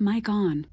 Mic on.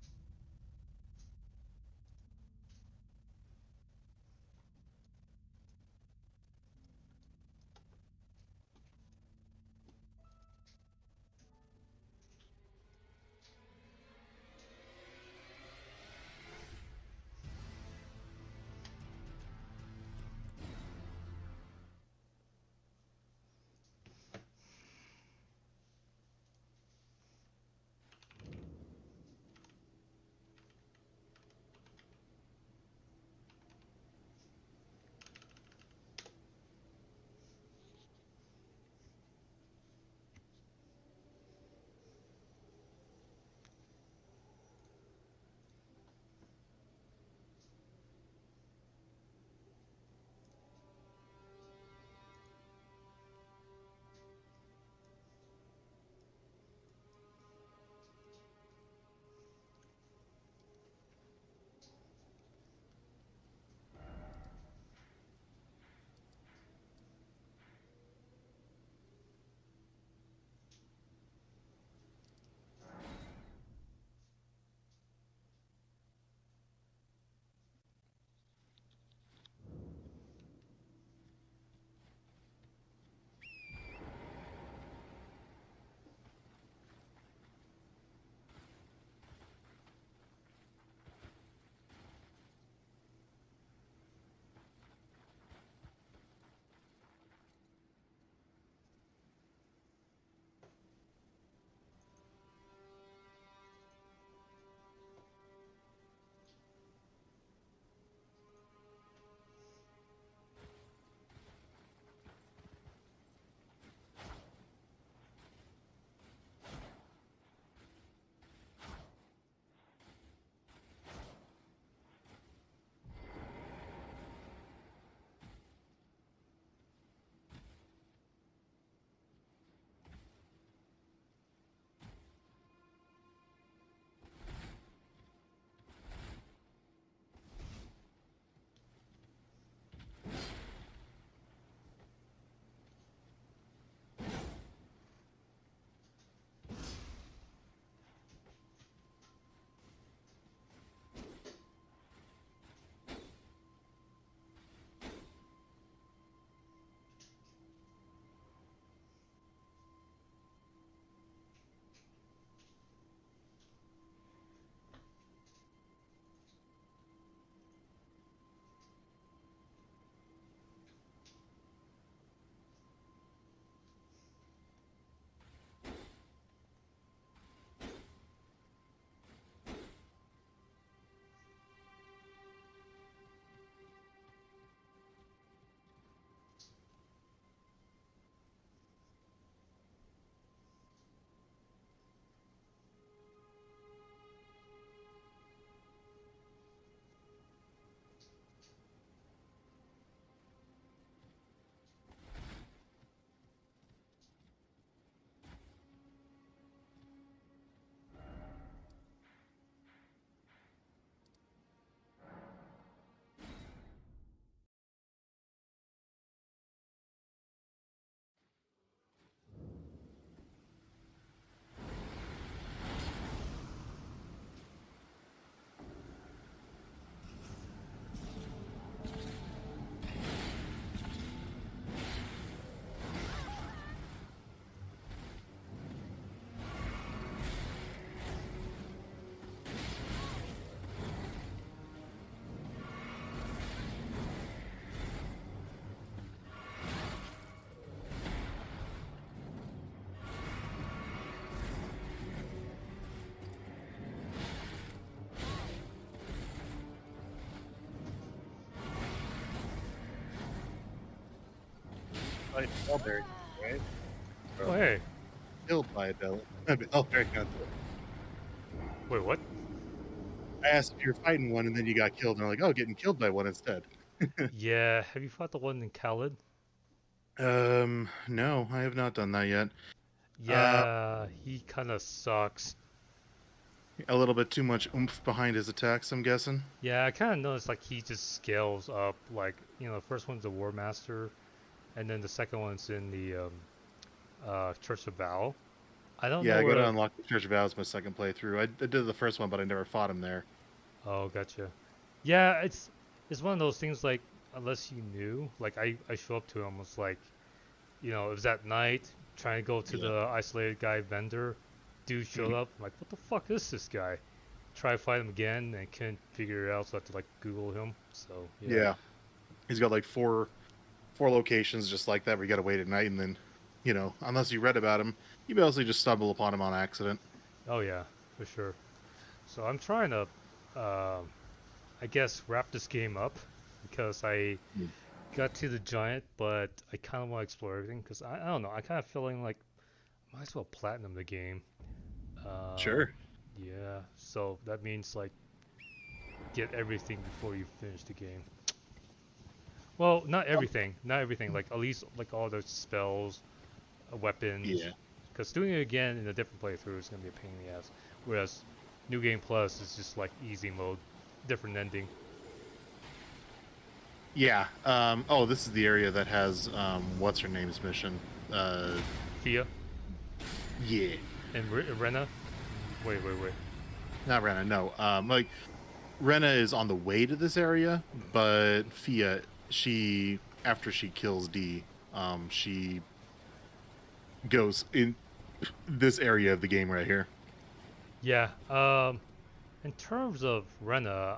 Like Elberry, right? Oh, Or hey. killed by a Elberry Hunter. Wait, what? I asked if you were fighting one, and then you got killed, and I'm like, oh, getting killed by one instead. Yeah, have you fought the one in Khalid? No, I have not done that yet. Uh, Yeah, he kind of sucks. a little bit too much oomph behind his attacks, I'm guessing. Yeah, I kind of noticed like he just scales up. Like, the first one's a War Master, and then the second one's in the Church of Val. I don't Yeah, know I got to where. unlock the Church of Vows my second playthrough. I did the first one, but I never fought him there. Oh, gotcha. Yeah, it's one of those things like unless you knew, like I show up to him, was like, it was at night trying to go to Yeah. the isolated guy vendor. Dude showed Mhm. up. I'm like, what the fuck is this guy? Try to fight him again and couldn't figure it out, so I had to like Google him. So yeah. Yeah. He's got like four locations just like that where you got to wait at night, and then, unless you read about him, you basically just stumble upon him on accident. Oh yeah, for sure. So I'm trying to, I guess, wrap this game up because I Mm. got to the giant, but I kind of want to explore everything because I don't know. I kind of feeling like might as well platinum the game. Um, Sure. yeah, so that means like get everything before you finish the game. Well, not everything. Like at least like all the spells, weapons. Yeah. Because doing it again in a different playthrough is gonna be a pain in the ass. Whereas New Game Plus is just like easy mode, different ending. Yeah. Oh, this is the area that has what's her name's mission. Uh, Fia yeah. and Rena. Wait. Not Rena. No. Like Rena is on the way to this area, but Fia, she after she kills D, she goes in this area of the game right here. Yeah. In terms of Rena,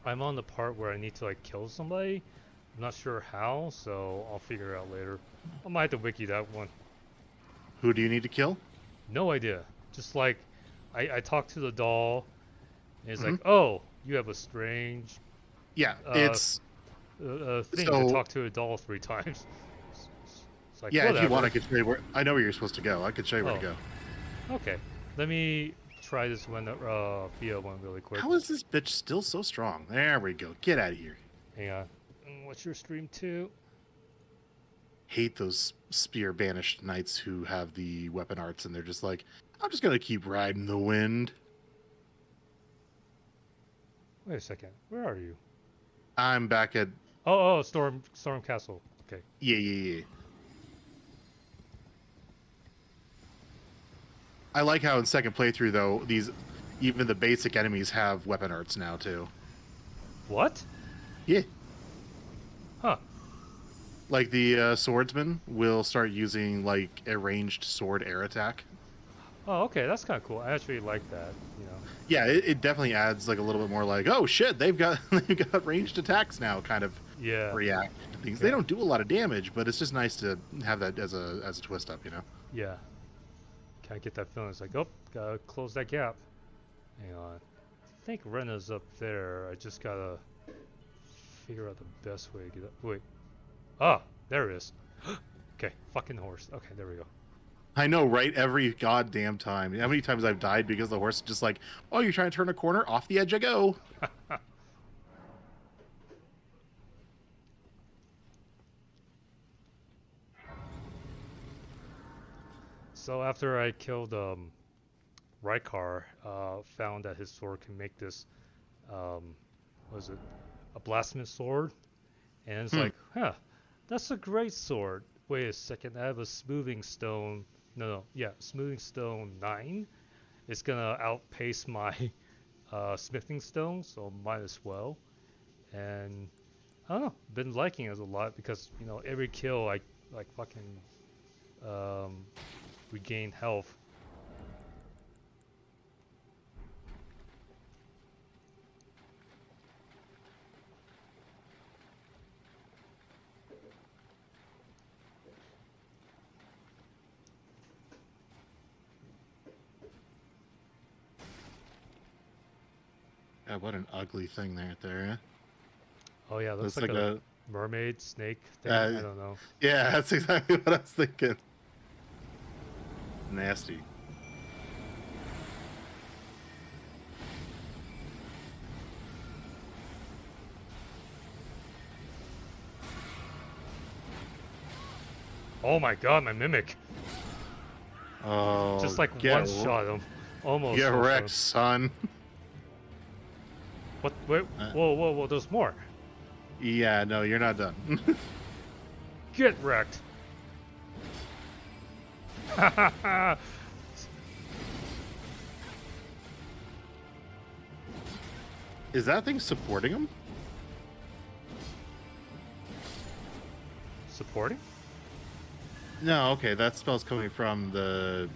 I'm on the part where I need to like kill somebody. I'm not sure how, so I'll figure it out later. I might have to wiki that one. Who do you need to kill? No idea. Just like I talked to the doll, and it's Hmm. like, oh, you have a strange Yeah, uh, it's thing to so. talk to a doll 3 times. It's like, Yeah, if you want, I whatever. could show you where. I know where you're supposed to go. I could show you where to Oh, go. okay. Let me try this one, Fia one really quick. How is this bitch still so strong? There we go. Get out of here. Hang on. What's your stream too? Hate those spear banished knights who have the weapon arts, and they're just like, I'm just gonna keep riding the wind. Wait a second. Where are you? I'm back at. Oh, Storm Castle. Okay. Yeah. I like how in second playthrough though even the basic enemies have weapon arts now too. What? Yeah. Huh. Like the swordsman will start using like a ranged sword air attack. Oh, okay. That's kind of cool. I actually like that. Yeah, it definitely adds like a little bit more like, oh shit, they've got they've got ranged attacks now kind of Yeah. react to things. They Yeah. don't do a lot of damage, but it's just nice to have that as a twist up. Yeah. Kind of get that feeling. It's like, oh, gotta close that gap. Hang on. I think Rena's up there. I just gotta figure out the best way to get up. Wait. Ah, there it is. Okay, fucking horse. Okay, there we go. I know, right? Every goddamn time. How many times I've died because the horse is just like, oh, you're trying to turn a corner, off the edge I go. So after I killed Rykar, found that his sword can make this, what is it, a blasphemous sword, and it's Hmm. like, huh, that's a great sword. Wait a second, I have a smoothing stone. No, yeah, smoothing stone 9. It's gonna outpace my smithing stone, so might as well. And I don't know, been liking it a lot because every kill I like fucking um, regain health. God, what an ugly thing there. Oh yeah, looks Looks like like a a. mermaid snake thing. I Uh, don't know. yeah, that's exactly what I was thinking. Nasty. Oh my god, my mimic! Oh, Just like one shot him, almost. Get one shot him. wrecked, son. What? Wait! Uh, Whoa! There's more. Yeah, no, you're not done. Get wrecked! Is that thing supporting him? Supporting? No, okay, that spell's coming from the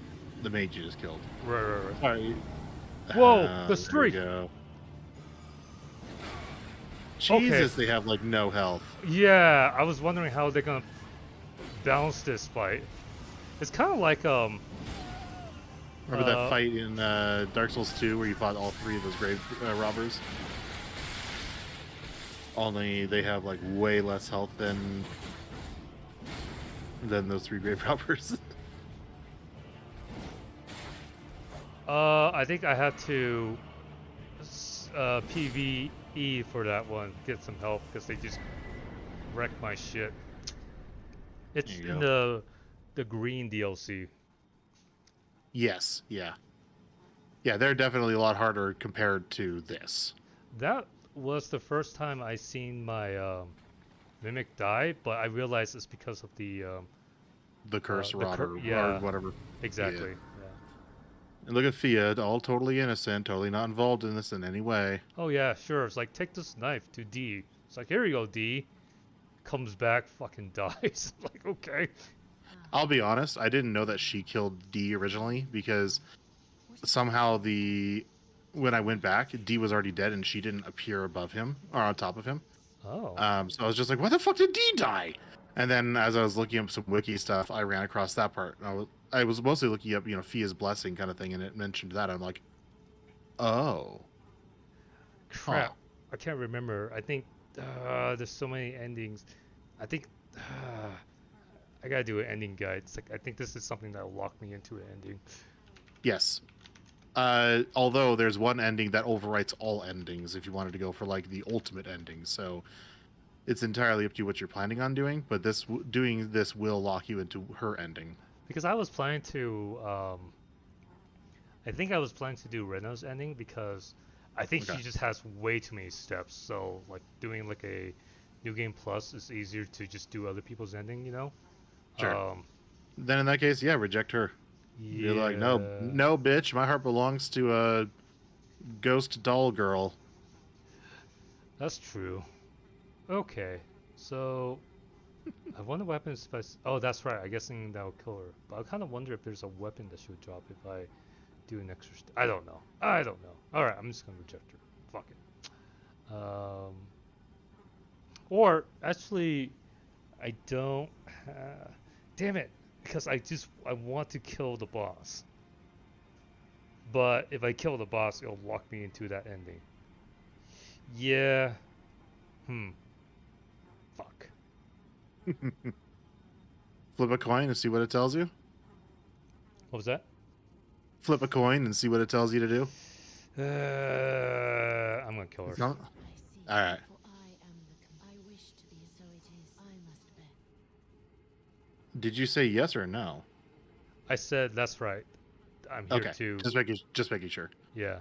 mage you just killed. Right. Sorry. Whoa, the There we streak. go. Okay. Jesus, they have like no health. Yeah, I was wondering how they're gonna balance this fight. It's kind of like Remember that fight in Dark Souls 2 where you fought all three of those grave robbers? Only they have like way less health than those three grave robbers. I think I had to PvE for that one, get some help because they just wrecked my shit. It's in the green DLC. Yes, yeah. Yeah, they're definitely a lot harder compared to this. That was the first time I seen my mimic die, but I realized it's because of the curse rod or whatever. Exactly. Yeah. And look at Fia, all totally innocent, totally not involved in this in any way. Oh yeah, sure. It's like, take this knife to D. It's like, here you go, D. Comes back, fucking dies. Like, okay. I'll be honest, I didn't know that she killed D originally because somehow when I went back, D was already dead and she didn't appear above him or on top of him. Oh. So I was just like, why the fuck did D die? And then as I was looking up some wiki stuff, I ran across that part. I was mostly looking up, Fia's blessing kind of thing, and it mentioned that. I'm like, oh. Crap. Huh. I can't remember. I think there's so many endings. I think I gotta do an ending guide. It's like, I think this is something that will lock me into an ending. Yes. Although there's one ending that overwrites all endings if you wanted to go for like the ultimate ending. So it's entirely up to you what you're planning on doing, but doing this will lock you into her ending. Because I was planning to, I think I was planning to do Reno's ending because I think she just has way too many steps. So like doing like a New Game Plus is easier to just do other people's ending, you know? Sure. Then in that case, yeah, reject her. Yeah. You're like, no, bitch, my heart belongs to a ghost doll girl. That's true. Okay, so I wonder weapons. Oh, that's right. I guessing that will kill her. But I kind of wonder if there's a weapon that she would drop if I do an extra. I don't know. All right, I'm just gonna reject her. Fuck it. Or actually, I don't. Damn it! Because I want to kill the boss. But if I kill the boss, it'll lock me into that ending. Yeah. Fuck. Flip a coin and see what it tells you? What was that? Flip a coin and see what it tells you to do? I'm gonna kill her. No? Alright. Did you say yes or no? I said that's right. I'm here to... Just making sure. Yeah.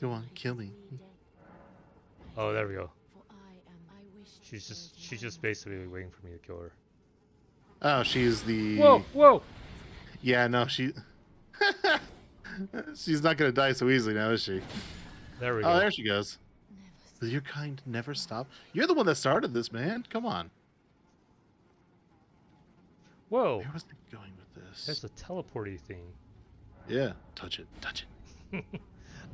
Go on, kill me. Oh, there we go. She's just basically waiting for me to kill her. Oh, she's the... Whoa! Yeah, no, she's not gonna die so easily now, is she? There we go. Oh, there she goes. Will your kind never stop? You're the one that started this, man. Come on. Whoa. Where was I going with this? There's a teleporty thing. Yeah, touch it.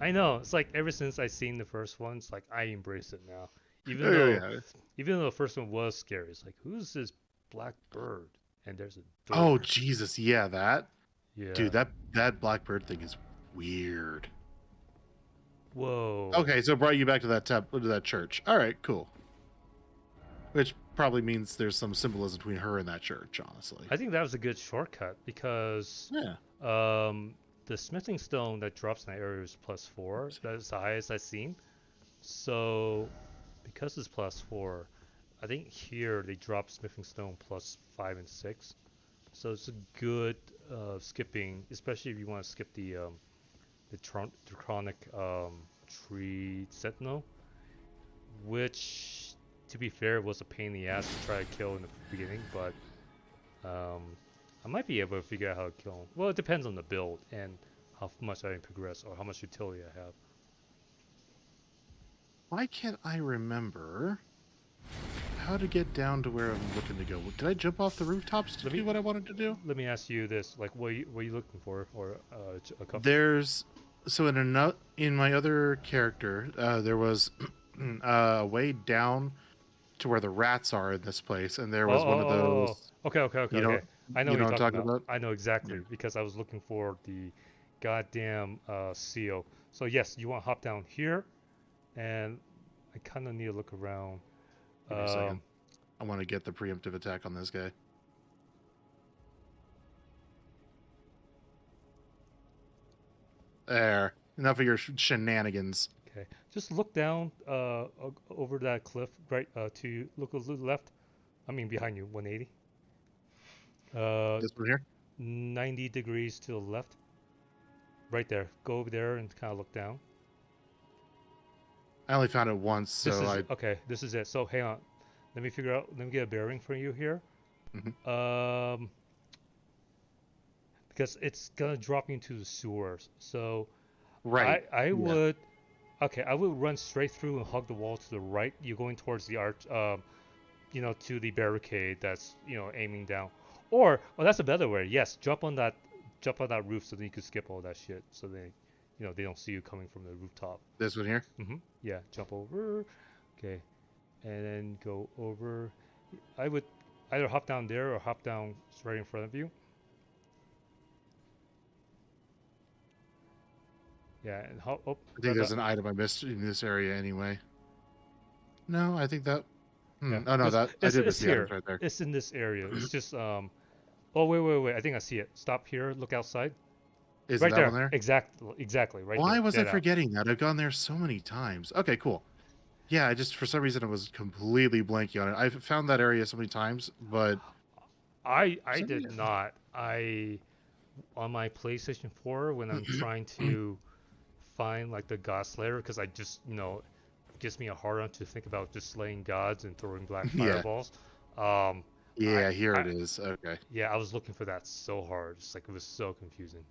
I know. It's like ever since I seen the first one, it's like I embrace it now. Even though the first one was scary, it's like, who's this black bird? And there's a door. Oh Jesus, yeah, that. Yeah. Dude, that black bird thing is weird. Whoa. Okay, so it brought you back to that church. All right, cool. Which probably means there's some symbolism between her and that church, honestly. I think that was a good shortcut because the smithing stone that drops in that area is +4. That is the highest I've seen. So because it's +4, I think here they drop smithing stone +5 and 6. So it's a good skipping, especially if you want to skip the Draconic Tree Sentinel, which to be fair, it was a pain in the ass to try to kill in the beginning, but I might be able to figure out how to kill him. Well, it depends on the build and how much I progress or how much utility I have. Why can't I remember how to get down to where I'm looking to go? Did I jump off the rooftops to do what I wanted to do? Let me ask you this: like, what are you looking for, or a couple? There's so in my other character, there was a way down to where the rats are in this place, and there was one of those. Okay. You know, Okay. I know you what know you're what I'm talking talking about? I know exactly Yeah. because I was looking for the goddamn seal. So yes, you want to hop down here, and I kind of need to look around. Give me a second. I want to get the preemptive attack on this guy. There. Enough of your shenanigans. Okay, just look down over that cliff, right? To look a little left. I mean behind you, 180. This one here? 90 degrees to the left. Right there. Go over there and kind of look down. I only found it once, so okay. This is it. So hang on. Let me figure out. Let me get a bearing for you here. Because it's gonna drop you into the sewers. So right. I would. Okay, I would run straight through and hug the wall to the right. You're going towards the arch. To the barricade that's aiming down. Or that's a better way. Yes, jump on that roof so that you can skip all that shit. So they don't see you coming from the rooftop. This one here? Yeah, jump over. Okay, and then go over. I would either hop down there or hop down right in front of you. Yeah, and hop. Oh, I think there's an item I missed in this area anyway. No, I think that. Yeah, oh no, that I did miss the here. items right there. It's in this area. It's just Oh wait! I think I see it. Stop here. Look outside. Is Right that there. one there? Exactly. Right. Why there. was I forgetting that? I've gone there so many times. Okay, cool. Yeah, I just for some reason I was completely blanking on it. I've found that area so many times, but I did not. On my PlayStation 4 when I'm trying to find like the God Slayer because I just it gives me a hard on to think about just slaying gods and throwing black fireballs. Yeah, here it is. Okay. Yeah, I was looking for that so hard. It's like it was so confusing.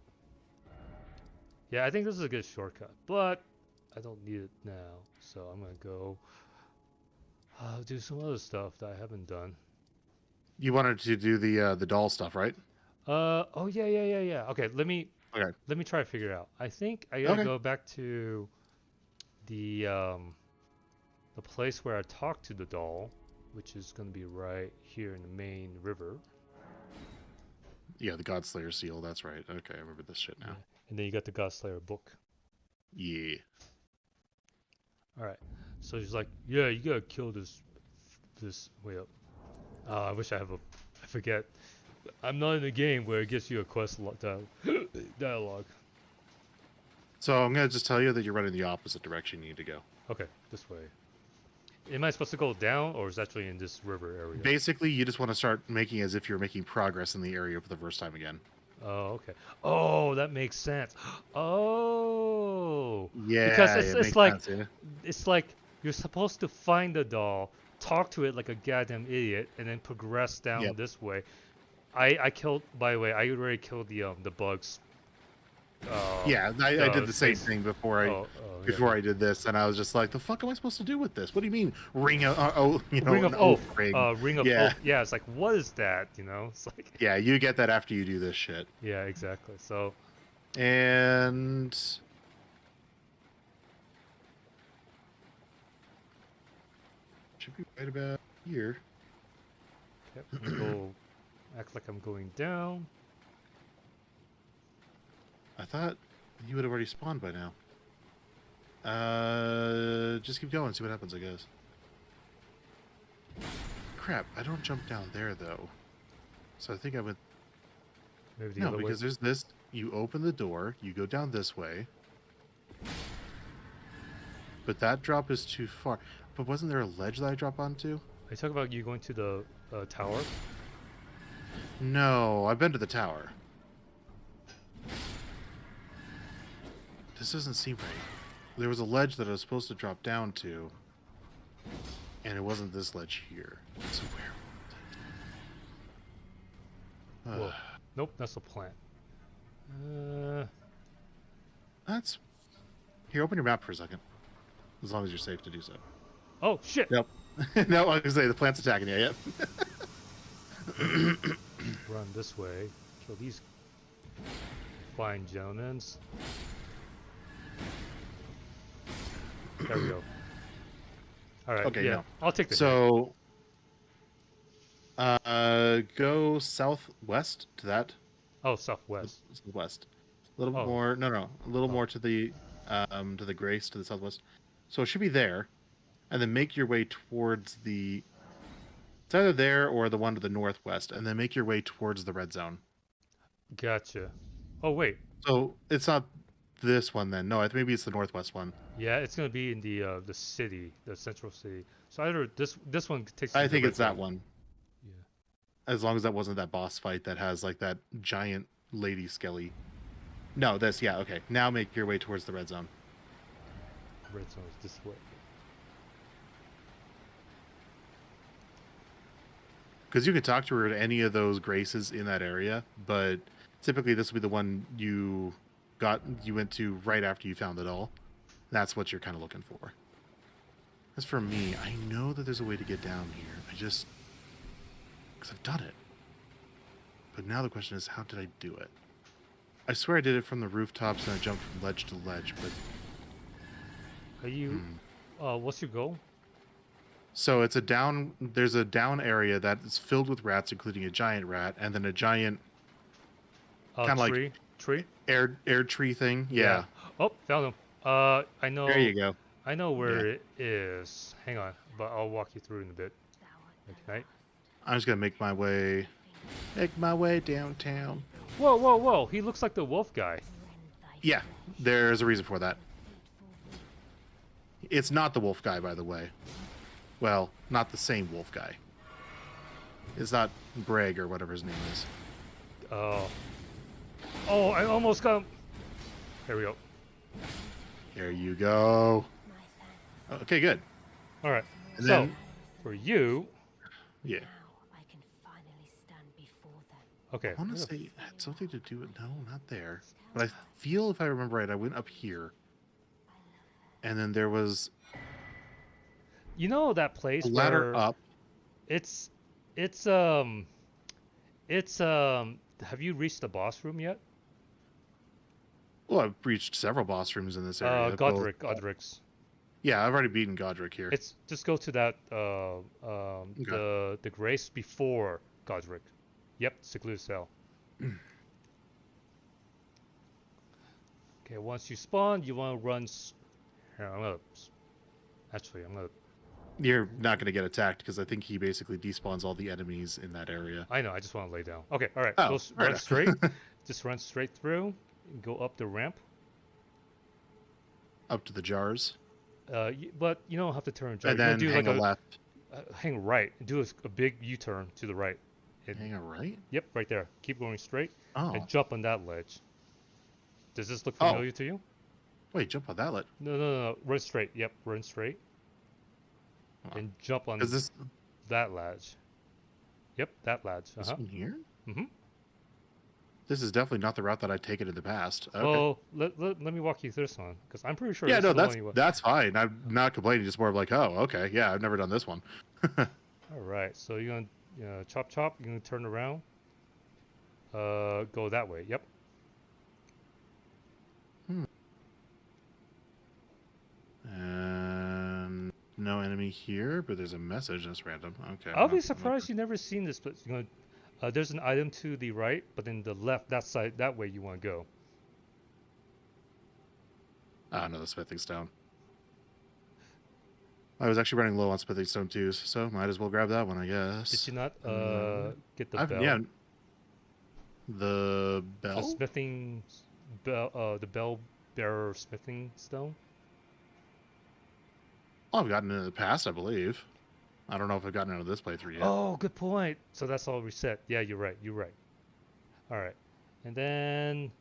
Yeah, I think this is a good shortcut, but I don't need it now. So I'm gonna go do some other stuff that I haven't done. You wanted to do the doll stuff, right? Oh yeah. Okay, let me try to figure it out. I think I gotta go back to the place where I talked to the doll, which is gonna be right here in the main river. Yeah, the God Slayer seal. That's right. Okay, I remember this shit now. Yeah. And then you got the God Slayer book. Yeah. All right. So she's like, yeah, you gotta kill this. Wait up. I wish I have I forget. I'm not in a game where it gives you a quest dialogue. So I'm gonna just tell you that you're running the opposite direction you need to go. Okay, this way. Am I supposed to go down, or is that actually in this river area? Basically, you just want to start making as if you're making progress in the area for the first time again. Oh, okay. Oh, that makes sense. Oh. Yeah. Because it's like sense, yeah. it's like you're supposed to find the doll, talk to it like a goddamn idiot, and then progress down this way. I killed. By the way, I already killed the bugs. Yeah, I did the same thing before I did this, and I was just like, "The fuck am I supposed to do with this? What do you mean ring of ring of oath? Ring of oath. Yeah, it's like what is that? It's like yeah, you get that after you do this shit. Yeah, exactly. So, and should be right about here. Okay, I'm gonna go act like I'm going down. I thought you would have already spawned by now. Just keep going, see what happens, I guess. Crap, I don't jump down there, though. So I think I went... Maybe the no, other because way. there's this. You open the door, you go down this way. But that drop is too far. But wasn't there a ledge that I drop onto? Are you talking about you going to the tower? No, I've been to the tower. This doesn't seem right. There was a ledge that I was supposed to drop down to. And it wasn't this ledge here. So where? Whoa. Nope, that's a plant. That's... Here, open your map for a second. As long as you're safe to do so. Oh, shit! Yep. No, I was gonna say, the plant's attacking you, yep. Run this way. Kill these fine gentlemen. There we go. Alright, Okay, yeah. no. I'll take the hit. So, go southwest to that. Oh, southwest. Southwest. A little Oh. more. No. A little more to the Grace, to the southwest. So it should be there, and then make your way towards the. It's either there or the one to the northwest, and then make your way towards the red zone. Gotcha. Oh, wait. So it's not this one then. No, maybe it's the northwest one. Yeah, it's gonna be in the city, the central city. So either this one takes. I think it's that one. Yeah. As long as that wasn't that boss fight that has like that giant lady skelly. No, this, yeah, okay. Now make your way towards the red zone. Red zone is this way. Because you can talk to her at any of those graces in that area, but typically this will be the one you went to right after you found it all. That's what you're kind of looking for. As for me, I know that there's a way to get down here. Because I've done it. But now the question is, how did I do it? I swear I did it from the rooftops and I jumped from ledge to ledge, but... Are you... what's your goal? So it's there's a down area that is filled with rats, including a giant rat, and then a giant kind of like tree? air tree thing. Yeah. Oh, found him. I know... There you go. I know where it is. Hang on, but I'll walk you through in a bit. Okay. I'm just gonna make my way downtown. Whoa! He looks like the wolf guy. Yeah, there's a reason for that. It's not the wolf guy, by the way. Well, not the same wolf guy. It's not Breg or whatever his name is. Oh, I almost got him. There we go. There you go. Okay, good. All right. And so, then, for you... yeah. I can finally stand before them. Okay. I want to say it had something to do with... No, not there. But I feel, if I remember right, I went up here. And then there was You know that place a ladder where up. It's have you reached the boss room yet? Well, I've reached several boss rooms in this area. Godric's. Yeah, I've already beaten Godric here. It's just go to that the Grace before Godric. Yep, secluded cell. Okay, once you spawn, you want to run. Here, I'm gonna You're not going to get attacked because I think he basically despawns all the enemies in that area. I know. I just want to lay down. Okay. All right. Oh, Run straight. Just run straight through. Go up the ramp. Up to the jars. But you don't have to turn. And then do hang like a left. Hang right. Do a big U-turn to the right. Hang a right? Yep, right there. Keep going straight. Oh. And jump on that ledge. Does this look familiar to you? Wait, jump on that ledge. No. Run straight. Yep, run straight. And jump on Is this that ledge. Yep, that ledge. this one here? Mm-hmm. This is definitely not the route that I've taken in the past. Okay. Well, let me walk you through this one because I'm pretty sure. Yeah, this no, is the one that's fine. I'm not complaining. Just more of like, oh, okay, yeah, I've never done this one. All right, so you're gonna chop. You're gonna turn around. Go that way. Yep. And no enemy here, but there's a message that's random. Okay. I'll be surprised you never seen this, but there's an item to the right, but then the left, that side, that way you want to go. Ah, no, the smithing stone. I was actually running low on smithing stone too, so might as well grab that one, I guess. Did you not get the bell? Yeah. The bell? The smithing bell, the bell bearer smithing stone. Oh, I've gotten it in the past, I believe. I don't know if I've gotten out of this playthrough yet. Oh, good point. So that's all reset. Yeah, you're right. All right, and then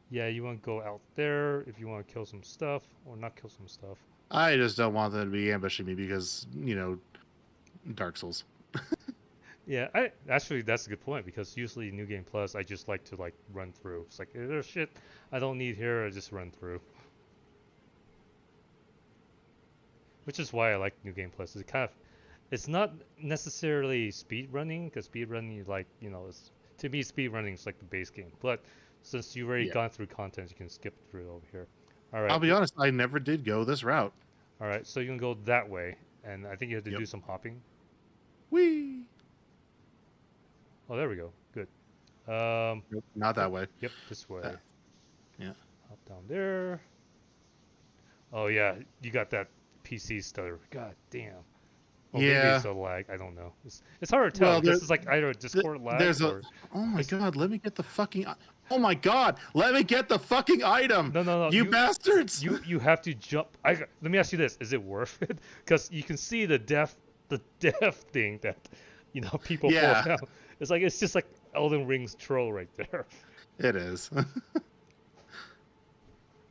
yeah, you want to go out there if you want to kill some stuff or not kill some stuff. I just don't want them to be ambushing me because, Dark Souls. Yeah, I actually that's a good point because usually New Game Plus I just like to like run through. It's like if there's shit I don't need here, I just run through. Which is why I like New Game Plus. It's not necessarily speed running because speed running like to me speed running is like the base game. But since you've already Yeah. gone through content, you can skip through over here. All right. I'll be honest, I never did go this route. All right, so you can go that way, and I think you have to Yep. do some hopping. Whee! Oh, there we go. Good. Nope, not that way. Yep, this way. Yeah. Hop down there. Oh yeah, you got that PC stutter. God damn. Well, maybe Yeah. it's a lag. I don't know. It's hard to tell. Well, This is like either a Discord lag There's or... a. Oh my god! Let me get the fucking. Oh my god! Let me get the fucking item! No. You bastards! You have to jump. Let me ask you this: is it worth it? Because you can see the death thing that people Yeah. fall down. It's just like Elden Ring's troll right there. It is.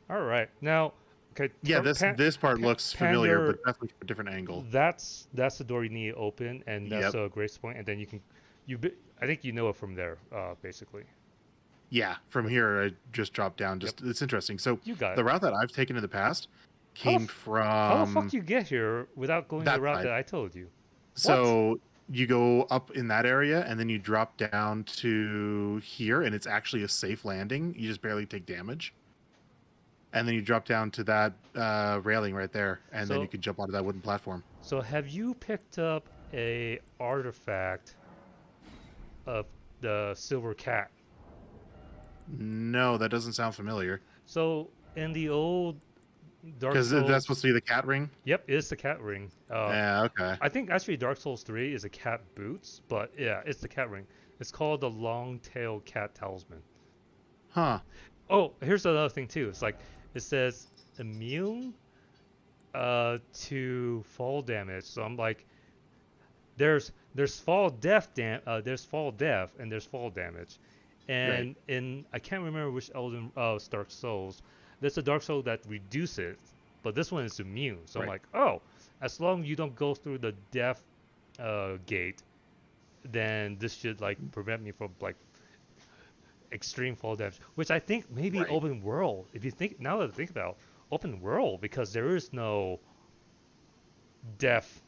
All right, now, okay. Yeah, this part looks familiar, Pander- but definitely from a different angle. That's the door you need to open, and that's Yep. a grace point, and then I think you know it from there, basically. Yeah, from here I just dropped down. It's interesting. So You got the it. route that I've taken in the past How the came How the from. fuck you get here without going the that route side. that I told you? So you go up in that area, and then you drop down to here, and it's actually a safe landing. You just barely take damage. And then you drop down to that railing right there, and then So- you can jump onto that wooden platform. So have you picked up a artifact of the silver cat? No, that doesn't sound familiar. So in the old Dark Because Souls, that's supposed to be the cat ring? yep, it's the cat ring. Yeah, okay. I think actually Dark Souls 3 is a cat boots, but yeah, it's the cat ring. It's called the long tail cat talisman. Huh. Oh, here's another thing too. It's like it says immune to fall damage. So I'm like, there's fall death there's fall death and there's fall damage, and in I can't remember which Dark Souls. There's a Dark Soul that reduces, but this one is immune. So I'm Right. like, oh, as long as you don't go through the death gate, then this should like prevent me from like extreme fall damage, which I think maybe Right. open world. If you think now that I think about open world, because there is no death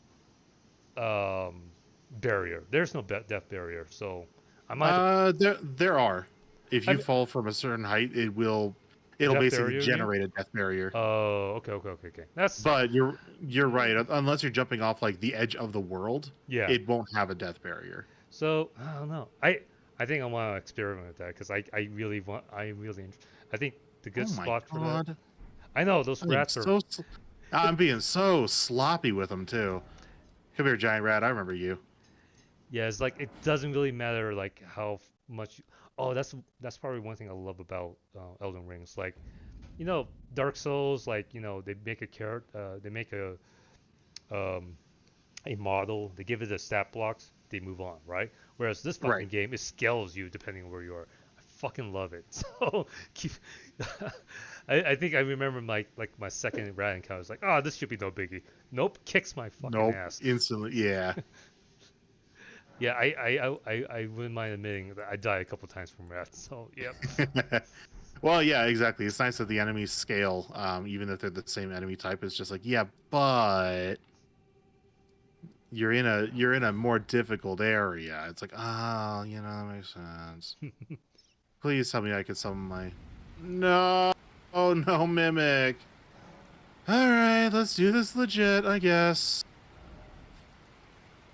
barrier. There's no death barrier, so I might. There are. If you I mean- fall from a certain height, it'll Death basically barrier, you mean? generate a death barrier. Oh, okay. That's But you're right. Unless you're jumping off like the edge of the world, yeah. it won't have a death barrier. So I don't know. I think I want to experiment with that because I think the good Oh my spot for that. god! I know those I'm being rats are. I'm being so sloppy with them too. Come here, giant rat. I remember you. Yeah, it's like it doesn't really matter like how much. Oh, that's probably one thing I love about Elden Ring. It's like, Dark Souls, like they make a character, they make a model, they give it the stat blocks, they move on, right? Whereas this fucking Right. game, it scales you depending on where you are. I fucking love it. So I think I remember my second rat encounter. It's like, oh, this should be no biggie. Nope, kicks my fucking Nope. ass. Instantly. Yeah. Yeah, I wouldn't mind admitting that I died a couple times from rats. So yep. Well, yeah, exactly. It's nice that the enemies scale, even if they're the same enemy type. It's just like, yeah, but you're in a more difficult area. It's like, oh, that makes sense. Please tell me I can summon my. No, oh no, mimic. All right, let's do this legit, I guess.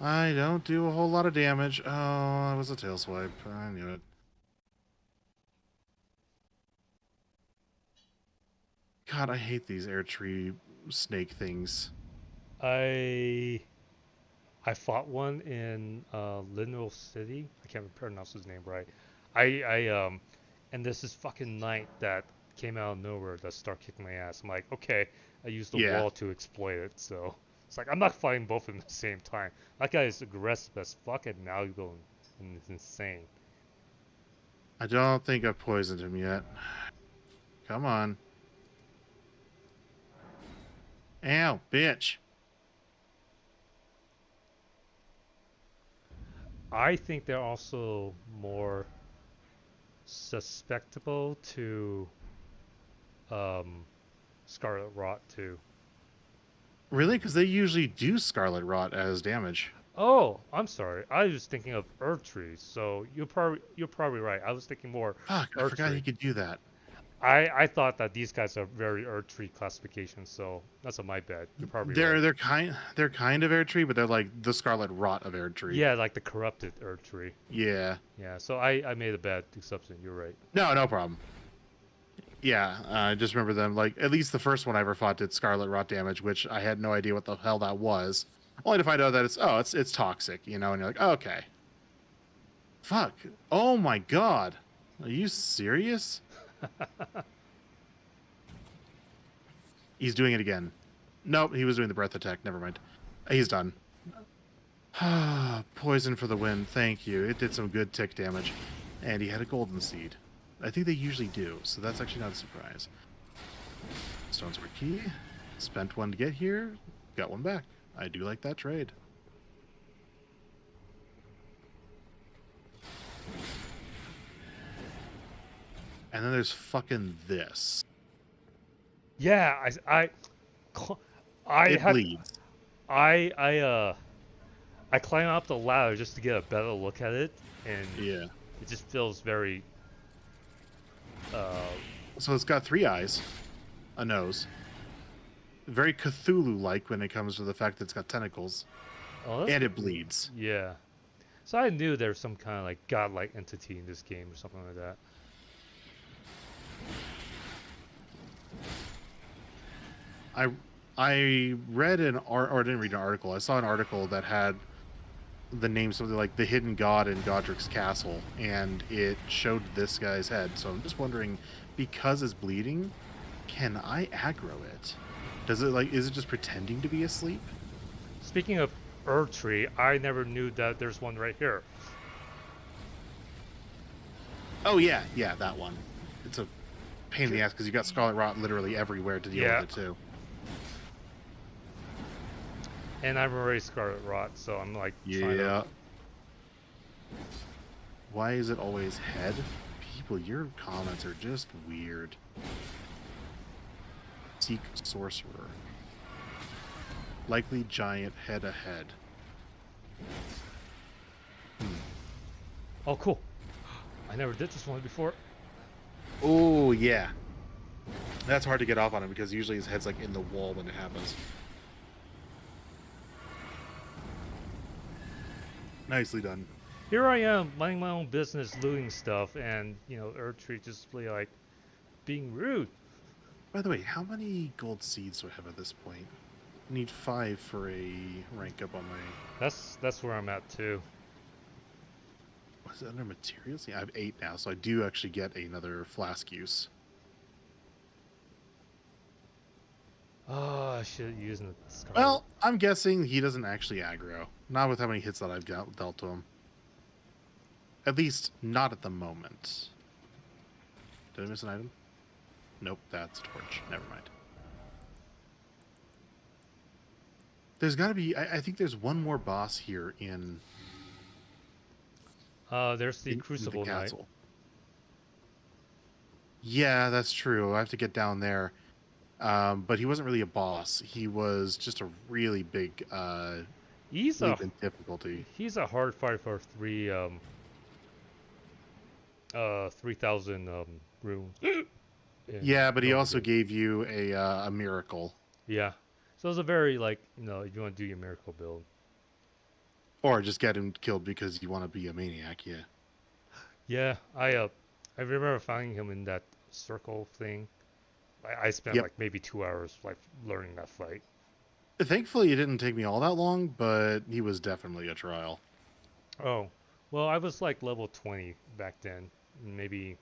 I don't do a whole lot of damage. Oh, that was a tail swipe. I knew it. God, I hate these air tree snake things. I fought one in Linnell City. I can't pronounce his name right. And there's this fucking knight that came out of nowhere that started kicking my ass. I'm like, okay, I used the Yeah. wall to exploit it. So it's like I'm not fighting both of them at the same time. That guy is aggressive as fuck and now he's going and it's insane. I don't think I've poisoned him yet. Come on. Ow, bitch. I think they're also more susceptible to um, Scarlet Rot too. Really? Because they usually do Scarlet Rot as damage. Oh, I'm sorry. I was thinking of Earth Trees. So you're probably right. I was thinking more Fuck, I Earth forgot Tree. he could do that. I thought that these guys are very Earth Tree classification, so that's my bad. You're probably right. They're kind of Air Tree, but they're like the Scarlet Rot of Air Tree. Yeah, like the corrupted Earth Tree. Yeah. Yeah, so I made a bad assumption. You're right. No problem. Yeah, I just remember them, like, at least the first one I ever fought did Scarlet Rot damage, which I had no idea what the hell that was. Only to find out that it's toxic, and you're like, oh, okay. Fuck. Oh my god. Are you serious? He's doing it again. Nope, he was doing the breath attack. Never mind. He's done. Poison for the win. Thank you. It did some good tick damage. And he had a golden seed. I think they usually do, so that's actually not a surprise. Stones were key. Spent one to get here. Got one back. I do like that trade. And then there's fucking this. Yeah, I It had bleeds. I climb up the ladder just to get a better look at it, and Yeah. it just feels very So it's got 3 eyes, a nose. Very Cthulhu-like when it comes to the fact that it's got tentacles, oh, that's- and it bleeds. yeah. So I knew there was some kind of like godlike entity in this game or something like that. I read or I didn't read an article. I saw an article that had the name something like the Hidden God in Godric's Castle, and it showed this guy's head. So I'm just wondering, because it's bleeding, can I aggro it? Does it is it just pretending to be asleep? Speaking of Earth Tree, I never knew that there's one right here. Oh yeah, that one. It's a pain in the ass because you got Scarlet Rot literally everywhere to deal Yeah. with it too. And I've already Scarlet Rot, so I'm like trying to... Yeah. Why is it always head? People, your comments are just weird. Seek Sorcerer. Likely giant head ahead. Oh, cool. I never did this one before. Oh, yeah. That's hard to get off on him because usually his head's like in the wall when it happens. Nicely done. Here I am, minding my own business, looting stuff, and, Earth Tree just be like, being rude. By the way, how many gold seeds do I have at this point? I need 5 for a rank up on my... That's where I'm at, too. Was it under materials? Yeah, I have 8 now, so I do actually get another flask use. Oh, I should have used the Scarlet. Well, I'm guessing he doesn't actually aggro. Not with how many hits that I've dealt to him. At least, not at the moment. Did I miss an item? Nope, that's Torch. Never mind. There's got to be... I think there's one more boss here in... There's the Crucible Knight. castle. Yeah, that's true. I have to get down there. But he wasn't really a boss. He was just a really big He's leap in difficulty. He's a hard fight for 3,000 runes. Yeah, but he also gave you a miracle. Yeah. So it's a very, if you want to do your miracle build. Or just get him killed because you want to be a maniac, yeah. Yeah, I remember finding him in that circle thing. I spent Yep. like maybe 2 hours learning that fight. Thankfully, it didn't take me all that long, but he was definitely a trial. Oh, well, I was like level 20 back then. Maybe.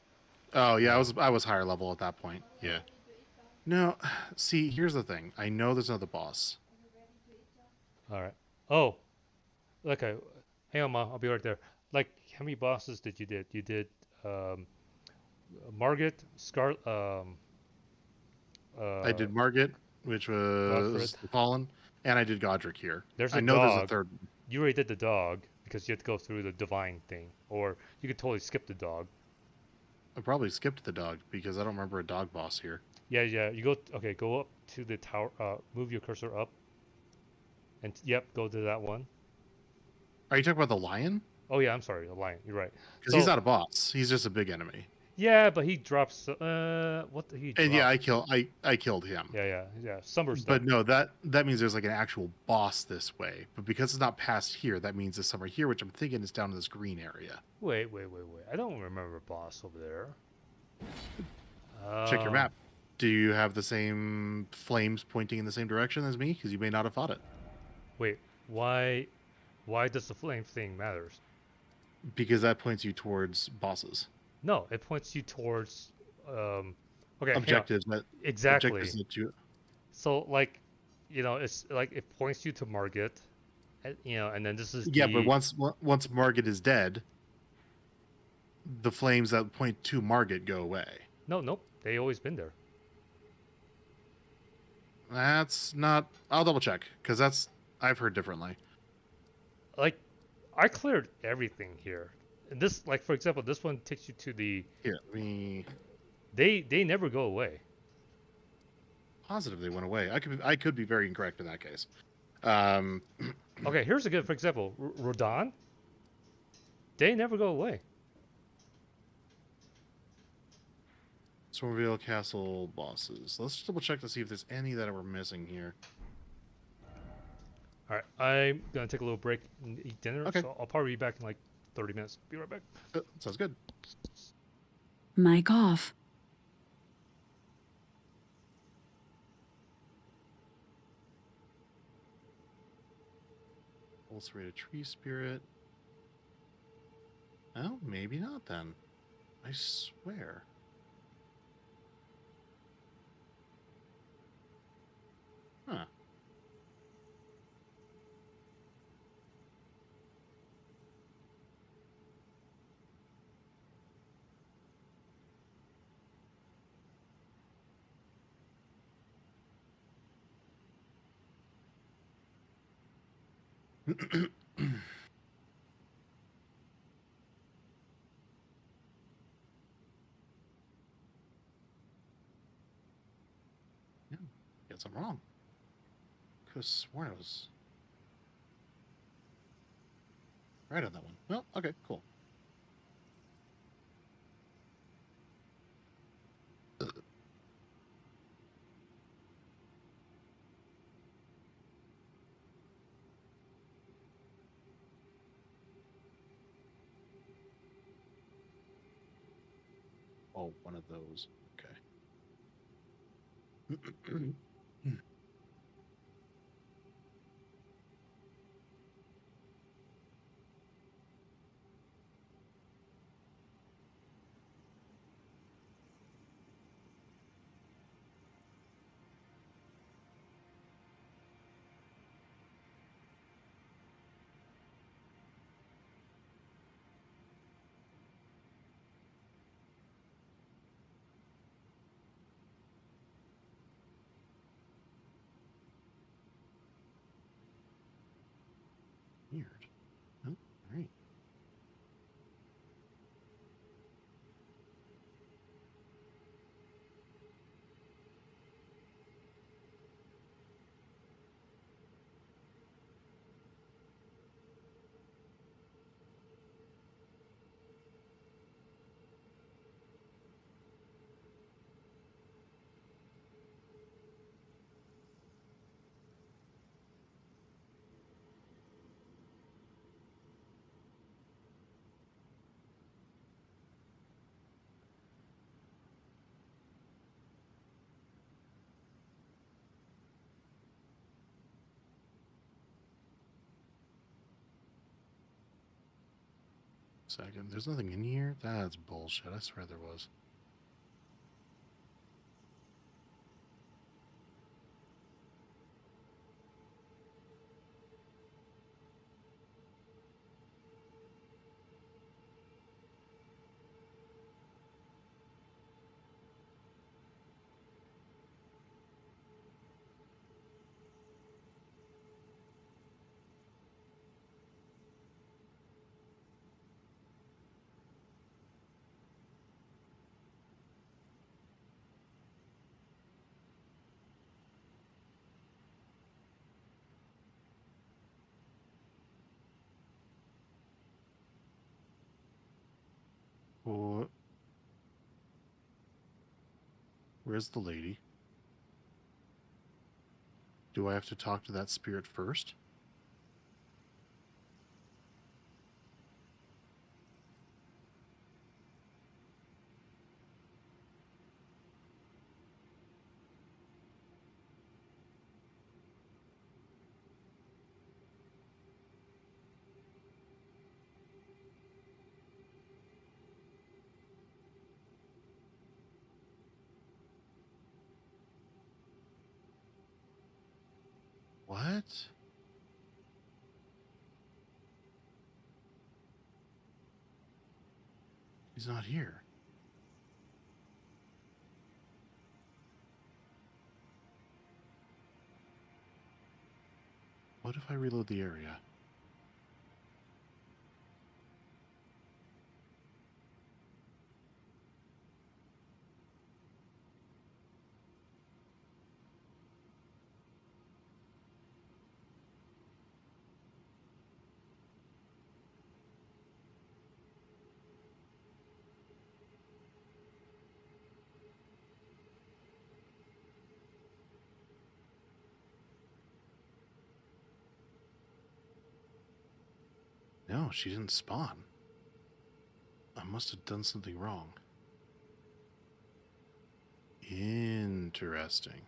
Oh yeah, I was higher level at that point. Yeah. No, see, here's the thing. I know there's another boss. All right. Oh, okay. Hang on, Ma. I'll be right there. Like, how many bosses did you did? You did Margit, I did Margit, which Godfred. was the Fallen, and I did Godric here. There's I a know dog. there's a third one. You already did the dog because you have to go through the divine thing, or you could totally skip the dog. I probably skipped the dog because I don't remember a dog boss here. Yeah, yeah. You go. Okay, go up to the tower. Move your cursor up, and yep, go to that one. Are you talking about the lion? Oh yeah, I'm sorry, the lion. You're right. Because he's not a boss. He's just a big enemy. Yeah, but he drops. What did he drop? And yeah, I killed him. Yeah. Summer's But no, that means there's like an actual boss this way. But because it's not past here, that means there's somewhere here, which I'm thinking is down in this green area. Wait. I don't remember boss over there. Check your map. Do you have the same flames pointing in the same direction as me? Because you may not have fought it. Wait, why does the flame thing matters? Because that points you towards bosses. No, it points you towards okay, Objectives. exactly. Objectives that you... So like, it's like it points you to Margit, and then this is but once Margit is dead, the flames that point to Margit go away. Nope, they always been there. That's not... I'll double check, because I've heard differently. Like, I cleared everything here. And this, like, for example, this one takes you to the... Here, They never go away. Positive they went away. I could be very incorrect in that case. Okay, here's a good, for example, Rodan. They never go away. Stormvale Castle bosses. Let's just double check to see if there's any that we're missing here. All right, I'm gonna take a little break and eat dinner. Okay. So I'll probably be back in like 30 minutes. Be right back. Sounds good. Mic off. Ulcerated Tree Spirit. Oh, maybe not then. I swear. Huh. Yeah, guess I'm wrong. Could have sworn I was right on that one. Well, okay, cool. Oh, one of those. Okay. Weird. Oh, all right. Second. There's nothing in here? That's bullshit. I swear there was. What? Where's the lady? Do I have to talk to that spirit first? What? He's not here. What if I reload the area? No, she didn't spawn. I must have done something wrong. Interesting.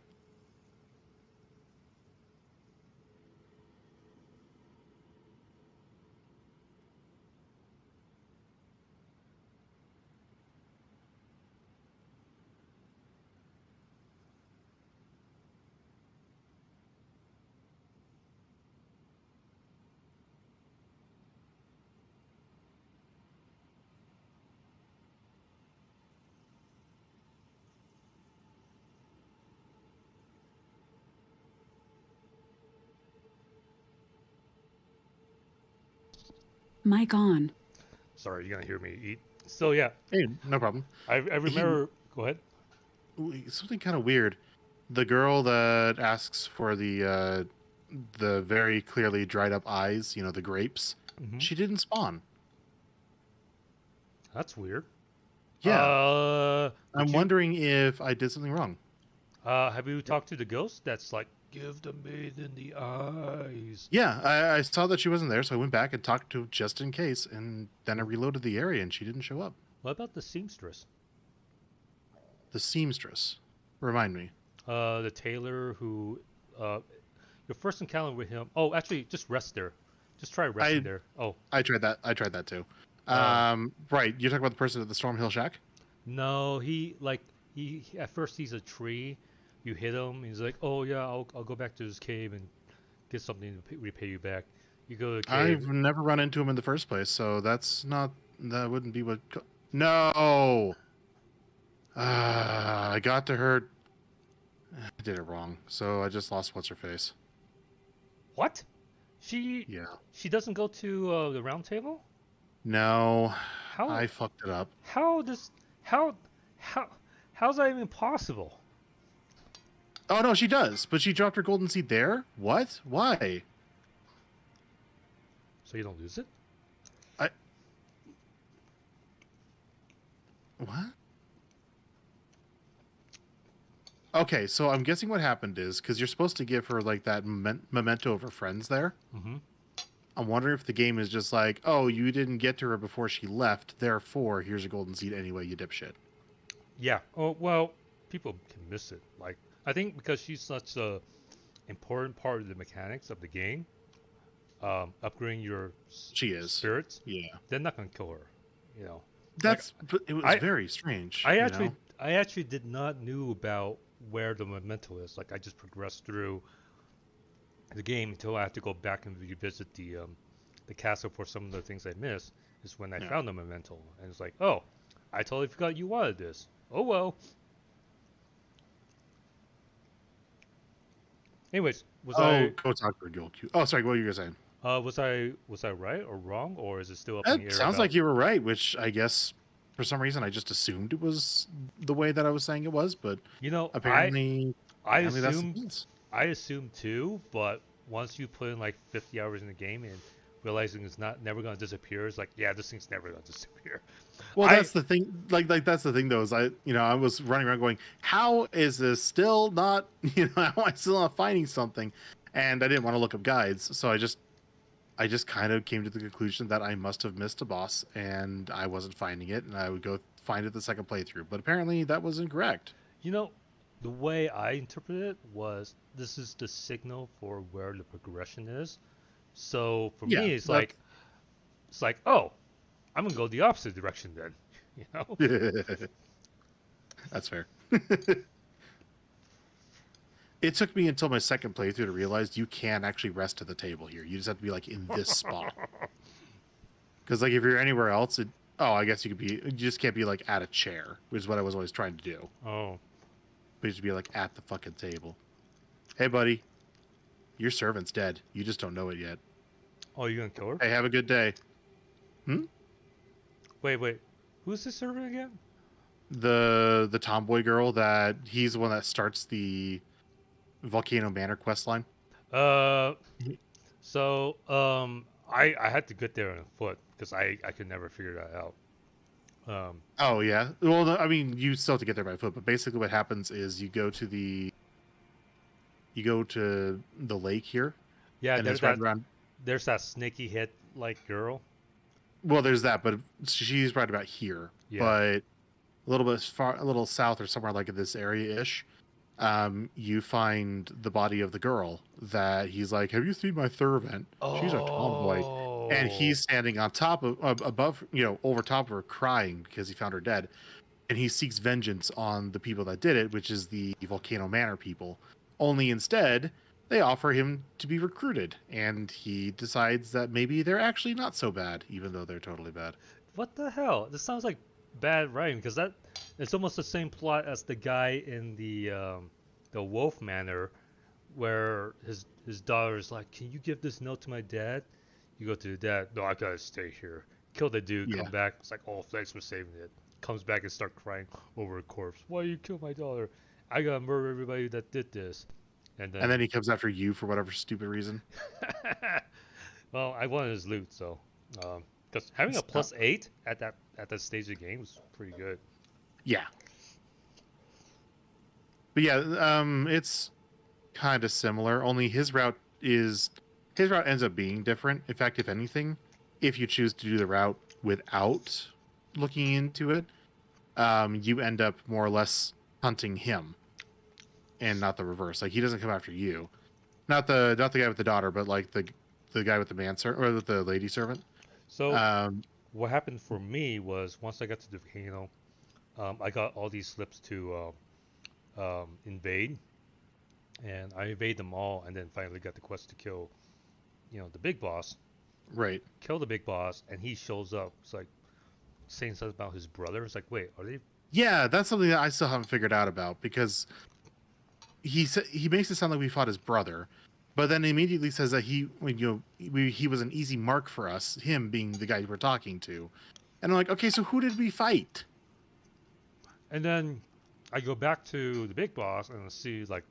Mic on. Sorry, you're gonna hear me eat. So yeah, Hey, no problem. I remember. Go ahead. Something kind of weird. The girl that asks for the very clearly dried up eyes, you know, the grapes, Mhm. she didn't spawn. That's weird. Yeah. I'm did you- wondering if I did something wrong. Have you talked to the ghost? That's like, give the maiden the eyes. Yeah, I saw that she wasn't there, so I went back and talked to her just in case, and then I reloaded the area and she didn't show up. What about the seamstress? The seamstress. Remind me. The tailor who, your first encounter with him. Oh, actually, just rest there. Just try resting there. Oh, I tried that too. Oh. Right, you're talking about the person at the Stormhill Shack? no, he at first he's a tree. You hit him. He's like, oh yeah, I'll go back to this cave and get something to repay you back. You go to the cave. I've never run into him in the first place, so that wouldn't be what. No! I got to her. I did it wrong, so I just lost what's her face. What? She Yeah. she doesn't go to the round table? No, How I fucked it up. how's that even possible? Oh no, she does, but she dropped her golden seed there. What? Why? So you don't lose it? What? Okay, so I'm guessing what happened is because you're supposed to give her like that memento of her friends there. Mm-hmm. I'm wondering if the game is just like, oh, you didn't get to her before she left, therefore here's a golden seed anyway, you dipshit. Yeah. Oh well, people can miss it. Like I think because she's such a important part of the mechanics of the game, upgrading your She is. spirits, Yeah, they're not gonna kill her. You know. that's. But it was I- very strange. I you actually know? I actually did not knew about where the memento is. Like I just progressed through the game until I had to go back and revisit the castle for some of the things I missed. Is when I Yeah. found the memento, and it's like, oh, I totally forgot you wanted this. Oh well. Anyways, was Go talk to her, Gilq. Oh, sorry. What were you guys saying? was I right or wrong, or is it still up in the It air? sounds about- like you were right, which I guess for some reason I just assumed it was the way that I was saying it was, but You know, apparently, I apparently that's the assumed case. I assumed too, but once you put in like 50 hours in the game and realizing it's never gonna disappear, it's like, yeah, this thing's never gonna disappear. Well, I that's the thing. Like that's the thing, though. Is I was running around going, "How is this still not? How am I still not finding something?" And I didn't want to look up guides, so I just kind of came to the conclusion that I must have missed a boss, and I wasn't finding it, and I would go find it the second playthrough. But apparently, that was incorrect. You know, the way I interpreted it was this is the signal for where the progression is. So for Yeah, me, it's like, oh, I'm gonna go the opposite direction then. You know? that's fair. It took me until my second playthrough to realize you can actually rest at the table here. You just have to be like in this spot. Because like if you're anywhere else, I guess you could be. You just can't be like at a chair, which is what I was always trying to do. Oh, But you should be like at the fucking table. Hey, buddy, your servant's dead. You just don't know it yet. oh, you gonna kill her? Hey, have a good day. Wait, who's the servant again? The tomboy girl that he's the one that starts the Volcano Manor quest line. Uh, so I had to get there on foot because I could never figure that out. Oh yeah. Well, no, I mean, you still have to get there by foot, but basically what happens is you go to the lake here, Yeah, and there's it's right that around. there's that snaky head like girl. Well, there's that, but she's right about here. Yeah. But a little south or somewhere like in this area ish, you find the body of the girl that he's like, "Have you seen my servant? She's a tomboy." And he's standing on top of above, over top of her, crying because he found her dead, and he seeks vengeance on the people that did it, which is the Volcano Manor people. Only instead, they offer him to be recruited, and he decides that maybe they're actually not so bad, even though they're totally bad. What the hell? This sounds like bad writing because it's almost the same plot as the guy in the Wolf Manor, where his daughter is like, "Can you give this note to my dad?" You go to the dad. No, I gotta stay here. Kill the dude. Yeah. Come back. It's like, oh, thanks for saving it. Comes back and start crying over a corpse. Why you kill my daughter? I gotta murder everybody that did this. And And then he comes after you for whatever stupid reason. well, I wanted his loot, so because having a +8 at that stage of the game was pretty good. Yeah. But yeah, it's kind of similar. Only his route ends up being different. In fact, if anything, if you choose to do the route without looking into it, you end up more or less hunting him, and not the reverse. Like he doesn't come after you, not the guy with the daughter, but like the guy with the manservant or with the lady servant. So what happened for me was once I got to the volcano, I got all these slips to invade, and I invade them all, and then finally got the quest to kill, the big boss. Right. Kill the big boss, and he shows up. It's like saying something about his brother. It's like, wait, are they? Yeah, that's something that I still haven't figured out about because he makes it sound like we fought his brother, but then immediately says that he was an easy mark for us, him being the guy we're talking to, and I'm like, okay, so who did we fight? And then I go back to the big boss and I see like,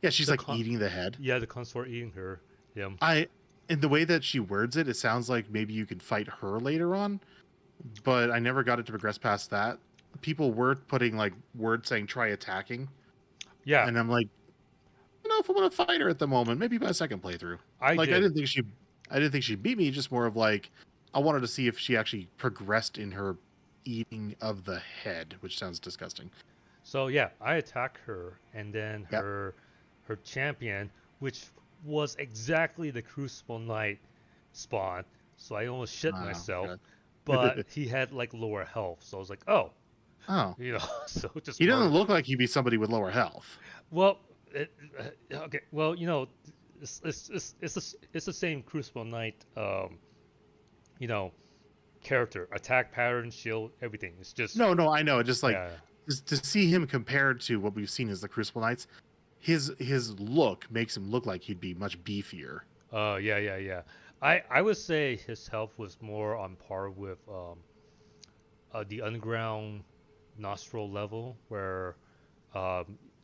Yeah, she's The like eating the head. yeah, the consort eating her. Yeah. In the way that she words it, it sounds like maybe you could fight her later on, but I never got it to progress past that. People were putting like words saying try attacking, Yeah. and I'm like, I don't know if I want to fight her at the moment. Maybe by second playthrough. I didn't think she beat me. Just more of like, I wanted to see if she actually progressed in her eating of the head, which sounds disgusting. So yeah, I attack her, and then Yep. her champion, which was exactly the Crucible Knight spawn. So I almost shit Oh, myself, God. but he had like lower health, so I was like, oh, Oh, so just he doesn't murder- look like he'd be somebody with lower health. Well, okay, well, it's the same Crucible Knight, character, attack pattern, shield, everything. It's just No, I know. Just like yeah. just to see him compared to what we've seen as the Crucible Knights, his look makes him look like he'd be much beefier. Yeah. I would say his health was more on par with the underground nostril level, where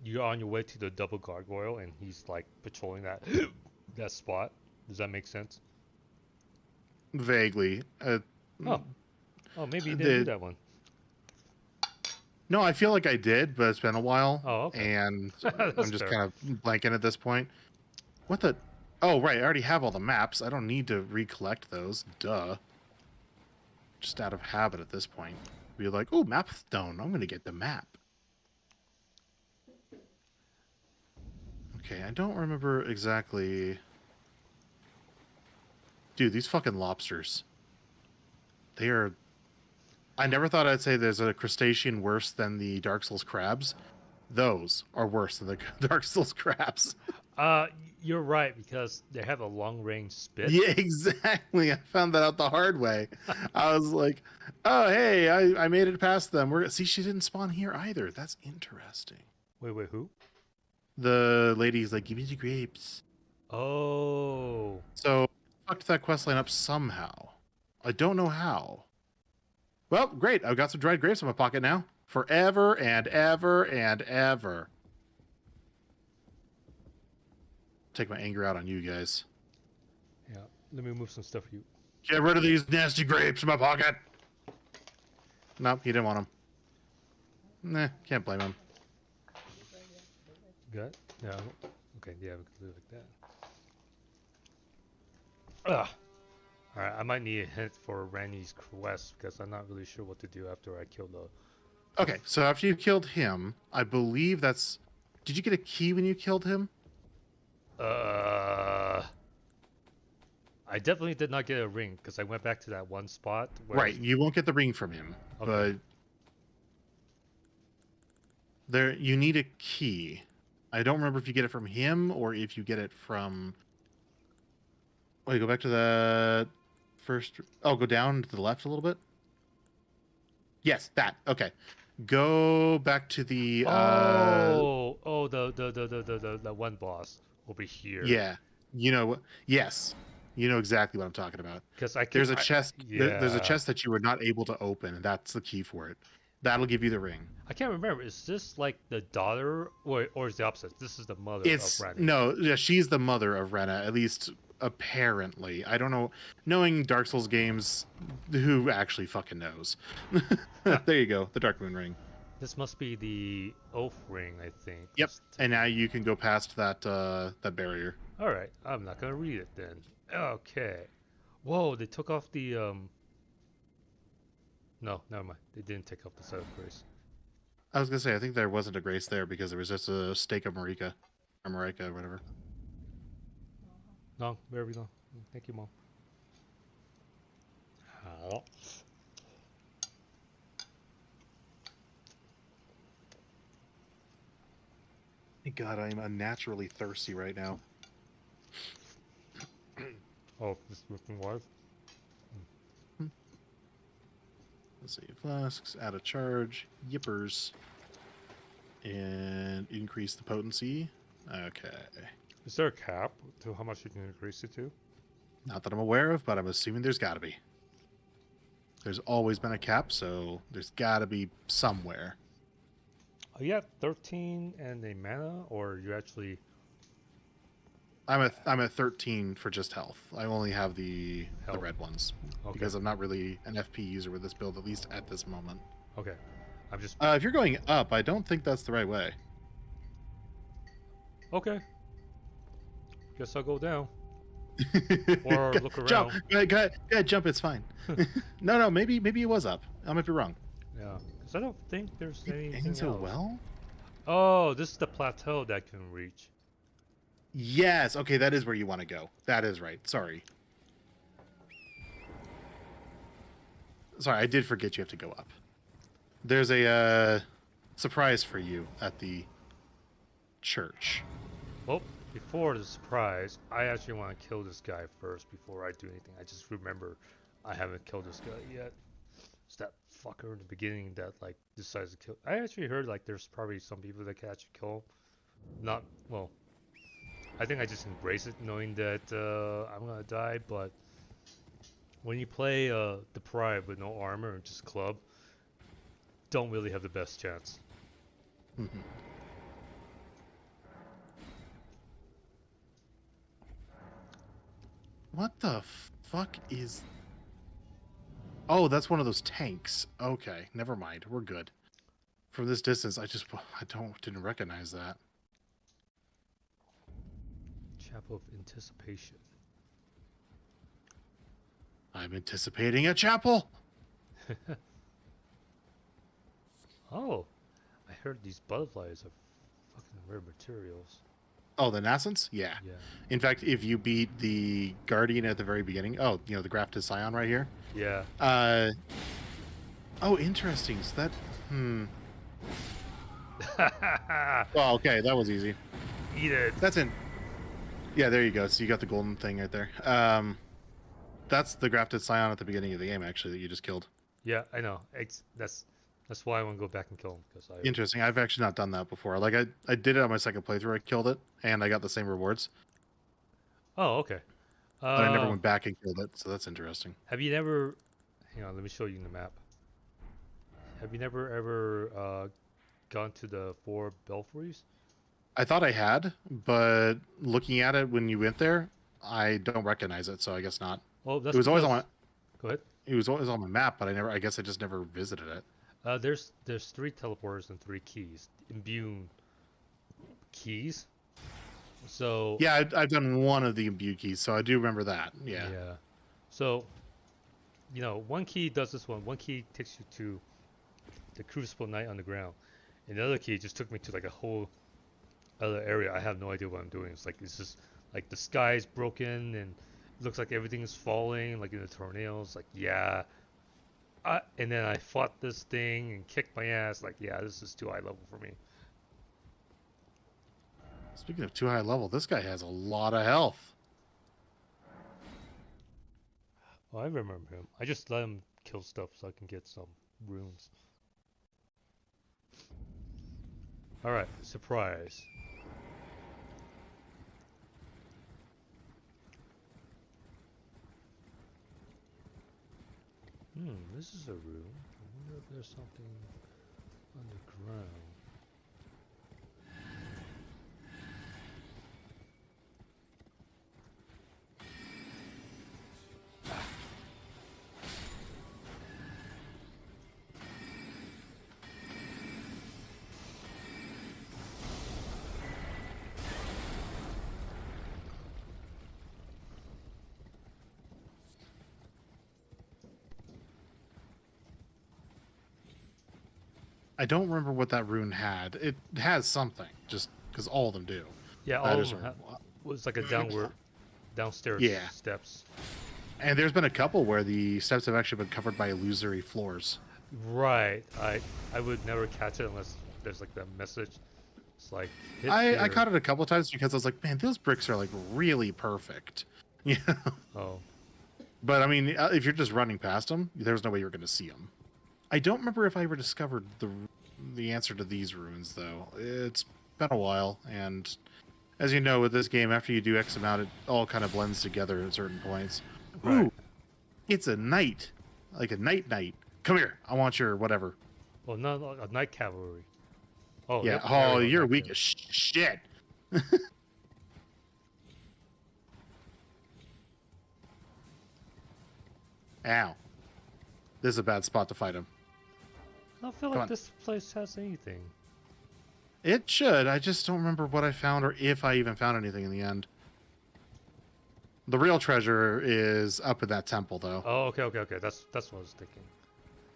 you're on your way to the double gargoyle, and he's like patrolling that that spot. Does that make sense? Vaguely. Oh. Oh, maybe you didn't do the, that one. no, I feel like I did, but it's been a while. Oh, okay. And That's I'm just fair. kind of blanking at this point. What the? Oh, right. I already have all the maps. I don't need to recollect those. Duh. Just out of habit at this point. Be like, oh, map stone. I'm going to get the map. Okay, I don't remember exactly. Dude, these fucking lobsters. They are. I never thought I'd say there's a crustacean worse than the Dark Souls crabs. Those are worse than the Dark Souls crabs. You're right because they have a long range spit. Yeah, exactly. I found that out the hard way. I was like, oh, hey, I made it past them. See, she didn't spawn here either. That's interesting. Wait, who? The lady's like, give me the grapes. Oh. So, fucked that quest line up somehow. I don't know how. Well, great. I've got some dried grapes in my pocket now. Forever and ever and ever. Take my anger out on you guys. Yeah. Let me move some stuff for you. Get rid of these nasty grapes in my pocket. Nope, he didn't want them. Nah, can't blame him. Got it? Yeah. Okay. Yeah, we can do it like that. Ugh. All right. I might need a hint for Randy's quest because I'm not really sure what to do after I kill the. Okay, so after you killed him, I believe that's... Did you get a key when you killed him? I definitely did not get a ring because I went back to that one spot. Where Right, you won't get the ring from him, Okay. but there you need a key. I don't remember if you get it from him or if you get it from... Wait, go back to the first... Oh, go down to the left a little bit? Yes, that. Okay. Go back to the... the one boss over here. Yeah. You know... Yes. You know exactly what I'm talking about. Because There's a chest. There's a yeah. chest that you were not able to open, and that's the key for it. That'll give you the ring. I can't remember. Is this like the daughter, or is the opposite? This is the mother It's of Randy. no, yeah, she's the mother of Rena, at least apparently. I don't know. Knowing Dark Souls games, who actually fucking knows? There you go, the Dark Moon ring. This must be the oath ring, I think. Yep. And now you can go past that that barrier. All right. I'm not gonna read it then. Okay. Whoa! They took off the No, never mind. They didn't take off the set of grace. I was gonna say I think there wasn't a grace there because there was just a stake of Marika, or Marika, or whatever. No, very long. Thank you, Mom. Hello. Thank God, I'm unnaturally thirsty right now. Oh, this looking wild. Let's see, flasks, add a charge, yippers, and increase the potency. Okay. Is there a cap to how much you can increase it to? Not that I'm aware of, but I'm assuming there's got to be. There's always been a cap, so there's got to be somewhere. Oh, you have 13 and a mana, or you actually... I'm at 13 for just health. I only have the Health. red ones Okay. because I'm not really an FP user with this build, at least at this moment. Okay. I'm just... If you're going up, I don't think that's the right way. Okay. Guess I'll go down. Or look around. Jump. Go ahead, jump. It's fine. No, maybe it was up. I might be wrong. Yeah. Because I don't think there's anything Aiming so else. well? Oh, this is the plateau that I can reach. Yes. Okay, that is where you want to go. That is right. Sorry. Sorry, I did forget you have to go up. There's a surprise for you at the church. Well, before the surprise, I actually want to kill this guy first before I do anything. I just remember I haven't killed this guy yet. It's that fucker in the beginning that like decides to kill. I actually heard like there's probably some people that can actually kill him. Not well. I think I just embrace it knowing that I'm gonna die. But when you play Deprived with no armor and just club, don't really have the best chance. Mhm. What the fuck is... Oh, that's one of those tanks. Okay, never mind. We're good. From this distance, didn't recognize that. Chapel of Anticipation. I'm anticipating a chapel. Oh, I heard these butterflies are fucking rare materials. Oh, the Nascents? Yeah. Yeah. In fact, if you beat the Guardian at the very beginning, the Grafted Scion right here. Yeah. Oh, interesting. So that, Well, okay, that was easy. Eat it. That's in. Yeah, there you go. So you got the golden thing right there. That's the Grafted Scion at the beginning of the game, actually, that you just killed. Yeah, I know. That's why I want to go back and kill him because I. Interesting. I've actually not done that before. Like I did it on my second playthrough. I killed it, and I got the same rewards. Oh, okay. But I never went back and killed it, so that's interesting. Have you never? Hang on, let me show you the map. Have you never ever gone to the 4 belfries? I thought I had, but looking at it when you went there, I don't recognize it, so I guess not. Well, that's It was always on because- my. Go ahead. It was always on my map, but I guess I just never visited it. There's 3 teleporters and 3 keys, imbued keys. So Yeah, I've done one of the imbued keys, so I do remember that. Yeah. So, one key does this one. One key takes you to the Crucible Knight Underground, and the other key just took me to like a whole other area. I have no idea what I'm doing. It's just like the sky's broken and it looks like everything is falling, like in the tornadoes. Like yeah. And then I fought this thing and kicked my ass. Like, yeah, this is too high level for me. Speaking of too high level, this guy has a lot of health. Oh, I remember him. I just let him kill stuff so I can get some runes. Alright, surprise. This is a room. I wonder if there's something underground. I don't remember what that rune had. It has something, just because all of them do. Yeah, I all of just them remember- was like a downstairs Yeah. steps. And there's been a couple where the steps have actually been covered by illusory floors. Right. I would never catch it unless there's like that message. It's like hit I here. caught it a couple of times because I was like, man, those bricks are like really perfect. Yeah. Oh. But I mean, if you're just running past them, there's no way you're going to see them. I don't remember if I ever discovered the answer to these runes, though. It's been a while, and as you know, with this game, after you do X amount, it all kind of blends together at certain points. Right. Ooh, it's a knight, like a knight. Come here, I want your whatever. Well, no, a night cavalry. Oh, Yeah. yep, Oh, there we go, you're night weak cavalry. as shit. Ow. This is a bad spot to fight him. I don't feel Come like on. this place has anything. It should. I just don't remember what I found or if I even found anything in the end. The real treasure is up in that temple, though. Oh, okay. That's what I was thinking.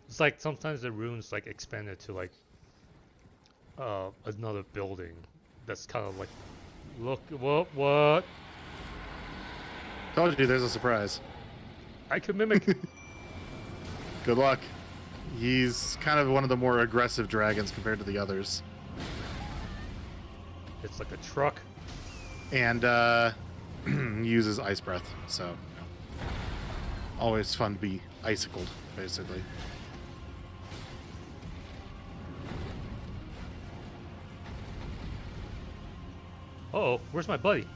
It's like sometimes the runes like expanded to like another building. That's kind of like, look what? Told you there's a surprise. I could mimic. Good luck. He's kind of one of the more aggressive dragons compared to the others. It's like a truck. And uses ice breath, so you know, always fun to be icicled, basically. Uh-oh, where's my buddy?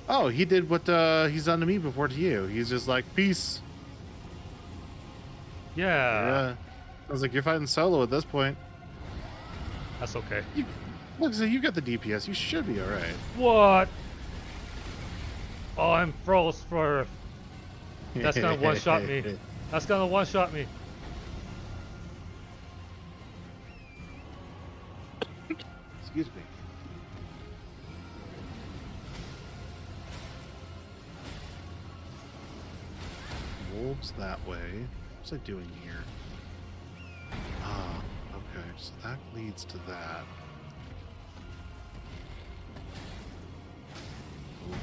Oh, he did what he's done to me before to you. He's just like, peace. Yeah, I was like, you're fighting solo at this point. that's okay. Look, so you got the DPS. You should be all right. What? Oh, I'm froze for. That's gonna one-shot me. That's gonna one-shot me. Excuse me. Wolves that way. What's I doing here? Ah, okay. So that leads to that.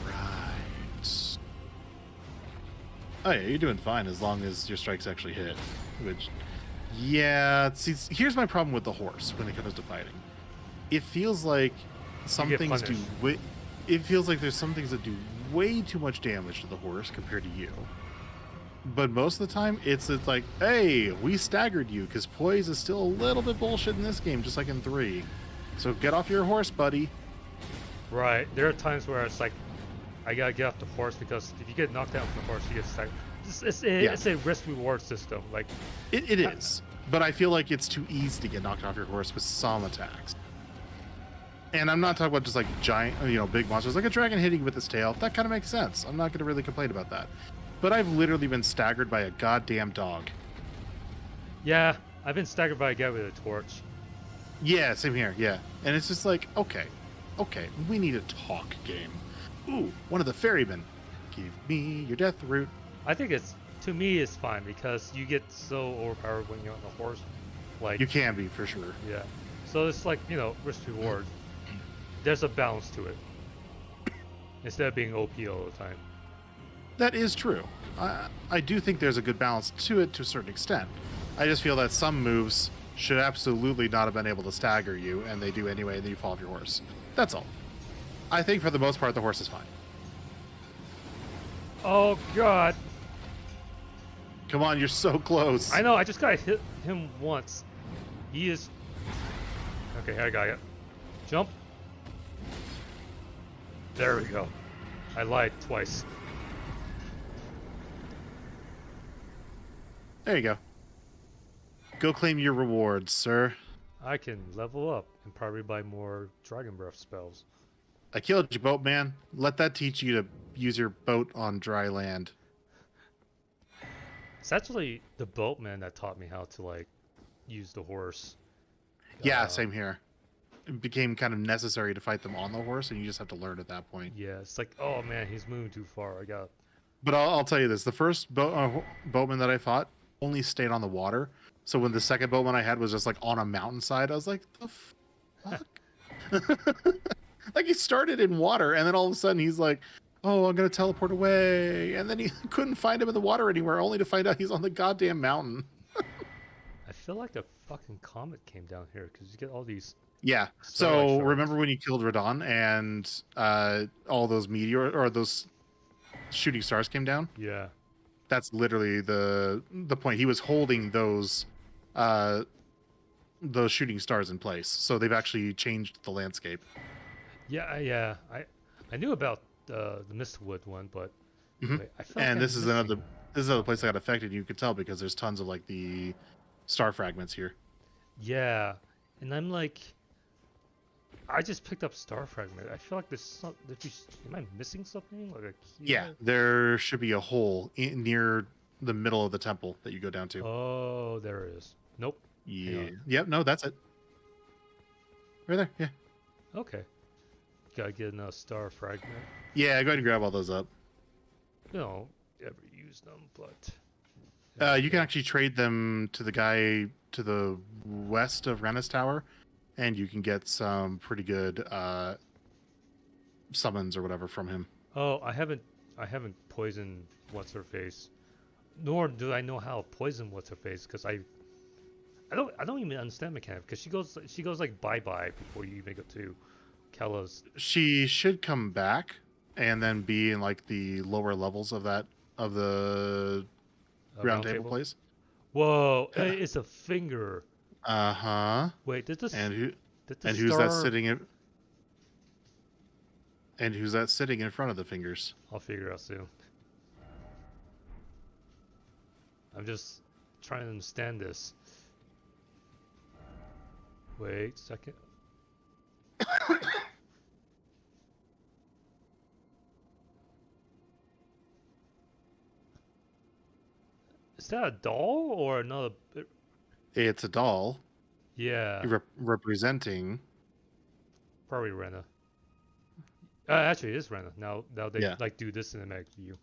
Right. Oh yeah, you're doing fine as long as your strikes actually hit. Which, yeah. See, here's my problem with the horse when it comes to fighting. It feels like some get things do. punished. It feels like there's some things that do way too much damage to the horse compared to you. But most of the time, it's like, hey, we staggered you because poise is still a little bit bullshit in this game, just like in 3. So get off your horse, buddy. Right. There are times where it's like, I gotta get off the horse because if you get knocked out from the horse, you get stuck. It's a risk reward system. Like It is, but I feel like it's too easy to get knocked off your horse with some attacks. And I'm not talking about just like giant, big monsters like a dragon hitting you with its tail. That kind of makes sense. I'm not going to really complain about that. But I've literally been staggered by a goddamn dog. yeah, I've been staggered by a guy with a torch. Yeah, same here. Yeah, and it's just like, okay, we need a talk game. Ooh, one of the ferrymen. Give me your death root. I think to me it's fine because you get so overpowered when you're on the horse. Like You can be for sure. yeah, so it's like risk reward. There's a balance to it instead of being OP all the time. That is true. I do think there's a good balance to it to a certain extent. I just feel that some moves should absolutely not have been able to stagger you, and they do anyway, and then you fall off your horse. That's all. I think for the most part, the horse is fine. Oh god! Come on, you're so close. I know. I just gotta hit him once. He is. Okay, I got it. Jump. There we go. I lied twice. There you go. Go claim your rewards, sir. I can level up and probably buy more Dragon Breath spells. I killed your boatman. Let that teach you to use your boat on dry land. It's actually the boatman that taught me how to like use the horse. Yeah, same here. It became kind of necessary to fight them on the horse, and you just have to learn at that point. Yeah, it's like, oh man, he's moving too far. I got. But I'll tell you this: the first boatman that I fought only stayed on the water. So when the second boatman I had was just like on a mountainside, I was like, the fuck? Like he started in water, and then all of a sudden he's like, oh, I'm gonna teleport away, and then he couldn't find him in the water anywhere, only to find out he's on the goddamn mountain. I feel like a fucking comet came down here because you get all these. Yeah. Starlight So sharks. remember when you killed Radon and all those meteor or those shooting stars came down? Yeah. That's literally the point. He was holding those shooting stars in place, so they've actually changed the landscape. Yeah. I knew about the Mistwood one, but Mhm. wait, I feel like And I'm this is another missing- place that got affected. You could tell because there's tons of like the star fragments here. Yeah, and I'm like, I just picked up Star Fragment. I feel like am I missing something? Like a key? Yeah, there should be a hole near the middle of the temple that you go down to. Oh, there it is. Nope. Yeah. on. Yep. No, that's it. Right there. Yeah. Okay. Gotta get another Star Fragment. Yeah. Go ahead and grab all those up. No, ever use them, but. You can actually trade them to the guy to the west of Rennes Tower, and you can get some pretty good summons or whatever from him. Oh, I haven't poisoned what's her face, nor do I know how to poison what's her face because I don't even understand mechanic because she goes like bye bye before you even get to Kalos. She should come back and then be in like the lower levels of the round table place. Whoa, hey, it's a finger. Uh-huh. Wait, did this? And did the and who's that star- sitting in? And who's that sitting in front of the fingers? I'll figure out soon. I'm just trying to understand this. Wait a second. Is that a doll or another? It's a doll Yeah, representing. probably Rena. Actually, it is Rena. Now they Yeah. like do this cinematic view.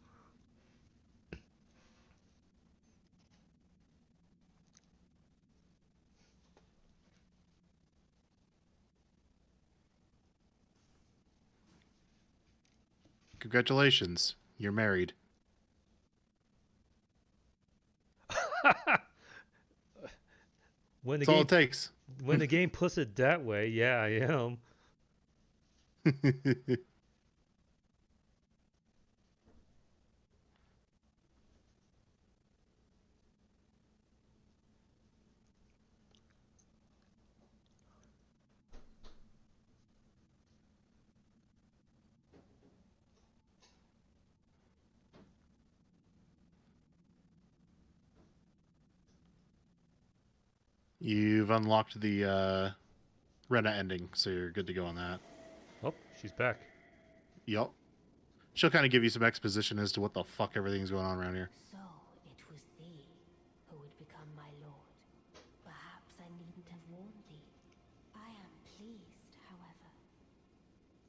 Congratulations, you're married. When the That's all game it takes. when the game puts it that way, yeah, I am. You've unlocked the Rena ending, so you're good to go on that. Oh, she's back. Yup. She'll kind of give you some exposition as to what the fuck everything's going on around here. So it was thee who would become my lord. Perhaps I needn't have warned thee. I am pleased, however.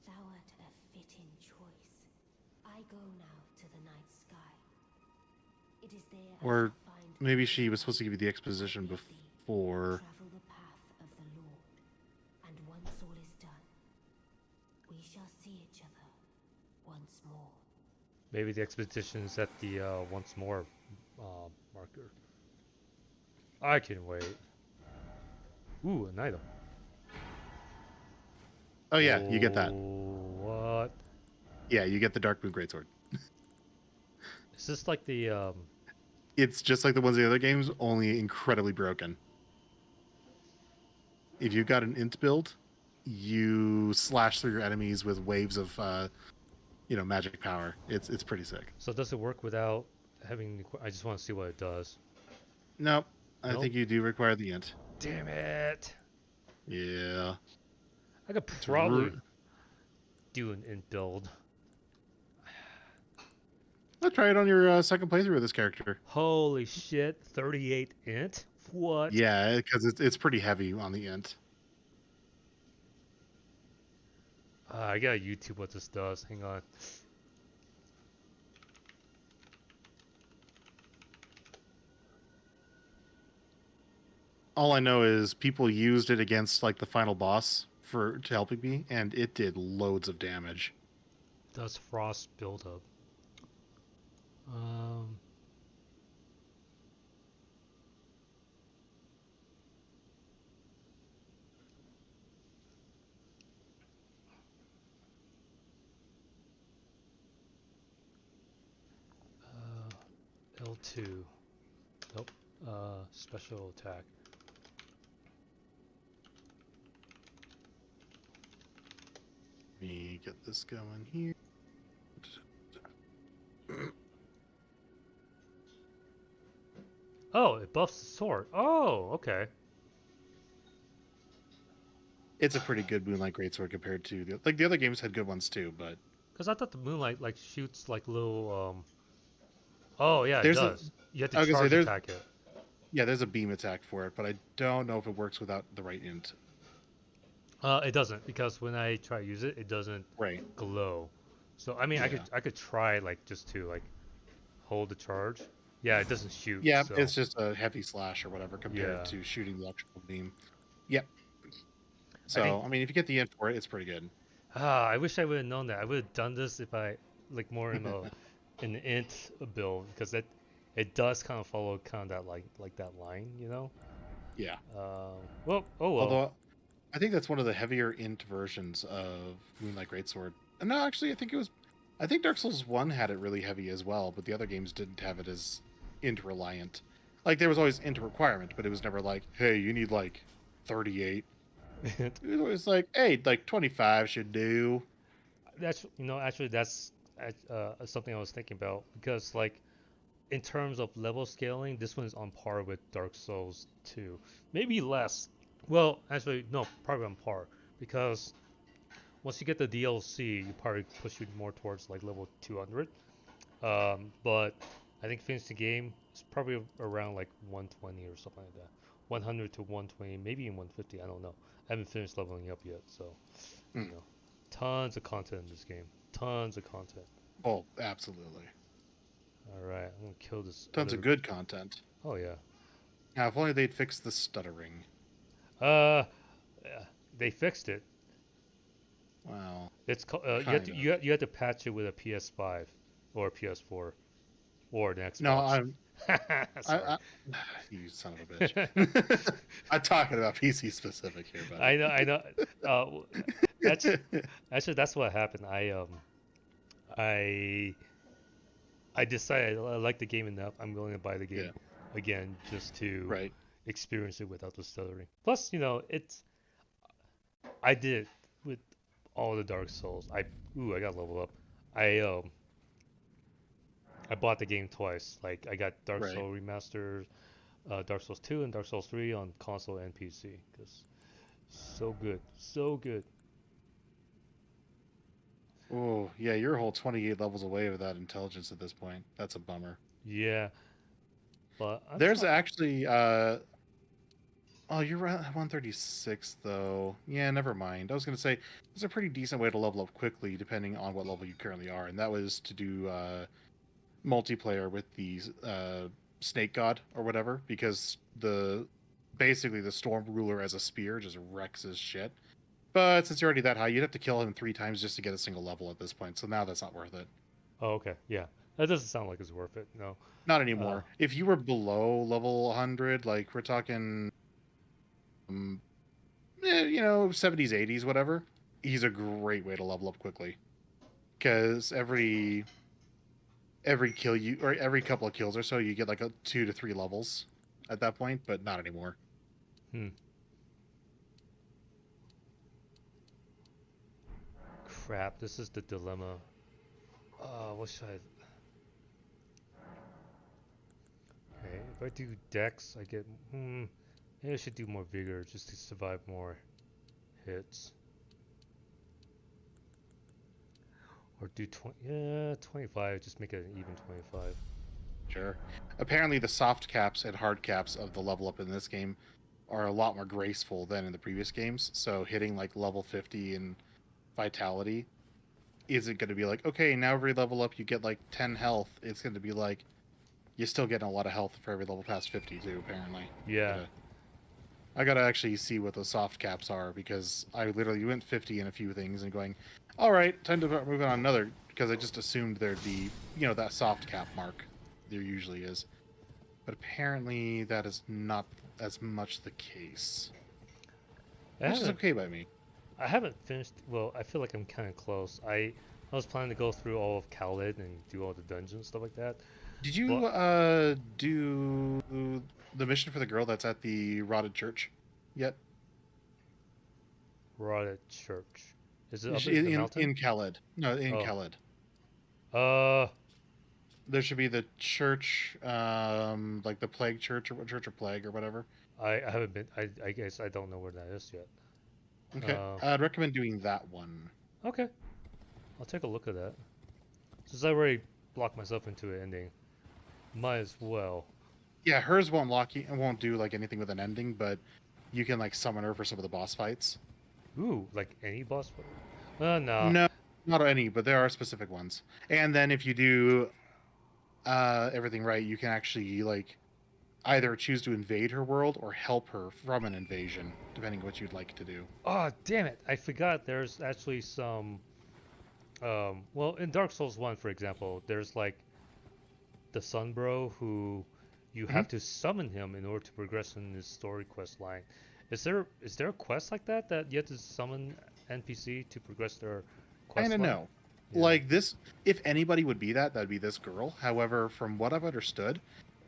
Thou art a fitting choice. I go now to the night sky. It is there I Or shall find maybe she was supposed to give you the exposition before. travel the path of the Lord, and once all is done, we shall see each other once more. Maybe the expedition's at the once more marker. I can wait. Ooh, an item. Oh yeah, you get that. What? Yeah, you get the Darkmoon Greatsword. Is this like the It's just like the ones in the other games, only incredibly broken. If you've got an int build, you slash through your enemies with waves of magic power. It's pretty sick. So does it work without having? I just want to see what it does. Nope. I Nope. think you do require the int. Damn it! Yeah. I could It's probably ru- do an int build. I'll try it on your second playthrough with this character. Holy shit! 38 int? What? Yeah, because it's pretty heavy on the int. I gotta YouTube what this does. Hang on. All I know is people used it against like the final boss to help me, and it did loads of damage. Does frost build up? L2. Nope. Special attack. Let me get this going here. Oh, it buffs the sword. Oh, okay. It's a pretty good Moonlight Greatsword compared to the other games had good ones too, but Because I thought the moonlight like shoots like little Oh yeah, There's it a- does. You have I to was gonna say, charge there's- attack it. yeah, there's a beam attack for it, but I don't know if it works without the right int. It doesn't because when I try to use it, it doesn't Right. glow. So I mean, Yeah. I could try like just to like hold the charge. Yeah, it doesn't shoot. Yeah, so. it's just a heavy slash or whatever compared Yeah. to shooting the actual beam. Yep. So think- I mean, if you get the int for it, it's pretty good. I wish I would have known that. I would have done this if I like more in the in the int build because it does kind of follow kind of that like that line, you know. Yeah. Well, oh well. Although I think that's one of the heavier int versions of Moonlight Greatsword. No, actually, I think Dark Souls 1 had it really heavy as well, but the other games didn't have it as int reliant. Like there was always int requirement, but it was never like, hey, you need like 38. It was always like, hey, like 25 should do. That's actually that's something I was thinking about because like in terms of level scaling, this one's on par with Dark Souls 2, maybe less. Well, actually, no, probably on par because once you get the DLC, you probably push you more towards like level 200. But I think finish the game It's probably around like 120 or something like that. 100 to 120, maybe even 150. I don't know. I haven't finished leveling up yet, so you Mm. know, tons of content in this game. Tons of content. Oh, absolutely. All right, I'm gonna kill this. Tons of other... good content. Oh yeah. Now, if only they'd fix the stuttering. Uh, yeah, they fixed it. Wow. It's Kind of. you have to patch it with a PS5 or a PS4 or an No, Xbox. Sorry. I, you son of a bitch. I'm talking about PC specific here, buddy. I know. That's actually that's what happened. I I decided I like the game enough. I'm willing to buy the game again just to Right. experience it without the stuttering. Plus, I did it with all the Dark Souls. I got leveled up. I bought the game twice. Like I got Dark Right. Souls Remastered, Dark Souls 2 and Dark Souls 3 on console and PC. Cause so good, so good. Oh, yeah, you're a whole 28 levels away without intelligence at this point. That's a bummer. Yeah, but There's actually oh, you're at 136 though. Yeah, never mind. I was gonna say there's a pretty decent way to level up quickly depending on what level you currently are, and that was to do multiplayer with the snake god or whatever, because basically the storm ruler as a spear just wrecks his shit. But since you're already that high, you'd have to kill him 3 times just to get a single level at this point. So now that's not worth it. Oh, okay, yeah. That doesn't sound like it's worth it. No. Not anymore. If you were below level 100, like we're talking, 70s, 80s, whatever, he's a great way to level up quickly. Because every kill or every couple of kills or so, you get like 2 to 3 levels at that point, but not anymore. Crap, this is the dilemma. What should I... Okay, if I do Dex, I get... maybe I should do more Vigor just to survive more hits. Or do 25, just make it an even 25. Sure. Apparently the soft caps and hard caps of the level up in this game are a lot more graceful than in the previous games. So hitting like level 50 in Vitality isn't going to be like, okay, now every level up you get like 10 health. It's going to be like, you're still getting a lot of health for every level past 50 too, apparently. Yeah. I gotta actually see what those soft caps are, because I literally went 50 in a few things and going, all right, time to move on another, because I just assumed there'd be, that soft cap mark. There usually is. But apparently that is not as much the case. Which is okay by me. I haven't finished, well, I feel like I'm kind of close. I was planning to go through all of Khalid and do all the dungeons, stuff like that. Did you do the mission for the girl that's at the rotted church yet? Rotted church. Is it up in the mountain? In Khalid. No, in Khalid. There should be the church, like the plague church or church of plague or whatever. I haven't been. I guess I don't know where that is yet. Okay, I'd recommend doing that one. Okay, I'll take a look at that. Since I already blocked myself into an ending, might as well. Yeah, hers won't lock you. It won't do like anything with an ending, but you can like summon her for some of the boss fights. Ooh, like any boss fight? No. No, not any, but there are specific ones. And then if you do everything right, you can actually like either choose to invade her world or help her from an invasion, depending on what you'd like to do. Oh, damn it. I forgot there's actually some... well, in Dark Souls 1, for example, there's like the Sunbro who you have to summon him in order to progress in this story quest line. Is there a quest like that you have to summon NPC to progress their quest line? No. Yeah. Like this, if anybody would be that'd be this girl. However, from what I've understood,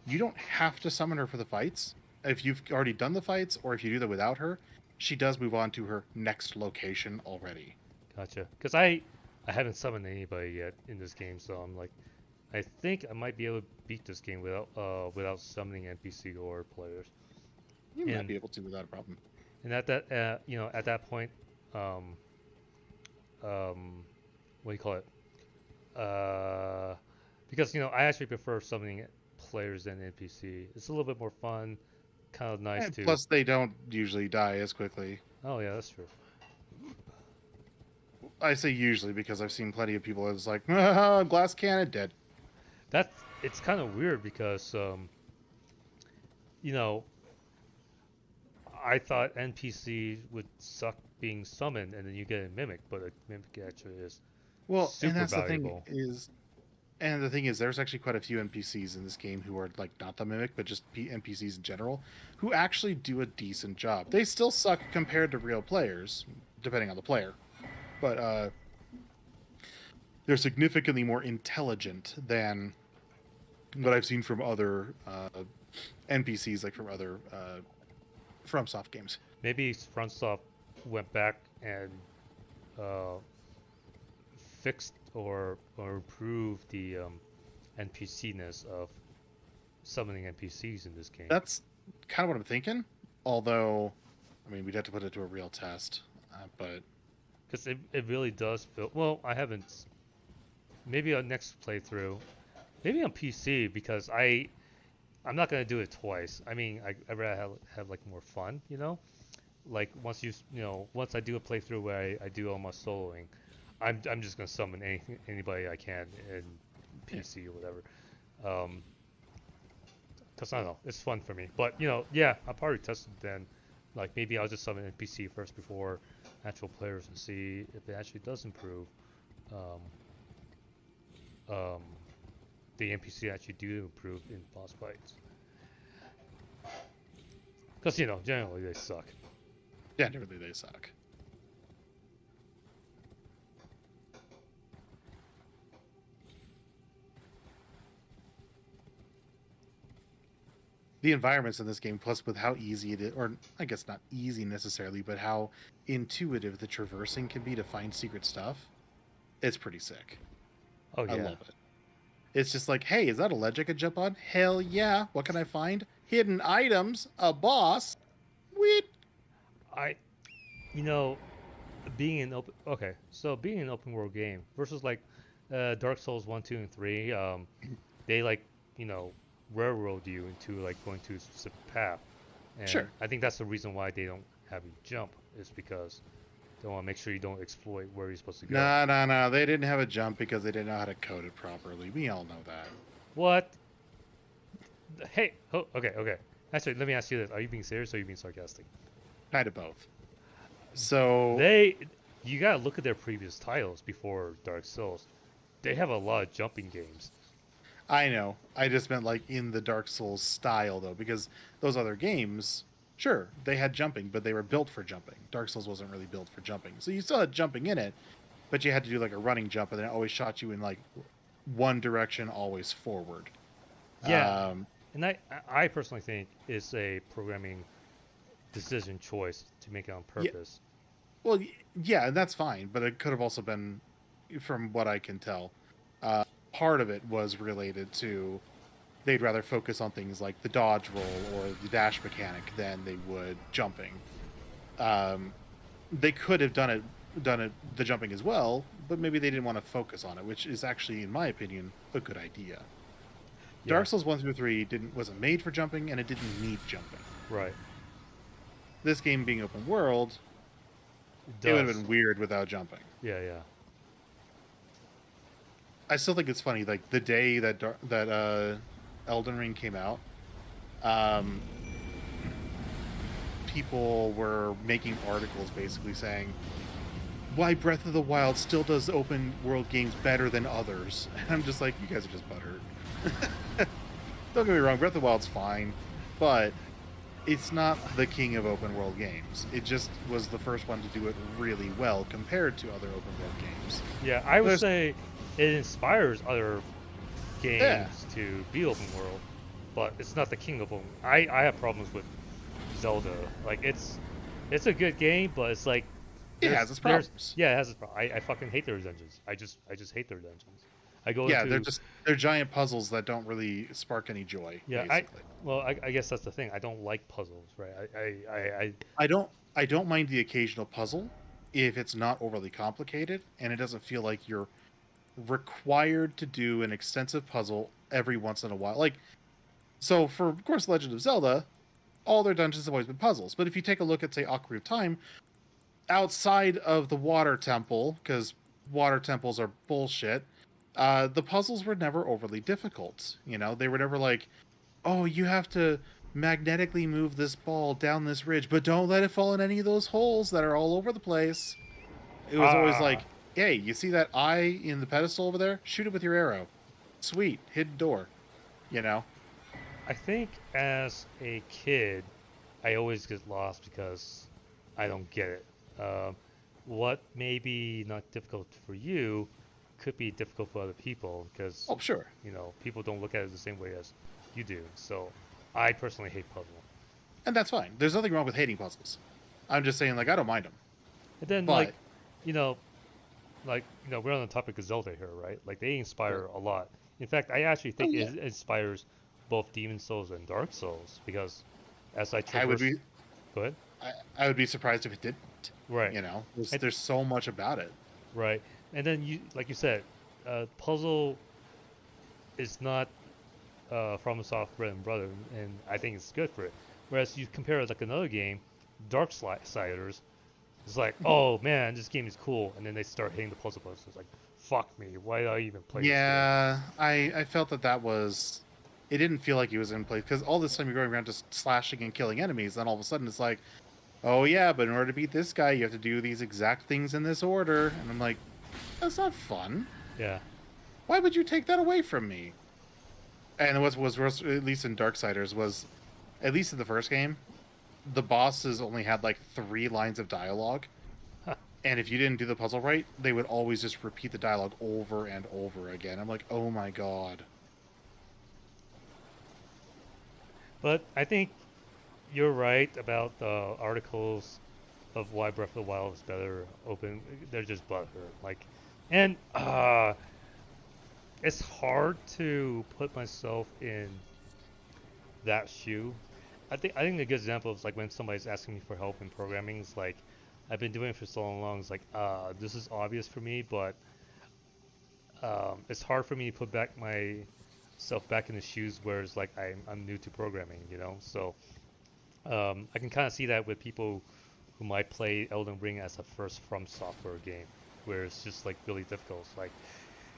you don't have to summon her for the fights. If you've already done the fights, or if you do that without her, she does move on to her next location already. Gotcha. Because I haven't summoned anybody yet in this game, so I'm like, I think I might be able to beat this game without summoning NPC or players. You might be able to without a problem. And at that at that point, what do you call it? Because I actually prefer summoning players than NPC. It's a little bit more fun, kind of nice And too. plus, they don't usually die as quickly. Oh yeah, that's true. I say usually because I've seen plenty of people that's like, "Ah, glass cannon, dead." It's kind of weird because you know, I thought NPC would suck being summoned, and then you get a mimic, but a mimic actually is Well, super and that's valuable. the thing is, there's actually quite a few NPCs in this game who are like not the mimic, but just NPCs in general, who actually do a decent job. They still suck compared to real players, depending on the player, but they're significantly more intelligent than what I've seen from other NPCs, like from other FromSoft games. Maybe FromSoft went back and fixed or improved the NPC-ness of summoning NPCs in this game. That's kind of what I'm thinking. Although, I mean, we'd have to put it to a real test, but Because it really does feel... Well, I haven't... Maybe on next playthrough. Maybe on PC, because I'm not going to do it twice. I mean, I'd rather have like more fun, you know? Like, once once I do a playthrough where I do all my soloing, I'm just going to summon anybody I can in PC or whatever. Because I don't know, it's fun for me. But, yeah, I'll probably test it then. Like, maybe I'll just summon NPC first before actual players and see if it actually does improve the NPC actually do improve in boss fights. Because, generally they suck. generally they suck. The environments in this game, plus with how easy it is, or I guess not easy necessarily, but how intuitive the traversing can be to find secret stuff, it's pretty sick. Oh, yeah. I love it. It's just like, hey, is that a ledge I could jump on? Hell yeah. What can I find? Hidden items, a boss. Sweet. Being an open world game versus like Dark Souls 1, 2, and 3, they railroad you into like going to a specific path. And Sure. I think that's the reason why they don't have you jump, is because they want to make sure you don't exploit where you're supposed to go. No. They didn't have a jump because they didn't know how to code it properly. We all know that. What? Hey, okay. Actually, let me ask you this. Are you being serious or are you being sarcastic? Kind of both. So You gotta look at their previous titles before Dark Souls. They have a lot of jumping games. I know. I just meant like in the Dark Souls style though, because those other games, sure, they had jumping, but they were built for jumping. Dark Souls wasn't really built for jumping. So you still had jumping in it, but you had to do like a running jump, and then it always shot you in like one direction, always forward. Yeah. And I personally think it's a programming decision choice to make it on purpose. Well, yeah, and that's fine, but it could have also been, from what I can tell, part of it was related to they'd rather focus on things like the dodge roll or the dash mechanic than they would jumping. They could have done the jumping as well, but maybe they didn't want to focus on it, which is actually, in my opinion, a good idea. Yeah. Dark Souls 1 through 3 wasn't made for jumping, and it didn't need jumping. Right. This game being open world, it would have been weird without jumping. Yeah. I still think it's funny. Like the day that Elden Ring came out, people were making articles basically saying why Breath of the Wild still does open world games better than others. And I'm just like, you guys are just butthurt. Don't get me wrong, Breath of the Wild's fine, but it's not the king of open world games. It just was the first one to do it really well compared to other open world games. Yeah, I would say it inspires other games to be open world, but it's not the king of open. I have problems with Zelda. Like it's a good game, but it's like it has its problems. Yeah, it has its problems. I fucking hate their dungeons. I just hate their dungeons. They're giant puzzles that don't really spark any joy. Yeah, basically. I guess that's the thing. I don't like puzzles, right? I don't mind the occasional puzzle if it's not overly complicated and it doesn't feel like you're required to do an extensive puzzle every once in a while. Like So for, of course, Legend of Zelda, all their dungeons have always been puzzles. But if you take a look at, say, Ocarina of Time, outside of the water temple, because water temples are bullshit, the puzzles were never overly difficult. You know, they were never like, oh, you have to magnetically move this ball down this ridge, but don't let it fall in any of those holes that are all over the place. It was always like, hey, you see that eye in the pedestal over there? Shoot it with your arrow. Sweet, hidden door. You know? I think as a kid, I always get lost because I don't get it. What may be not difficult for you could be difficult for other people because, Oh, sure. you know, people don't look at it the same way as you do. So I personally hate puzzle. And that's fine. There's nothing wrong with hating puzzles. I'm just saying, like, I don't mind them. And then, But- like, you know, we're on the topic of Zelda here, right? Like, they inspire a lot. In fact, I actually think yeah. it inspires both Demon Souls and Dark Souls because as I I would traverse... be Go ahead. I would be surprised if it didn't. Right. You know? There's so much about it. Right. And then, like you said, puzzle is not FromSoft bread and butter, and I think it's good for it. Whereas you compare it like another game, Darksiders, it's like, oh man, this game is cool, and then they start hitting the puzzle parts. It's like, fuck me, why did I even play this game? Yeah, I felt that was... It didn't feel like he was in place, because all this time you're going around just slashing and killing enemies, then all of a sudden it's like, oh yeah, but in order to beat this guy, you have to do these exact things in this order. And I'm like, that's not fun. Yeah. Why would you take that away from me? And what was worse, at least in Darksiders, was, at least in the first game, the bosses only had like 3 lines of dialogue. Huh. And if you didn't do the puzzle right, they would always just repeat the dialogue over and over again. I'm like, oh my god. But I think you're right about the articles of why Breath of the Wild is better open. They're just butthurt. Like, and it's hard to put myself in that shoe. I think a good example is like when somebody's asking me for help in programming. It's like I've been doing it for so long. It's like this is obvious for me, but it's hard for me to put myself back in the shoes where it's like I'm new to programming, you know. So I can kind of see that with people who might play Elden Ring as a first From Software game, where it's just like really difficult. It's like,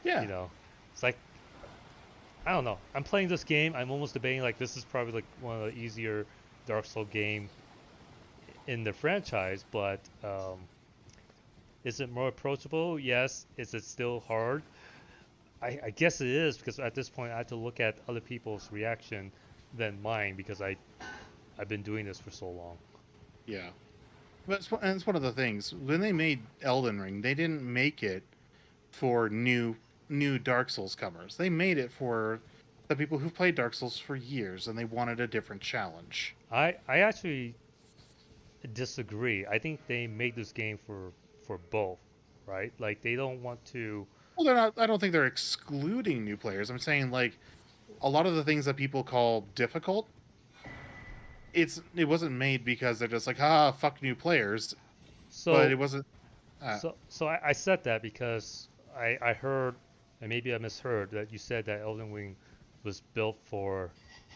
Yeah. you know, it's like, I don't know. I'm playing this game. I'm almost debating like this is probably like one of the easier Dark Souls game in the franchise, but is it more approachable? Yes. Is it still hard? I guess it is, because at this point I have to look at other people's reaction than mine because I've been doing this for so long. Yeah. But it's one of the things. When they made Elden Ring, they didn't make it for new Dark Souls comers. They made it for the people who've played Dark Souls for years, and they wanted a different challenge. I actually disagree. I think they made this game for both, right? Like they don't want to... Well, they're not. I don't think they're excluding new players. I'm saying, like, a lot of the things that people call difficult, it wasn't made because they're just like, fuck new players. So But it wasn't. So I said that because I heard, and maybe I misheard, that you said that Elden Ring was built for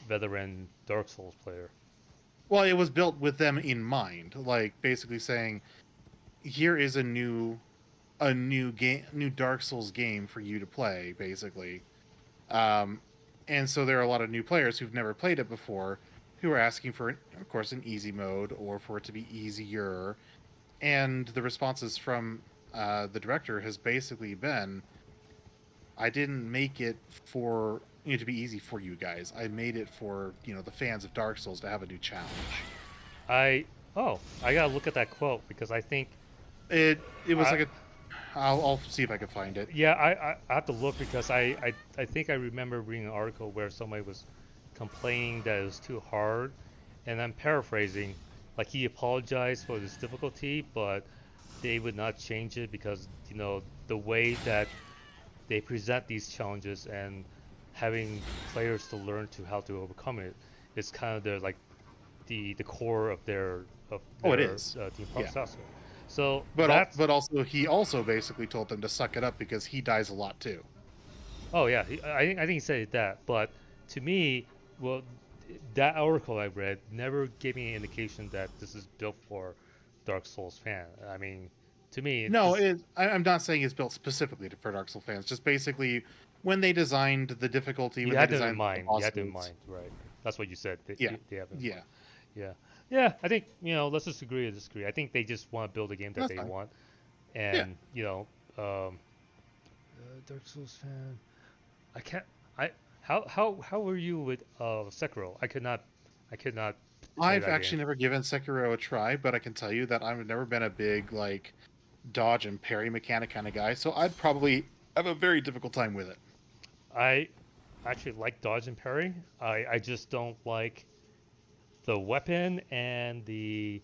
veteran Dark Souls player. Well, it was built with them in mind, like basically saying, here is a new game, new Dark Souls game for you to play, basically. And so there are a lot of new players who've never played it before, who are asking for, of course, an easy mode or for it to be easier. And the responses from the director has basically been, I didn't make it for to be easy for you guys. I made it for the fans of Dark Souls to have a new challenge. I gotta look at that quote because I think It was like a. I'll see if I can find it. yeah I have to look because I think I remember reading an article where somebody was complaining that it was too hard, and I'm paraphrasing, like he apologized for this difficulty, but they would not change it because the way that they present these challenges and having players to learn how to overcome it is kind of their the core of their it is. Team Yeah. Software. So But also he also basically told them to suck it up because he dies a lot too. oh yeah, I think he said that. But to me, well, that article I read never gave me an indication that this is built for Dark Souls fan. I mean, to me, No, I'm not saying it's built specifically for Dark Souls fans. Just basically, when they designed the difficulty, you when they had them in designed the mind. You had them in bosses, mind, right? That's what you said. yeah, They have in yeah, mind. Yeah, yeah. I think let's just agree to disagree. I think they just want to build a game that that's they fine. want, Yeah, and Dark Souls fan. I can't. I how were you with Sekiro? I could not play I've that game. actually never given Sekiro a try, but I can tell you that I've never been a big like dodge and parry mechanic kind of guy, so I'd probably have a very difficult time with it. I actually like dodge and parry. I just don't like the weapon and the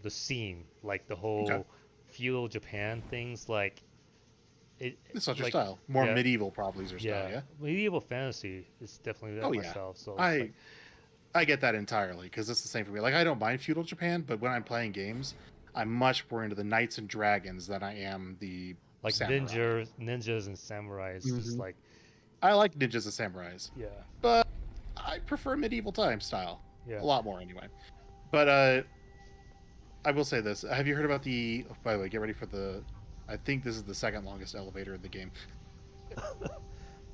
scene, like the Okay, whole feudal Japan things, like it it's not your like style. More yeah medieval probably is your style, yeah yeah. medieval fantasy is definitely Oh that yeah, myself. So it's I like I get that entirely because it's the same for me. Like I don't mind feudal Japan, but when I'm playing games, I'm much more into the knights and dragons than I am the samurai. ninjas and samurais, just Hmm. like I like ninjas and samurais, yeah but I prefer medieval time style yeah. a lot more anyway. But I will say this: have you heard about the? Oh, by the way, get ready for the. I think this is the second longest elevator in the game.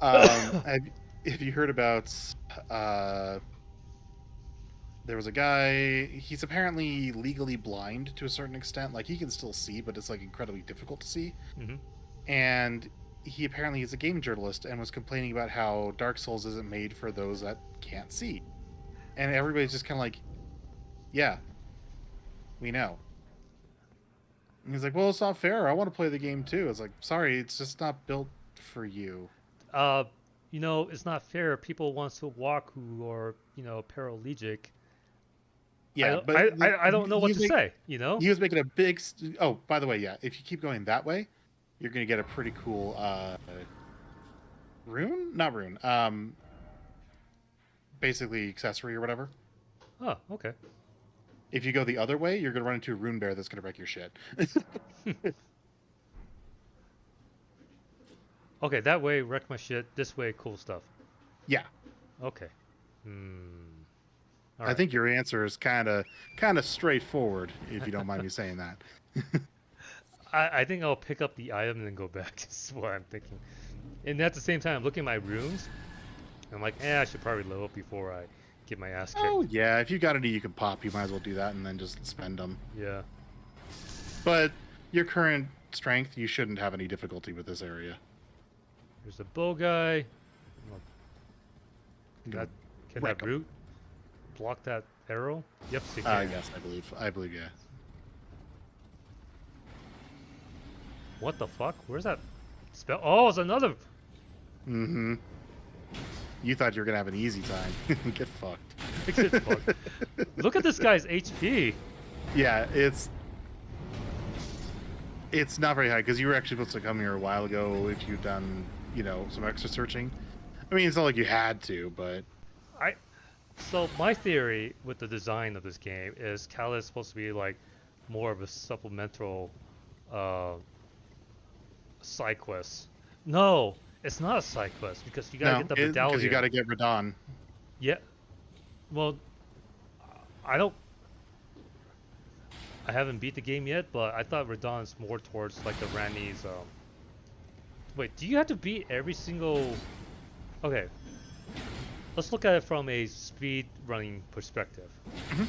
Have you heard about? Uh, there was a guy. He's apparently legally blind to a certain extent. Like he can still see, but it's like incredibly difficult to see. hmm And he apparently is a game journalist and was complaining about how Dark Souls isn't made for those that can't see. And everybody's just kind of like, yeah, we know. And he's like, well, it's not fair. I want to play the game too. It's like, sorry, it's just not built for you. Uh, it's not fair. People want to walk who are paralegic. Yeah, but I don't know what to say. he was making a big. Oh, by the way, yeah, if you keep going that way, you're gonna get a pretty cool rune, not rune. Basically accessory or whatever. Oh, okay. If you go the other way, you're gonna run into a rune bear that's gonna wreck your shit. Okay, that way wreck my shit. This way cool stuff. Yeah, Okay. Hmm. All I right. think your answer is kind of straightforward, if you don't mind me saying that. I think I'll pick up the item and then go back. Is what I'm thinking. And at the same time, I'm looking at my runes. I'm like, I should probably level up before I get my ass kicked. Oh yeah, if you got any you can pop, you might as well do that and then just spend them. Yeah. But your current strength, you shouldn't have any difficulty with this area. There's a bow guy. Can Go that, can wreck that 'em. root block that arrow? Yep, it can. Yes, I believe, yeah. What the fuck? Where's that spell? Oh, it's another. Mm-hmm. You thought you were gonna have an easy time. Get fucked. Get fucked. Look at this guy's HP. Yeah, it's not very high because you were actually supposed to come here a while ago if you'd done, some extra searching. I mean, it's not like you had to, but So my theory with the design of this game is Kala is supposed to be like more of a supplemental side quest. No, it's not a side quest because you gotta get the medallion. because you got to get Radon. Yeah. Well, I don't. I haven't beat the game yet, but I thought Radon's more towards like the Ranni's. Wait, do you have to beat every single? Okay. Let's look at it from a speed running perspective. Mhm.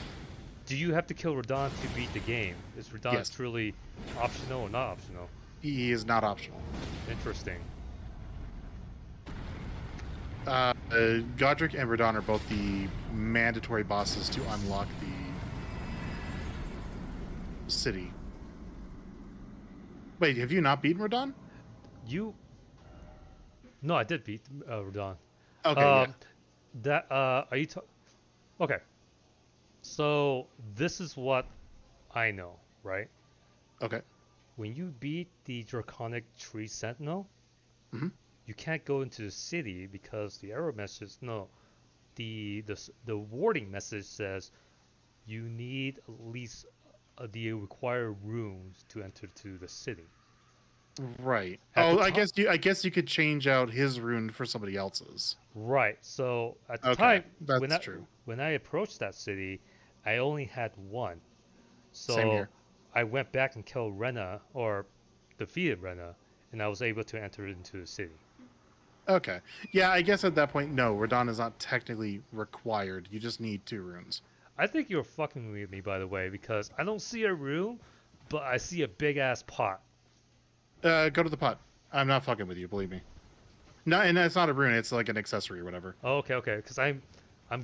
Do you have to kill Radon to beat the game? Is Radon Yes. truly optional or not optional? He is not optional. Interesting. Godric and Radon are both the mandatory bosses to unlock the city. Wait, have you not beaten Radon? You. No, I did beat Radon. Okay, yeah. That are you? Okay. So this is what I know, right? Okay. When you beat the Draconic Tree Sentinel, Mhm. you can't go into the city because the error message. No, the warning message says you need at least the required rooms to enter to the city. Right. At Oh, the I top- guess you could change out his rune for somebody else's. Right. So at the Okay, time, that's true. when I approached that city, I only had one. Same So here. I went back and killed Rena or defeated Rena, and I was able to enter into the city. Okay. Yeah, I guess at that point, no, Radahn is not technically required. You just need 2 runes. I think you're fucking with me, by the way, because I don't see a room, but I see a big ass pot. Go to the pot. I'm not fucking with you, believe me. No, and it's not a rune. It's like an accessory or whatever. Oh, okay. Because I'm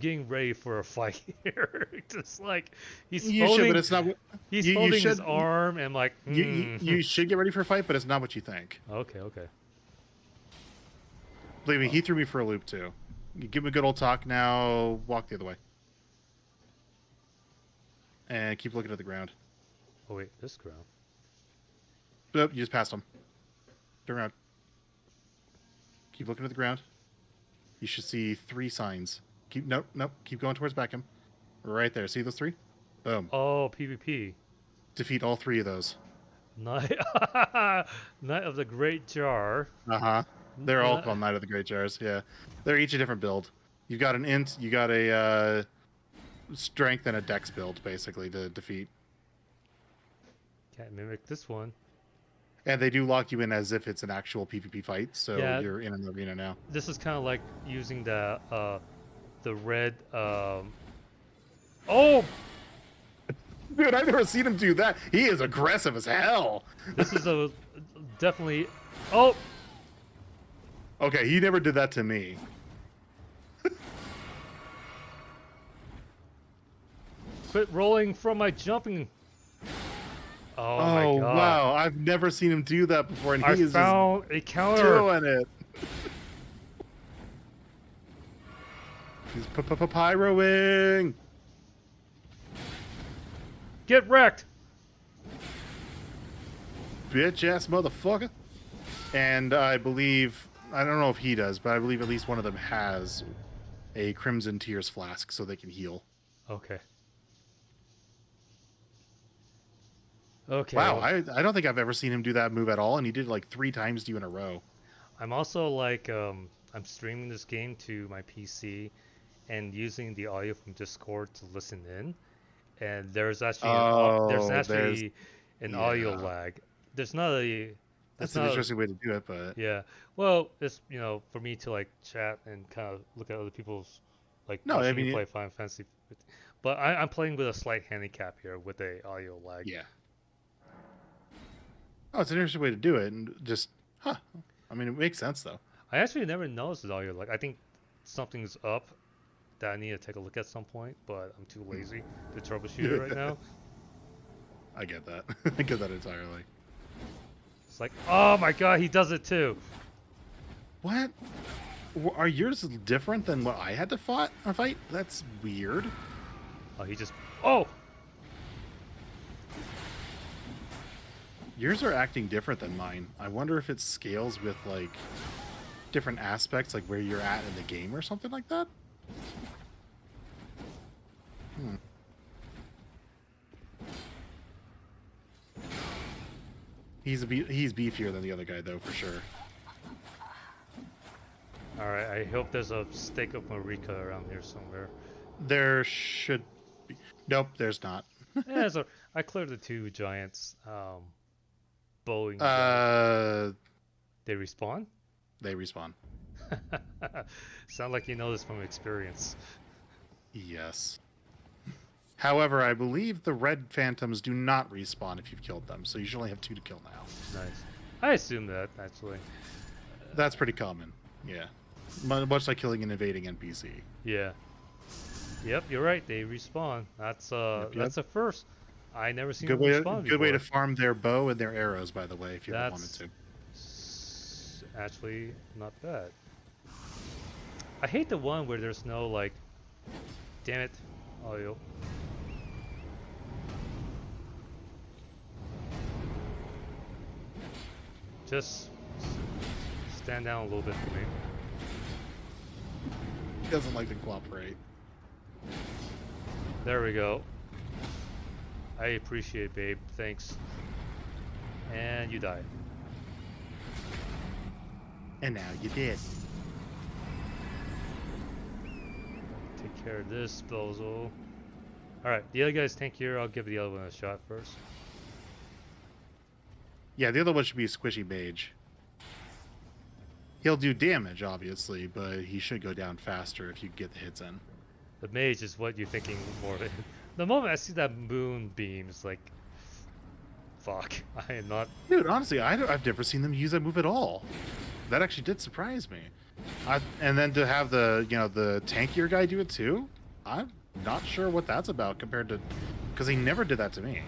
getting ready for a fight here. Just like he's You should, holding, but it's not. he's you holding his should- arm, and I'm like, You should get ready for a fight, but it's not what you think. Okay. Believe me, he threw me for a loop too. You give him a good old talk. Now walk the other way, and keep looking at the ground. Oh wait, this ground. Nope, you just passed him. Turn around. Keep looking at the ground. You should see 3 signs. Nope. Keep going towards Beckham. Right there. See those 3? Boom. Oh, PvP. Defeat all 3 of those. Knight, Knight of the Great Jar. They're all called Knight of the Great Jars. Yeah, they're each a different build. You got an int. You got a strength and a dex build basically to defeat. Can't mimic this one. And they do lock you in as if it's an actual PvP fight, so Yeah. you're in an arena now. This is kind of like using the red. Oh, Dude, I've never seen him do that. He is aggressive as hell. this is a definitely. Oh, Okay, he never did that to me. quit rolling from my jumping. Oh, my Oh god! wow, I've never seen him do that before, and I he is found a just counter. doing it. He's pyroing. Get wrecked. Bitch ass motherfucker. And I believe, I don't know if he does, but I believe at least one of them has a Crimson Tears flask so they can heal. Okay. Okay. Wow, well, I don't think I've ever seen him do that move at all, and he did it like 3 times to you in a row. I'm also like I'm streaming this game to my PC and using the audio from Discord to listen in, and there's actually an audio yeah. lag. There's not a That's an interesting way to do it, but yeah. Well, it's for me to like chat and kind of look at other people's like No, I watching mean, me play Final Fantasy. But I'm playing with a slight handicap here with a audio lag. yeah. Oh, it's an interesting way to do it, and just, I mean, it makes sense though. I actually never noticed the audio lag. I think something's up that I need to take a look at some point, but I'm too lazy to troubleshoot it right now. I get that. I get that entirely. It's like, oh my god, he does it too. What? Are yours different than what I had to fight? That's weird. Oh, he just. Oh! Yours are acting different than mine. I wonder if it scales with like different aspects, like where you're at in the game or something like that. He's beefier than the other guy though, for sure. Alright, I hope there's a stake of Marika around here somewhere. There should be. Nope, there's not. Yeah, so I cleared the 2 giants. Bowling. They respawn? They respawn. Sound like you know this from experience. Yes. However, I believe the red phantoms do not respawn if you've killed them, so you should only have 2 to kill now. Nice. I assume that, actually. That's pretty common. Yeah. Much like killing an invading NPC. Yeah. Yep, you're right. They respawn. That's Yep. that's a first. I never seen Good them way, respawn good way to before. farm their bow and their arrows, by the way, if you ever wanted That's to. actually not bad. I hate the one where there's no like. Damn it, audio. Just stand down a little bit for me. He doesn't like to cooperate. There we go. I appreciate, babe. Thanks. And you die. And now you did. Take care of this disposal. Alright, the other guy's tank here. I'll give the other one a shot first. Yeah, the other one should be a squishy mage. He'll do damage, obviously, but he should go down faster if you get the hits in. The mage is what you're thinking more of. The moment I see that moon beam, it's like, fuck, I am not. Dude, honestly, I've never seen them use that move at all. That actually did surprise me. And then to have the the tankier guy do it too, I'm not sure what that's about compared to, because he never did that to me.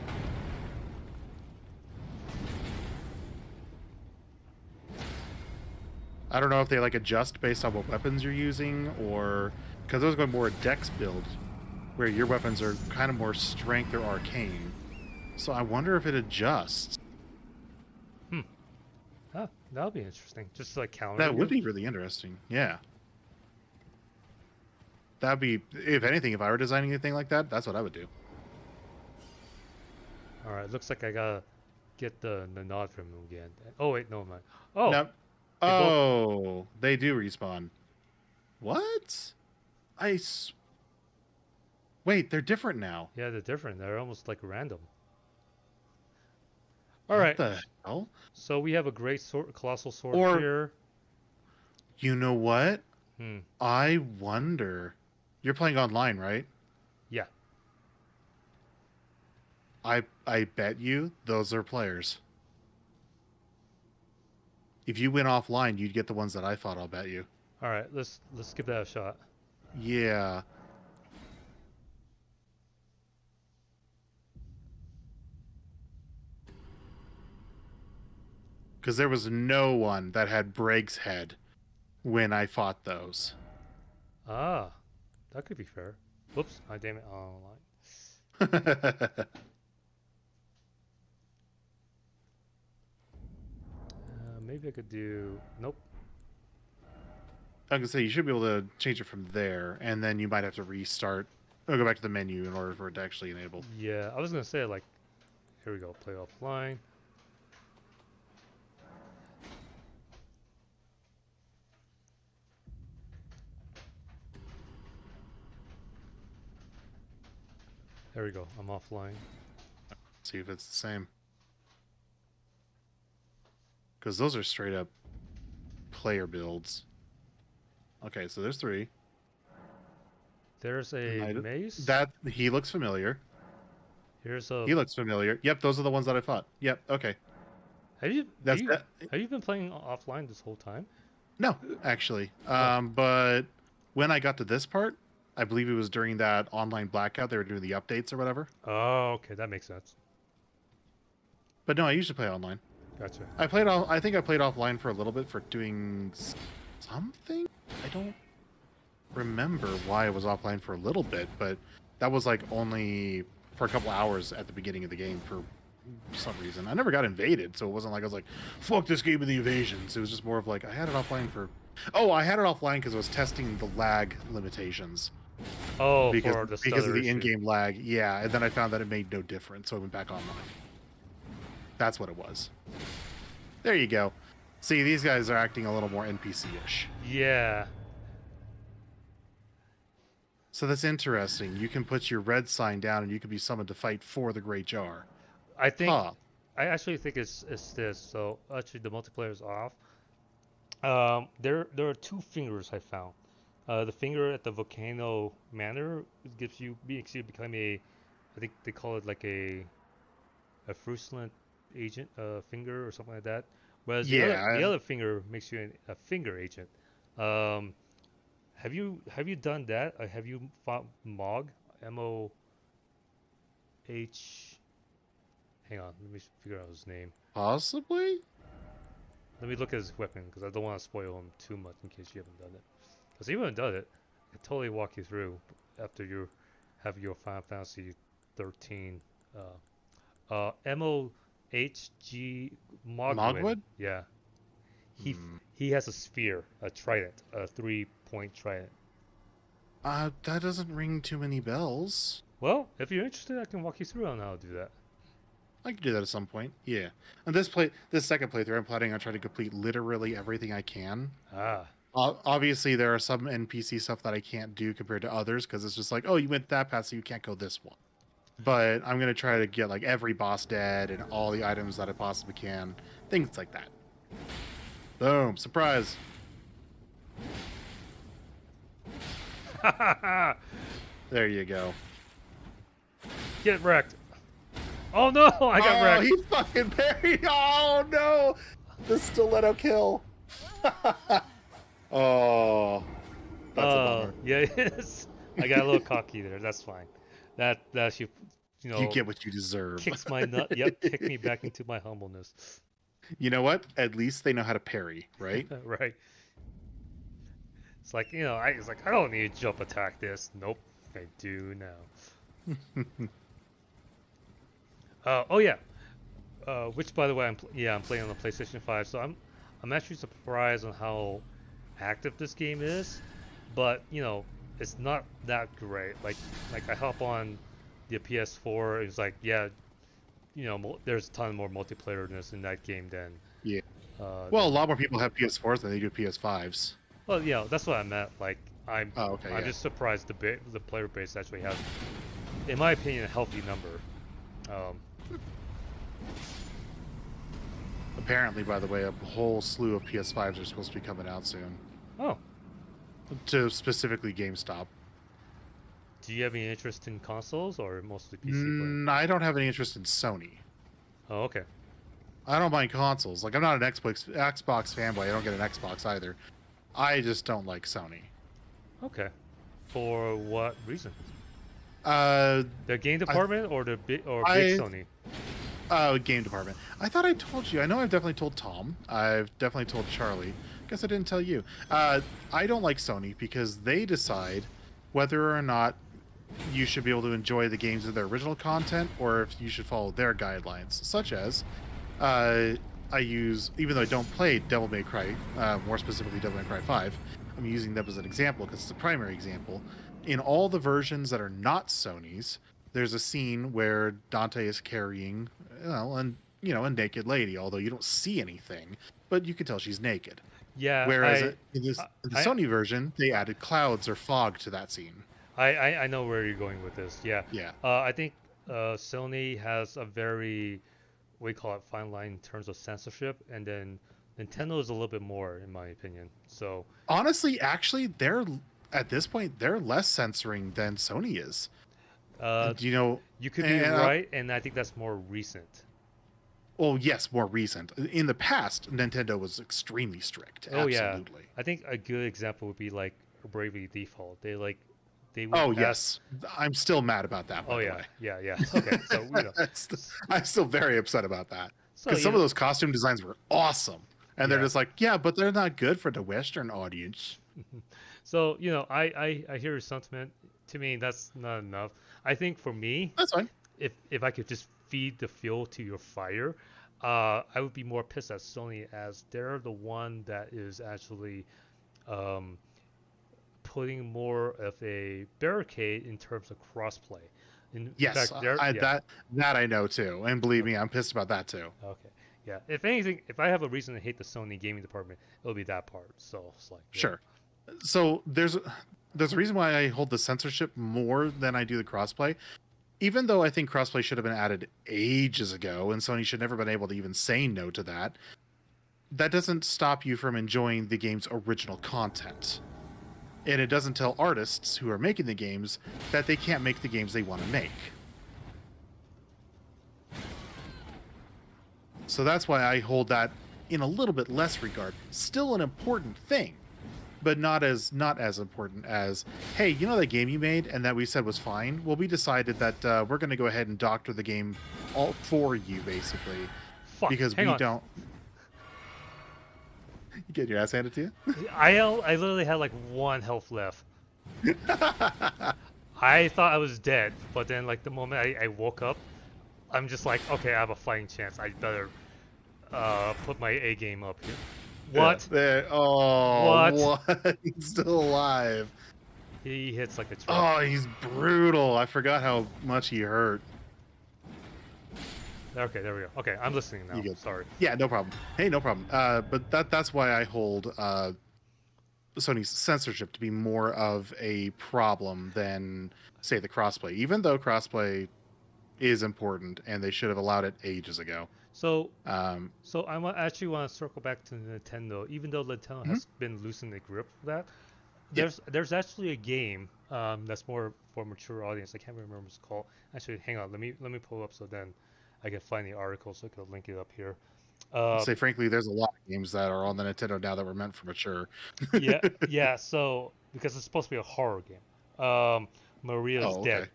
I don't know if they like adjust based on what weapons you're using, or because those are going more a dex build, where your weapons are kind of more strength or arcane. So I wonder if it adjusts. Oh, that'll be interesting. Just like counter. That would be really interesting. Yeah. That'd be, if anything, if I were designing anything like that, that's what I would do. Alright, looks like I gotta get the nod from him again. Oh wait, no mind. Oh, No. Oh, they do respawn. What? Wait, they're different now. yeah, they're different. They're almost like random. Alright, What the hell? so we have a great sword, colossal sword Or- here. You know what? Hmm. I wonder. You're playing online, right? Yeah. I bet you those are players. If you went offline, you'd get the ones that I fought, I'll bet you. Alright, let's give that a shot. Yeah. Because there was no one that had Brake's head when I fought those. Ah, that could be fair. Whoops, I damn it, online. Maybe I could do. Nope. I was gonna say you should be able to change it from there, and then you might have to restart or go back to the menu in order for it to actually enable. Yeah, I was gonna say like, here we go, play offline. There we go. I'm offline. See if it's the same. Because those are straight up player builds. Okay, so there's 3. There's a mace. That he looks familiar. Here's a. He looks familiar. Yep, those are the ones that I fought. Yep. Okay. Have you? That's have you been playing offline this whole time? No, actually. But when I got to this part, I believe it was during that online blackout. They were doing the updates or whatever. Oh, okay, that makes sense. But no, I usually play online. Gotcha. I think I played offline for a little bit for doing something. I don't remember why I was offline for a little bit, but that was like only for a couple hours at the beginning of the game for some reason. I never got invaded, so it wasn't like I was like, fuck this game of the invasions. It was just more of like I had it offline for. Oh, I had it offline because I was testing the lag limitations. Oh, because for the of the stutter issue. in-game lag. Yeah, and then I found that it made no difference, so I went back online. That's what it was. There you go. See, these guys are acting a little more NPC-ish. Yeah. So that's interesting. You can put your red sign down and you can be summoned to fight for the Great Jar. I think. Huh. I actually think it's this. So actually, the multiplayer is off. There are 2 fingers I found. The finger at the volcano manor makes you become a, I think they call it like a fruitland agent finger or something like that. Whereas the other finger makes you a finger agent. Have you done that? Have you fought Mog? M-O-H. Hang on, let me figure out his name. Possibly? Let me look at his weapon because I don't want to spoil him too much in case you haven't done it. Because if you haven't done it, I can totally walk you through after you have your Final Fantasy 13. M-O-H-G Mogwin. Mogwin? Yeah. He has a sphere, a trident, a 3-point trident. That doesn't ring too many bells. Well, if you're interested, I can walk you through on how to do that. I could do that at some point. Yeah. And this second playthrough, I'm planning on trying to complete literally everything I can. Ah. Obviously, there are some NPC stuff that I can't do compared to others because it's just like, oh, you went that path, so you can't go this one. But I'm gonna try to get like every boss dead and all the items that I possibly can, things like that. Boom! Surprise! There you go. Get wrecked. Oh no, I got wrecked. He fucking parried. Oh no! The stiletto kill. Oh, that's a bummer. Yeah, it is. I got a little cocky there. That's fine. That should, You get what you deserve. kicks my nut. Yep, kick me back into my humbleness. You know what? At least they know how to parry, right? Right. It's like, it's like I don't need to jump attack this. Nope, I do now. Oh yeah. Which by the way, I'm playing on the PlayStation 5, so I'm actually surprised on how active this game is, but it's not that great. Like I hop on the PS4, it's like there's a ton more multiplayerness in that game than Yeah. Well, a lot more people have PS4s than they do PS5s. Well, that's what I meant. Like I'm yeah. just surprised the player base actually has, in my opinion, a healthy number. Apparently, by the way, a whole slew of PS5s are supposed to be coming out soon. Oh, To specifically GameStop. do you have any interest in consoles or mostly PC? I don't have any interest in Sony. Oh, okay. I don't mind consoles. Like, I'm not an Xbox fanboy. I don't get an Xbox either. I just don't like Sony. Okay. For what reason? Uh, The game department or big Sony? Game department. I thought I told you. I know I've definitely told Tom. I've definitely told Charlie. Guess I didn't tell you. I don't like Sony because they decide whether or not you should be able to enjoy the games of their original content or if you should follow their guidelines, such as I use, even though I don't play Devil May Cry, more specifically Devil May Cry 5, I'm using them as an example because it's the primary example. In all the versions that are not Sony's, there's a scene where Dante is carrying, a naked lady, although you don't see anything, but you can tell she's naked. Yeah. Whereas in the Sony version, they added clouds or fog to that scene. I know where you're going with this. Yeah. Yeah. I think Sony has a very, we call it, fine line in terms of censorship, and then Nintendo is a little bit more, in my opinion. So honestly, actually, at this point they're less censoring than Sony is. You could be right, and I think that's more recent. Well, yes, more recent. In the past, Nintendo was extremely strict. Oh absolutely. Yeah, I think a good example would be like Bravely Default. They would yes, I'm still mad about that. By the way. Yeah. Okay, so I'm still very upset about that because So, some of those costume designs were awesome, and they're Yeah. just like, yeah, but they're not good for the Western audience. So I hear your sentiment. To me, that's not enough. I think for me, That's fine. if I could just feed the fuel to your fire, I would be more pissed at Sony as they're the one that is actually putting more of a barricade in terms of crossplay. In Yes, fact, that I know too, and believe me, I'm pissed about that too. Okay. Yeah. If anything, if I have a reason to hate the Sony gaming department, it'll be that part. So it's like Sure. So there's a reason why I hold the censorship more than I do the crossplay. Even though I think crossplay should have been added ages ago, and Sony should never been able to even say no to that, that doesn't stop you from enjoying the game's original content. And it doesn't tell artists who are making the games that they can't make the games they want to make. So that's why I hold that in a little bit less regard. Still an important thing, but not as important as, hey, you know that game you made and that we said was fine? Well, we decided that we're going to go ahead and doctor the game all for you, basically, Fuck, because hang we on. don't. You get your ass handed to you? I literally had like 1 health left. I thought I was dead, but then like the moment I woke up, I'm just like, okay, I have a fighting chance. I better put my A game up here. What? What? He's still alive. He hits like a truck. Oh, he's brutal. I forgot how much he hurt. Okay, there we go. Okay, I'm listening now. You good? Sorry. Yeah, no problem. Hey, no problem. But that's why I hold Sony's censorship to be more of a problem than, say, the crossplay. Even though crossplay is important and they should have allowed it ages ago. So, Um, so actually want to circle back to Nintendo. Even though Nintendo Mhm. has been loosening the grip for that, Yeah. there's actually a game that's more for mature audience. I can't remember what it's called. Actually, hang on. Let me pull up so then I can find the article so I can link it up here. say frankly, there's a lot of games that are on the Nintendo now that were meant for mature. yeah. So because it's supposed to be a horror game. Maria's Oh, dead.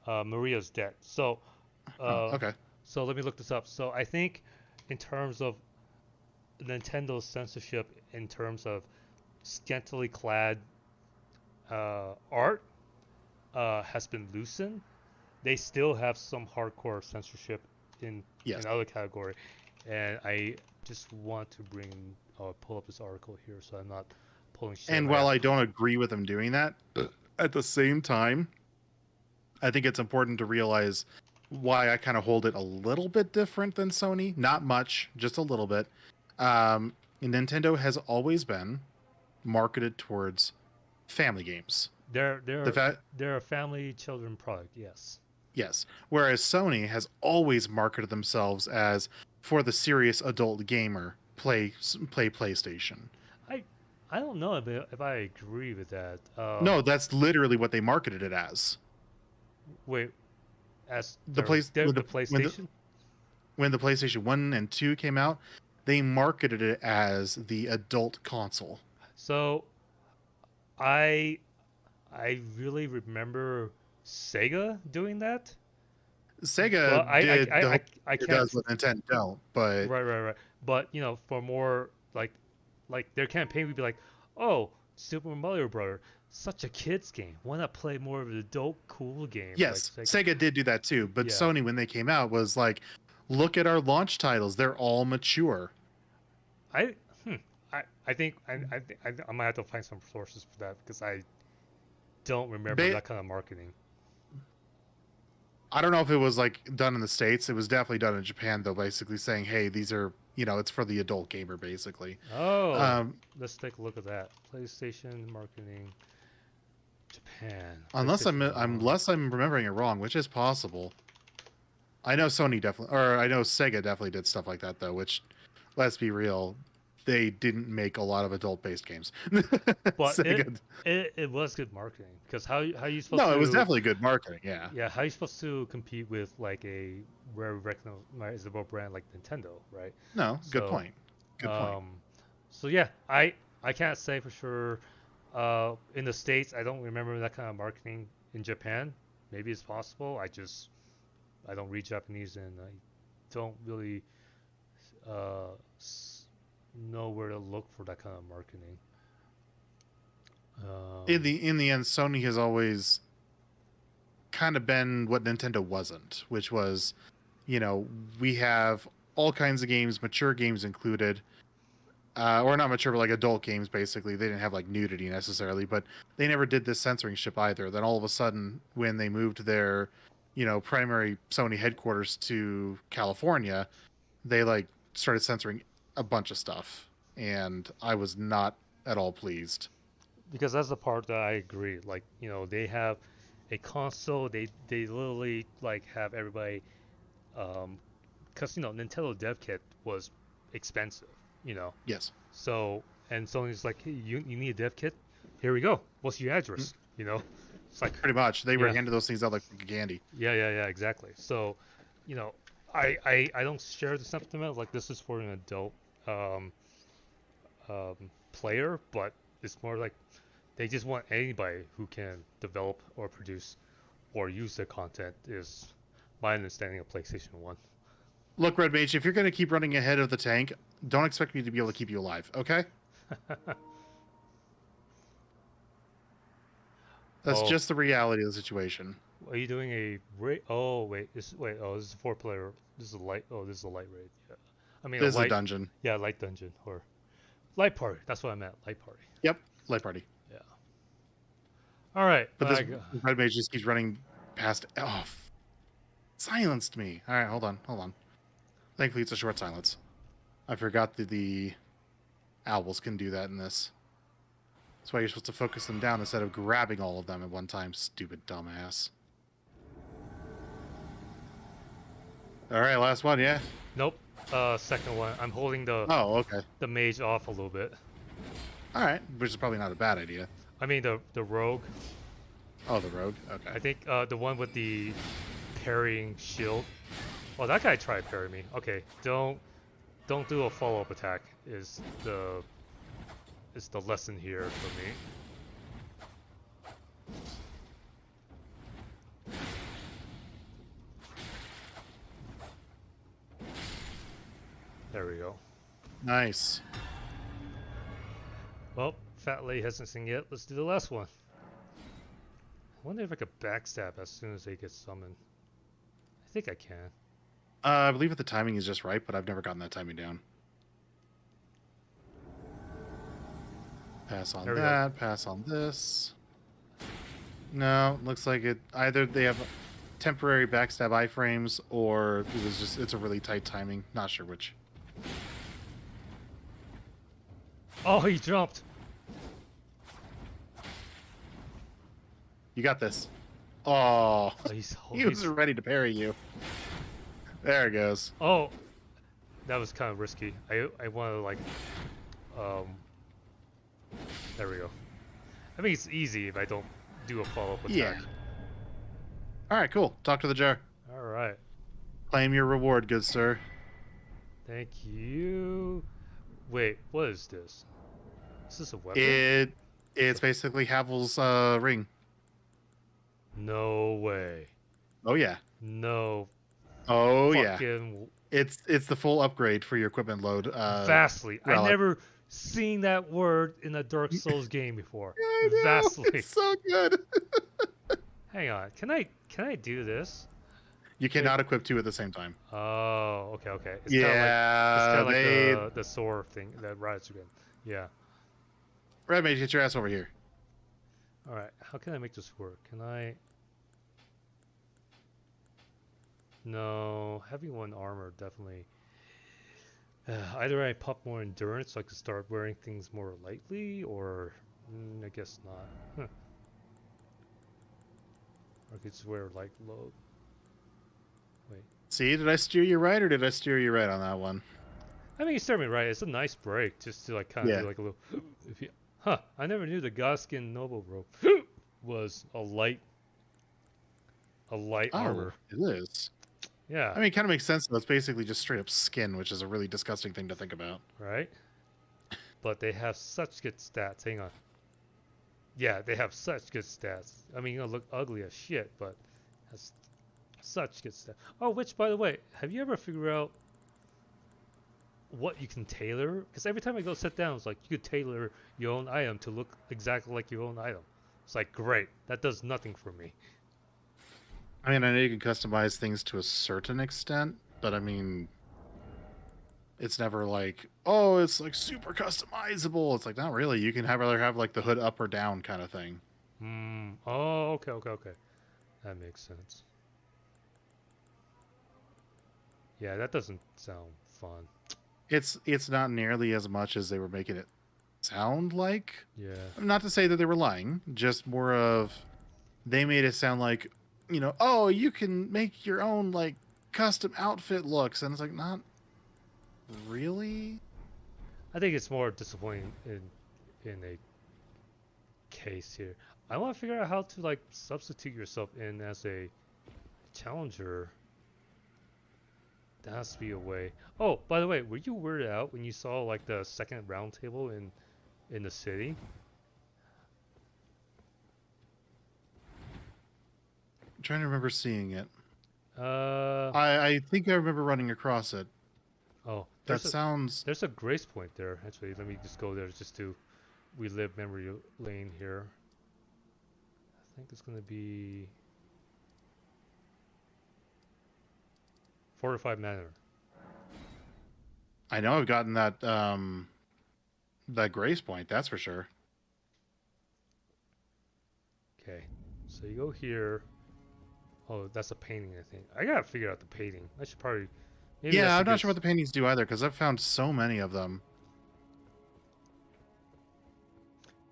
okay. Maria's dead. So, Oh, okay. so let me look this up. So I think in terms of Nintendo's censorship, in terms of scantily clad art, has been loosened. They still have some hardcore censorship in Yes. other category, and I just want to pull up this article here so I'm not pulling shit. And while I don't agree with them doing that, at the same time, I think it's important to realize why I kind of hold it a little bit different than Sony. Not much, just a little bit. Nintendo has always been marketed towards family games. they're The fact, they're a family children product, yes. yes. Whereas Sony has always marketed themselves as for the serious adult gamer, play PlayStation. I don't know if I agree with that. No, that's literally what they marketed it as. Wait, as The place the when the PlayStation. when the PlayStation 1 and 2 came out, they marketed it as the adult console. So, I really remember Sega doing that. Sega Well, did the whole I it can't. does what Nintendo don't, but Right. But for more like their campaign would be like, oh, Super Mario Brother, such a kids game. Why not play more of an adult cool game? yes, Like, Sega did do that too. But Yeah. Sony, when they came out, was like, look at our launch titles; they're all mature. I think I might have to find some sources for that because I don't remember that kind of marketing. I don't know if it was like done in the States. It was definitely done in Japan, though. Basically saying, hey, these are it's for the adult gamer, basically. Oh, let's take a look at that. PlayStation marketing, Japan. Unless I'm PlayStation unless I'm remembering it wrong, which is possible. I know Sony definitely, or I know Sega definitely did stuff like that, though. Which, let's be real, they didn't make a lot of adult-based games. But Sega, it was good marketing because how you supposed to? no, it was definitely good marketing. Yeah. Yeah, how you supposed to compete with like a very recognizable brand like Nintendo, right? No, good So, point. Good point. So yeah, I can't say for sure. In the States, I don't remember that kind of marketing. In Japan, maybe it's possible. I don't read Japanese and I don't really know where to look for that kind of marketing. In the end, Sony has always kind of been what Nintendo wasn't, which was, we have all kinds of games, mature games included, or not mature, but like adult games. Basically, they didn't have like nudity necessarily, but they never did this censoring ship either. Then all of a sudden, when they moved their, primary Sony headquarters to California, they like started censoring a bunch of stuff, and I was not at all pleased. Because that's the part that I agree. Like, they have a console. They literally like have everybody, because Nintendo Dev Kit was expensive. Yes. So and Sony's like, hey, you need a Dev Kit? Here we go. What's your address? It's like Pretty much, they were Yeah. handing those things out like candy. yeah, exactly. So, I don't share the sentiment like this is for an adult player, but it's more like they just want anybody who can develop or produce or use the content is my understanding of PlayStation 1. Look, Red Mage, if you're going to keep running ahead of the tank, don't expect me to be able to keep you alive, okay? That's Oh. just the reality of the situation. Are you doing a raid? Oh wait, this is a 4-player. This is a light. Oh, this is a light raid. Yeah. I mean, This is light, a dungeon. Yeah, light dungeon or light party. That's what I meant. Light party. Yep, light party. Yeah. All right. But this Red Mage just keeps running past. Oh, silenced me. All right, hold on. Thankfully, it's a short silence. I forgot that the owls can do that in this. That's why you're supposed to focus them down instead of grabbing all of them at one time, stupid dumbass. Alright, last one, yeah? Nope. Second one. I'm holding Oh, okay. the mage off a little bit. Alright, which is probably not a bad idea. I mean the rogue. Oh, the rogue? I Okay. think the one with the parrying shield. Oh, that guy tried to parry me. Okay, don't do a follow-up attack is the lesson here for me. There we go. Nice. Well, Fat Lady hasn't seen yet. Let's do the last one. I wonder if I could backstab as soon as they get summoned. I think I can. I believe that the timing is just right, but I've never gotten that timing down. Pass on There we go. that, pass on this. No, looks like it either they have temporary backstab iframes or it's a really tight timing. Not sure which. Oh, he jumped. You got this. Oh, Oh, he's, he was ready to parry you. There it goes. oh, that was kind of risky. I want to like, there we go. I mean, it's easy if I don't do a follow-up attack. Yeah. All right, cool. Talk to the jar. All right. Claim your reward, good sir. Thank you. Wait, what is this? Is this a weapon? It's basically Havel's ring. No way. Oh yeah. No. Oh yeah. Fucking It's the full upgrade for your equipment load. vastly. I relic. never seen that word in a Dark Souls game before. I know, Vastly. it's so good. Hang on. Can I do this? You cannot equip two at the same time. Oh, okay, okay. It's Yeah, kind of they. like the sword thing that rides again. Yeah. Red Mage, get your ass over here. All right. How can I make this work? Can I? No, having one armor definitely. Either I pop more endurance so I can start wearing things more lightly, or I guess not. Huh. Or I could just wear light load. Wait. See, did I steer you right or did I steer you right on that one? I mean, you started me right. It's a nice break just to like kind of Yeah. do like a little. If you, huh? I never knew the Godskin Noble robe was a light armor. It is. Yeah. I mean, it kind of makes sense though. It's basically just straight up skin, which is a really disgusting thing to think about. Right? But they have such good stats. Hang on. Yeah, they have such good stats. I mean, it'll look ugly as shit, but has such good stats. Oh, which, by the way, have you ever figured out what you can tailor? Because every time I go sit down, it's like you could tailor your own item to look exactly like your own item. It's like, great. That does nothing for me. I mean, I know you can customize things to a certain extent, but I mean, it's never like, oh, it's like super customizable. It's like, not really. You can either have like the hood up or down kind of thing. Oh, okay, okay, okay. That makes sense. Yeah, that doesn't sound fun. It's not nearly as much as they were making it sound like. Yeah. Not to say that they were lying, just more of they made it sound like, you know, oh, you can make your own like custom outfit looks, and it's like, not really. I think it's more disappointing in a case here. I want to figure out how to like substitute yourself in as a challenger. There has to be a way. Oh, by the way, were you weirded out when you saw like the second round table in the city? I'm trying to remember seeing it. Uh I think I remember running across it. oh, That sounds. there's a grace point there. Actually, let me just go there just to relive memory lane here. I think it's gonna be Fortified Manor. I know I've gotten that that grace point. That's for sure. Okay, so you go here. Oh, that's a painting, I think. I gotta figure out the painting. I should probably Maybe Yeah, that's a I'm not good sure what the paintings do either, because I've found so many of them.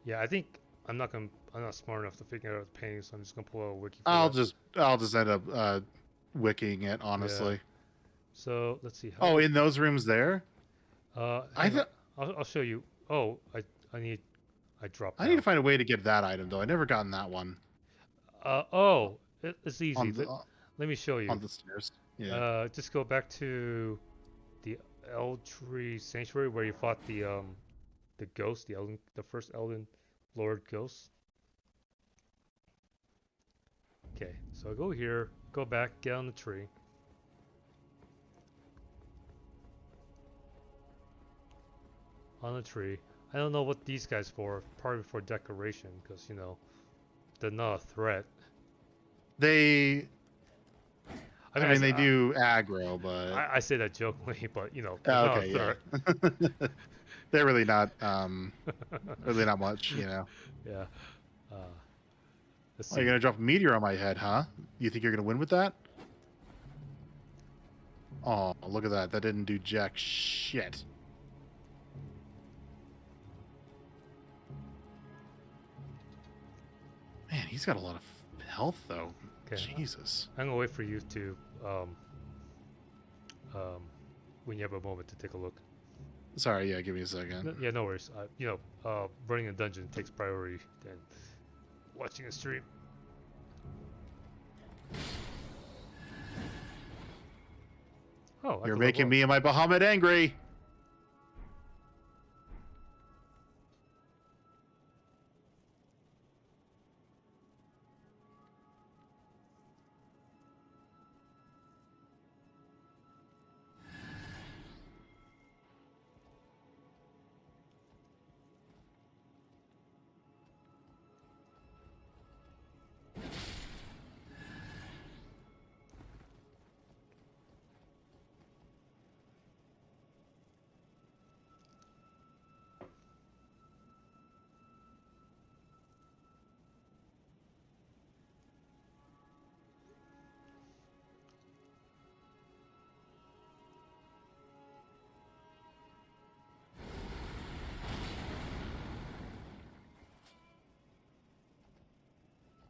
Yeah, I think I'm not smart enough to figure out the paintings, so I'm just gonna pull out a wiki for I'll that. just end up wikiing it, honestly. So let's see. How Oh, do in those rooms there? I hang on. th I'll show you. Oh, I dropped I need to down. find a way to get that item though. I never gotten that one It's easy. on the Let me show you. on the stairs. Yeah. Just go back to the Eldtree Sanctuary where you fought the ghost, the first Elden Lord ghost. Okay, so go here, go back, get on the tree. On the tree. I don't know what these guys for. Probably for decoration, because you know they're not a threat. They I I mean they do aggro, but I say that jokingly, but you know they're not a okay, yeah. threat. They're really not much, you know. Yeah. Uh, let's Oh, see. you're gonna drop a meteor on my head, huh? You think you're gonna win with that? Oh, look at that. That didn't do jack shit. Man, he's got a lot of health though. Okay. Jesus. I'm gonna wait for you to when you have a moment to take a look. Sorry, yeah, give me a second. Yeah, no worries. Running a dungeon takes priority than watching a stream. Oh, You're making me and my Bahamut angry.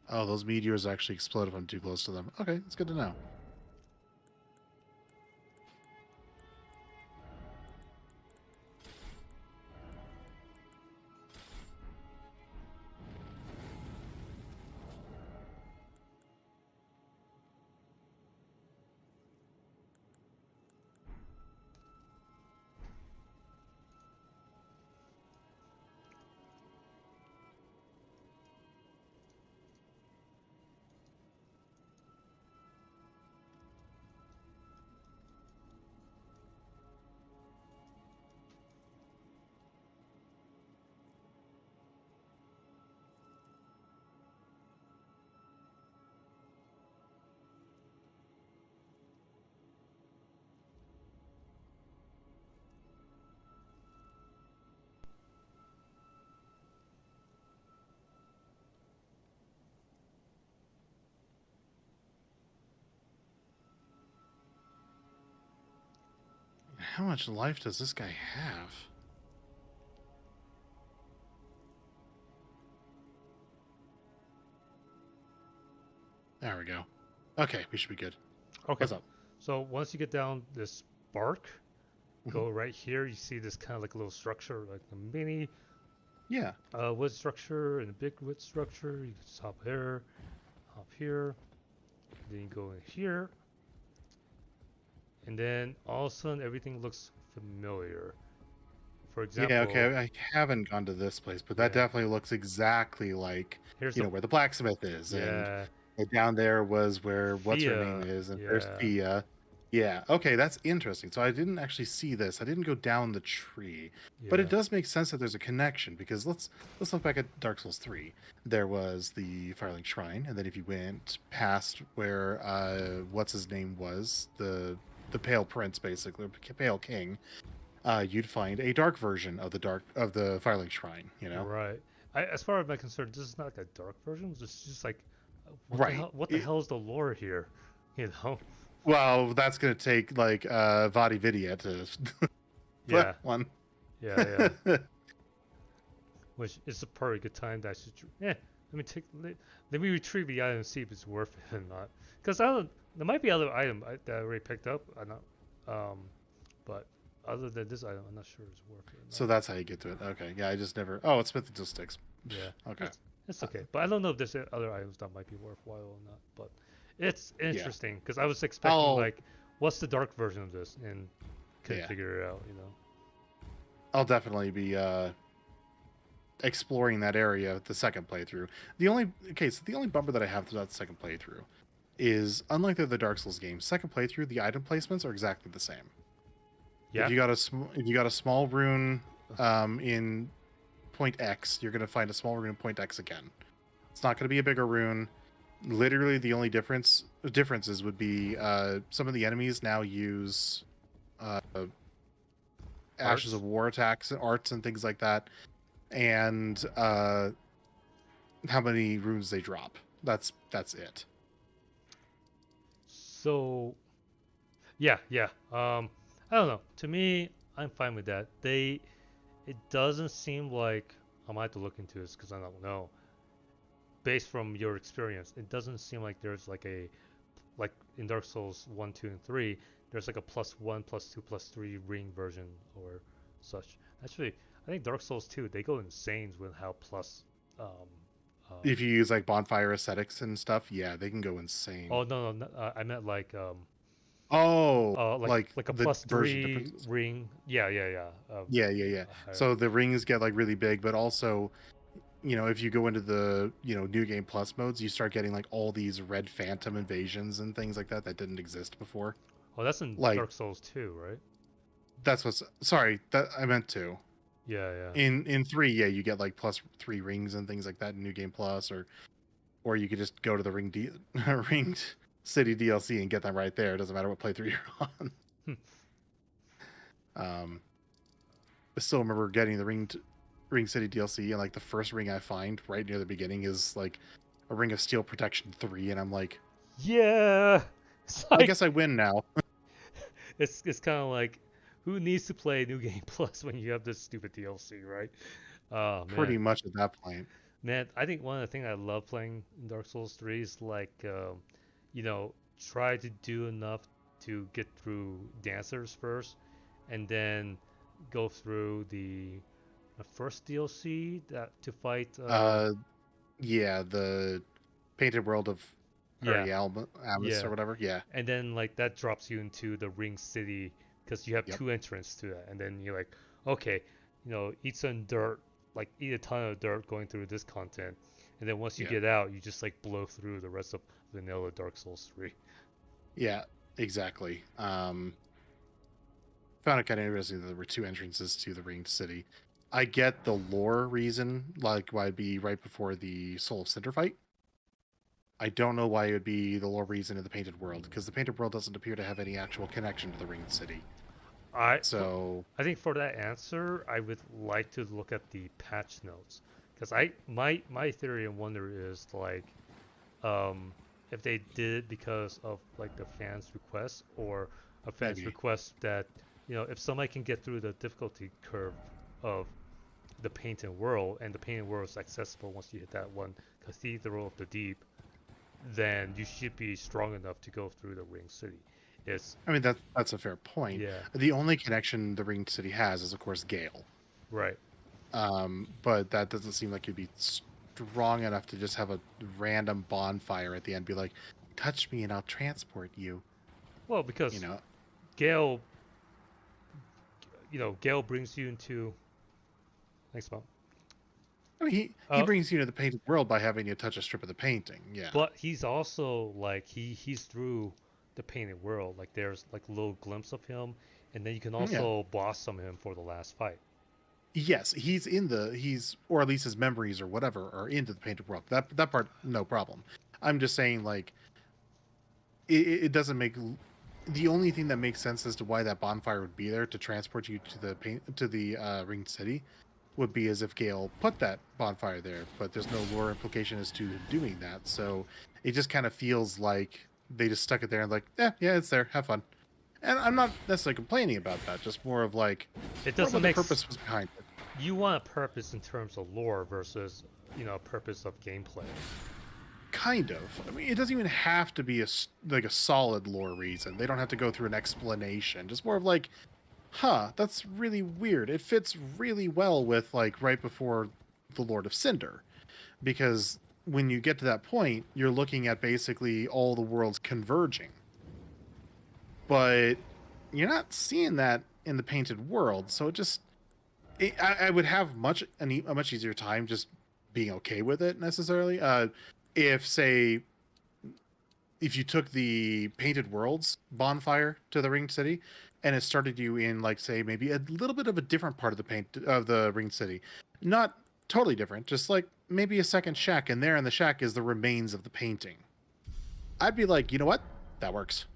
Oh, those meteors actually explode if I'm too close to them. Okay, it's good to know. How much life does this guy have? There we go. Okay, we should be good. Okay. What's up? So once you get down this bark, go right here. You see this kind of like a little structure, like a mini Yeah. wood structure and a big wood structure. You can just hop here, then you go in here, and then all of a sudden everything looks familiar. For example, Yeah, okay. I haven't gone to this place, but that Yeah. definitely looks exactly like here's where the blacksmith is. yeah, And down there was where what's her Fia, name is, and there's yeah. Fia. Yeah. Okay, that's interesting. So I didn't actually see this. I didn't go down the tree. But it yeah. does make sense that there's a connection because let's look back at Dark Souls 3. There was the Firelink Shrine, and then if you went past where what's his name was, the Pale Prince basically, Pale King, you'd find a dark version of the Firelink Shrine, you know? Right. As far as I'm concerned, this is not like a dark version. It's just like, Right. what the hell is the lore here? You know? Well, that's gonna take like Vadi Vidya to Yeah, put one. yeah. Which is a pretty good time that I should. Let me retrieve the item and see if it's worth it or not. Because there might be other item that I already picked up. I'm not, but other than this item, I'm not sure it's worth it. Or not. So that's how you get to it. Okay, yeah, I just never. Oh, it's Smith and Steel sticks. Yeah. Okay. It's okay, but I don't know if there's other items that might be worthwhile or not. But it's interesting because I was expecting like, what's the dark version of this, and couldn't figure it out. I'll definitely be exploring that area the second playthrough. The only bumper that I have throughout the second playthrough is, unlike the Dark Souls games, second playthrough the item placements are exactly the same. Yeah. If you got a small rune in point X, you're gonna find a small rune in point X again. It's not gonna be a bigger rune. Literally, the only differences would be some of the enemies now use Ashes of War attacks and arts and things like that, and how many runes they drop. That's it. So, yeah. I don't know. To me, I'm fine with that. It doesn't seem like I might have to look into this because I don't know. Based from your experience, it doesn't seem like there's like in Dark Souls 1, 2, and 3, there's like a +1, +2, +3 ring version or such. Actually, I think Dark Souls 2, they go insane with how plus. If you use like bonfire ascetics and stuff, yeah, they can go insane. Oh no, I meant like like a +3 ring. Yeah. Yeah. So the rings get like really big, but also, if you go into the New Game Plus modes, you start getting like all these red phantom invasions and things like that didn't exist before. Oh, that's in Dark Souls 2, right? That's what's. Sorry, that I meant to. Yeah. In 3, yeah, you get like +3 rings and things like that in New Game Plus, or you could just go to the Ringed City DLC and get them right there. It doesn't matter what playthrough you're on. I still remember getting the Ring City DLC, and like the first ring I find right near the beginning is like a Ring of Steel Protection 3, and I'm like, yeah. Like, I guess I win now. It's kind of like, who needs to play New Game Plus when you have this stupid DLC, right? Oh, man. Pretty much at that point. Man, I think one of the things I love playing in Dark Souls 3 is like, try to do enough to get through dancers first, and then go through the first DLC to fight. The Painted World of Amis or whatever. Yeah, and then like that drops you into the Ring City. Because you have 2 entrances to that, and then you're like, okay, eat some dirt, like eat a ton of dirt going through this content, and then once you get out, you just like blow through the rest of vanilla Dark Souls 3. Yeah, exactly. Found it kind of interesting that there were 2 entrances to the Ringed City. I get the lore reason, like why it'd be right before the Soul of Cinder fight. I don't know why it would be the lore reason in the Painted World, because the Painted World doesn't appear to have any actual connection to the Ringed City. I think for that answer, I would like to look at the patch notes, because my theory and wonder is like, if they did it because of like the fans' request, or a fan's request that if somebody can get through the difficulty curve of the Painted World, and the Painted World is accessible once you hit that one Cathedral of the Deep, then you should be strong enough to go through the Ring City. That's a fair point. Yeah. The only connection the Ring City has is, of course, Gale. Right. But that doesn't seem like you'd be strong enough to just have a random bonfire at the end, be like, touch me and I'll transport you. Well, because Gale, Gale brings you into. Thanks, Mom. I mean, he brings you to the Painted World by having you touch a strip of the painting, yeah. But he's also like he's through the Painted World. Like there's like a little glimpse of him, and then you can also boss summon him for the last fight. Yes, or at least his memories or whatever are into the Painted World. That part, no problem. I'm just saying, like, it doesn't make. The only thing that makes sense as to why that bonfire would be there to transport you to the Ringed City would be as if Gale put that bonfire there, but there's no lore implication as to doing that. So it just kind of feels like they just stuck it there and like, yeah, it's there. Have fun. And I'm not necessarily complaining about that. Just more of like, It what doesn't the make purpose was behind it. You want a purpose in terms of lore versus, purpose of gameplay. Kind of. I mean, it doesn't even have to be like a solid lore reason. They don't have to go through an explanation. Just more of like, that's really weird. It fits really well with like right before the Lord of Cinder, because when you get to that point, you're looking at basically all the worlds converging. But you're not seeing that in the Painted World, so I would have a much easier time just being okay with it necessarily. If you took the Painted Worlds bonfire to the Ringed City, and it started you in like say maybe a little bit of a different part of the Ringed City, not totally different, just like maybe a second shack, and there in the shack is the remains of the painting. I'd be like, you know what, that works.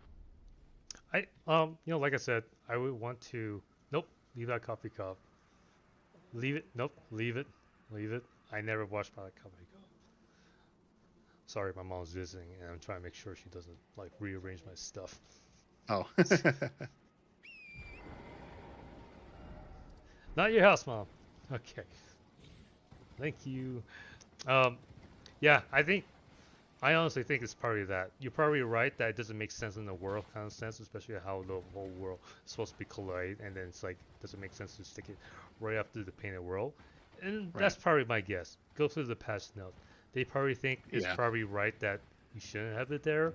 Like I said, I would want to. Nope, leave that coffee cup. Leave it. Nope, leave it. Leave it. I never washed my coffee cup. Sorry, my mom's visiting, and I'm trying to make sure she doesn't like rearrange my stuff. Oh. Not your house, Mom. Okay. Thank you. Yeah, I honestly think it's probably that. You're probably right that it doesn't make sense in the world kind of sense, especially how the whole world is supposed to be collided, and then it's like, doesn't make sense to stick it right after the Painted World. And that's probably my guess. Go through the patch note. They probably think it's probably right that you shouldn't have it there,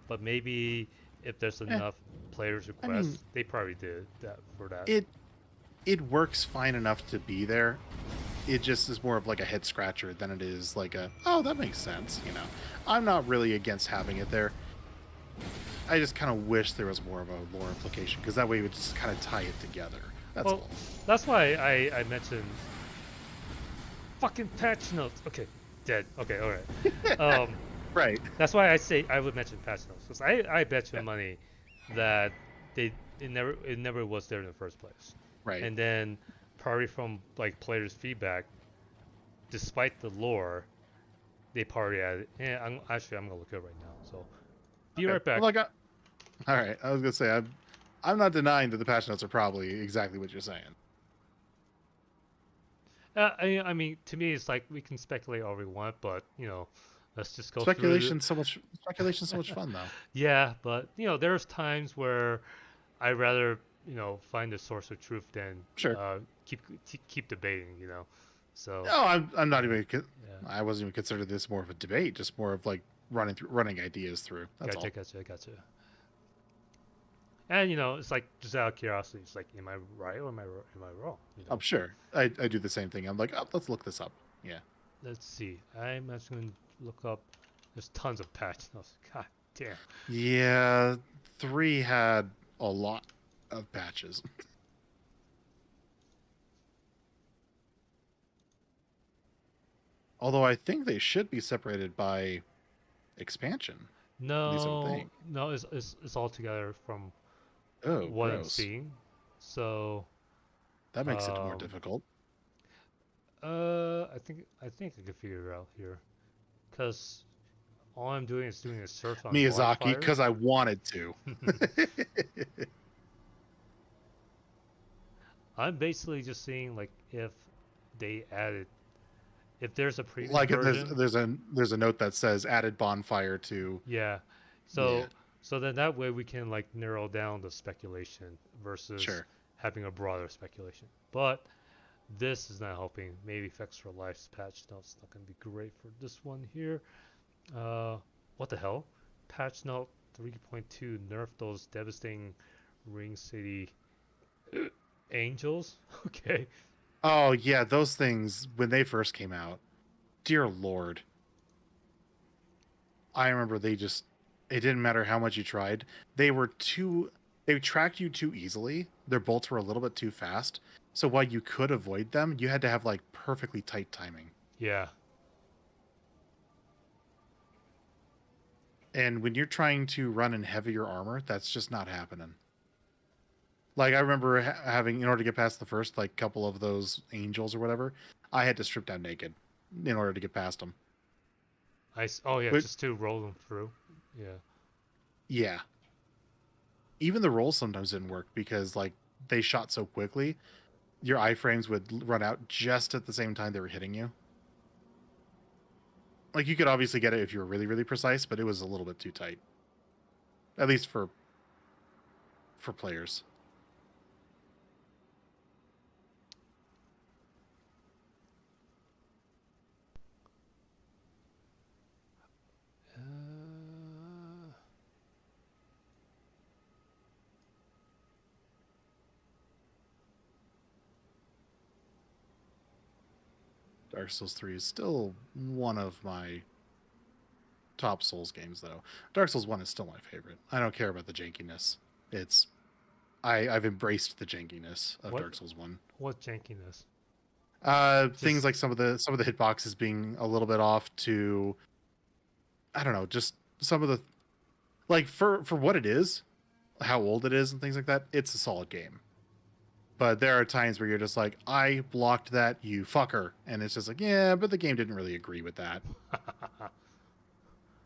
but maybe if there's enough players requests, they probably did that for that. It works fine enough to be there. It just is more of like a head scratcher than it is like that makes sense, I'm not really against having it there. I just kind of wish there was more of a lore implication, because that way it would just kind of tie it together. That's all. That's why I mentioned fucking patch notes. Okay, dead. Okay, all right. Right. That's why I would mention patch notes, because I bet you money that it never was there in the first place. Right. And then probably from like players' feedback, despite the lore, they probably added. I'm gonna look it up right now. So be right back. Well, all right. I was gonna say I'm not denying that the patch notes are probably exactly what you're saying. I mean, to me, it's like we can speculate all we want, but let's just go. Speculation's so much fun, though. Yeah, but there's times where I'd rather find the source of truth than keep debating. So. No, I'm not even. I wasn't even considered this more of a debate, just more of like running ideas through. That's all. Gotcha. And it's like just out of curiosity, it's like, am I right or am I wrong? I'm sure. I do the same thing. I'm like, let's look this up. Yeah. Let's see. I'm actually going to look up. There's tons of patch notes. God damn. Yeah, 3 had a lot of patches. Although I think they should be separated by expansion. No, it's all together from what I'm seeing. So that makes it more difficult. I think I can figure it out here, because all I'm doing is doing a search on Miyazaki, because I wanted to. I'm basically just seeing like if they added. If there's a previous version, there's a note that says added bonfire to. Yeah, so then that way we can like narrow down the speculation versus having a broader speculation. But this is not helping. Maybe Effects for Life's patch note's not going to be great for this one here. What the hell? Patch note 3.2 nerf those devastating Ring City angels. Okay. Oh, yeah, those things, when they first came out, dear Lord. I remember it didn't matter how much you tried. They tracked you too easily. Their bolts were a little bit too fast. So while you could avoid them, you had to have, like, perfectly tight timing. Yeah. And when you're trying to run in heavier armor, that's just not happening. Like, I remember having, in order to get past the first, like, couple of those angels or whatever, I had to strip down naked in order to get past them. Just to roll them through. Yeah. Yeah. Even the rolls sometimes didn't work because like they shot so quickly, your iframes would run out just at the same time they were hitting you. Like you could obviously get it if you were really, really precise, but it was a little bit too tight. At least for players. Uh, Dark Souls 3 is still one of my top Souls games, though. Dark Souls 1 is still my favorite. I don't care about the jankiness. I've embraced the jankiness of What? Dark Souls 1. what jankiness? Things like some of the hitboxes being a little bit off to, I don't know, just some of the, like for what it is, how old it is and things like that, it's a solid game. But there are times where you're just like, I blocked that, you fucker. And it's just like, yeah, but the game didn't really agree with that.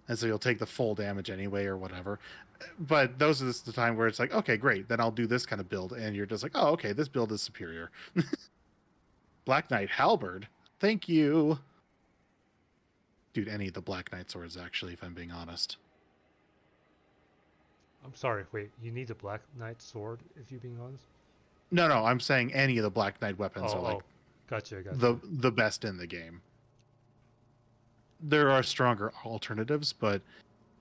And so you'll take the full damage anyway or whatever. But those are the time where it's like, okay, great, then I'll do this kind of build. And you're just like, oh, okay, this build is superior. Black Knight Halberd, thank you. Dude, any of the Black Knight swords, actually, if I'm being honest. I'm sorry, wait, you need a Black Knight sword, if you're being honest? No, I'm saying any of the Black Knight weapons are like Gotcha. the best in the game. There are stronger alternatives, but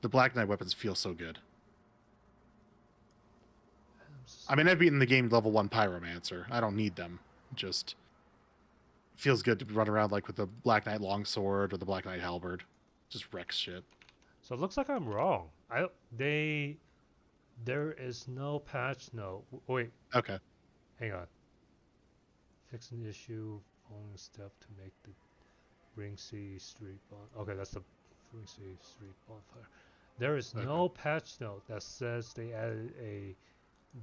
the Black Knight weapons feel so good. I mean, I've beaten the game level 1 Pyromancer. I don't need them. Just feels good to run around like with the Black Knight Longsword or the Black Knight Halberd. Just wrecks shit. So it looks like I'm wrong. There is no patch note. Wait, Okay. hang on. Fix an issue, following step to make the Ring City Street Okay, that's the Ring City Street bonfire. There is no patch note that says they added a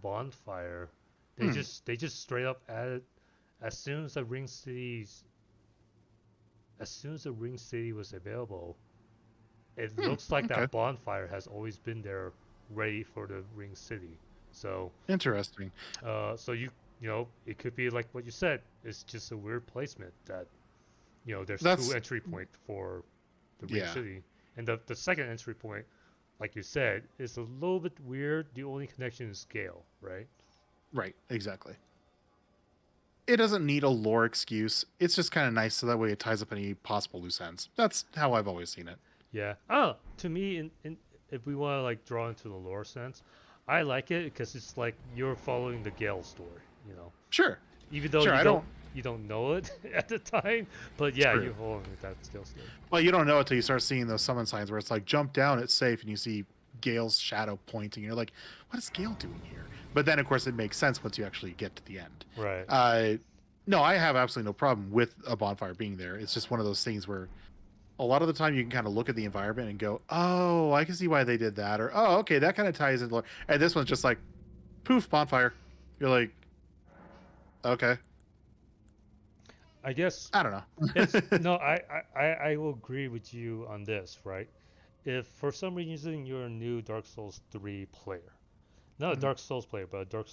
bonfire. They just straight up added as soon as the Ring City was available. It looks like that bonfire has always been there, ready for the Ring City. So Interesting. so you know, it could be like what you said. It's just a weird placement that, you know, there's two entry point for the Ring City, and the second entry point, like you said, is a little bit weird. The only connection is scale, right? Right, exactly. It doesn't need a lore excuse. It's just kind of nice so that way it ties up any possible loose ends. That's how I've always seen it. Yeah. To me, if we want to like draw into the lore sense, I like it because it's like you're following the Gale story, you know. Sure. Even though you don't know it at the time, but yeah, you're following that Gale story. Well, you don't know it till you start seeing those summon signs where it's like jump down, it's safe, and you see Gale's shadow pointing. You're like, what is Gale doing here? But then, of course, it makes sense once you actually get to the end. Right. No, I have absolutely no problem with a bonfire being there. It's just one of those things where a lot of the time you can kind of look at the environment and go, oh, I can see why they did that. Or, oh, okay, that kind of ties into... And this one's just like, poof, bonfire. You're like, okay. I guess... I don't know. No, I will agree with you on this, right? If for some reason you're a new Dark Souls 3 player, not a Dark Souls player, but a Dark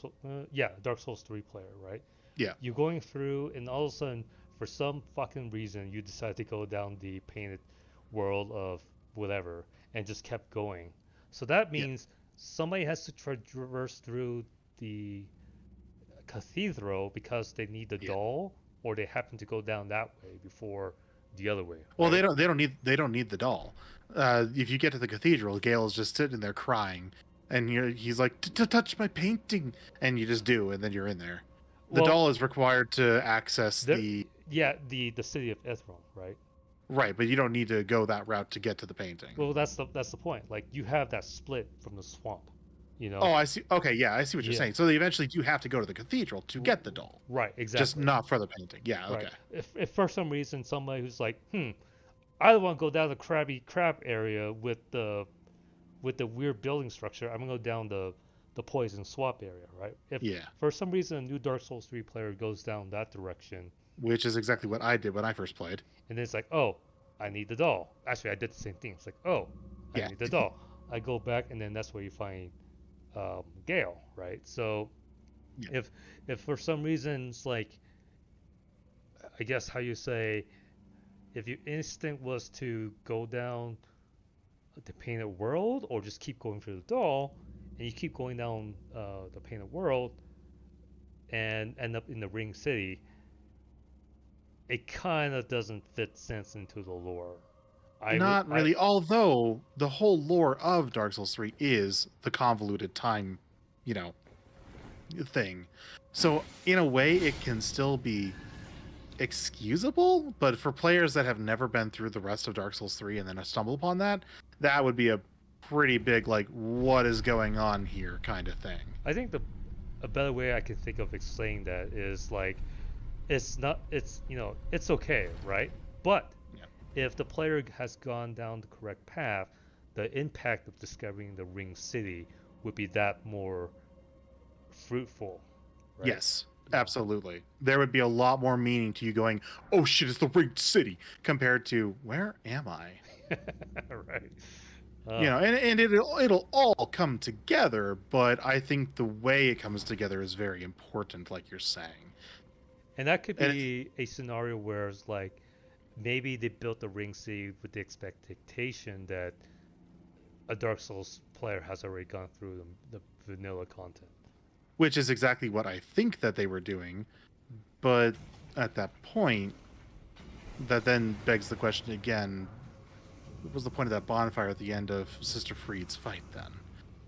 Souls 3 player, right? Yeah. You're going through, and all of a sudden, for some fucking reason, you decide to go down the painted world of whatever, and just kept going. So that means somebody has to traverse through the cathedral because they need the doll, or they happen to go down that way before the other way. Well, they don't need the doll. If you get to the cathedral, Gale is just sitting there crying, and he's like, touch my painting, and you just do, and then you're in there. The doll is required to access the city of Ithram, right? Right, but you don't need to go that route to get to the painting. Well, that's the point. Like, you have that split from the swamp, you know. Oh, I see. Okay, yeah, I see what you're saying. So they eventually do have to go to the cathedral to get the doll. Right, exactly. Just not for the painting. Yeah, okay. Right. If for some reason somebody who's like, I don't want to go down the Krabby Crab area with the weird building structure. I'm gonna go down the poison swamp area, right? If for some reason a new Dark Souls 3 player goes down that direction, which is exactly what I did when I first played, and then it's like, oh, I need the doll. Actually, I did the same thing. It's like, oh, I need the doll. I go back, and then that's where you find Gale, right? So Yeah. if for some reason it's like, I guess how you say, if your instinct was to go down the painted world or just keep going through the doll, and you keep going down the painted world and end up in the ring city, it kind of doesn't fit sense into the lore. Not I really, although the whole lore of Dark Souls 3 is the convoluted time, you know, thing. So in a way it can still be excusable, but for players that have never been through the rest of Dark Souls 3 and then stumble upon that, that would be a pretty big like what is going on here kind of thing. I think a better way I can think of explaining that is like, it's not, it's, it's okay, right? But Yeah. if the player has gone down the correct path, the impact of discovering the ring city would be that more fruitful, right? Yes, absolutely. There would be a lot more meaning to you going, "Oh shit, it's the Ringed City," compared to "Where am I?" Right. And it'll all come together, but I think the way it comes together is very important, like you're saying. And that could And be a scenario where it's like, maybe they built the ring city with the expectation that a Dark Souls player has already gone through the vanilla content. which is exactly what I think that they were doing, but at that point, that then begs the question again: what was the point of that bonfire at the end of Sister Freed's fight? Then,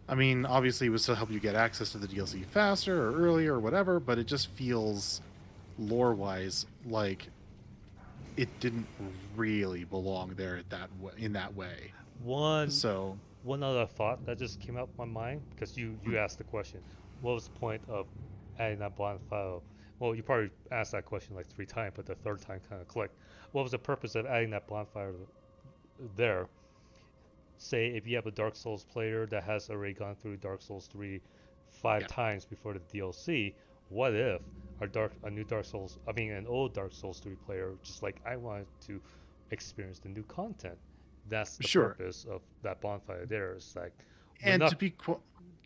I mean, obviously it was to help you get access to the DLC faster or earlier or whatever, but it just feels lore-wise like it didn't really belong there at that in that way. One So one other thought that just came up my mind, because you asked the question, what was the point of adding that bonfire? Well, you probably asked that question like 3 times, but the third time kind of clicked. What was the purpose of adding that bonfire there? Say if you have a Dark Souls player that has already gone through Dark Souls 3 five yeah, times before the DLC, what if a new Dark Souls, I mean an old Dark Souls 3 player, just like I wanted to experience the new content? That's the sure. purpose of that bonfire there. It's like, we're And to not, be go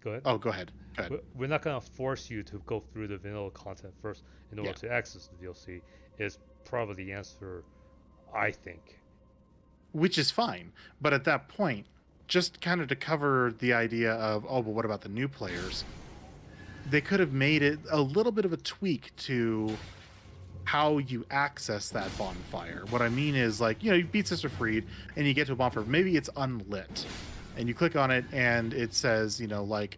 ahead. oh, go ahead. Go ahead. We're not gonna force you to go through the vanilla content first in order Yeah. to access the DLC. Is probably the answer, I think. Which is fine. But at that point, just kind of to cover the idea of, oh, but what about the new players? They could have made it a little bit of a tweak to how you access that bonfire. What I mean is, like, you beat Sister Freed and you get to a bonfire. Maybe it's unlit. And you click on it and it says, like,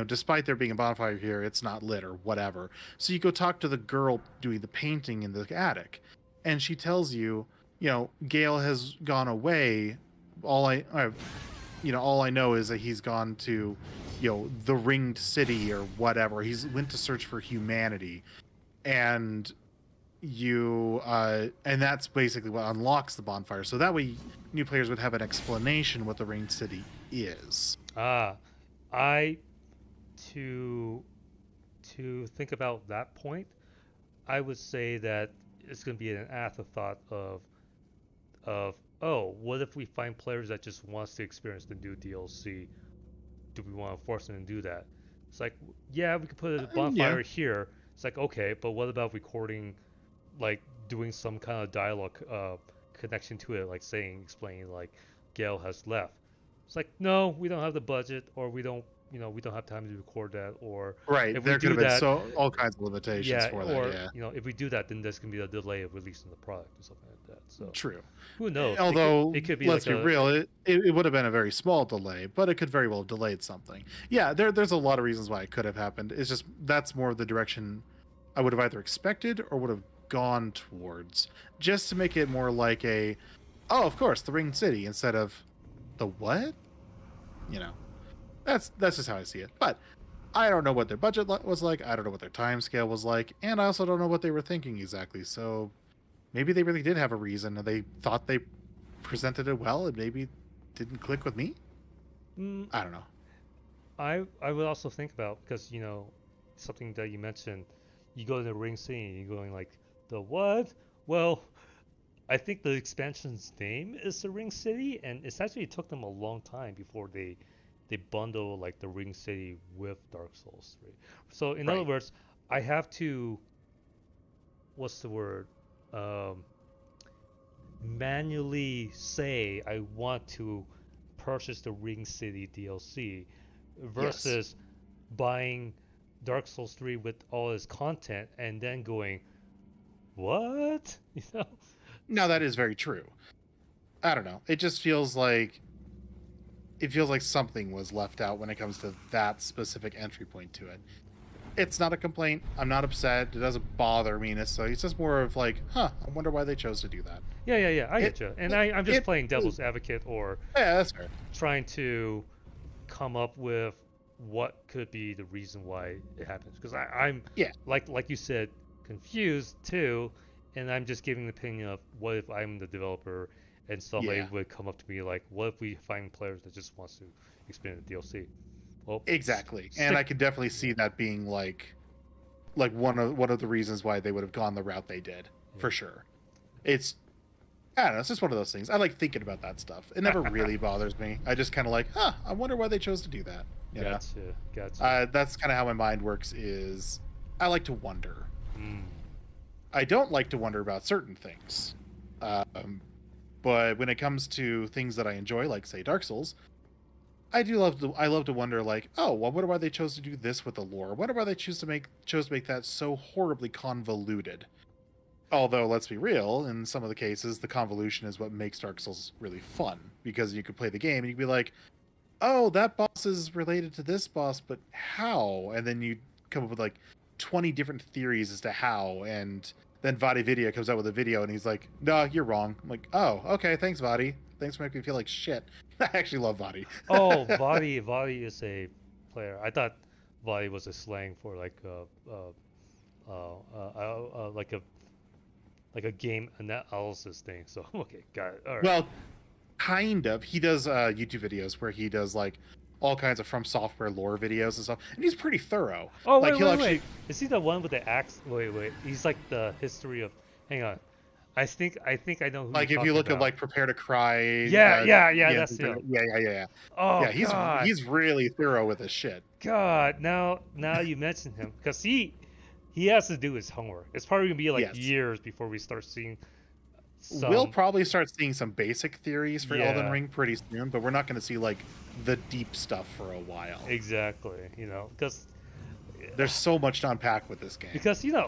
despite there being a bonfire here, it's not lit or whatever. So you go talk to the girl doing the painting in the attic. And she tells you, Gale has gone away. All I know is that he's gone to, the Ringed City or whatever. He's went to search for humanity, and and that's basically what unlocks the bonfire. So that way, new players would have an explanation what the Ringed City is. I to think about that point, I would say that it's going to be an afterthought of, oh, what if we find players that just wants to experience the new DLC? Do we want to force them to do that? It's like, yeah, we could put a bonfire here. It's like, okay, but what about recording, like doing some kind of dialogue connection to it, like explaining like Gale has left. It's like, no, we don't have the budget, or we don't have time to record that, or Right. if There we could do have been that, all kinds of limitations yeah, for or that. Yeah. if we do that, then there's gonna be a delay of releasing the product or something like that. So True. who knows? Although, it could be let's like be real, it would have been a very small delay, but it could very well have delayed something. Yeah, there's a lot of reasons why it could have happened. It's just that's more of the direction I would have either expected or would have gone towards, just to make it more like oh, of course, the Ringed City instead of the what? That's just how I see it. But I don't know what their budget was like. I don't know what their time scale was like, and I also don't know what they were thinking exactly. So maybe they really did have a reason, and they thought they presented it well, and maybe didn't click with me. mm, I don't know. I would also think about, because something that you mentioned, you go to the ring scene, you're going like, the what? Well, I think the expansion's name is the Ring City, and it's actually took them a long time before they bundle like the Ring City with Dark Souls 3. So in other Right. words, I have to, what's the word? Um, Manually say I want to purchase the Ring City DLC versus buying Dark Souls 3 with all its content and then going, what? You know? No, that is very true. I don't know. It just feels like something was left out when it comes to that specific entry point to it. It's not a complaint. I'm not upset. It doesn't bother me necessarily. It's just more of like, huh, I wonder why they chose to do that. Yeah. I It- get you. And I'm just it- playing devil's advocate or Yeah, that's fair. trying to come up with what could be the reason why it happens. Because I'm Yeah. like you said, confused too, and I'm just giving the opinion of what if I'm the developer and somebody Yeah. would come up to me like, what if we find players that just wants to expand the DLC? Well, Exactly. stick- And I could definitely see that being like one of the reasons why they would have gone the route they did, for sure. It's I don't know, it's just one of those things. I like thinking about that stuff. It never really bothers me. I just kind of like, huh, I wonder why they chose to do that. You know? Gotcha. That's kind of how my mind works is I like to wonder. Mm. I don't like to wonder about certain things. But when it comes to things that I enjoy, like say Dark Souls, I love to wonder like, oh, well, I wonder why they chose to do this with the lore. I wonder why they chose to make that so horribly convoluted. Although, let's be real, in some of the cases, the convolution is what makes Dark Souls really fun because you could play the game and you could be like, oh, that boss is related to this boss, but how? And then you come up with like 20 different theories as to how, and then Vadi Video comes out with a video and he's like, no, you're wrong. I'm like, oh, okay, thanks, Vadi. Thanks for making me feel like shit. I actually love Vadi. Oh, Vadi is a player. I thought Vadi was a slang for like a game analysis thing. So okay, got it. All right. Well, kind of. He does YouTube videos where he does like all kinds of From Software lore videos and stuff, and he's pretty thorough. Oh, like wait. Is he the one with the axe? Wait. He's like the history of. Hang on. I think I know who. Like you're if you talking look at about. like Prepare to Cry. Yeah, that's him. Yeah. Oh, Yeah, God. he's really thorough with his shit. God, now you mention him because he has to do his homework. It's probably gonna be like Yes. years before we start seeing. We'll probably start seeing some basic theories for Elden Yeah. Ring pretty soon, but we're not going to see like the deep stuff for a while. Exactly, because There's so much to unpack with this game.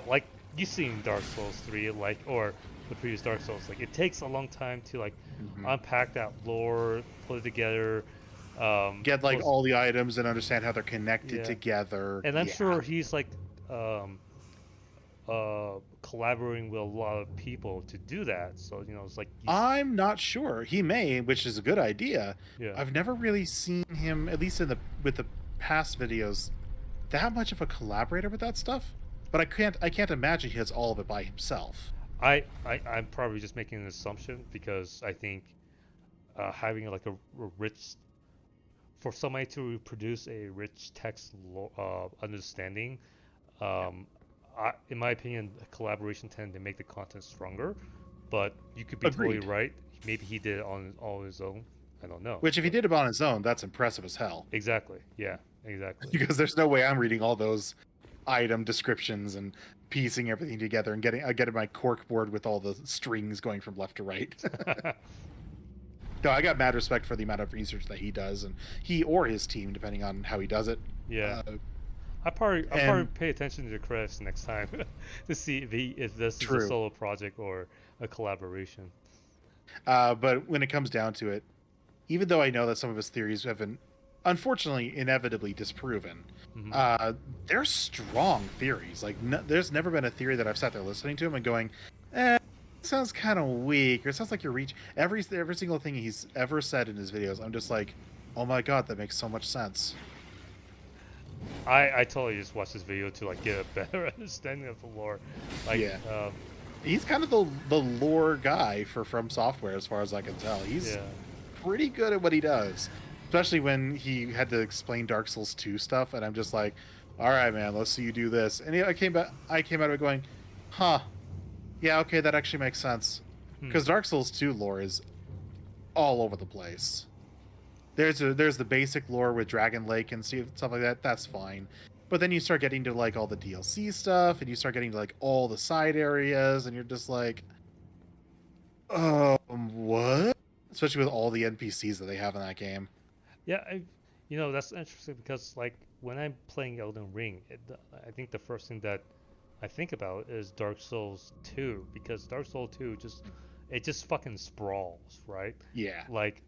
like you've seen Dark Souls 3, like or the previous Dark Souls, like it takes a long time to like Mhm. unpack that lore, put it together. Get like plus- all the items and understand how they're connected Yeah. together. and I'm Yeah. sure he's like collaborating with a lot of people to do that. So it's like I'm not sure. He may, which is a good idea. yeah. I've never really seen him, at least with the past videos, that much of a collaborator with that stuff. But I can't imagine he has all of it by himself. I'm probably just making an assumption because I think having like a rich for somebody to produce a rich text understanding, in my opinion, collaboration tend to make the content stronger. But you could be totally Agreed. right. Maybe he did it on all his own. I don't know. Which, if he did it on his own, that's impressive as hell. Exactly. Yeah. Exactly. Because there's no way I'm reading all those item descriptions and piecing everything together and getting my cork board with all the strings going from left to right. No, I got mad respect for the amount of research that he does, and he or his team, depending on how he does it. Yeah. Uh, I'll probably and- pay attention to the credits next time to see if this is a True. solo project or a collaboration. but when it comes down to it, even though I know that some of his theories have been, unfortunately, inevitably disproven, Mhm. they're strong theories. Like, there's never been a theory that I've sat there listening to him and going, it sounds kind of weak, or it sounds like you're reaching. Every single thing he's ever said in his videos, I'm just like, oh my god, that makes so much sense. I totally just watched this video to like get a better understanding of the lore. Like, Yeah. He's kind of the lore guy for From Software, as far as I can tell. He's yeah. pretty good at what he does, especially when he had to explain Dark Souls 2 stuff, and I'm just like, all right, man, let's see you do this. And I came out of it going, huh, yeah, okay, that actually makes sense. because Dark Souls 2 lore is all over the place. There's the basic lore with Dragon Lake and stuff like that. That's fine. But then you start getting to like all the DLC stuff, and you start getting to like all the side areas, and you're just like, what? Especially with all the NPCs that they have in that game. Yeah, that's interesting because like when I'm playing Elden Ring, I think the first thing that I think about is Dark Souls 2 because Dark Souls 2 just fucking sprawls, right? Yeah. Like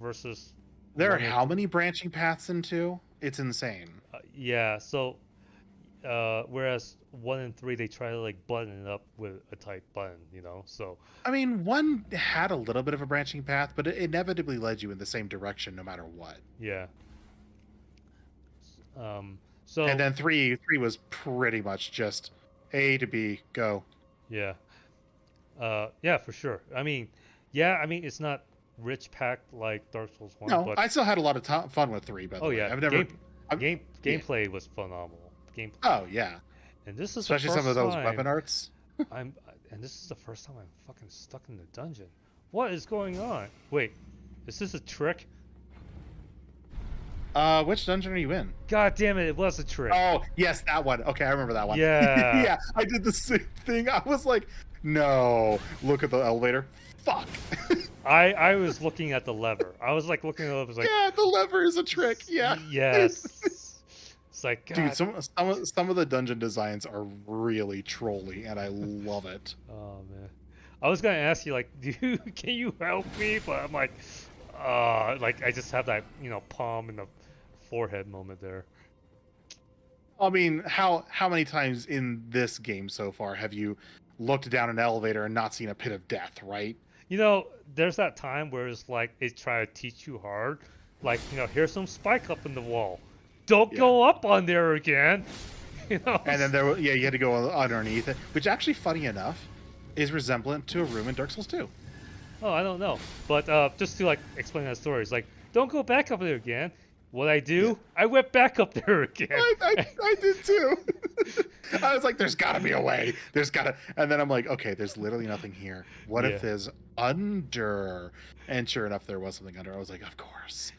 versus there are 1 and how many branching paths in 2? It's insane. Yeah, so whereas 1 and 3 they try to like button it up with a tight button, so I mean, 1 had a little bit of a branching path, but it inevitably led you in the same direction no matter what. yeah. So And then 3 was pretty much just A to B, go. yeah. Yeah, for sure. I mean it's not rich packed like Dark Souls 1, No, but I still had a lot of fun with 3, by the way. yeah, I've never... gameplay was phenomenal. Gameplay. Oh, yeah. And this is Especially the first some of those time weapon arts. and this is the first time I'm fucking stuck in the dungeon. What is going on? Wait, is this a trick? Which dungeon are you in? God damn it was a trick. Oh, yes, that one. Okay, I remember that one. Yeah. Yeah, I did the same thing. I was like, no, look at the elevator. Fuck. I was looking at the lever. I was like looking at the lever. I was like, Yeah, the lever is a trick. Yeah. Yes. It's like, God. Dude, some of the dungeon designs are really trolly, and I love it. Oh man, I was gonna ask you like, can you help me? But I'm like I just have that palm in the forehead moment there. I mean, how many times in this game so far have you looked down an elevator and not seen a pit of death, right? There's that time where it's like it try to teach you hard, like here's some spike up in the wall. Don't go up on there again. And then you had to go underneath it, which actually, funny enough, is resemblant to a room in Dark Souls 2. Oh, I don't know, but just to like explain that story, it's like don't go back up there again. What I do, I went back up there again. I did too. I was like, there's got to be a way. There's got to, and then I'm like, okay, there's literally nothing here. What if there's under? And sure enough, there was something under. I was like, of course.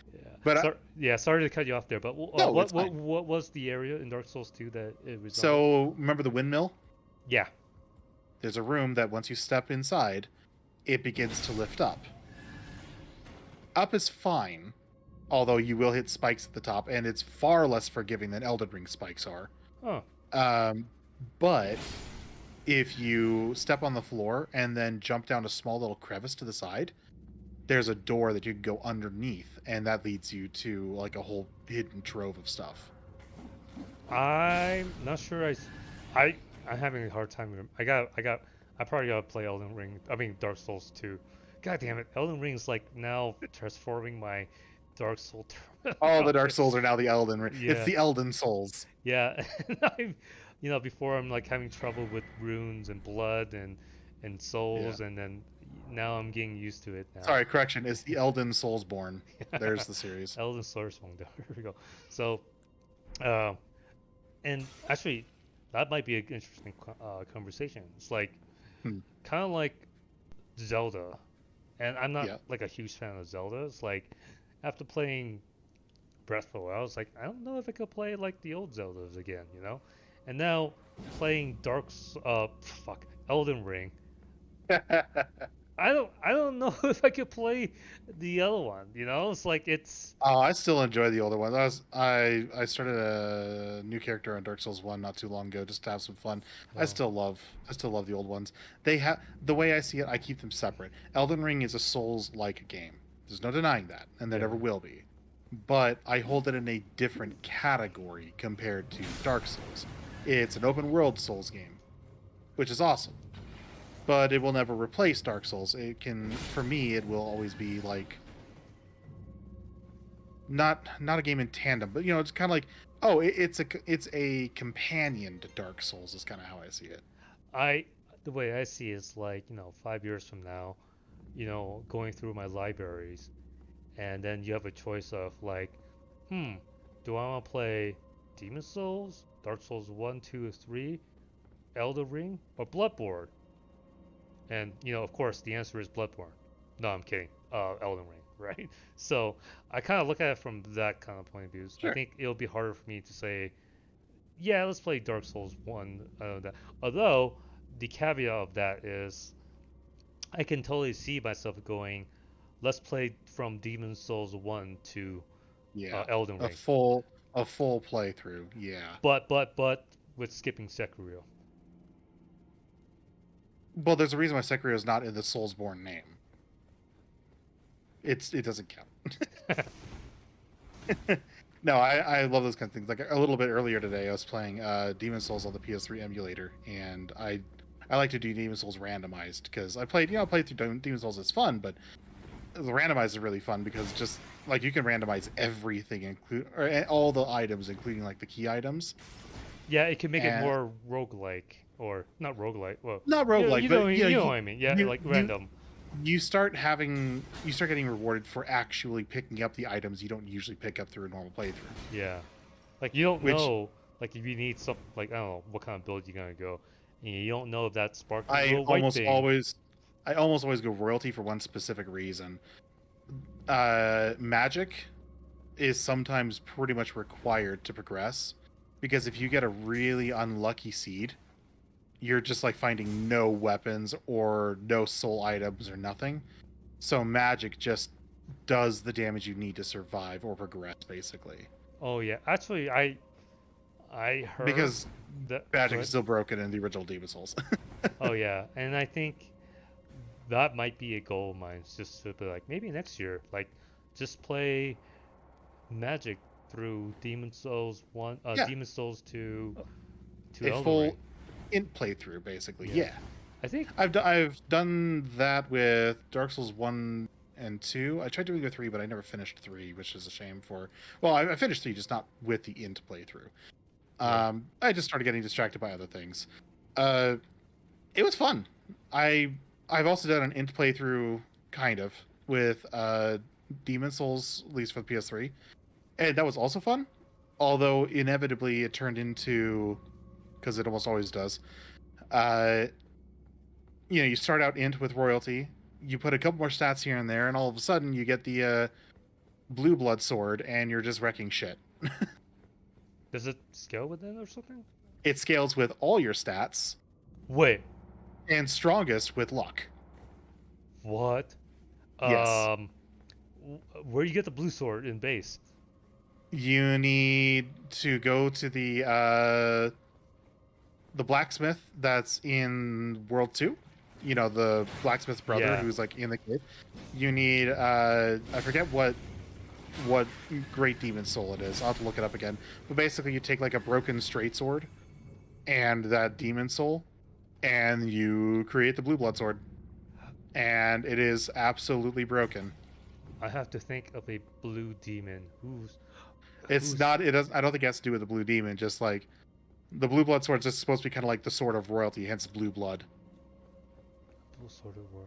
But sorry to cut you off there, but what was the area in Dark Souls 2 that it was? So remember the windmill? Yeah. There's a room that once you step inside, it begins to lift up. Up is fine, although you will hit spikes at the top, and it's far less forgiving than Elden Ring spikes are. Oh. But if you step on the floor and then jump down a small little crevice to the side, there's a door that you can go underneath, and that leads you to like a whole hidden trove of stuff. I'm not sure. I'm having a hard time. I probably gotta play Elden Ring. I mean Dark Souls 2. God damn it, Elden Ring's like now transforming my Dark Souls. All the Dark Souls are now the Elden Ring. Yeah. It's the Elden Souls. Yeah, before I'm like having trouble with runes and blood and souls, and then now I'm getting used to it now. Sorry, correction. It's the Elden Soulsborne. There's the series. Elden Soulsborne. There we go. So, and actually, that might be an interesting conversation. It's like kind of like Zelda, and I'm not like a huge fan of Zelda. It's like after playing Breath of the Wild, I was like, I don't know if I could play like the old Zeldas again, And now playing Elden Ring. I don't know if I could play the other one. It's like it's. Oh, I still enjoy the older ones. I started a new character on Dark Souls 1 not too long ago just to have some fun. Oh. I still love the old ones. They have the way I see it. I keep them separate. Elden Ring is a Souls-like game. There's no denying that, and there never will be. But I hold it in a different category compared to Dark Souls. It's an open world Souls game, which is awesome. But it will never replace Dark Souls. For me, it will always be like not a game in tandem, but it's kind of like, it's a companion to Dark Souls is kind of how I see it. The way I see it is like 5 years from now, going through my libraries, and then you have a choice of like, do I want to play Demon Souls, Dark Souls 1, 2, 3, Elden Ring, or Bloodborne? And of course, the answer is Bloodborne. No, I'm kidding. Elden Ring, right? So I kind of look at it from that kind of point of view. I Sure. think it'll be harder for me to say, yeah, let's play Dark Souls 1. Although the caveat of that is, I can totally see myself going, let's play from Demon Souls 1 to Yeah. Elden A Ring. full playthrough. Yeah. But with skipping Sekiro. Well, there's a reason why Sekiro is not in the Soulsborne name. It doesn't count. No, I love those kind of things. Like a little bit earlier today, I was playing Demon Souls on the PS3 emulator, and I like to do Demon Souls randomized because I played through Demon Souls. It's fun, but the randomized is really fun because just like you can randomize everything, include all the items, including like the key items. Yeah, it can make it And- more roguelike, or not roguelike. Well, Not roguelike, you but know, you know, what I mean. Yeah, you- like you- random. You start getting rewarded for actually picking up the items you don't usually pick up through a normal playthrough. Yeah, like you don't Which- know, like if you need some, like I don't know what kind of build you're gonna go, and you don't know if that spark I little white almost thing. always go royalty for one specific reason. Magic is sometimes pretty much required to progress because if you get a really unlucky seed, you're just like finding no weapons or no soul items or nothing. So magic just does the damage you need to survive or progress, basically. Oh yeah, actually I heard Because that magic is still broken in the original Demon Souls. Oh yeah, and I think that might be a goal of mine, just to be like maybe next year, like just play Magic through Demon Souls 1, Yeah. Demon Souls 2 to A Elden full Ring. int playthrough, basically. Yeah. Yeah. I think I've done that with Dark Souls 1 and 2. I tried doing it with 3, but I never finished 3, which is a shame for... Well, I finished 3, just not with the int playthrough. Yeah. I just started getting distracted by other things. It was fun. I've also done an int playthrough, kind of, with Demon Souls, at least for the PS3. And that was also fun. Although, inevitably, it turned into... Because it almost always does. You start out int with royalty, you put a couple more stats here and there, and all of a sudden you get the blue blood sword, and you're just wrecking shit. does it scale with it or something? It scales with all your stats, Wait, and strongest with luck. what? Yes. Where do you get the blue sword in base? You need to go to the blacksmith that's in World 2. You know, the blacksmith's brother Yeah. who's like in the cave. You need I forget what great demon soul it is. I'll have to look it up again. But basically you take like a broken straight sword and that demon soul and you create the blue blood sword. And it is absolutely broken. I have to think of a blue demon. Who's It doesn't I don't think it has to do with the blue demon, just like the blue blood sword is just supposed to be kind of like the sword of royalty, hence blue blood. blue sword of war?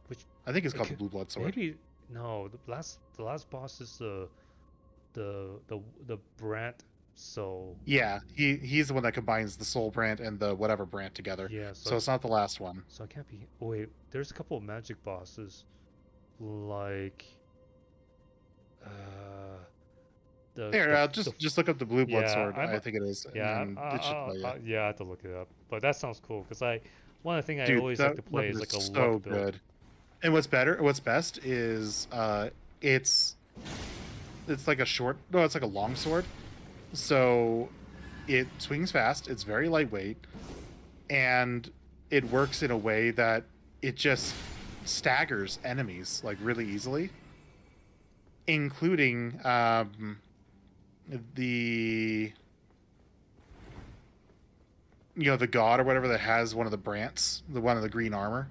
Which I think it's called Okay, the blue blood sword. maybe no. The last boss is the Brant soul. Yeah, he's the one that combines the soul brand and the whatever brand together. Yeah, So it's not the last one. So I can't be. Oh wait, there's a couple of magic bosses, like, the Here, the, just look up the blue blood Yeah, sword. I'm- I think it is. yeah, and it should play it. yeah, I have to look it up. But that sounds cool because one of the things I Dude, always that like to play is weapon like a so luck build. good. And what's best is it's like a short. No, it's like a long sword. So it swings fast. It's very lightweight, and it works in a way that it just staggers enemies like really easily, including the the god or whatever that has one of the Brants, the one of the green armor.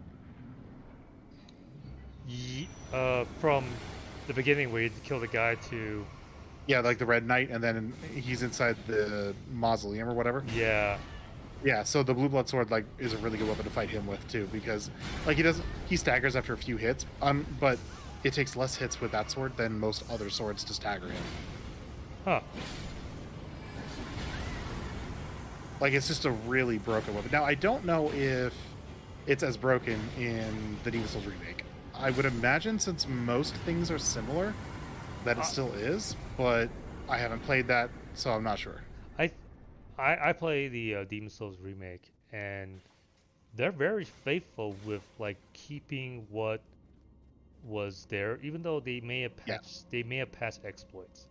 From the beginning where you kill the guy to Yeah, like the Red Knight, and then he's inside the mausoleum or whatever. yeah. Yeah, so the blue blood sword like is a really good weapon to fight him with too, because like he staggers after a few hits, but it takes less hits with that sword than most other swords to stagger him. Huh. Like it's just a really broken weapon. Now I don't know if it's as broken in the Demon Souls remake. I would imagine, since most things are similar, that it still is, but I haven't played that, so I'm not sure. I play the Demon Souls remake, and they're very faithful with like keeping what was there, even though Yeah. they may have patched exploits.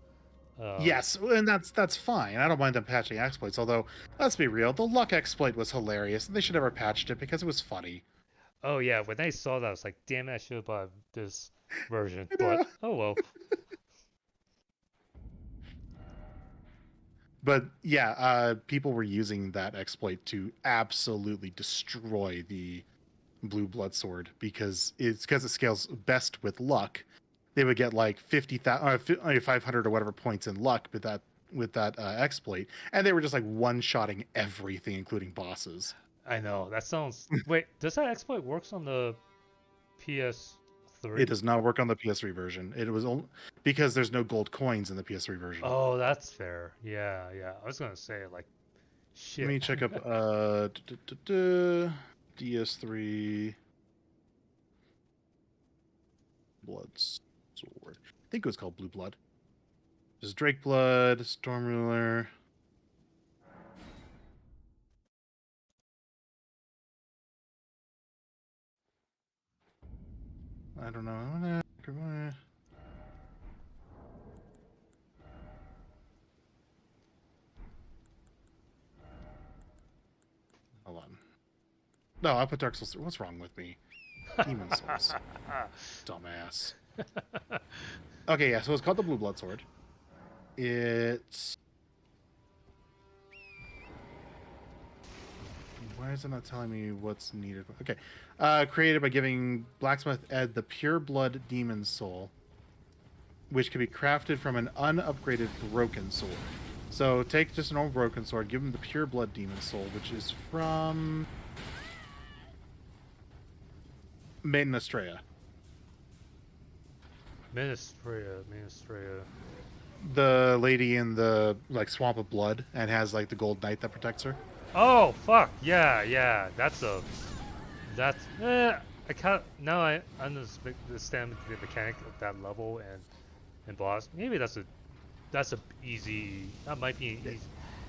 Yes, and that's fine. I don't mind them patching exploits, although, let's be real, the luck exploit was hilarious, and they should never patched it because it was funny. Oh yeah, when I saw that, I was like, damn it, I should have bought this version. I But know. oh well. But yeah, people were using that exploit to absolutely destroy the blue blood sword because it scales best with luck. They would get like 50,000 or 500 or whatever points in luck with that exploit, and they were just like one-shotting everything, including bosses. I know that sounds. Wait, does that exploit works on the PS3? It does not work on the PS3 version. It was only because there's no gold coins in the PS3 version. Oh, that's fair. Yeah, yeah. I was gonna say like, shit. Let me check up DS3 Blood Sword. I think it was called Blue Blood. There's Drake Blood, Storm Ruler. I don't know. Hold on. No, I put Dark Souls 3. What's wrong with me? Demon Souls. Dumbass. Okay, yeah, so it's called the Blue Blood Sword. It's... Why is it not telling me what's needed? Okay. Created by giving Blacksmith Ed the Pure Blood Demon Soul, which can be crafted from an unupgraded Broken Sword. So take just an old Broken Sword, give him the Pure Blood Demon Soul, which is from Maiden Estrella. Ministria. The lady in the like Swamp of Blood and has like the gold knight that protects her. Oh fuck yeah, yeah. That's I can't now I understand the mechanic of that level and boss. Maybe that's a easy. That might be easy.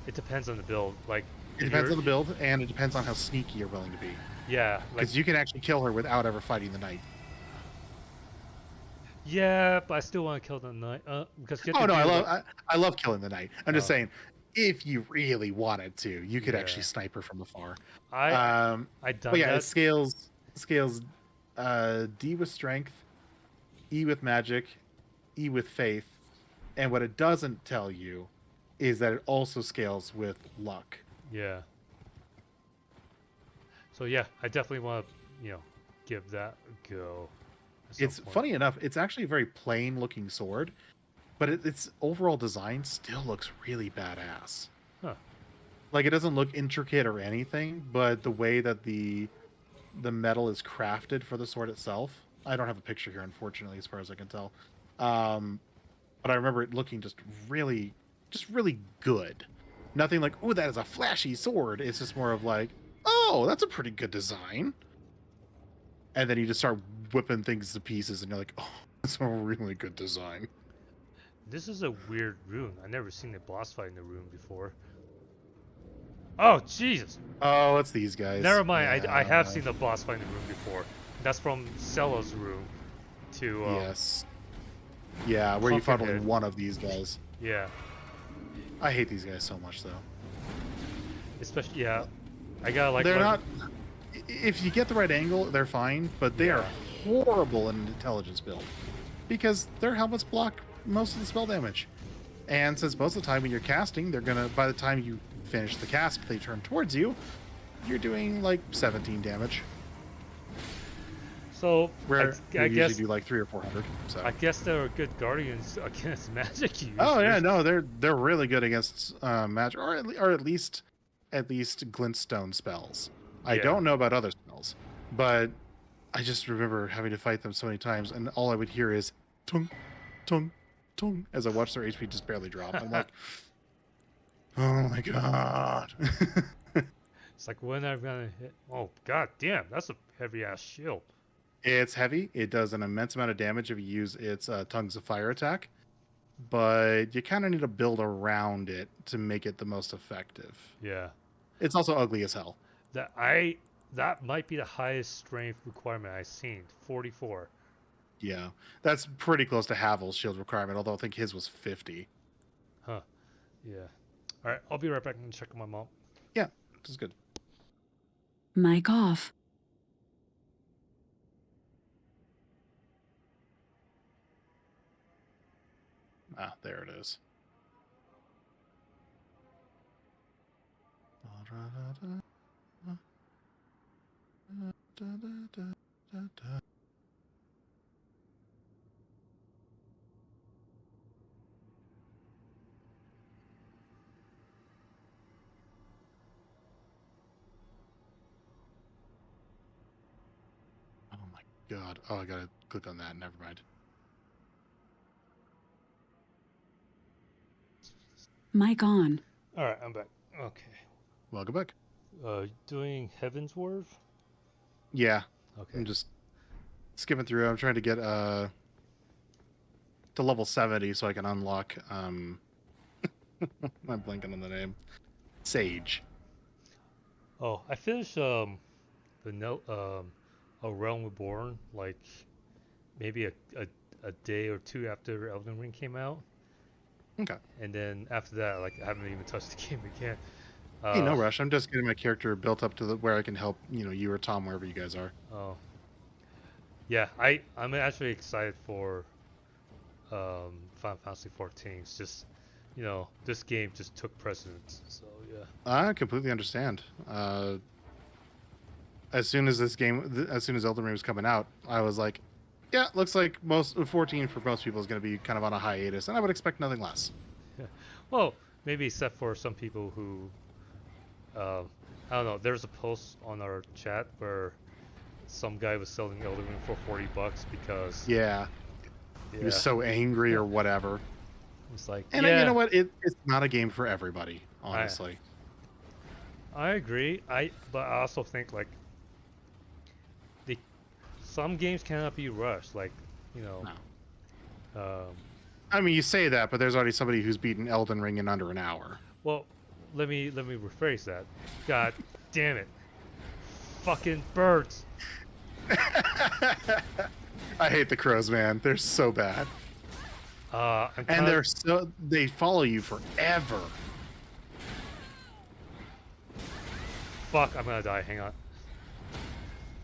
It depends on the build. Like It depends on the build, and it depends on how sneaky you're willing to be. yeah, like Because you can actually kill her without ever fighting the knight. yeah, but I still want to kill the knight because you have Oh to no, do, I love killing the knight. I'm just Oh. saying, if you really wanted to, you could Yeah. actually snipe her from afar. I done But yeah, that. it scales D with strength, E with magic, E with faith, and what it doesn't tell you is that it also scales with luck. Yeah. So yeah, I definitely want to give that a go. at some It's point. funny enough, it's actually a very plain looking sword, but its overall design still looks really badass. Huh. Like it doesn't look intricate or anything, but the way that the metal is crafted for the sword itself, I don't have a picture here, unfortunately, as far as I can tell. But I remember it looking just really good. Nothing like, oh, that is a flashy sword. It's just more of like, oh, that's a pretty good design. And then you just start whipping things to pieces, and you're like, oh, that's a really good design. This is a weird rune. I've never seen a boss fight in the rune before. Oh Jesus! Oh, it's these guys. Never mind. I have Yeah. seen the boss fight in the room before. That's from Cella's room to Yes. Yeah, where you fought only Pumpkinhead. one of these guys. yeah. I hate these guys so much, though. Especially yeah. I gotta like They're learn- not. If you get the right angle, they're fine, but they are horrible in intelligence build because their helmets block most of the spell damage. And since most of the time when you're casting, they're gonna, by the time you finish the cast, they turn towards you, you're doing like 17 damage. So Where I you guess usually do like 300 or 400. So. I guess they were good guardians against magic users. Oh yeah, no, they're really good against magic, or at least glintstone spells. I Yeah. don't know about other spells, but I just remember having to fight them so many times, and all I would hear is tung, tung, tung as I watched their HP just barely drop. I'm like, oh my god. It's like when I'm gonna hit. Oh god damn, that's a heavy ass shield. It's heavy. It does an immense amount of damage if you use its tongues of fire attack, but you kind of need to build around it to make it the most effective. Yeah. It's also ugly as hell. That might be the highest strength requirement I've seen. 44. Yeah, that's pretty close to Havel's shield requirement, although I think his was 50. Huh. Yeah. All right, I'll be right back and check on my mom. Yeah, which is good. Mic off. Ah, there it is. Oh my god. Oh, I gotta click on that. Never mind. Mic on. All right, I'm back. Okay. Welcome back. Doing Heaven's Word? Yeah, Okay. I'm just skipping through. I'm trying to get to level 70 so I can unlock I'm blanking on the name. Sage. Oh, I finished the A Realm Reborn like maybe a day or two after Elden Ring came out, Okay. and then after that, like I haven't even touched the game again. Hey, no rush. I'm just getting my character built up to where I can help, you or Tom, wherever you guys are. Oh. Yeah, I'm actually excited for Final Fantasy 14. It's just, this game just took precedence. So yeah. I completely understand. As soon as Elden Ring was coming out, I was like, yeah, looks like 14 for most people is going to be kind of on a hiatus, and I would expect nothing less. Yeah. Well, maybe except for some people who, I don't know. There's a post on our chat where some guy was selling Elden Ring for $40 because Yeah. He was so angry or whatever. it's like, And yeah, you know what? It's not a game for everybody, honestly. I agree. But I also think like some games cannot be rushed. Like, I mean, you say that, but there's already somebody who's beaten Elden Ring in under an hour. well, let me rephrase that. God damn it, fucking birds. I hate the crows, man. They're so bad. And they follow you forever. Fuck, I'm gonna die. Hang on.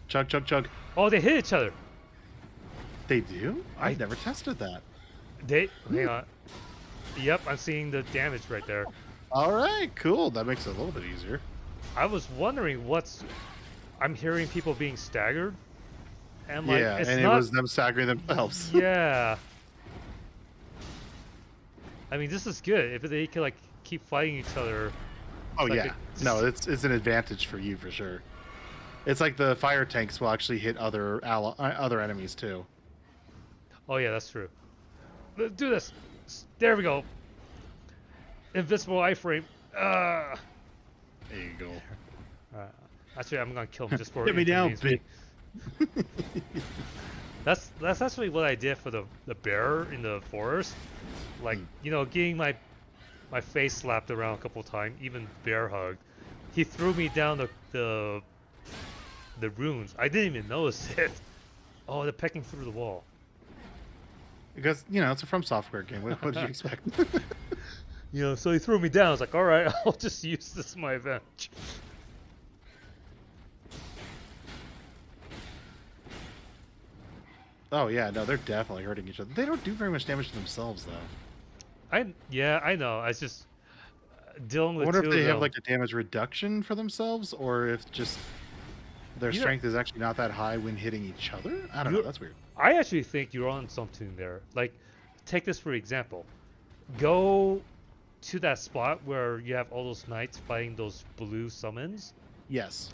Chug, chug, chug. Oh, they hit each other. They do? I've never tested that. Hang on. Yep, I'm seeing the damage right there. All right, cool. That makes it a little bit easier. I was wondering I'm hearing people being staggered. And like, Yeah, it's and not, it was them staggering themselves. Yeah. I mean, this is good. If they can like keep fighting each other. Oh like yeah. No, it's an advantage for you for sure. It's like the fire tanks will actually hit other enemies too. Oh yeah, that's true. Let's do this. There we go. Invisible iframe. There you go. Actually, I'm gonna kill him just for Get me down, bitch. That's actually what I did for the bear in the forest. Like, getting my face slapped around a couple of times, even bear hug. He threw me down the runes. I didn't even notice it. Oh, they're pecking through the wall. Because it's a From Software game. What did you expect? So he threw me down. I was like, all right, I'll just use this as my advantage. Oh yeah, no, they're definitely hurting each other. They don't do very much damage to themselves though. I know. I was just dealing with. I wonder two if they of have them. like a damage reduction for themselves, or if just their strength is actually not that high when hitting each other. I don't know. That's weird. I actually think you're on something there. Like, take this for example. Go to that spot where you have all those knights fighting those blue summons. Yes.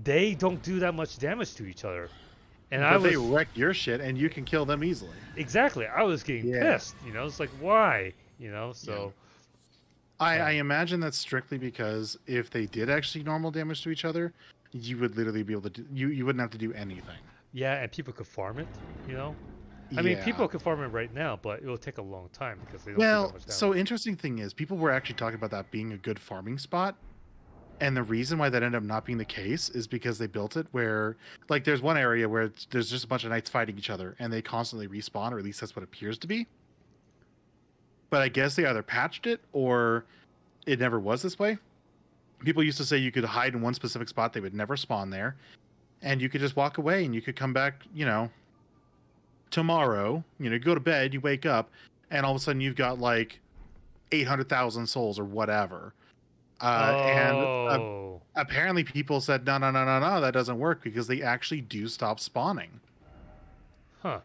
They don't do that much damage to each other. And But they wreck your shit, and you can kill them easily. Exactly. I was getting pissed. It's like, why? So. I imagine that's strictly because if they did actually normal damage to each other, you would literally be able to you wouldn't have to do anything. Yeah, and people could farm it, you know? I mean, Yeah. people could farm it right now, but it will take a long time because they don't do Well, that much damage. so interesting thing is people were actually talking about that being a good farming spot. And the reason why that ended up not being the case is because they built it where, like, there's one area where there's just a bunch of knights fighting each other and they constantly respawn, or at least that's what it appears to be. But I guess they either patched it or it never was this way. People used to say you could hide in one specific spot, they would never spawn there. And you could just walk away and you could come back, tomorrow, go to bed, you wake up, and all of a sudden you've got like 800,000 souls or whatever. And apparently people said, no, that doesn't work because they actually do stop spawning. Huh.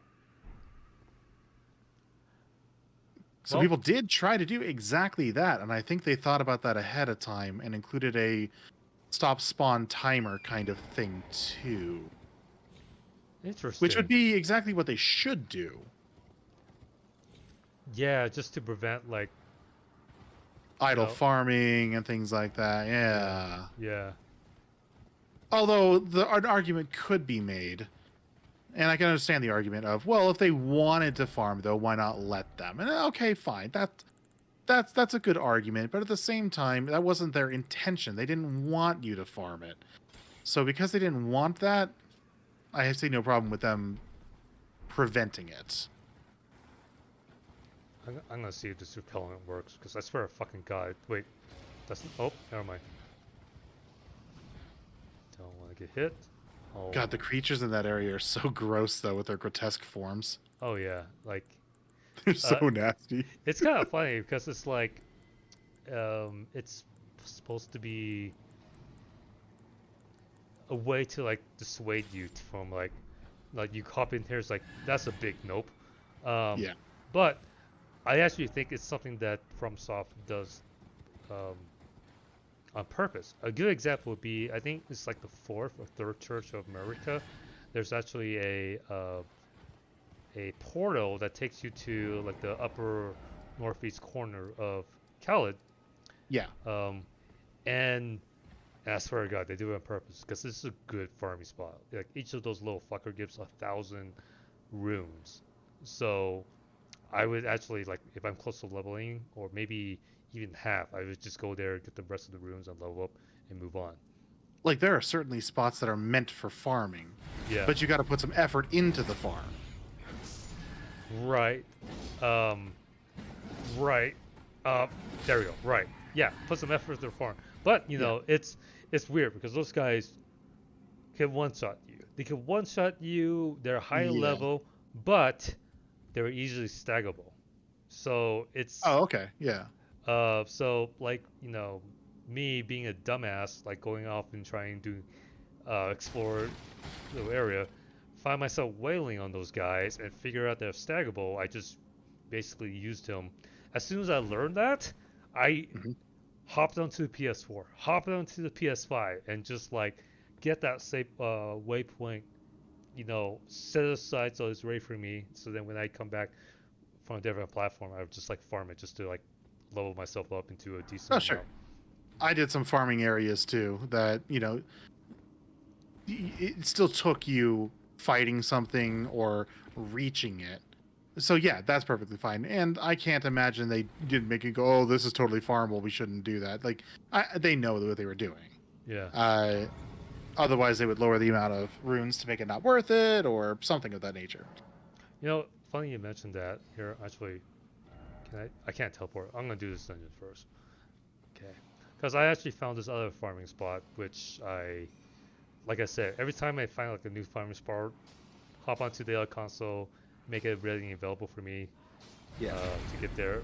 So Well- people did try to do exactly that. And I think they thought about that ahead of time and included a stop spawn timer kind of thing too. Interesting. Which would be exactly what they should do. Yeah, just to prevent like Idle No. farming and things like that. Yeah. yeah. Although an argument could be made, and I can understand the argument of, well, if they wanted to farm though, why not let them? And okay, fine. That's a good argument, but at the same time, that wasn't their intention. They didn't want you to farm it. So because they didn't want that, I see no problem with them preventing it. I'm gonna see if this repellent works because I swear to fucking god. Wait, that's oh, never mind. Don't want to get hit. Oh. God, the creatures in that area are so gross though with their grotesque forms. Oh yeah, like They're so nasty. it's kind of funny because it's like, it's supposed to be a way to like dissuade you from like you hop in here. It's like that's a big nope. Yeah. But I actually think it's something that FromSoft does on purpose. A good example would be, I think it's like the fourth or third Church of America. There's actually a portal that takes you to like the upper northeast corner of Khalid. Yeah. And I swear to God, they do it on purpose because this is a good farming spot. Like each of those little fucker gives 1,000 runes. So I would actually, like, if I'm close to leveling, or maybe even half, I would just go there, get the rest of the runes, and level up, and move on. Like, there are certainly spots that are meant for farming, Yeah. but you got to put some effort into the farm. Right. Right. There we go. Right. Yeah. Put some effort into the farm. But you know, it's weird because those guys can one-shot you. They can one-shot you. They're higher Yeah. level, but they're easily staggable. So it's Oh, okay. Yeah. so like, you know, me being a dumbass, like going off and trying to explore the area, find myself wailing on those guys and figure out they're staggable. I just basically used them. As soon as I learned that, I hopped onto the PS4, hopped onto the PS5, and just like get that safe waypoint, you know, set it aside so it's ready for me. So then when I come back from a different platform, I would just like farm it just to like level myself up into a decent Oh, sure. amount. I did some farming areas too that, it still took you fighting something or reaching it. So yeah, that's perfectly fine. And I can't imagine they didn't make it go, oh, this is totally farmable, we shouldn't do that. Like, they know what they were doing. Yeah. Otherwise, they would lower the amount of runes to make it not worth it or something of that nature. You know, funny you mentioned that. Here, actually, I can't teleport. I'm gonna do this dungeon first. Okay. Because I actually found this other farming spot, which like I said, every time I find like a new farming spot, hop onto the other console, make it ready and available for me to get there.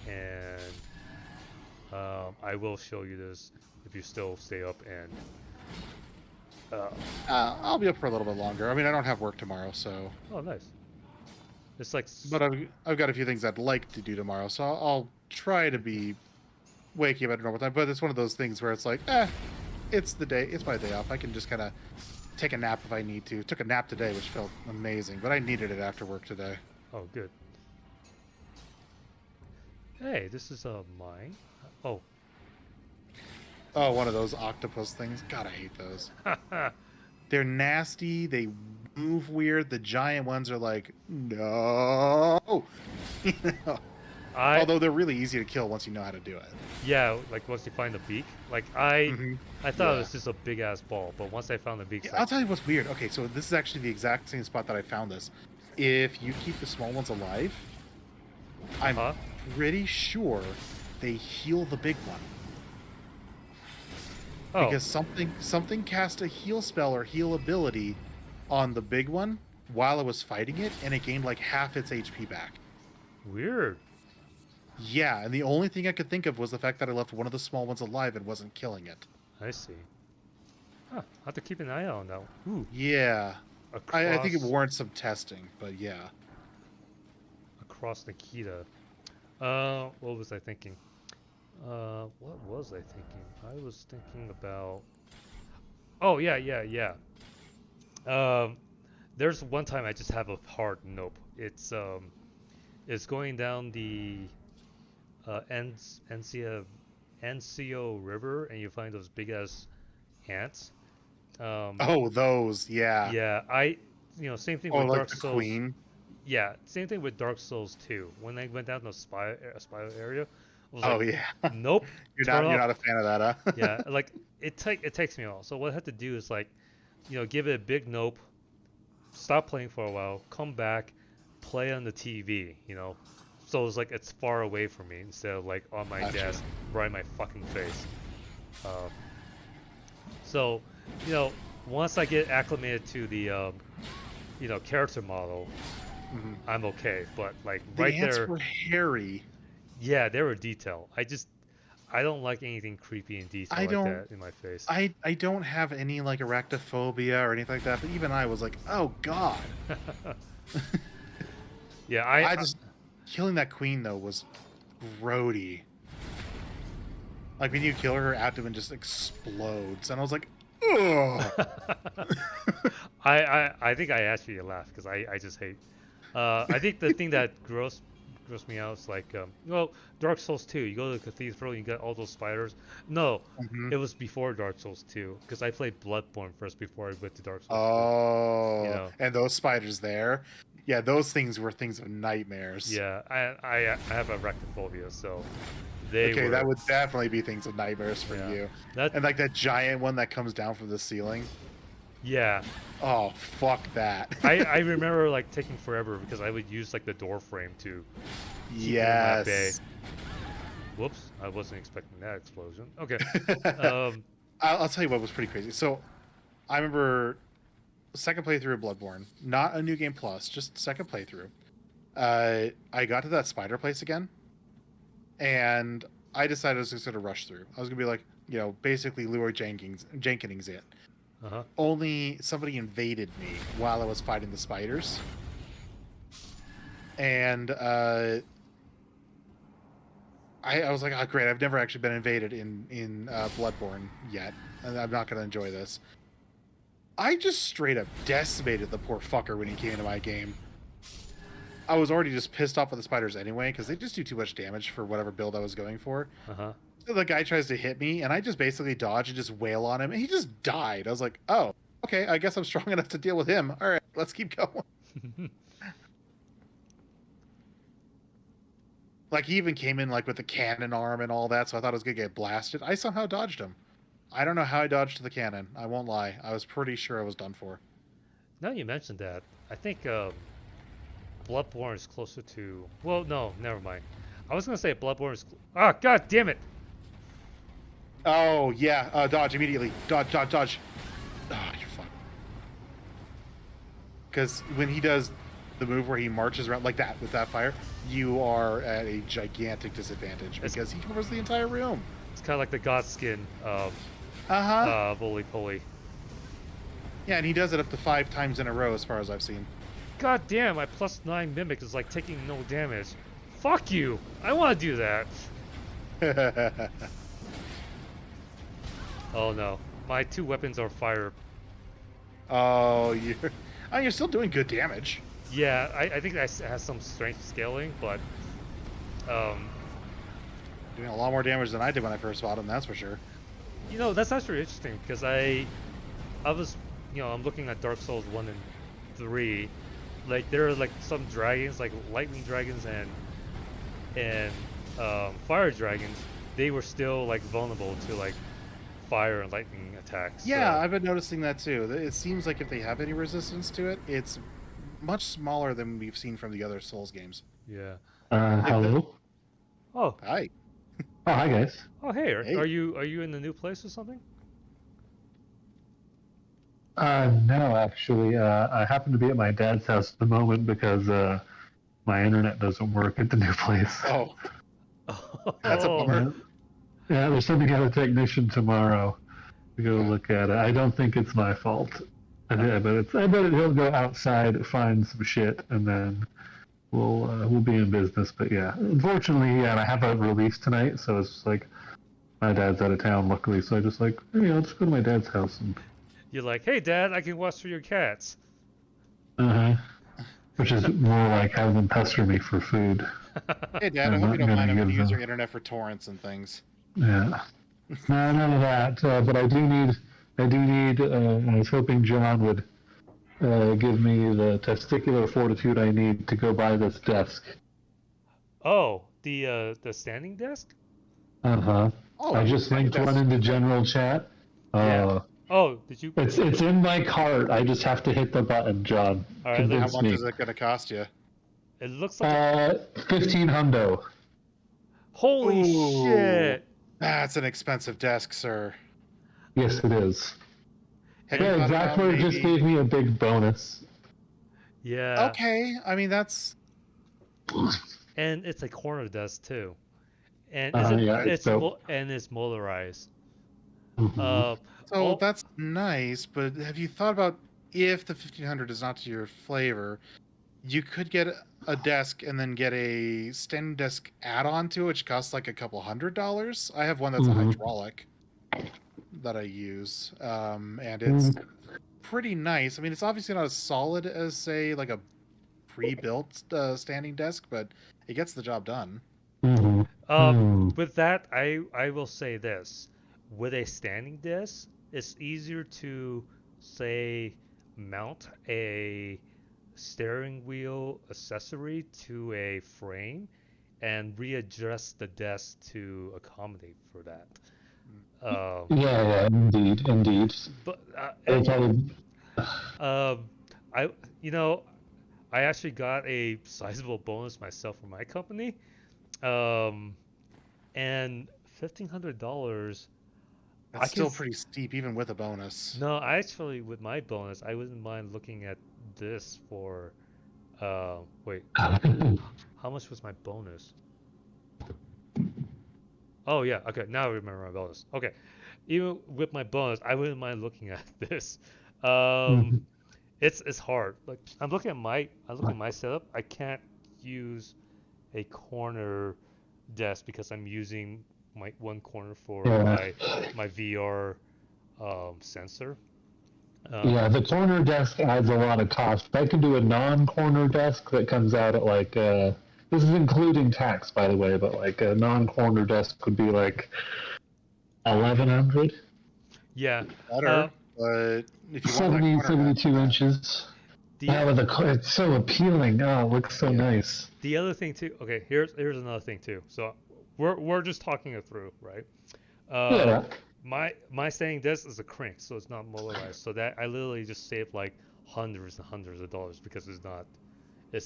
And I will show you this if you still stay up and I'll be up for a little bit longer. I mean, I don't have work tomorrow, so. oh, nice. It's like But I've got a few things I'd like to do tomorrow, so I'll try to be waking up at a normal time. But it's one of those things where it's like, it's my day off. I can just kind of take a nap if I need to. Took a nap today, which felt amazing, but I needed it after work today. oh, good. Hey, this is a mine. Oh, Oh, one of those octopus things. God, I hate those. They're nasty. They move weird. The giant ones are like, no. You know? Although they're really easy to kill once you know how to do it. yeah, like once you find the beak, like Mhm. I thought it Yeah. was just a big ass ball, but once I found the beak, Yeah, I'll tell you what's weird. Okay, so this is actually the exact same spot that I found this. If you keep the small ones alive, I'm Huh? pretty sure they heal the big one. Oh, Because something cast a heal spell or heal ability on the big one while I was fighting it, and it gained like half its HP back. weird. Yeah, and the only thing I could think of was the fact that I left one of the small ones alive and wasn't killing it. I see. Huh, I have to keep an eye on that. Ooh, Yeah. I think it across- warrants some testing, but yeah. across Nikita. What was I thinking? What was I thinking? I was thinking about. Oh yeah. There's one time I just have a hard nope. It's going down the NCO River, and you find those big ass ants. Oh, those, yeah. Yeah, same thing Or with like Dark the Souls. queen. Yeah, same thing with Dark Souls 2. When I went down the spiral area, I was Oh like, yeah. nope. You're not a fan of that, huh? Yeah, like it takes me a while. So what I had to do is like, give it a big nope, stop playing for a while, come back, play on the TV. So it's like it's far away from me instead of like on my Gotcha. desk right in my fucking face. So, once I get acclimated to the character model, Mhm. I'm okay. But like The right ants there, were hairy. yeah, they were detailed. I don't like anything creepy and detailed I like don't- that in my face. I don't have any like arachnophobia or anything like that, but even I was like, oh god. Yeah, I just killing that queen though was grody. Like when you kill her, her abdomen just explodes, and I was like, ugh. I think I actually laughed because I just hate. I think the thing that grossed me out is like, Dark Souls 2. You go to the cathedral, you get all those spiders. No, Mhm. it was before Dark Souls 2 because I played Bloodborne first before I went to Dark Souls Oh, You know. and those spiders there, yeah, those things were things of 2. nightmares. Yeah, I have arachnophobia, so they Okay, were. that would definitely be things of nightmares for Yeah. you. That And like that giant one that comes down from the ceiling. yeah. Oh, fuck that. I remember like taking forever because I would use like the door frame to keep it in my bay. Yes. Whoops, I wasn't expecting that explosion. Okay. I'll tell you what was pretty crazy. So, I remember second playthrough of Bloodborne, not a new game plus, just second playthrough. I got to that spider place again, and I decided I was just gonna rush through. I was gonna be like, basically Leroy Jenkins it. Uh-huh. Only somebody invaded me while I was fighting the spiders, and I was like, oh great, I've never actually been invaded in Bloodborne yet, and I'm not gonna enjoy this. I just straight up decimated the poor fucker when he came into my game. I was already just pissed off with the spiders anyway, because they just do too much damage for whatever build I was going for. Uh-huh. So the guy tries to hit me, and I just basically dodge and just wail on him, and he just died. I was like, oh, okay, I guess I'm strong enough to deal with him. All right, let's keep going. Like, he even came in, like, with the cannon arm and all that, so I thought I was going to get blasted. I somehow dodged him. I don't know how I dodged the cannon. I won't lie. I was pretty sure I was done for. Now you mentioned that, I think Bloodborne is closer to. Well, no, never mind. I was gonna say Bloodborne is. Ah, god damn it! Oh, yeah. Dodge immediately. Dodge. Oh, you're fucked. Because when he does the move where he marches around like that with that fire, you are at a gigantic disadvantage It's- because he covers the entire room. It's kind of like the god skin of Uh-huh. Bully Pulley. Yeah, and he does it up to 5 times in a row as far as I've seen. God damn, my +9 mimic is like taking no damage. Fuck you! I want to do that. Oh no, my 2 weapons are fire. Oh, you're still doing good damage. Yeah, I think that has some strength scaling, but Doing a lot more damage than I did when I first fought him, that's for sure. You know, that's actually interesting because I was, I'm looking at Dark Souls 1 and 3. Like there are like some dragons, like lightning dragons and fire dragons. They were still like vulnerable to like fire and lightning attacks. Yeah, so- I've been noticing that too. It seems like if they have any resistance to it, it's much smaller than we've seen from the other Souls games. yeah. Hello. Oh, Hi. Oh, hi guys. oh, hey, Hey. are you in the new place or something? No, actually, I happen to be at my dad's house at the moment because my internet doesn't work at the new place. Oh, That's a bummer. Yeah, they're sending out a technician tomorrow to go look at it. I don't think it's my fault. I bet he'll go outside, find some shit, and then we'll be in business. But yeah, unfortunately, I have a release tonight, so it's just like my dad's out of town, luckily. So I just like, hey, I'll just go to my dad's house and. You're like, hey, Dad, I can watch through your cats. Which is more like have them pester me for food. hey Dad, I I'm hope you not don't gonna mind. I'm going to give use them- your internet for torrents and things. Yeah. No, none of that. But I do need. I was hoping John would give me the testicular fortitude I need to go buy this desk. Oh, the standing desk? Oh, I just linked one into general chat. Yeah. Oh, did you? It's in my cart. I just have to hit the button, John. All right, How Convince much me. is it going to cost you? It looks like. 15 hundo. Holy Ooh. shit! That's an expensive desk, sir. Yes, it is. Have you Yeah, thought about Zackler just maybe- gave me a big bonus. Yeah. Okay, I mean that's And it's a corner desk too. And yeah, it's so- and it's motorized. Mhm. Uh, so Oh. that's nice. But have you thought about if the 1500 is not to your flavor, you could get a desk and then get a standing desk add-on to it, which costs like a couple $100. I have one that's a Mhm. hydraulic that I use, and it's pretty nice. I mean, it's obviously not as solid as say like a pre-built standing desk, but it gets the job done. Mhm. With that, I will say this: with a standing desk, it's easier to say mount a steering wheel accessory to a frame and readjust the desk to accommodate for that. Yeah, indeed. But It'll probably- I actually got a sizable bonus myself for my company, and $1,500. That's I still can- pretty steep, even with a bonus. No, actually, with my bonus, I wouldn't mind looking at this for. Wait, how much was my bonus? Oh yeah, okay, now I remember my bonus. Okay, even with my bonus, I wouldn't mind looking at this. It's hard. Like I'm looking at my setup. I can't use a corner desk because I'm using my one corner for Yeah. my VR sensor. Yeah, the corner desk adds a lot of cost. I could do a non-corner desk that comes out at like this is including tax, by the way, but like a non-corner desk would be like 1,100, Yeah. Better, but if you want 70, that corner 72 inches. The Yeah, with it's so appealing. Oh, it looks so nice. the other thing too. Okay, here's another thing too. So we're just talking it through, right? Yeah. My standing desk is a crank, so it's not motorized. So that I literally just saved like hundreds and hundreds of dollars because it's not Yeah.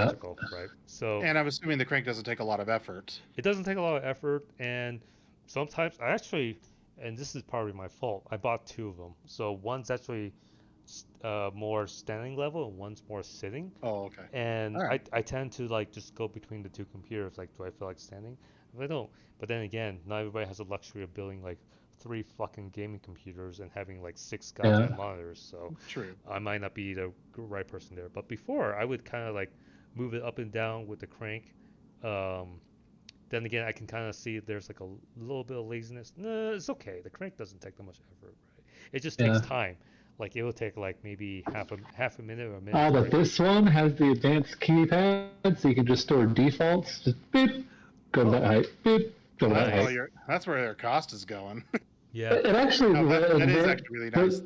electrical, right? So and I'm assuming the crank doesn't take a lot of effort. it doesn't take a lot of effort, and sometimes I actually, and this is probably my fault, I bought two of them. So one's actually more standing level and one's more sitting. Oh, okay. And Alright. I tend to like just go between the two computers. Like, do I feel like standing? If I don't. But then again, not everybody has the luxury of building like 3 fucking gaming computers and having like 6 goddamn Yeah. monitors. So True. I might not be the right person there. But before, I would kind of like move it up and down with the crank. Then again, I can kind of see if there's like a little bit of laziness. No, it's okay. The crank doesn't take that much effort, right? It just takes Yeah. time. Like it will take like maybe half a minute or a minute. Oh, to but this one has the advanced keypad, so you can just store defaults. Just beep, go to that height. Beep, So Well, Nice. that's where their cost is going. Yeah. it actually No, that is the- actually really nice.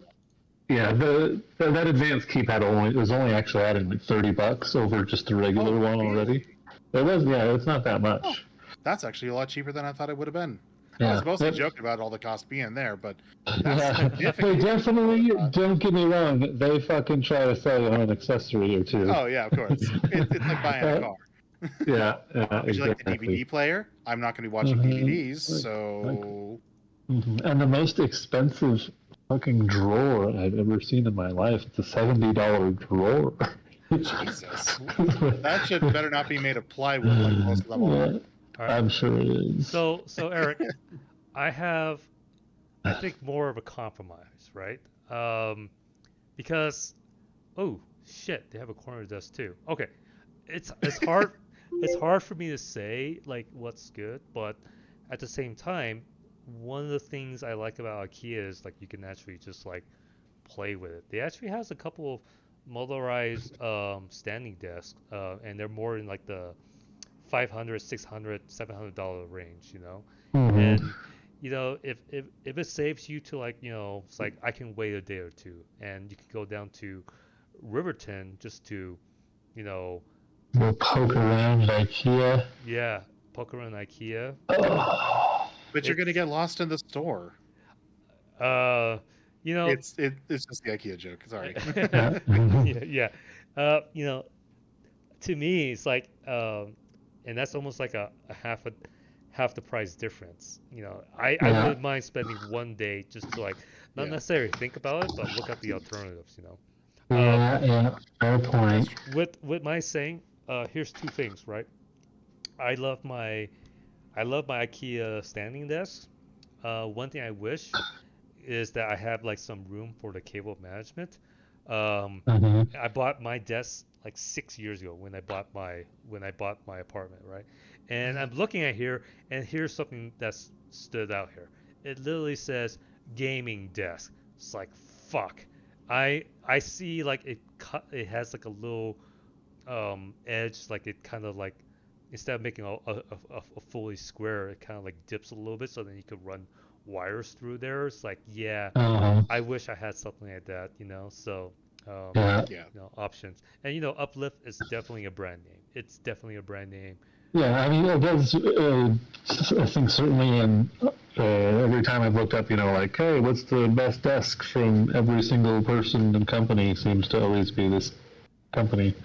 Yeah, that advanced keypad was only actually adding like $30 over just the regular Oh, one really? already. It was, yeah, it's not that much. Oh, that's actually a lot cheaper than I thought it would have been. I Yeah, was mostly it- joking about all the costs being there, but yeah. significant. They definitely don't get me wrong. They fucking try to sell you an accessory or two. oh yeah, of course. It's like buying a car. Yeah, yeah, Would you like the exactly. DVD player? I'm not going to be watching Mhm. DVDs, so Mhm. And the most expensive fucking drawer I've ever seen in my life. It's a $70 drawer. Jesus, that shit better not be made of plywood like most of them are. Yeah, All right. I'm sure it is. So Eric, I have, I think, more of a compromise, right? Because, oh shit, they have a corner desk too. Okay, it's hard it's hard for me to say like what's good, but at the same time, one of the things I like about IKEA is like you can actually just like play with it. They actually has a couple of motorized standing desks, and they're more in like the $500, $600, $700 range, you know. Mhm. And you know, if it saves you to like, you know, it's like I can wait a day or two, and you can go down to Riverton just to, you know, We'll poke around at IKEA. yeah, poke around IKEA. Oh. But you're going to get lost in the store. You know, It's just the IKEA joke. Sorry. yeah. You know, to me, it's like, and that's almost like a half the price difference. You know, I Yeah. wouldn't mind spending one day just to like not Yeah. necessarily think about it, but look at the alternatives. You know, Yeah, fair point. with my saying, here's two things, right? I love my IKEA standing desk. One thing I wish is that I have like some room for the cable management. Mhm. I bought my desk like 6 years ago when I bought my apartment, right? And I'm looking at here, and here's something that's stood out here. It literally says gaming desk. It's like fuck. I see like it has like a little edge, like it kind of like instead of making a fully square, it kind of like dips a little bit, so then you could run wires through there. It's like, yeah, Uh-huh. I wish I had something like that, you know. So, Yeah. Yeah. you know, options. And you know, Uplift is definitely a brand name. It's definitely a brand name. Yeah, I mean, it does. I think certainly, every time I've looked up, you know, like, hey, what's the best desk from every single person and company seems to always be this company.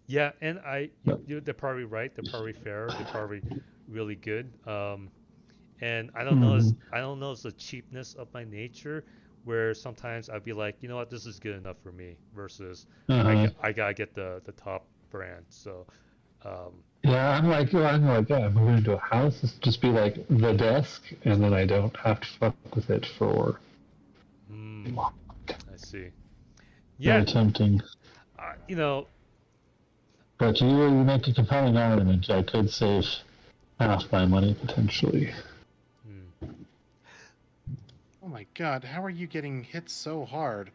Yeah, and Yep. they're probably right. They're probably fair. They're probably really good. And I don't know. I don't know. It's the cheapness of my nature, where sometimes I'd be like, you know what, this is good enough for me. Versus, Uh-huh. I gotta get the top brand. So, Yeah, I'm like, yeah, I'm moving into a house. This just be like the desk, and then I don't have to fuck with it for. I see. Very Yeah, tempting. you know, But you make a compelling argument. I could save half my money potentially. Oh my god, how are you getting hit so hard?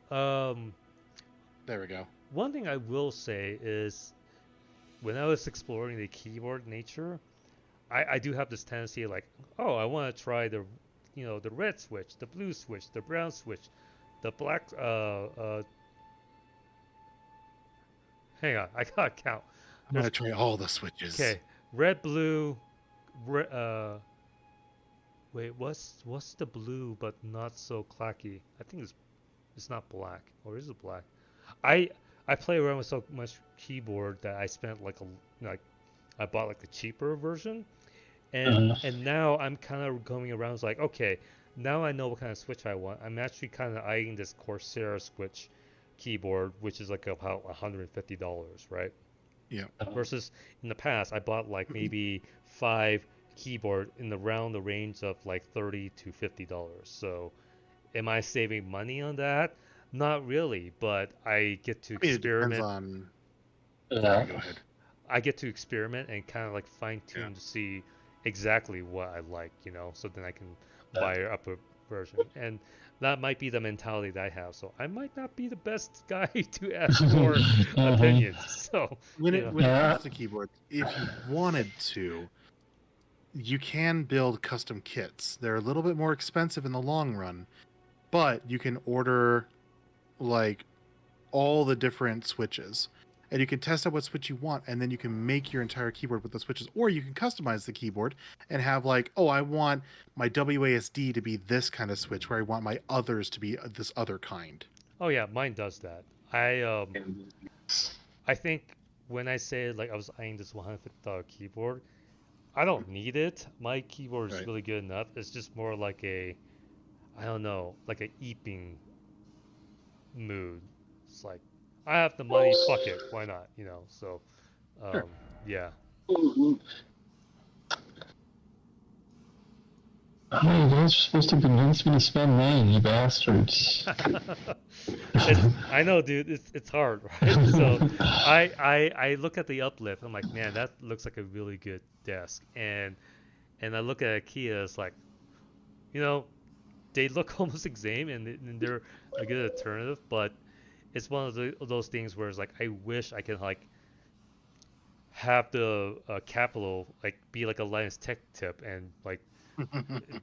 There we go. one thing I will say is, when I was exploring the keyboard nature, I do have this tendency like, oh, I want to try the, you know, the red switch, the blue switch, the brown switch, the black. Hang on, I gotta count. I'm going to try all the switches. Okay, red, blue. Wait, what's the blue but not so clacky? I think it's not black, or is it black? I play around with so much keyboard that I spent like I bought like the cheaper version, and now I'm kind of going around. It's like, okay, now I know what kind of switch I want. I'm actually kind of eyeing this Corsair switch keyboard, which is like about $150, right? Yeah. Versus in the past, I bought like maybe 5 keyboard in around the range of like $30 to $50. So, am I saving money on that? Not really, but I get to I mean, it depends experiment. on. Yeah. Go ahead. I get to experiment and kind of like fine tune to see exactly what I like, you know. So then I can buy an upper version, and that might be the mentality that I have. So I might not be the best guy to ask for opinions. So When you it know. when it comes to keyboards, if you wanted to, you can build custom kits. They're a little bit more expensive in the long run, but you can order like all the different switches, and you can test out what switch you want, and then you can make your entire keyboard with the switches, or you can customize the keyboard and have like, oh, I want my WASD to be this kind of switch, where I want my others to be this other kind. Oh yeah, mine does that. I think when I say like I was eyeing this $150 keyboard, I don't need it. My keyboard is Right. really good enough. It's just more like I don't know, like a eeping mood. It's like I have the money, fuck it, why not? You know. So, Sure. yeah. Oh, you guys are supposed to convince me to spend money, you bastards. I know, dude. It's hard, right? So I look at the uplift. I'm like, man, that looks like a really good desk. And I look at IKEA. It's like, you know, they look almost the same, and they're a good alternative. But it's one of those things where it's like, I wish I could like have the capital like be like a Linus Tech Tip and like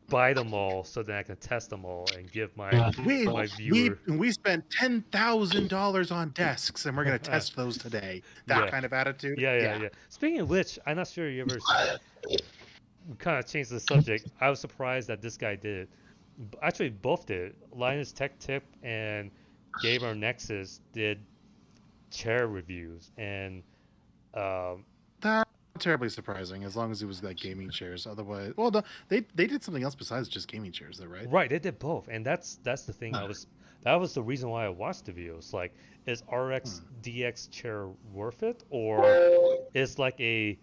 buy them all so that I can test them all and give my Yeah. my viewer. We spent $10,000 on desks, and we're gonna test those today. That Yeah. kind of attitude. Yeah. Speaking of which, I'm not sure you ever we kind of changed the subject. I was surprised that this guy did it. Actually, both did. Linus Tech Tip and Gamer Nexus did chair reviews, and Not terribly surprising, as long as it was like gaming chairs. Otherwise, well, no, they did something else besides just gaming chairs, though, right? right, they did both, and that's the thing. That was the reason why I watched the videos. Like, is RX DX chair worth it, or is like an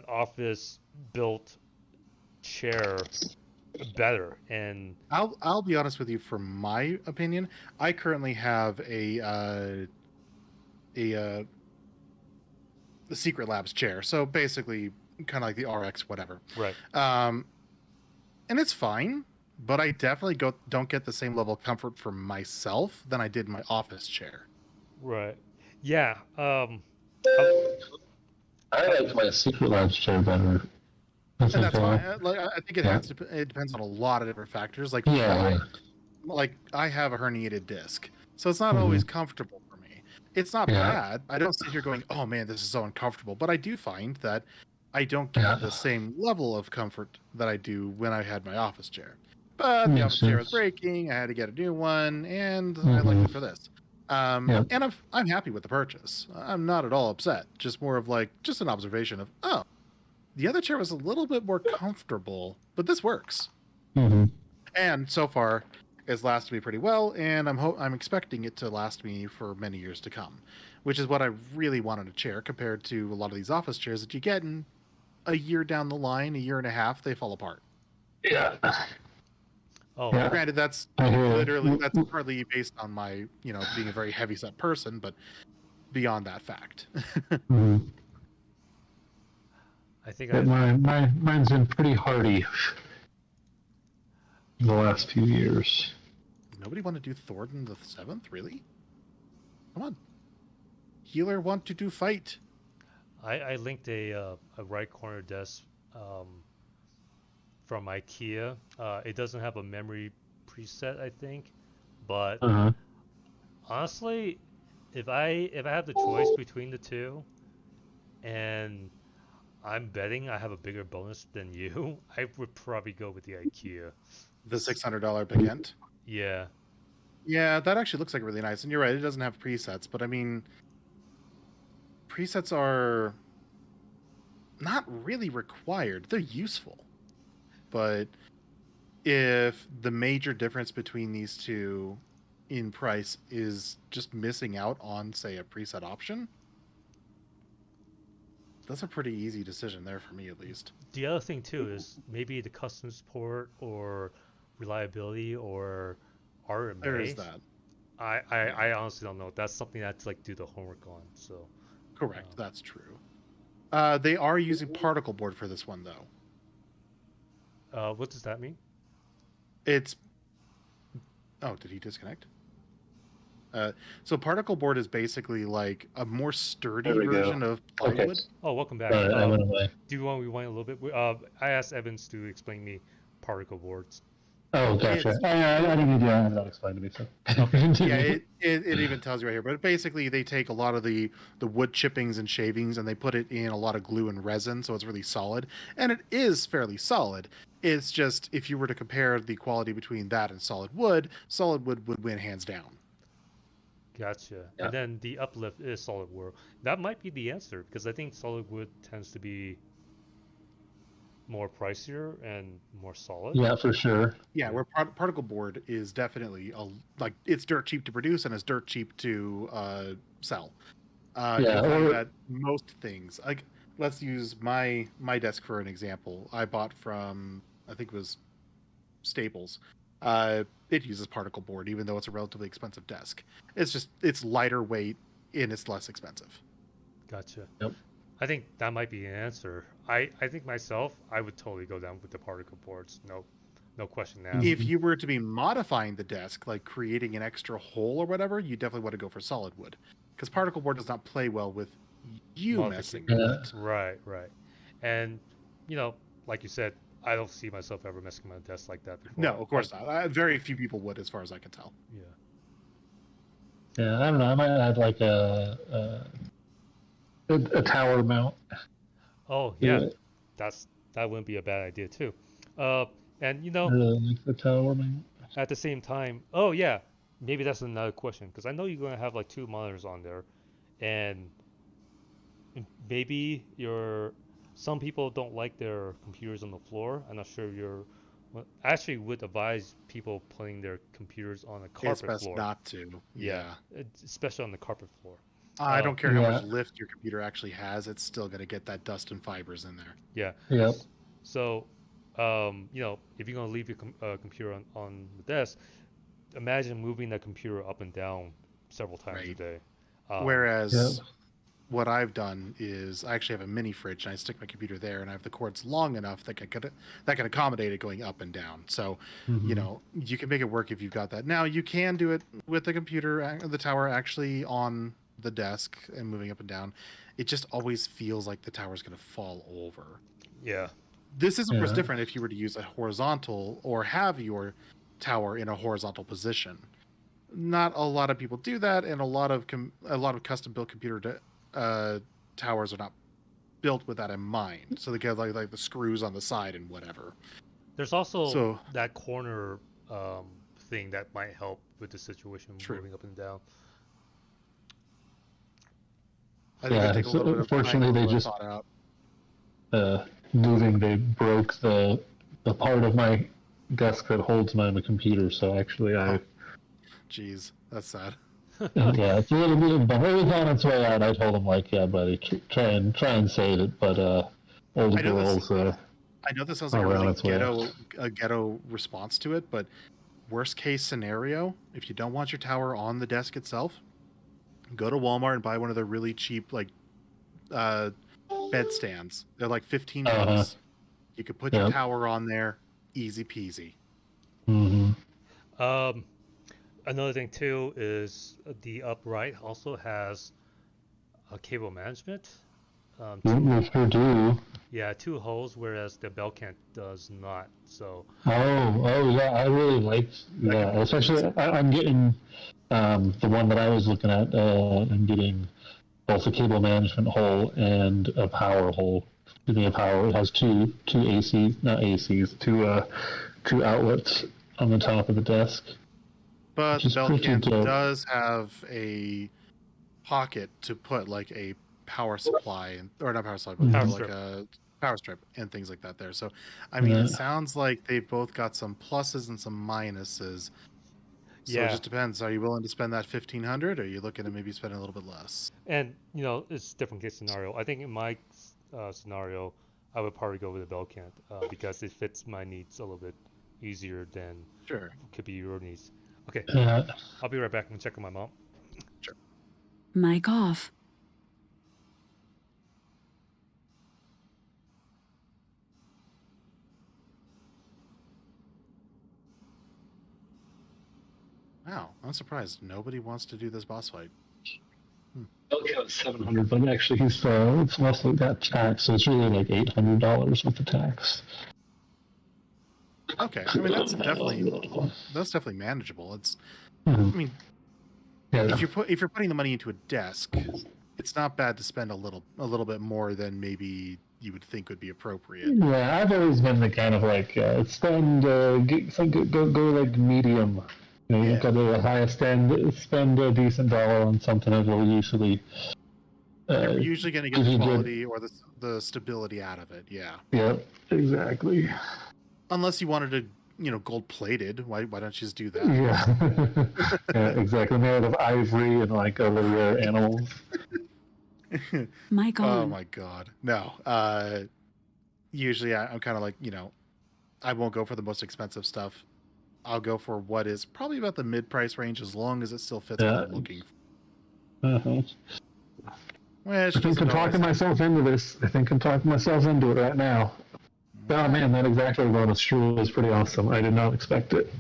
office built chair better? And I'll be honest with you. From my opinion, I currently have a Secret Labs chair, so basically kind of like the RX whatever. right, And it's fine, but I definitely don't get the same level of comfort for myself than I did in my office chair. right, yeah. I like my Secret Labs chair better. And that's fine. Like, I think it it depends on a lot of different factors. Like, like I have a herniated disc, so it's not always comfortable for me. It's not bad. I don't sit here going, "Oh man, this is so uncomfortable," but I do find that I don't get the same level of comfort that I do when I had my office chair. But the office chair was breaking. I had to get a new one, and I like it for this. And I'm happy with the purchase. I'm not at all upset. Just more of like just an observation of, oh, the other chair was a little bit more comfortable, but this works. And so far, it's lasted me pretty well, and I'm expecting it to last me for many years to come, which is what I really wanted a chair compared to a lot of these office chairs that you get in a year down the line, a year and a half, they fall apart. Yeah. Oh, Granted, that's partly based on my, being a very heavy set person, but beyond that fact. I think mine's been pretty hardy the last few years. Nobody want to do Thornton the 7th, really? Come on. Healer want to do fight. I linked a right corner desk from IKEA. It doesn't have a memory preset, I think, but honestly, if I have the choice between the two, and I'm betting I have a bigger bonus than you, I would probably go with the IKEA. The $600 Big Ent? Yeah. Yeah, that actually looks like really nice. And you're right, it doesn't have presets, but I mean, presets are not really required. They're useful. But if the major difference between these two in price is just missing out on, say, a preset option, that's a pretty easy decision there for me, at least. The other thing too is maybe the custom support or reliability or RMA. There is that. I honestly don't know. That's something I have to do the homework on. So. Correct. That's true. They are using particle board for this one, though. What does that mean? It's. Oh, did he disconnect? So particle board is basically like a more sturdy There we go. version of Okay. plywood. Oh, welcome back. I went away. Do you want to rewind a little bit? I asked Evans to explain me particle boards. Oh, gotcha. It's- I didn't need you to have that explained to me. So. Yeah, it even tells you right here. But basically, they take a lot of the wood chippings and shavings, and they put it in a lot of glue and resin, so it's really solid. And it is fairly solid. It's just if you were to compare the quality between that and solid wood would win hands down. Gotcha. Yeah. And then the uplift is solid wood. That might be the answer because I think solid wood tends to be more pricier and more solid. Yeah, for sure. Yeah, where particle board is definitely like it's dirt cheap to produce and it's dirt cheap to sell. Yeah, You'll find or- that most things like let's use my desk for an example. I bought from I think it was Staples. It uses particle board even though it's a relatively expensive desk. It's lighter weight and it's less expensive. Gotcha. Yep. I think that might be an answer. I think myself, I would totally go down with the particle boards. No question asked. If you were to be modifying the desk, like creating an extra hole or whatever, you definitely want to go for solid wood because particle board does not play well with you messing with Yeah. it. Right. And like you said, I don't see myself ever messing with my desk like that before. No, of course not. Very few people would, as far as I can tell. Yeah. Yeah, I don't know. I might add like a tower mount. Oh yeah, that wouldn't be a bad idea too. And I really like the tower mount. at the same time, oh yeah, maybe that's another question because I know you're going to have like 2 monitors on there, and maybe some people don't like their computers on the floor. I'm not sure well, I actually would advise people putting their computers on a It's carpet best floor. not to. Yeah. Especially on the carpet floor. I don't care how Yeah. much lift your computer actually has, it's still going to get that dust and fibers in there. Yeah. Yep. So, if you're going to leave your computer on the desk, imagine moving that computer up and down several times a Right. day. Whereas Yep. what I've done is I actually have a mini fridge and I stick my computer there and I have the cords long enough that can accommodate it going up and down. So, Mhm. you can make it work if you've got that. Now, you can do it with the computer, the tower actually on the desk and moving up and down. It just always feels like the tower's going to fall over. Yeah. This is, of course, Yeah. different if you were to use a horizontal or have your tower in a horizontal position. Not a lot of people do that, and a lot of custom built computer towers are not built with that in mind. So they get like the screws on the side and whatever. There's also So- that corner thing that might help with the situation True. moving up and down. I think Yeah, they take a so little bit of time unfortunately, to they roll it just- thought out. Moving, they broke the part of my desk that holds my computer. So actually, I Jeez, that's sad. yeah, it's a little bit. But it was on its way out. I told him like, yeah, buddy, try and save it. But old I know this- girls. I know this sounds like a Around really its way ghetto response to it, but worst case scenario, if you don't want your tower on the desk itself, go to Walmart and buy one of the really cheap bed stands. They're like 15 Uh-huh. bucks. You could put your Yep. tower on there, easy peasy. Mm-hmm. Another thing too is the upright also has a cable management. We sure do. Yeah, 2 holes, whereas the Belcant does not. So Oh yeah, I really liked that. Especially, I'm getting the one that I was looking at. I'm getting both a cable management hole and a power hole. Give me a power. It has two AC, not ACs, two outlets on the top of the desk. But Which is the pretty Belcant dope. does have a pocket to put like a power supply, or not power supply, but Power like strip. a power strip and things like that there. So, I mean, Yeah. it sounds like they've both got some pluses and some minuses. So Yeah. it just depends. Are you willing to spend that 1,500, or are you looking to maybe spend a little bit less? and it's different case scenario. I think in my scenario, I would probably go with the Belcant because it fits my needs a little bit easier than Sure. could be your needs. Okay, Yeah. I'll be right back. I'm gonna check on my mom. Mic off. Wow, I'm surprised nobody wants to do this boss fight. Okay, it's 700, but actually it's less than that tax, so it's really like $800 with the tax. Okay, I mean that's definitely manageable. It's, Mhm. I mean, Yeah, if you're putting the money into a desk, it's not bad to spend a little bit more than maybe you would think would be appropriate. yeah, I've always been the kind of like go like medium. You know, you Yeah. don't go to the highest end. Spend a decent dollar on something that will usually. You're usually going to get give the you good- quality or the stability out of it. Yeah. Yeah, exactly. Unless you wanted to, gold plated. Why don't you just do that? Yeah, yeah, exactly. Made of ivory and like other rare animals. Mic Oh on. my god. No. Usually I'm kind of like, I won't go for the most expensive stuff. I'll go for what is probably about the mid-price range as long as it still fits what I'm Yeah. looking for. Uh-huh. Which I think doesn't I'm talking always- myself into this. I think I'm talking myself into it right now. Oh man, that exactly bonus sure was pretty awesome. I did not expect it.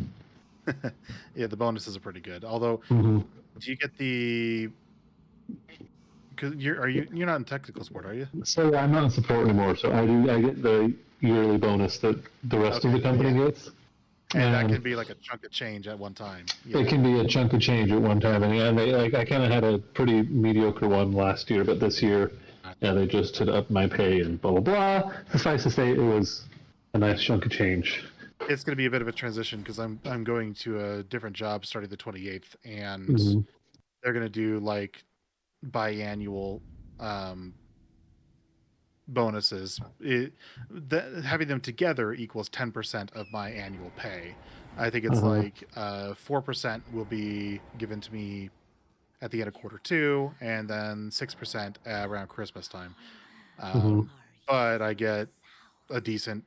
Yeah, the bonuses are pretty good. Although, Mm-hmm. do you get the? Because you're not in technical support, are you? So I'm not in support anymore. So I get the yearly bonus that the rest of the Okay, company yeah. gets. And that And can be like a chunk of change at one time. it can be a chunk of change at one time. And yeah, I kind of had a pretty mediocre one last year, but this year, yeah, they just hit up my pay and blah blah blah. Suffice to say, it was a nice chunk of change. It's going to be a bit of a transition because I'm going to a different job starting the 28th, and Mhm. they're going to do like biannual bonuses. Having them together equals 10% of my annual pay. I think it's like 4% will be given to me at the end of quarter 2, and then 6% around Christmas time. But I get a decent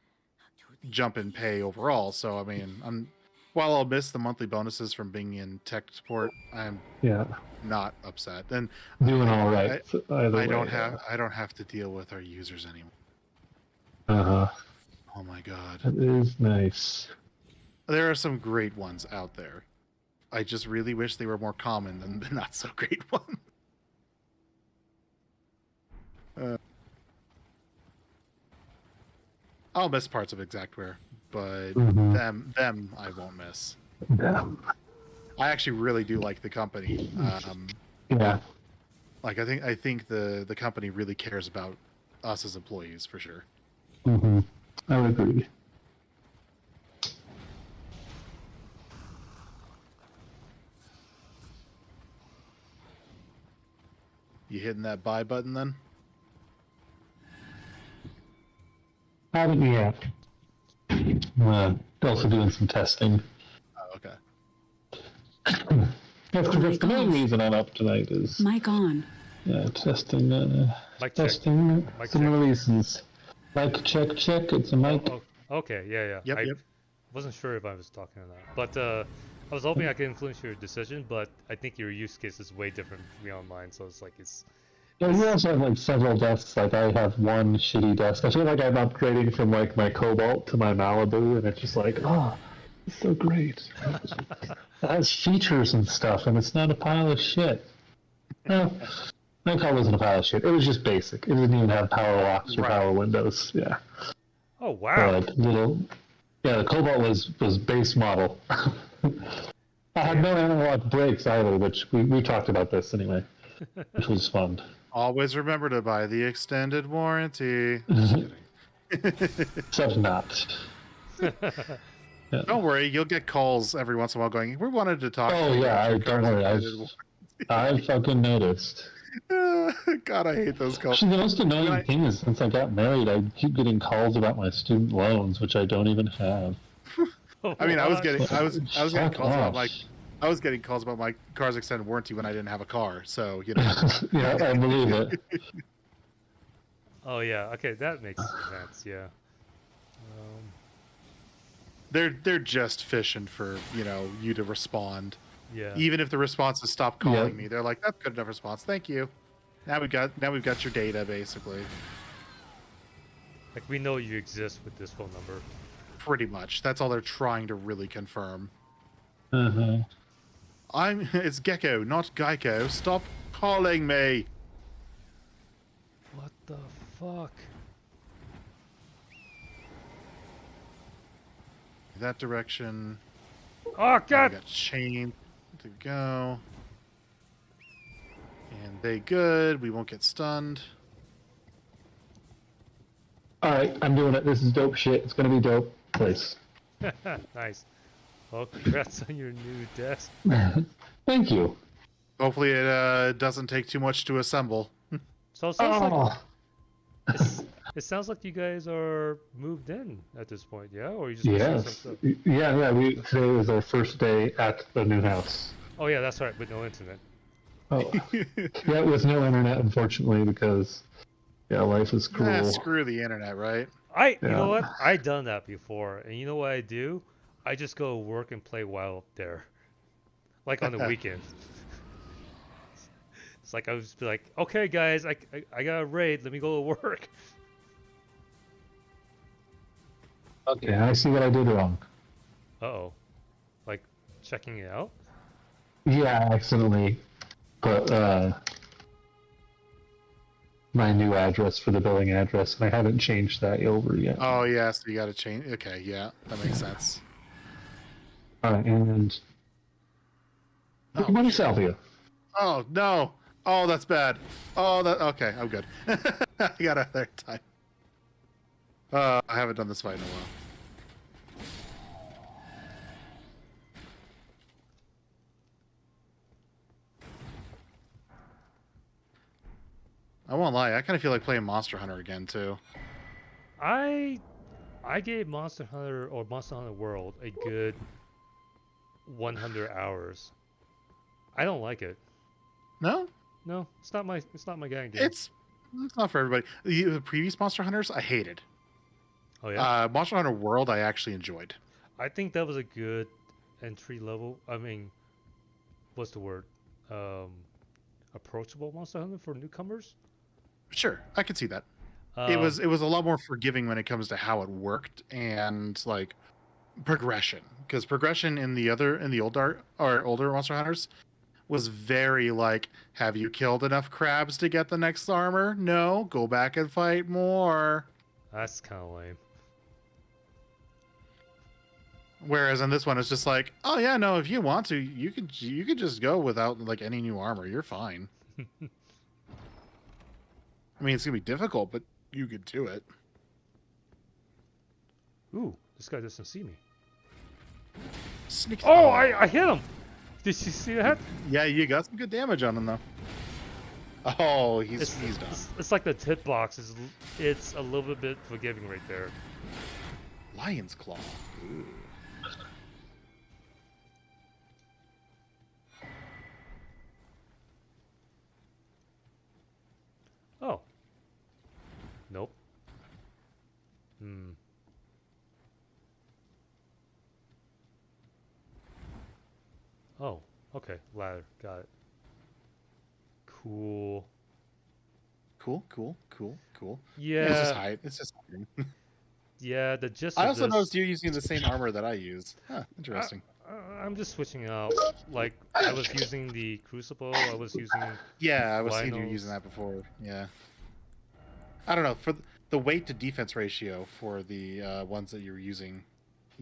jump in pay overall. So I mean, while I'll miss the monthly bonuses from being in tech support, I'm Yeah, not upset. And doing all right. I don't have to deal with our users anymore. Uh-huh. Oh my god. That is nice. There are some great ones out there. I just really wish they were more common than the not so great ones. I'll miss parts of Exactware, but them I won't miss. Yeah. I actually really do like the company. Yeah. Like I think the company really cares about us as employees for sure. Mm-hmm. I would agree. You hitting that buy button then? Haven't yet. Also doing some testing. Oh, okay. That's the main reason I'm up tonight is Mic on. testing Mic check. testing Mic some check. releases. Mic check. It's a mic. Oh, okay, yeah. Yep, I yep. wasn't sure if I was talking or not, but I was hoping I could influence your decision, but I think your use case is way different beyond mine, so it's like it's. Yeah, you also have like several desks. Like I have one shitty desk. I feel like I'm upgrading from like my Cobalt to my Malibu, and it's just like, oh, it's so great. It has features and stuff, and it's not a pile of shit. No, my car wasn't a pile of shit. It was just basic. It didn't even have power locks or Right. power windows. Yeah. Oh wow! Like little. Yeah, the Cobalt was base model. I had no analog brakes either, which we talked about this anyway, which was fun. Always remember to buy the extended warranty. Just kidding. Except not. Don't worry, you'll get calls every once in a while going, we wanted to talk Oh to you yeah, about your don't car's worry. extended I fucking noticed. warranty." God, I hate those calls. Actually, the most annoying Right. thing is since I got married, I keep getting calls about my student loans, which I don't even have. I mean, I was What? getting Fuck calls about off. I was getting calls about my car's extended warranty when I didn't have a car. So, you know, Yeah, I believe it. Oh yeah, okay, that makes sense. Yeah. they're just fishing for, you to respond. Yeah. Even if the response is stop calling Yeah. me, they're like, that's good enough response. Thank you. Now we've got your data basically. Like we know you exist with this phone number. Pretty much. That's all they're trying to really confirm. Uh-huh. It's Gecko, not Geico. Stop calling me. What the fuck? That direction. Oh We god! got chain to go. And they good. We won't get stunned. All right, I'm doing it. This is dope shit. It's gonna be dope. Place. Nice. Well, congrats on your new desk. Thank you. Hopefully it doesn't take too much to assemble. So it sounds like Oh, it sounds like you guys are moved in at this point, yeah? Or you just some yes. stuff? Yeah. Today was our first day at the new house. Oh yeah, that's right, with no internet. Oh, yeah, with no internet, unfortunately, because life is cruel. Screw the internet, right? You Yeah. know what? I done that before, and you know what I do? I just go work and play while up there, like on the weekends. It's like I would just be like, okay, guys, I got a raid. Let me go to work. Okay, I see what I did wrong. Uh-oh, like checking it out. Yeah, I accidentally put my new address for the billing address, and I haven't changed that over yet. Oh yeah, so you got to change. Okay, yeah, that makes sense. All right, and Oh, money salvia. Oh no! Oh, that's bad. Oh, that okay. I'm good. I got out there in time. I haven't done this fight in a while. I won't lie. I kind of feel like playing Monster Hunter again too. I gave Monster Hunter or Monster Hunter World a good 100 hours. I don't like it. No, No, it's not my game. it's not for everybody. The previous Monster Hunters I hated. Oh yeah. Monster Hunter World I actually enjoyed. I think that was a good entry level. I mean, what's the word? Approachable Monster Hunter for newcomers. Sure, I could see that. Um, It was a lot more forgiving when it comes to how it worked and like progression, because progression in the older Monster Hunters was very like, have you killed enough crabs to get the next armor? No, go back and fight more. That's kind of lame. Whereas in this one, it's just like, oh yeah, no, if you want to, you could just go without like any new armor. You're fine. I mean, it's gonna be difficult, but you could do it. Ooh, this guy doesn't see me. Sneak. Oh, I hit him. Did you see that? Yeah, you got some good damage on him though. Oh, he's done. It's like the tip box is it's a little bit forgiving right there. Lion's Claw. Ooh. Oh. Nope. Hmm. Oh, okay. Ladder. Got it. Cool. Cool. Yeah. It's just hide. It's just hiding. Yeah, the gist I of also this, noticed you're using the same armor that I use. Huh, interesting. I'm just switching out. Like, I was using the Crucible. I was using... Yeah, I was seeing you Rhinos. using that before. Yeah. I don't know. For the weight to defense ratio for the ones that you were using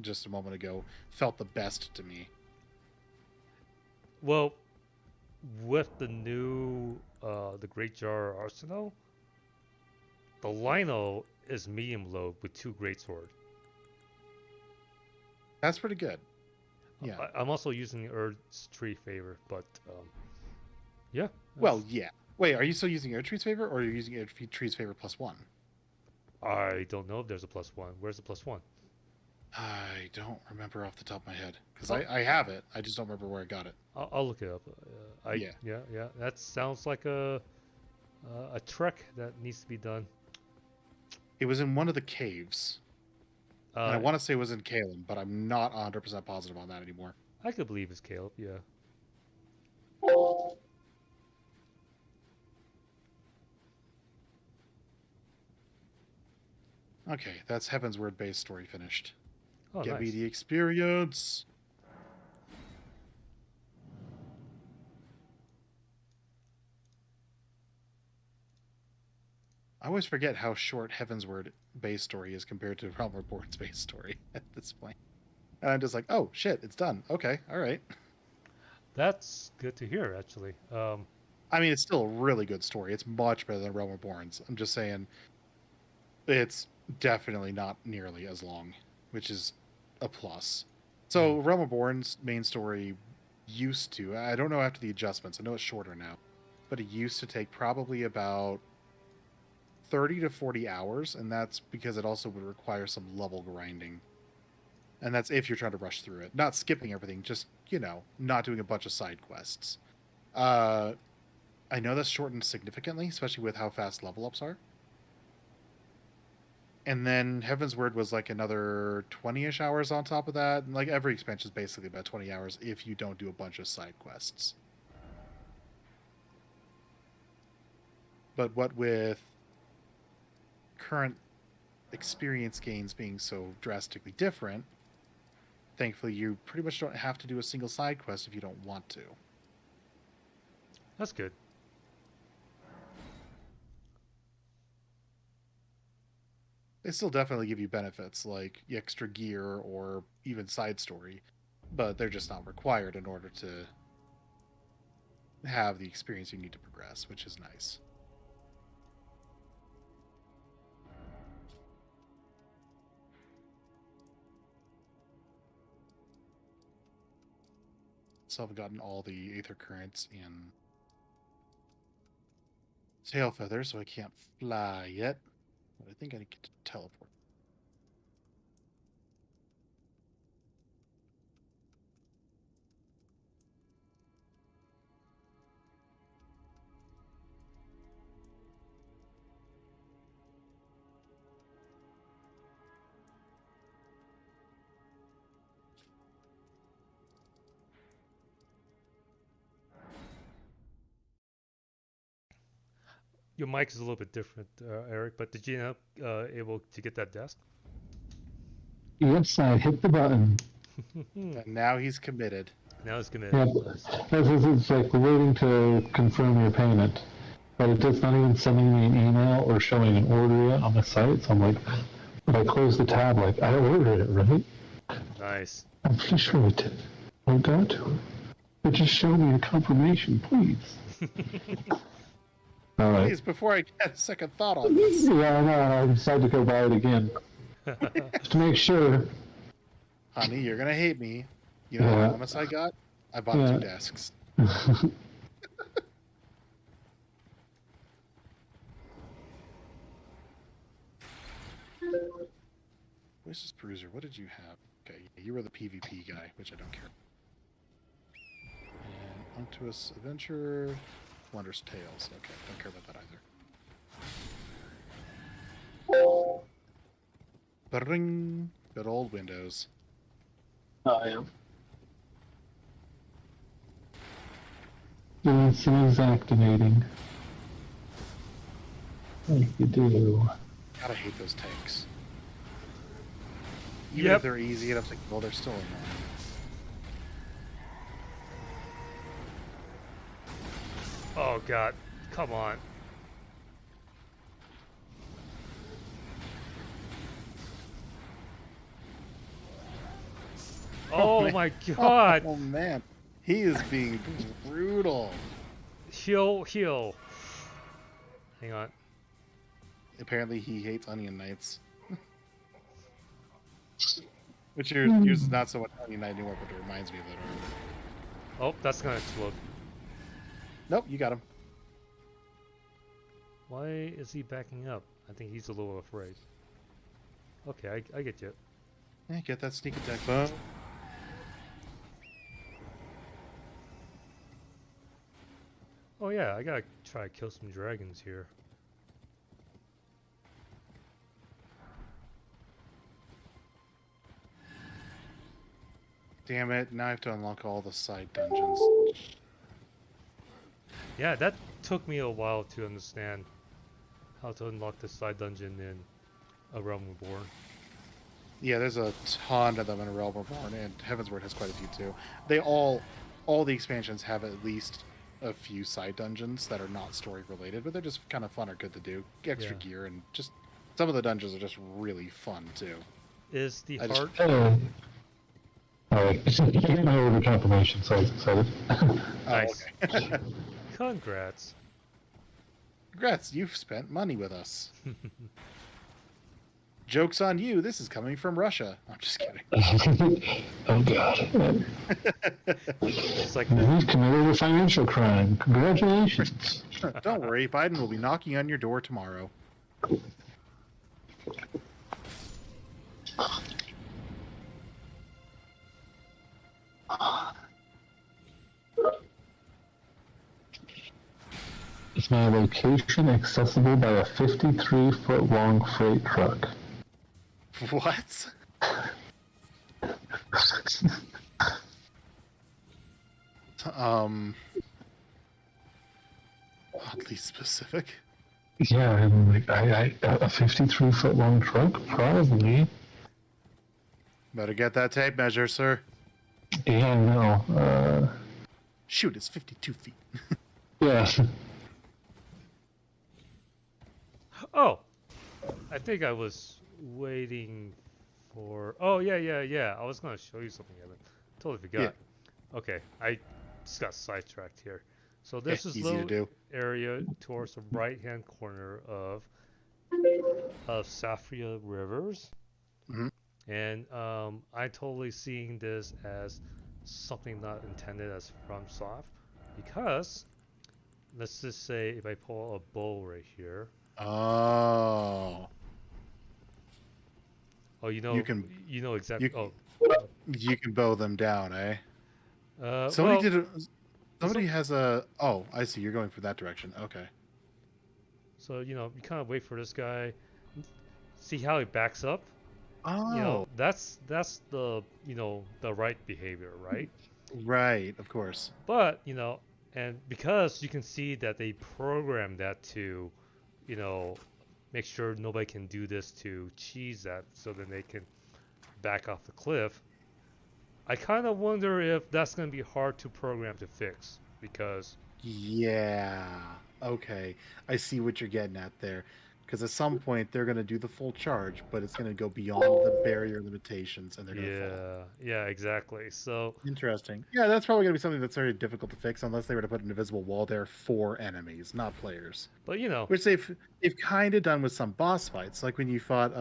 just a moment ago felt the best to me. Well, with the new, the Great Jar Arsenal, the Lino is medium low with 2 Greatsword. That's pretty good. Yeah. I'm also using Earth's Tree Favor, but, yeah. Well, yeah. Wait, are you still using Erdtree's Favor, or are you using Erdtree's Favor +1? I don't know if there's a +1. Where's the +1? I don't remember off the top of my head, because I have it. I just don't remember where I got it. I'll look it up. Yeah. Yeah. That sounds like a trek that needs to be done. It was in one of the caves. And I want to say it was in Kalem, but I'm not 100% positive on that anymore. I could believe it's Caleb, yeah. Okay, that's Heaven's Word base story finished. Oh, Get me nice. the experience. I always forget how short Heavensward base story is compared to Realm Reborn's base story at this point. And I'm just like, oh shit, it's done. Okay, all right. That's good to hear, actually. I mean, it's still a really good story. It's much better than Realm Reborn's. I'm just saying, it's definitely not nearly as long, which is a plus. So Realm Reborn's main story used to, I don't know after the adjustments, I know it's shorter now, but it used to take probably about 30 to 40 hours, and that's because it also would require some level grinding. And that's if you're trying to rush through it. Not skipping everything, just, not doing a bunch of side quests. I know that's shortened significantly, especially with how fast level ups are. And then Heavensward was like another 20-ish hours on top of that. And like every expansion is basically about 20 hours if you don't do a bunch of side quests. But what with current experience gains being so drastically different, thankfully you pretty much don't have to do a single side quest if you don't want to. That's good. They still definitely give you benefits like extra gear or even side story, but they're just not required in order to have the experience you need to progress, which is nice. So I've gotten all the Aether Currents and Tail Feathers, so I can't fly yet. But I think I need to teleport. Your mic is a little bit different, Eric, but did you end up able to get that desk? Yes, I hit the button. And now he's committed. Now it's gonna. Yeah, it's like waiting to confirm your payment, but it's not even sending me an email or showing an order yet on the site. So I'm like, but I closed the tab, like I ordered it, right? Nice. I'm pretty sure I did. I got to it. But just show me a confirmation, please. All right. Please, before I get a second thought on this. Yeah, I know. I decided to go buy it again just to make sure. Honey, you're gonna hate me. You know what bonus I got? I bought 2 desks. Where's this Bruiser? What did you have? Okay, you were the PvP guy, which I don't care. And Unctuous Adventure, Wondrous Tales. Okay, don't care about that either. Bring good old Windows. I am. Doing some activating. Like you do. God, I hate those tanks. Even if they're easy, and I'm like, well, they're still annoying. Oh god, come on. Oh my god. Oh man, he is being brutal. Heal. Hang on. Apparently he hates Onion Knights. Which yours is not so much Onion Knight anymore, but it reminds me of that. Oh, that's gonna explode. Nope, you got him. Why is he backing up? I think he's a little afraid. Okay, I get you. Yeah, get that sneak attack, boom. Oh yeah, I gotta try to kill some dragons here. Damn it, now I have to unlock all the side dungeons. Yeah, that took me a while to understand how to unlock the side dungeon in A Realm Reborn. Yeah, there's a ton of them in Realm Reborn, and Heavensward has quite a few too. They all the expansions have at least a few side dungeons that are not story related, but they're just kind of fun or good to do. Extra Yeah. gear and just some of the dungeons are just really fun too. Is the I just- heart? All right. Getting my order confirmation, so I was excited. Nice. okay. Congrats. Congrats, you've spent money with us. Joke's on you. This is coming from Russia. I'm just kidding. Oh God. It's like You've committed a financial crime. Congratulations. Don't worry, Biden will be knocking on your door tomorrow. Is my location accessible by a 53-foot long freight truck? What? Oddly specific. Yeah, and like a 53-foot long truck, probably. Better get that tape measure, sir. Yeah, I know. Shoot, it's 52 feet. Yeah. Oh, I think I was waiting for. Oh yeah. I was gonna show you something, Evan. Totally forgot. Okay, I just got sidetracked here. So this is easy to little do. area towards the right-hand corner of Safria Rivers, Mhm. and I totally seeing this as something not intended as FromSoft, because let's just say if I pull a bow right here. Oh. Oh, you know, You can- you know exactly. you- You can bow them down, eh? Somebody well, did it. Somebody has a. Oh, I see. You're going for that direction. Okay. so you know, you kind of wait for this guy, see how he backs up. Oh. You know, that's the the right behavior, right? Right. Of course. But you know, and because you can see that they programmed that to, make sure nobody can do this to cheese that, so then they can back off the cliff. I kind of wonder if that's going to be hard to program to fix, because Yeah. Okay. I see what you're getting at there. Because at some point they're going to do the full charge, but it's going to go beyond the barrier limitations, and they're going to fall. yeah, exactly. So Interesting. Yeah, that's probably going to be something that's very difficult to fix unless they were to put an invisible wall there for enemies, not players. but Which they've kind of done with some boss fights, like when you fought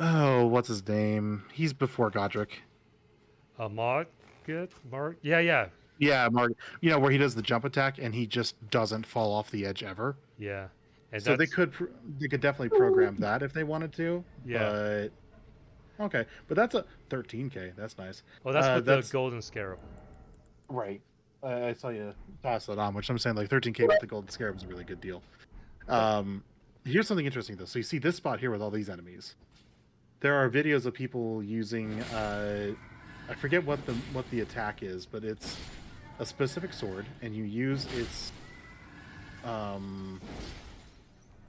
oh, what's his name? He's before Godric. Mark, yeah, Yeah, Mark. You know where he does the jump attack and he just doesn't fall off the edge ever. yeah, and So they that's- could definitely program that if they wanted to. Yeah. But okay, but that's a 13K. That's nice. Oh, that's with that's- the golden scarab. Right. I saw you toss that on, which I'm saying like 13K with the golden scarab is a really good deal. Here's something interesting though. So you see this spot here with all these enemies. There are videos of people using I forget what the attack is, but it's a specific sword, and you use its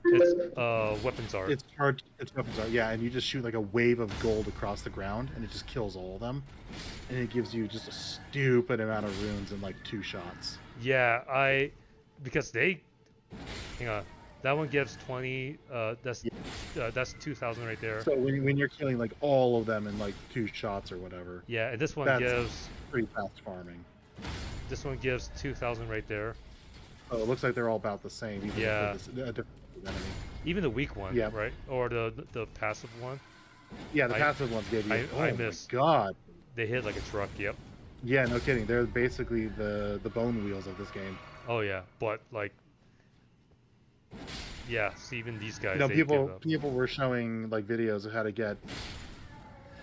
It's weapons art. its charge, its weapons are, yeah, and you just shoot like a wave of gold across the ground, and it just kills all of them, and it gives you just a stupid amount of runes in like 2 shots. Yeah, because hang on, that one gives 20. That's 2,000 right there. So when you're killing like all of them in like 2 shots or whatever, Yeah, and this one That's- gives pretty fast farming. 2,000 right there. Oh, it looks like they're all about the same. Even if Yeah. it's a different enemy. Even the weak one, Yeah. right? Or the passive one, Yeah, the I- passive ones gave you. I oh my missed. god. they hit like a truck. Yep. Yeah, no kidding. They're basically the bone wheels of this game. Oh yeah, but like, yeah. See, even these guys. You know, they give up. people were showing like videos of how to get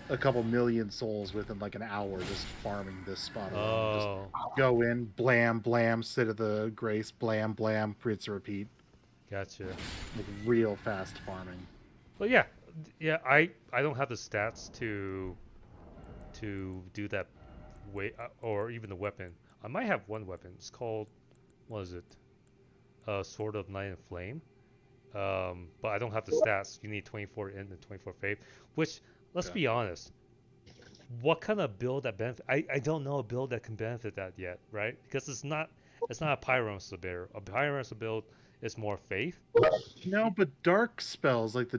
a couple million souls within like an hour just farming this spot. alone. Oh, Just go in, blam, blam, sit at the grace, blam, blam, rinse and repeat. gotcha. Like real fast farming. But yeah, I don't have the stats to do that way, or even the weapon. I might have one weapon. It's called, what is it? Sword of Night and Flame. But I don't have the stats. You need 24 in and 24 faith. Which, let's Okay. be honest, what kind of build that benefit? I don't know a build that can benefit that yet, right? Because it's not a Pyromancer build. A Pyromancer build is more faith. No, but dark spells like the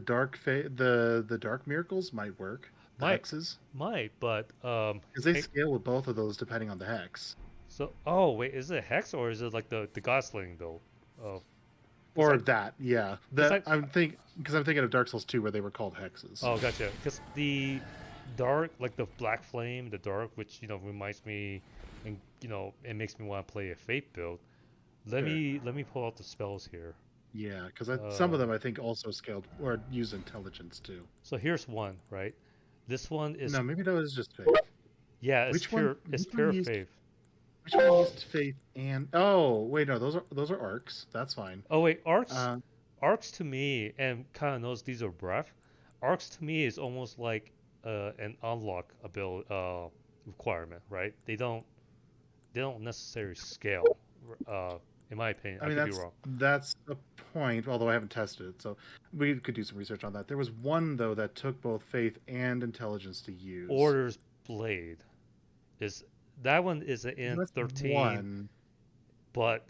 the dark miracles might work. The Might. hexes, But because they hey, scale with both of those depending on the hex. so oh wait, is it hex or is it like the Godslaying build? Oh, Or I- that, yeah. That I'm thinking of Dark Souls 2 where they were called hexes. oh, gotcha. Because the dark, like the black flame, the dark, which reminds me, and it makes me want to play a faith build. Let Sure. me pull out the spells here. Yeah, because some of Uh, them I think also scaled or use intelligence too. So here's one, right? This one is No, maybe that was just faith. yeah, it's which one- pure. It's which one pure used- faith. Which one used faith and wait, no, those are arcs. That's fine. Oh wait, arcs. Uh, Arcs to me, and kind of knows these are breath. Arcs to me is almost like an unlock ability requirement, right? They don't necessarily scale. In my opinion, I mean could be wrong. that's a point. Although I haven't tested it, so we could do some research on that. There was one though that took both faith and intelligence to use. Order's blade is that one is an So int that's 13, one. but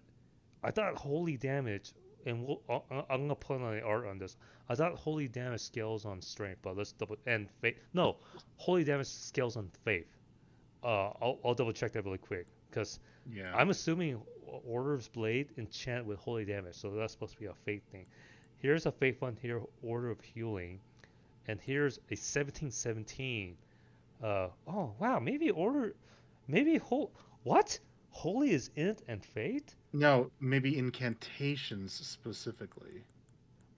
I thought holy damage, and I'm gonna put on the art on this. I thought holy damage scales on strength, but let's double and faith. No, holy damage scales on faith. I'll double check that really quick because Yeah. I'm assuming Order's blade enchant with holy damage, so that's supposed to be a faith thing. Here's a faith one here, Order of Healing, and here's a 1717. Oh wow, maybe what? Holy is int and faith? No, maybe incantations specifically.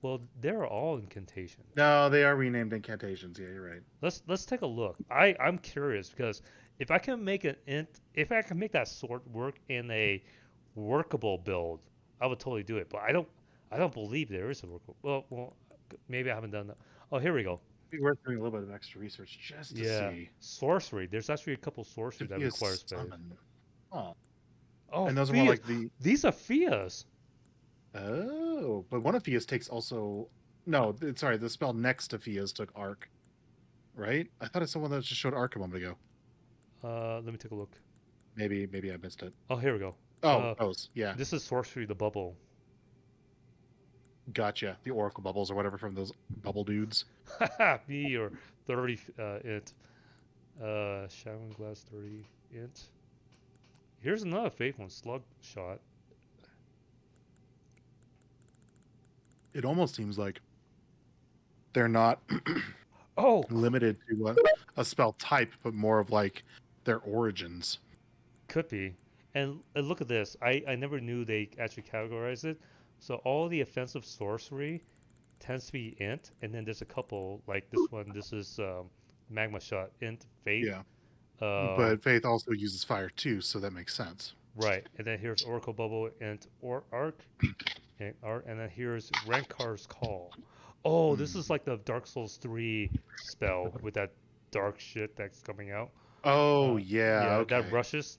Well, they're all incantations. No, they are renamed incantations. Yeah, you're right. Let's take a look. I'm curious because if I can make if I can make that sword work in a workable build, I would totally do it. But I don't believe there is a workable. Well, maybe I haven't done that. Oh, here we go. It'd be worth doing a little bit of extra research just to Yeah, see. sorcery. There's actually a couple sorcery that If he is requires faith. summoned. Oh, Oh, and those are more Fias. like the. These are Fias. Oh, but one of Fia's takes also. No, sorry, the spell next to Fia's took Arc. Right? I thought it's the one that just showed Arc a moment ago. Let me take a look. Maybe I missed it. Oh, here we go. Oh, those. Yeah, This is sorcery, the bubble. gotcha. The Oracle bubbles or whatever from those bubble dudes. Me or 30 int. Shadowing Glass 30 int. Here's another faith one, Slug Shot. It almost seems like they're not Oh, limited to a spell type, but more of like their origins. could be. And look at this. I never knew they actually categorized it. So all the offensive sorcery tends to be int, and then there's a couple like this one. This is Magma Shot, int, faith. Yeah. But But Faith also uses fire too, so that makes sense. right, and then here's Oracle Bubble and Arc, and then here's Rankar's Call. Oh, this is like the Dark Souls 3 spell with that dark shit that's coming out. Oh yeah, okay. That rushes.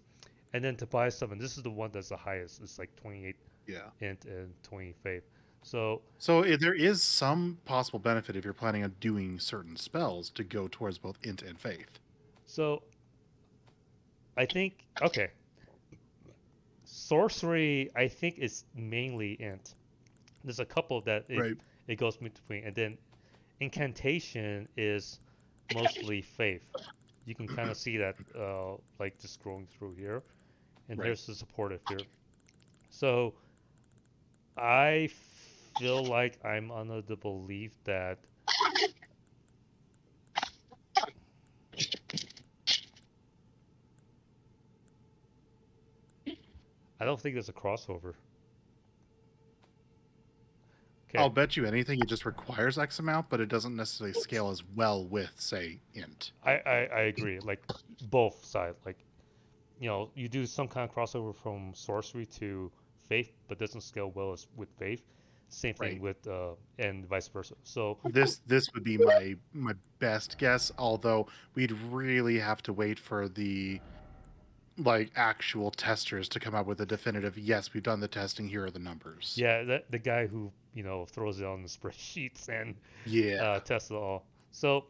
And then Tobias Summon, this is the one that's the highest. It's like 28 Yeah. int and 20 faith. So So there is some possible benefit if you're planning on doing certain spells to go towards both int and faith. I think okay. Sorcery, I think is mainly int. There's a couple that Right. it goes between, and then incantation is mostly faith. You can kind of see that, like just scrolling through here, and Right. there's the supportive here. So I feel like I'm under the belief that I don't think there's a crossover. Okay. I'll bet you anything it just requires X amount, but it doesn't necessarily scale as well with, say, int. I agree. Like both sides. Like, you do some kind of crossover from sorcery to faith, but doesn't scale well as with faith. Same thing Right. with and vice versa. So This would be my best guess, although we'd really have to wait for the actual testers to come up with a definitive yes, we've done the testing, here are the numbers. yeah, the guy who throws it on the spreadsheets and Yeah. tests it all. So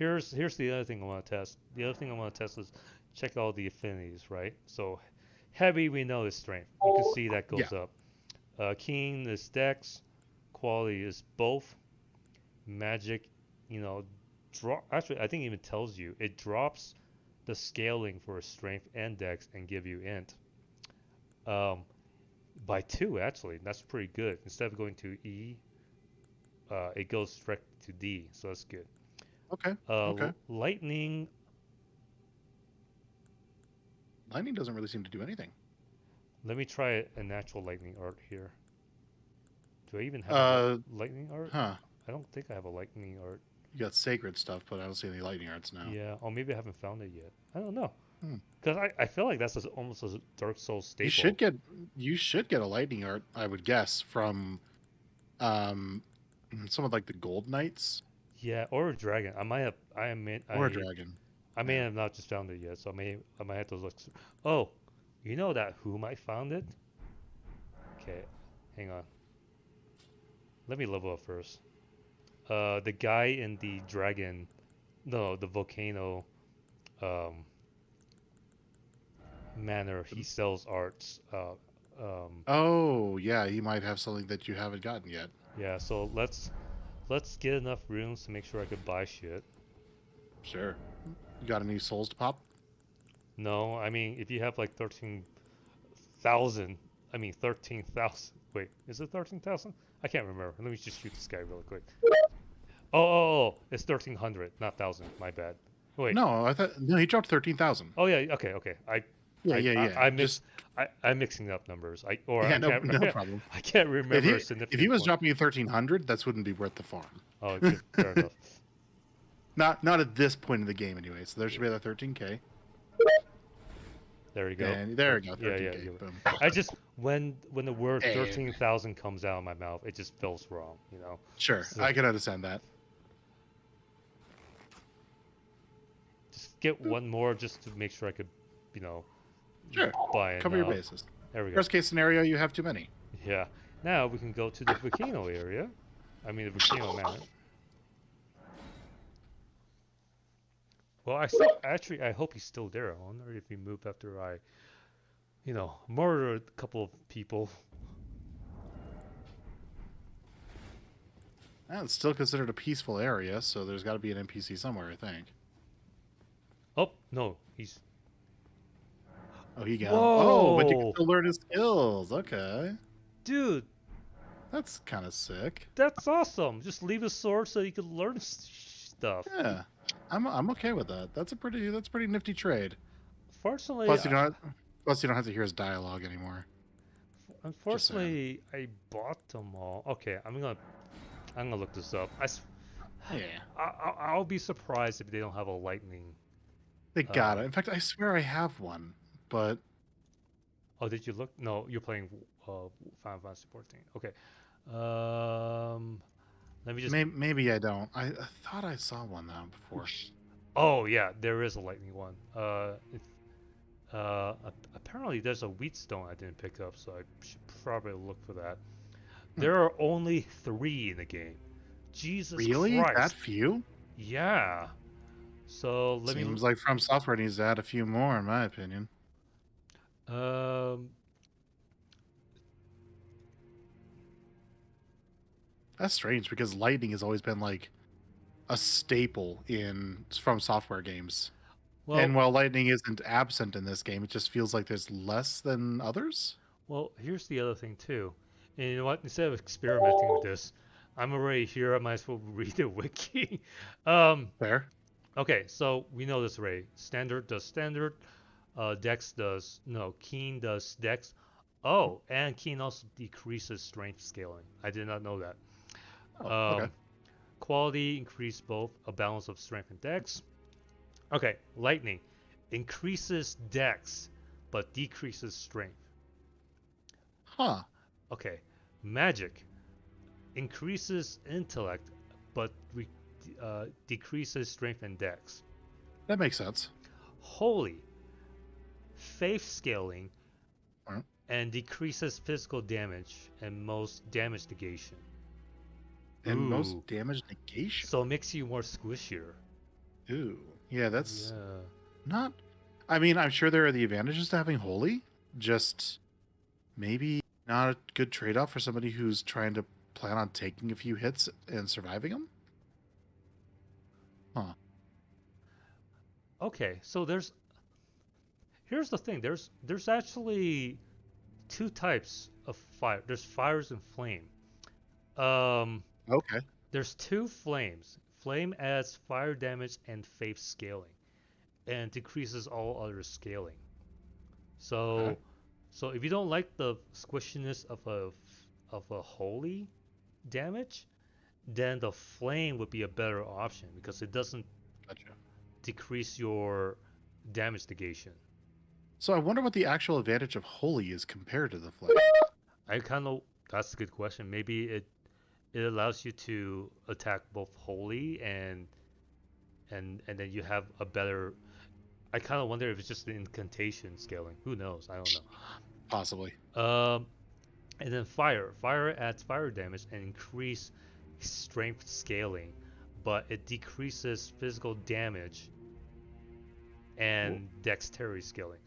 here's the other thing I want to test. The other thing I want to test is check all the affinities, right? So heavy, we know is strength. You can see that goes up. Keen is dex. Quality is both. Magic, actually I think it even tells you it drops the scaling for strength and dex and give you int by 2 actually. That's pretty good. Instead of going to E, it goes straight to D, so that's good. Okay. Okay. Lightning doesn't really seem to do anything. Let me try a natural lightning art here. Do I even have a lightning art? Huh. I don't think I have a lightning art. You got sacred stuff, but I don't see any lightning arts now. Yeah, or maybe I haven't found it yet. I don't know. Because I feel like that's almost a Dark Souls staple. You should get a lightning art, I would guess, from some of like the Gold Knights. Yeah, or a dragon. I might have. A dragon. I may have not just found it yet, so I might have to look. Oh, you know that who might found it? Okay, hang on. Let me level up first. The guy in the dragon, no, the volcano, manor. He sells arts. Oh yeah, he might have something that you haven't gotten yet. Yeah, so let's get enough rooms to make sure I could buy shit. Sure. You got any souls to pop? No, I mean if you have like 13,000. Wait, is it 13,000? I can't remember. Let me just shoot this guy really quick. Oh, it's 1,300, not 1,000. My bad. Wait. No, he dropped 13,000. Oh yeah, okay. I'm mixing up numbers. No problem. I can't remember. If he was dropping you 1,300, that wouldn't be worth the farm. Oh, fair enough. Not at this point in the game, anyway. So there should be that 13K. There you go. And there we go. 13K. Yeah. Boom. I just when the word 13,000 comes out of my mouth, it just feels wrong, Sure, so, I can understand that. Just get one more just to make sure I could, sure. Buy Cover your bases. There we go. Worst case scenario, you have too many. Yeah. Now we can go to the volcano area. I mean the volcano manor. Well, I hope he's still there. I wonder if he moved after I, murdered a couple of people. Well, it's still considered a peaceful area, so there's got to be an NPC somewhere, I think. Oh, no, he's... Oh, he got... Oh, but you can still learn his skills. Okay. Dude. That's kind of sick. That's awesome. Just leave a sword so you can learn stuff. Yeah. I'm okay with that. That's a pretty nifty trade. Fortunately, plus you don't have to hear his dialogue anymore. Unfortunately, I bought them all. Okay, I'm gonna look this up. I'll be surprised if they don't have a lightning. They got it. In fact, I swear I have one, but. Oh, did you look? No, you're playing Final Fantasy 14. Okay. Let me just. Maybe I don't. I thought I saw one now before. Oh yeah, there is a lightning one. Apparently there's a wheat stone I didn't pick up, so I should probably look for that. There are only 3 in the game. Jesus really? Christ. That few? Yeah. So Seems like From Software needs to add a few more, in my opinion. That's strange because lightning has always been like a staple in From Software games. Well, and while lightning isn't absent in this game, it just feels like there's less than others. Well, here's the other thing too. And you know what? Instead of experimenting with this, I'm already here. I might as well read the wiki. Fair. Okay, so we know this already. Standard does standard. Dex does Keen does Dex. Oh, and Keen also decreases strength scaling. I did not know that. Okay. Quality increase both a balance of strength and Dex. Okay, lightning increases Dex but decreases strength. Huh. Okay, magic increases intellect but decreases strength and Dex. That makes sense. Holy, faith scaling and decreases physical damage and most damage negation. And most damage negation. So it makes you more squishier. Ooh, yeah, that's Yeah. not. I mean, I'm sure there are the advantages to having holy. Just maybe not a good trade-off for somebody who's trying to plan on taking a few hits and surviving them. Huh. Okay, so here's the thing. There's actually two types of fire. There's fires and flame. Um, Okay. there's two flames. Flame adds fire damage and faith scaling, and decreases all other scaling. So, Okay. so if you don't like the squishiness of a holy damage, then the flame would be a better option because it doesn't Gotcha. decrease your damage negation. So I wonder what the actual advantage of holy is compared to the flame. That's a good question. Maybe it allows you to attack both holy and then you have a better. I kind of wonder if it's just the incantation scaling. Who knows? I don't Possibly. know. And then fire. Fire adds fire damage and increase strength scaling, but it decreases physical damage and dexterity scaling.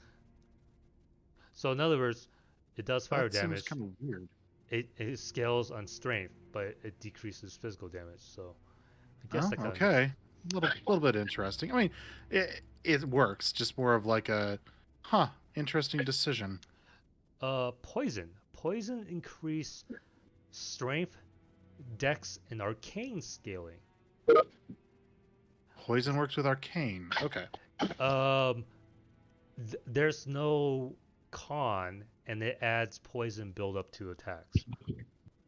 So in other words, it does fire That seems damage. kind of weird. It scales on strength, but it decreases physical damage. So I guess Oh, that kind okay. Little bit interesting. I mean, it works. Just more of like a, interesting decision. Poison. Poison increase strength, dex, and arcane scaling. Poison works with arcane. Okay. There's no con, and it adds poison build-up to attacks.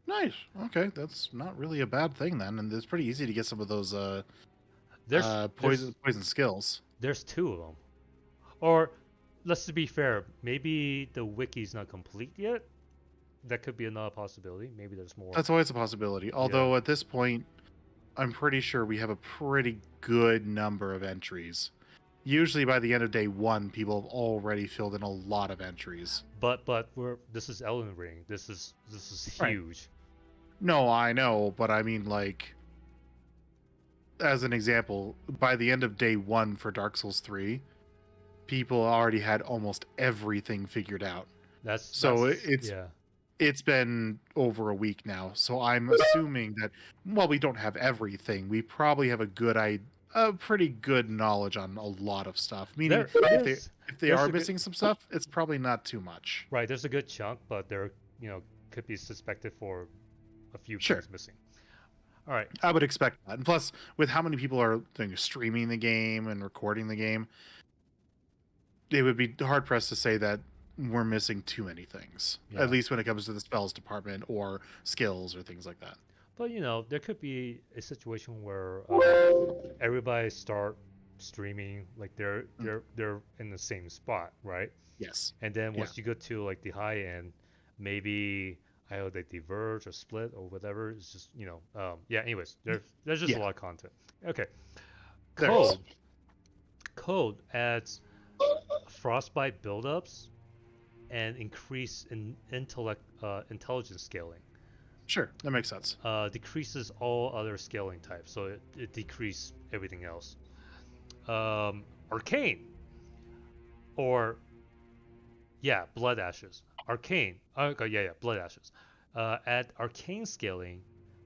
Nice. Okay, that's not really a bad thing then, and it's pretty easy to get some of those poison skills. There's two of them. Or, let's be fair, maybe the wiki's not complete yet. That could be another possibility. Maybe there's more. That's always a possibility. Although at this point, I'm pretty sure we have a pretty good number of entries. Usually by the end of day 1, people have already filled in a lot of entries. But this is Elden Ring. This is Right. huge. No, I know, but I mean, like, as an example, by the end of day 1 for Dark Souls 3, people already had almost everything figured out. It's been over a week now, so I'm assuming that while we don't have everything, we probably have a pretty good knowledge on a lot of stuff. Meaning, if they are missing some stuff, it's probably not too much. Right, there's a good chunk, but there could be suspected for a few Sure. things missing. All right. I would expect that. And plus, with how many people are streaming the game and recording the game, it would be hard pressed to say that we're missing too many things. Yeah. At least when it comes to the spells department or skills or things like that. But there could be a situation where everybody start streaming like they're in the same spot, right? Yes. And then once you go to like the high end, maybe they diverge or split or whatever. It's just Anyways, there's just a lot of content. Okay. Code adds frostbite buildups and increase in intelligence scaling. Sure, that makes sense. Decreases all other scaling types, so it decreases everything else. Arcane, or blood ashes. Arcane. Blood ashes. Add arcane scaling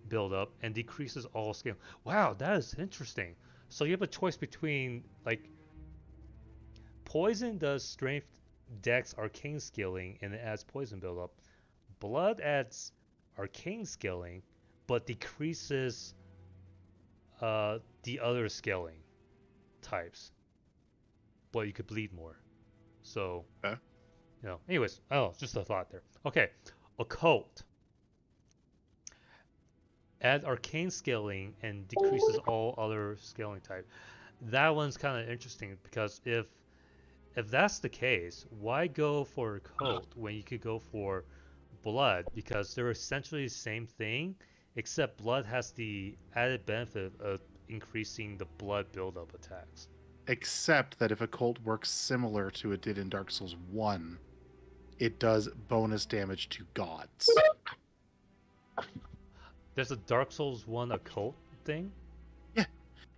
build up and decreases all scaling. Wow, that is interesting. So you have a choice between like poison does strength, dex, arcane scaling, and it adds poison build up. Blood adds arcane scaling, but decreases the other scaling types. But you could bleed more. So, anyways, just a thought there. Okay, occult. Add arcane scaling and decreases all other scaling type. That one's kind of interesting because if that's the case, why go for occult when you could go for blood? Because they're essentially the same thing, except blood has the added benefit of increasing the blood buildup attacks. Except that if occult works similar to it did in Dark Souls 1, it does bonus damage to gods. There's a Dark Souls 1 occult thing?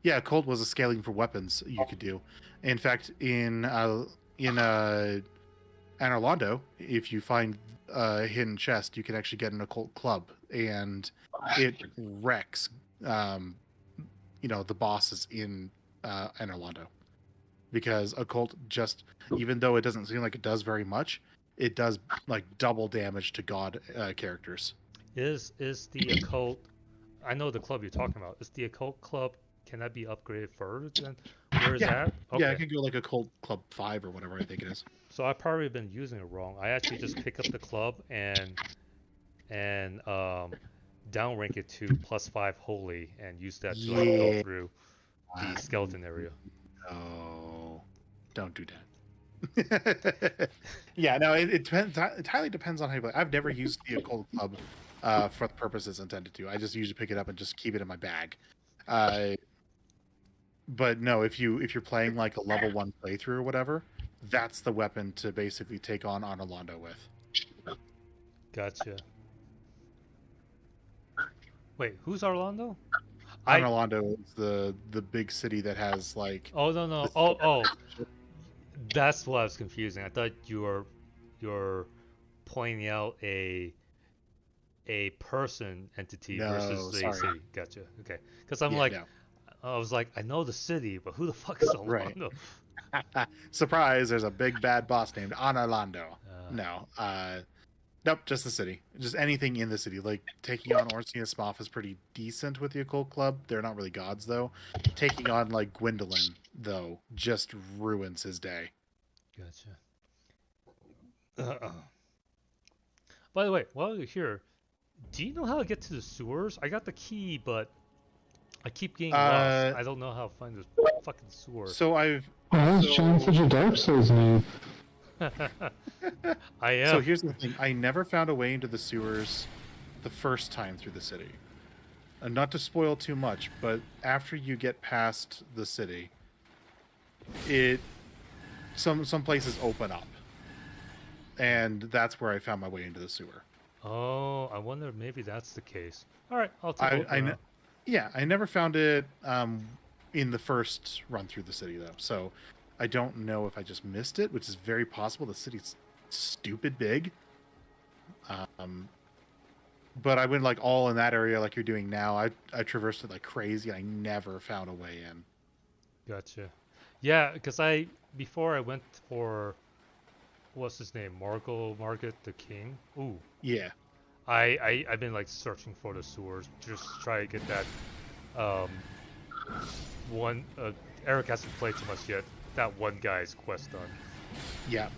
Yeah, Colt was a scaling for weapons you could do. In fact, in Anor Londo, if you find a hidden chest, you can actually get an occult club, and it wrecks, the bosses in Anor Londo, because occult just, even though it doesn't seem like it does very much, it does like double damage to god characters. Is the occult? I know the club you're talking about. Is the occult club? Can that be upgraded further? Then where is Yeah. that? Yeah, I could go like occult club 5 or whatever I think it is. So I've probably been using it wrong. I actually just pick up the club and downrank it to +5 holy and use that to like, go through the skeleton area. Oh, don't do that. Yeah, no, it depends. It entirely depends on how you play. I've never used the occult club for the purposes intended to. I just usually pick it up and just keep it in my bag. But no, if you're playing like a level 1 playthrough or whatever, that's the weapon to basically take on Londo with. Gotcha. Wait, who's Orlando? Londo is the big city that has like. Oh no. Oh. That's what I was confusing. I thought you were pointing out a person entity versus a city. Gotcha. Okay. Because I'm I was like, I know the city, but who the fuck is Orlando? Right. Surprise! There's a big bad boss named Anor Londo. No. Nope, just the city. Just anything in the city. Like, taking on Orsius Moff is pretty decent with the occult club. They're not really gods, though. Taking on, like, Gwendolyn, though, just ruins his day. Gotcha. By the way, while you're here, do you know how to get to the sewers? I got the key, but I keep getting lost. I don't know how to find this fucking sewer. So I've... Why is John such a Dark Souls noob? I am. So here's the thing. I never found a way into the sewers the first time through the city. And not to spoil too much, but after you get past the city, some places open up. And that's where I found my way into the sewer. Oh, I wonder if maybe that's the case. All right, I'll take a look. Yeah, I never found it in the first run through the city, though. So I don't know if I just missed it, which is very possible. The city's stupid big. But I went like all in that area like you're doing now. I traversed it like crazy. I never found a way in. Gotcha. Yeah, because before I went for, what's his name? Margit the King. Ooh. Yeah. I've been like searching for the sewers, just try to get that one. Eric hasn't played too much yet. That one guy's quest done. Yeah.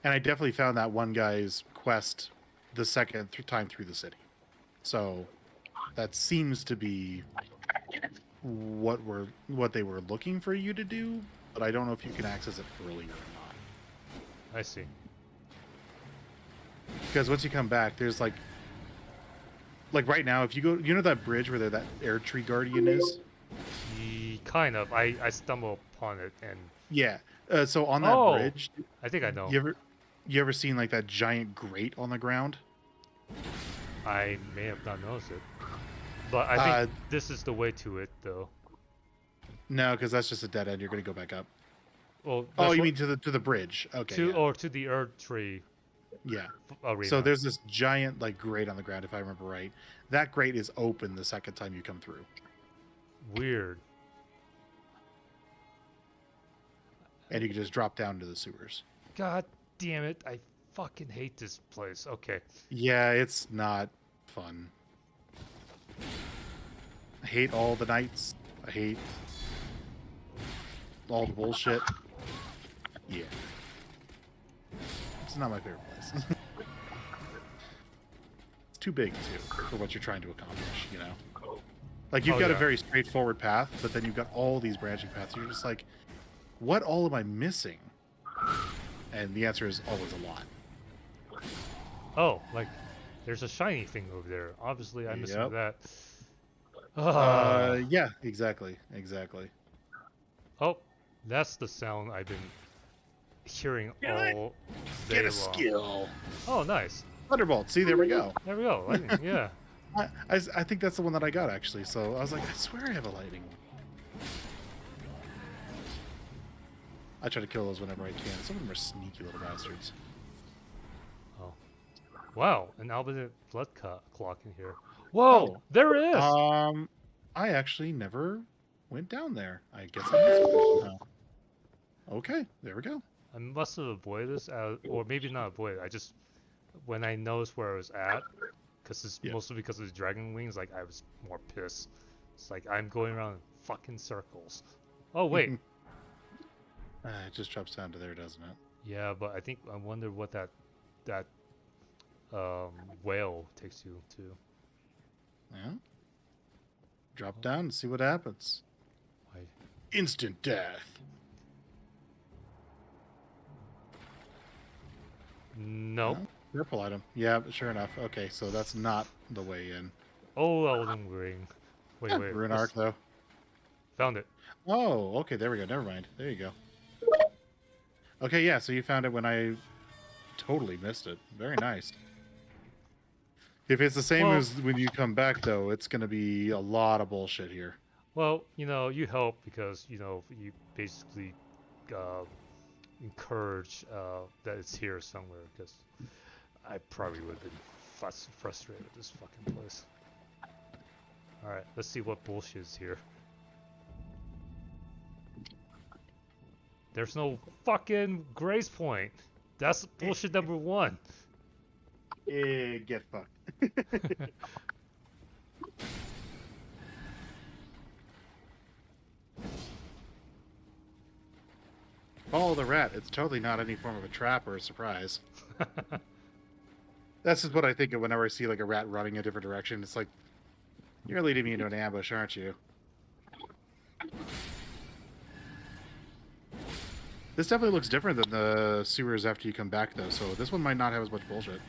And I definitely found that one guy's quest the second time through the city. So that seems to be what they were looking for you to do, but I don't know if you can access it earlier or not. I see. Because once you come back, there's like right now, if you go, you know that bridge where that air tree guardian is? Kind of. I stumbled upon it and. Yeah. So on that bridge, I think I know. You ever seen like that giant grate on the ground? I may have not noticed it, but I think this is the way to it, though. No, because that's just a dead end. You're gonna go back up. Well, oh, you mean to the bridge? Okay. Or to the Earth Tree. Yeah. Arena. So there's this giant like grate on the ground, if I remember right. That grate is open the second time you come through. Weird. And you can just drop down to the sewers. God damn it! I fucking hate this place. Okay. Yeah, it's not fun. I hate all the nights. I hate all the bullshit. Yeah. It's not my favorite place. It's too big, too, for what you're trying to accomplish, you know? Like, you've got a very straightforward path, but then you've got all these branching paths. You're just like, what all am I missing? And the answer is always a lot. Oh, like, there's a shiny thing over there. Obviously, I'm missing that. Yeah, exactly. Oh, that's the sound I've been hearing all day long. Get a skill. Oh, nice. Thunderbolt. See, there we go. There we go. Lightning, yeah. I think that's the one that I got actually. So I was like, I swear I have a lightning. I try to kill those whenever I can. Some of them are sneaky little bastards. Oh. Wow, an albinate blood clock in here. Whoa, Oh. there it is. I actually never went down there. I guess I missed it somehow. Okay, there we go. I must have avoided this, or maybe not avoided. I just, when I noticed where I was at, because it's Yeah. mostly because of the dragon wings, like I was more pissed. It's like I'm going around in fucking circles. Oh wait, It just drops down to there, doesn't it? yeah, but I wonder what that whale takes you to. Yeah. Drop down and see what happens. Why? Instant death. No. Huh? Purple item. Yeah, but sure enough. Okay, so that's not the way in. Oh, Elden Ring. Wait, wait. Rune what's- Arc, though. Found it. Oh, okay, there we go. Never mind. There you go. Okay, yeah, so you found it when I totally missed it. Very nice. If it's the same Well- as when you come back, though, it's going to be a lot of bullshit here. Well, you help because, you basically encourage that it's here somewhere, because I probably would have been frustrated with this fucking place. Alright, let's see what bullshit is here. There's no fucking grace point. That's bullshit number one. Get fucked. Follow the rat. It's totally not any form of a trap or a surprise. That's just what I think of whenever I see like a rat running a different direction. It's like, you're leading me into an ambush, aren't you? This definitely looks different than the sewers after you come back, though, so this one might not have as much bullshit.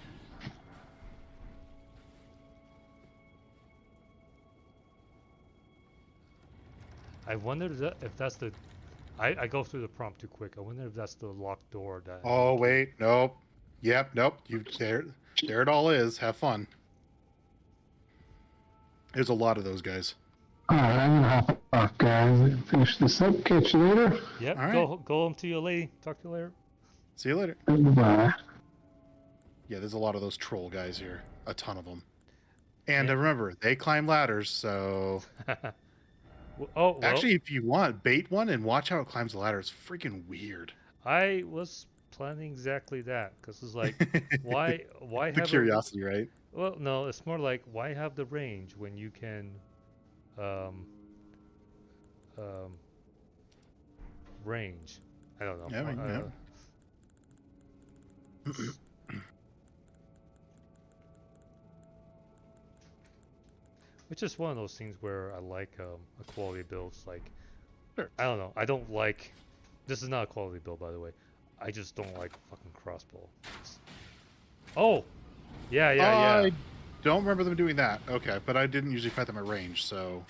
I wonder if that's the... I go through the prompt too quick. I wonder if that's the locked door that... Oh, wait, nope. Yep, nope. There it all is. Have fun. There's a lot of those guys. Alright, I'm gonna hop off, guys. Finish this up. Catch you later. Yep, All right. go home to your lady. Talk to you later. See you later. Bye. Yeah, there's a lot of those troll guys here. A ton of them. And Yeah. remember, they climb ladders, so... Well, Actually, if you want, bait one and watch how it climbs the ladder. It's freaking weird. I was planning exactly that, because it's like, why The have curiosity, right? well, no, it's more like, why have the range when you can, range? I don't know. Yeah, I mean, yeah. Which is one of those things where I like a quality build. It's like, Sure. I don't know. I don't like. This is not a quality build, by the way. I just don't like fucking crossbow. Oh, yeah. I don't remember them doing that. Okay, but I didn't usually fight them at range, so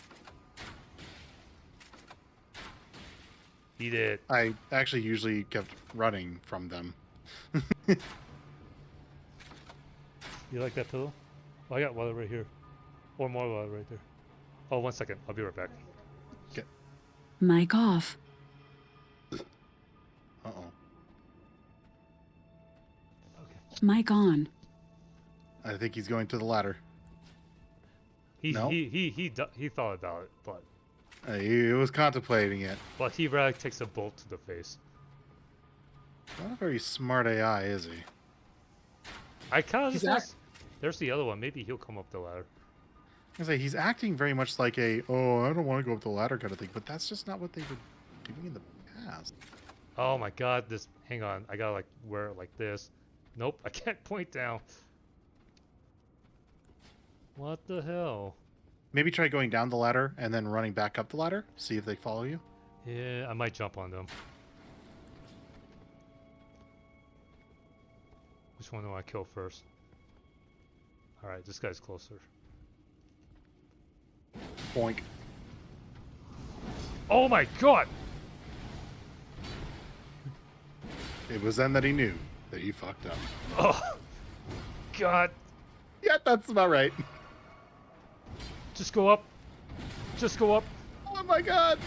Eat it. I actually usually kept running from them. You like that pillow? Oh, I got water right here. Or more water right there. Oh, 1 second. I'll be right back. Mic off. Uh-oh. Mic on. I think he's going to the ladder. He No? he thought about it, He was contemplating it. but he rather takes a bolt to the face. Not a very smart AI, is he? I kind of He's just. There's the other one. Maybe he'll come up the ladder. I say he's acting very much like a, oh, I don't want to go up the ladder kind of thing, but that's just not what they were doing in the past. Oh my god, this. Hang on. I gotta like wear it like this. Nope, I can't point down. What the hell? Maybe try going down the ladder and then running back up the ladder. See if they follow you. Yeah, I might jump on them. Which one do I kill first? Alright, this guy's closer. Boink. Oh my god! It was then that he knew that he fucked up. Oh! god! Yeah, that's about right. Just go up. Just go up. Oh my god.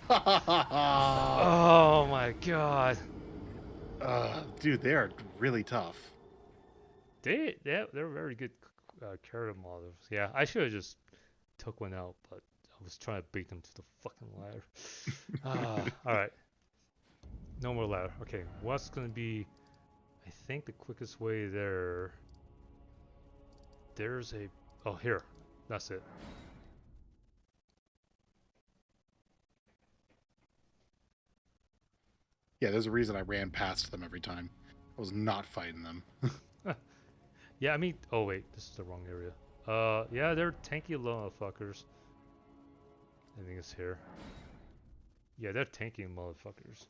Oh my god. Dude, they are really tough. They're very good character models. Yeah, I should have just took one out, but I was trying to beat them to the fucking ladder. Alright. No more ladder. Okay, what's gonna be... I think the quickest way there... There's a... Oh, here. That's it. Yeah, there's a reason I ran past them every time. I was not fighting them. Yeah, I mean... Oh, wait. This is the wrong area. Yeah, they're tanky little motherfuckers. I think it's here. Yeah, they're tanky motherfuckers.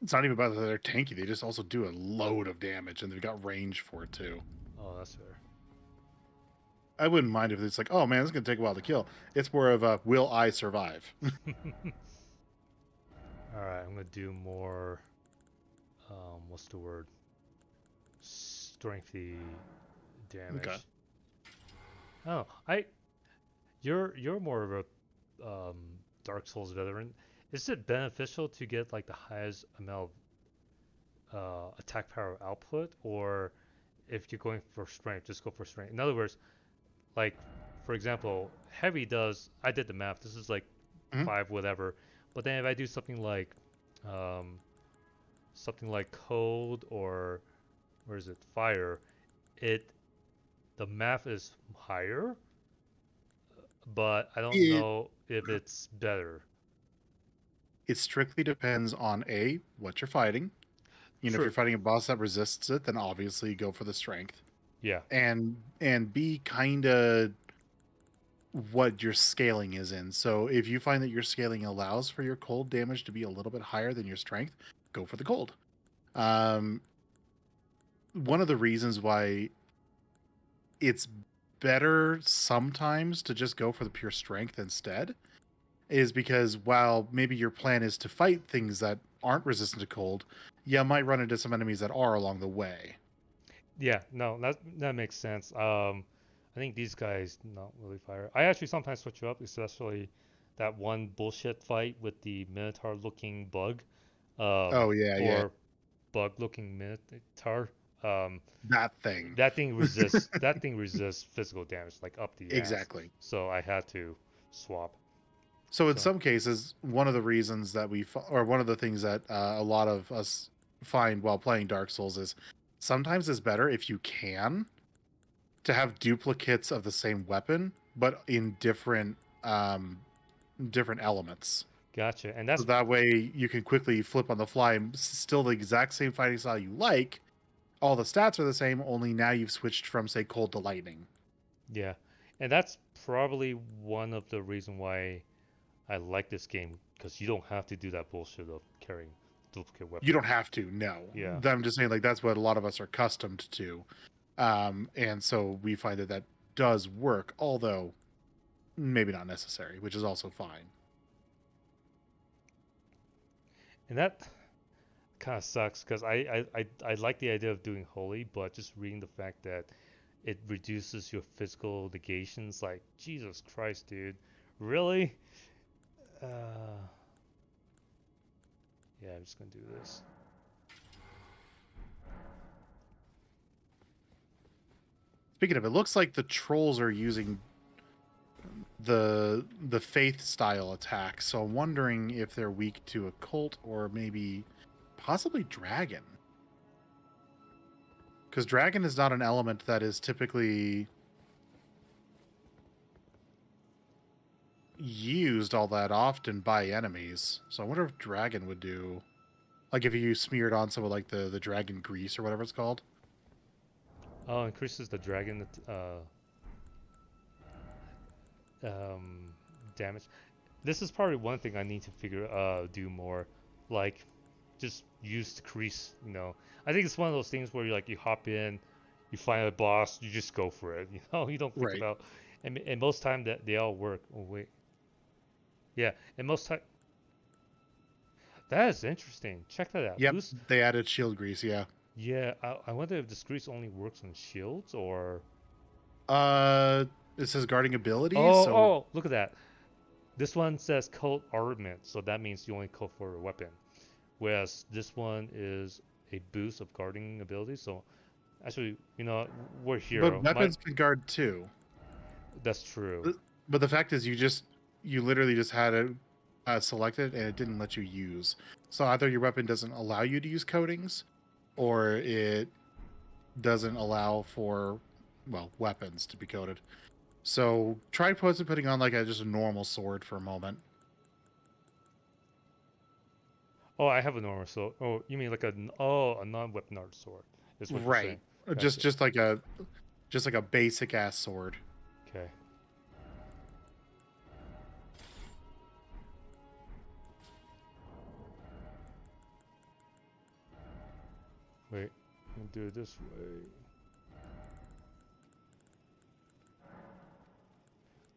It's not even about that they're tanky. They just also do a load of damage, and they've got range for it, too. Oh, that's fair. I wouldn't mind if it's like, oh man, this is going to take a while to kill. It's more of a, will I survive? Alright, I'm gonna do more... what's the word? Strengthy damage. Okay. Oh, you're more of a Dark Souls veteran. Is it beneficial to get like the highest amount of attack power output, or if you're going for strength, just go for strength? In other words, like for example, heavy does. I did the math. This is like 5 whatever. But then if I do something like cold or where is it, fire, the math is higher, but I don't know if it's better. It strictly depends on A, what you're fighting. You know, True. if you're fighting a boss that resists it, then obviously go for the strength. Yeah. And B, kind of what your scaling is in. So if you find that your scaling allows for your cold damage to be a little bit higher than your strength, go for the cold. One of the reasons why it's better sometimes to just go for the pure strength instead is because while maybe your plan is to fight things that aren't resistant to cold, you might run into some enemies that are along the way. Yeah, no, that makes sense. I think these guys not really fire. I actually sometimes switch up, especially that one bullshit fight with the Minotaur-looking bug. Or bug-looking Minotaur. That thing. That thing resists. That thing resists physical damage, like up the ass. Exactly. So I had to swap. So in some cases, one of the reasons that or one of the things that a lot of us find while playing Dark Souls is sometimes it's better if you can to have duplicates of the same weapon, but in different elements. Gotcha. And that's so that way you can quickly flip on the fly and still the exact same fighting style you like. All the stats are the same, only now you've switched from, say, cold to lightning. Yeah. And that's probably one of the reasons why I like this game, because you don't have to do that bullshit of carrying duplicate weapons. You don't have to, no. Yeah. I'm just saying, like, that's what a lot of us are accustomed to. And so we find that does work, although maybe not necessary, which is also fine. And that kind of sucks, because I like the idea of doing holy, but just reading the fact that it reduces your physical negations, like, Jesus Christ, dude. Really? Yeah, I'm just gonna do this. Speaking of, it looks like the trolls are using the faith style attack, so I'm wondering if they're weak to occult or maybe possibly dragon. Because dragon is not an element that is typically used all that often by enemies. So I wonder if dragon would do, like if you smeared on some of like the dragon grease or whatever it's called. Oh, increases the dragon damage. This is probably one thing I need to do more, like just use the grease, you know. I think it's one of those things where you hop in, you find a boss, you just go for it, you know. You don't think about, and most time that they all work. Oh wait, yeah, and most time that is interesting. Check that out. Yep, they added shield grease. Yeah. Yeah, I wonder if this grease only works on shields or. It says guarding abilities. Oh, so oh, look at that. This one says coat armament, so that means you only coat for a weapon. Whereas this one is a boost of guarding ability. So actually, we're hero. but weapons can guard too. That's true. But the fact is, you literally just had it selected and it didn't let you use. So either your weapon doesn't allow you to use coatings, or it doesn't allow for weapons to be coated. So try putting on like just a normal sword for a moment. Oh, I have a normal sword. Oh, you mean like a non-weapon art sword? Is what you're Right. saying. Just like a basic ass sword. Okay. Wait, I'm gonna do it this way.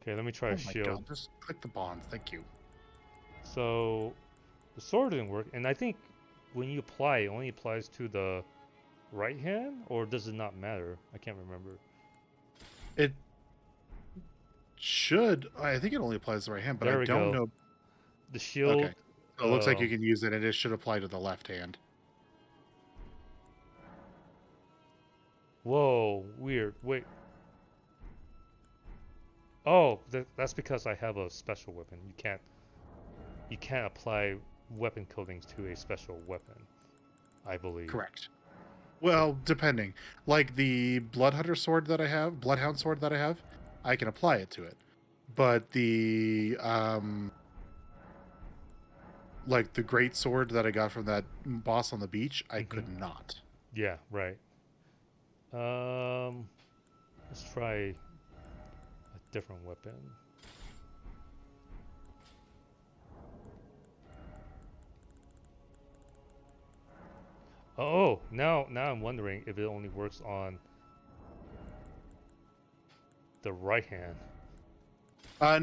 Okay, let me try a Oh my shield. god! Just click the bonds. Thank you. So the sword didn't work, and I think when you apply, it only applies to the right hand, or does it not matter? I can't remember. It should. I think it only applies to the right hand, but There I we don't go. know. The shield. Okay. So it looks like you can use it, and it should apply to the left hand. Whoa, weird. Wait. Oh, that's because I have a special weapon. You can't apply weapon coatings to a special weapon, I believe. Correct. Well, depending. Like the Bloodhound sword that I have, I can apply it to it. But the like the great sword that I got from that boss on the beach, I could not. Yeah, right. Let's try a different weapon. Oh, now I'm wondering if it only works on the right hand.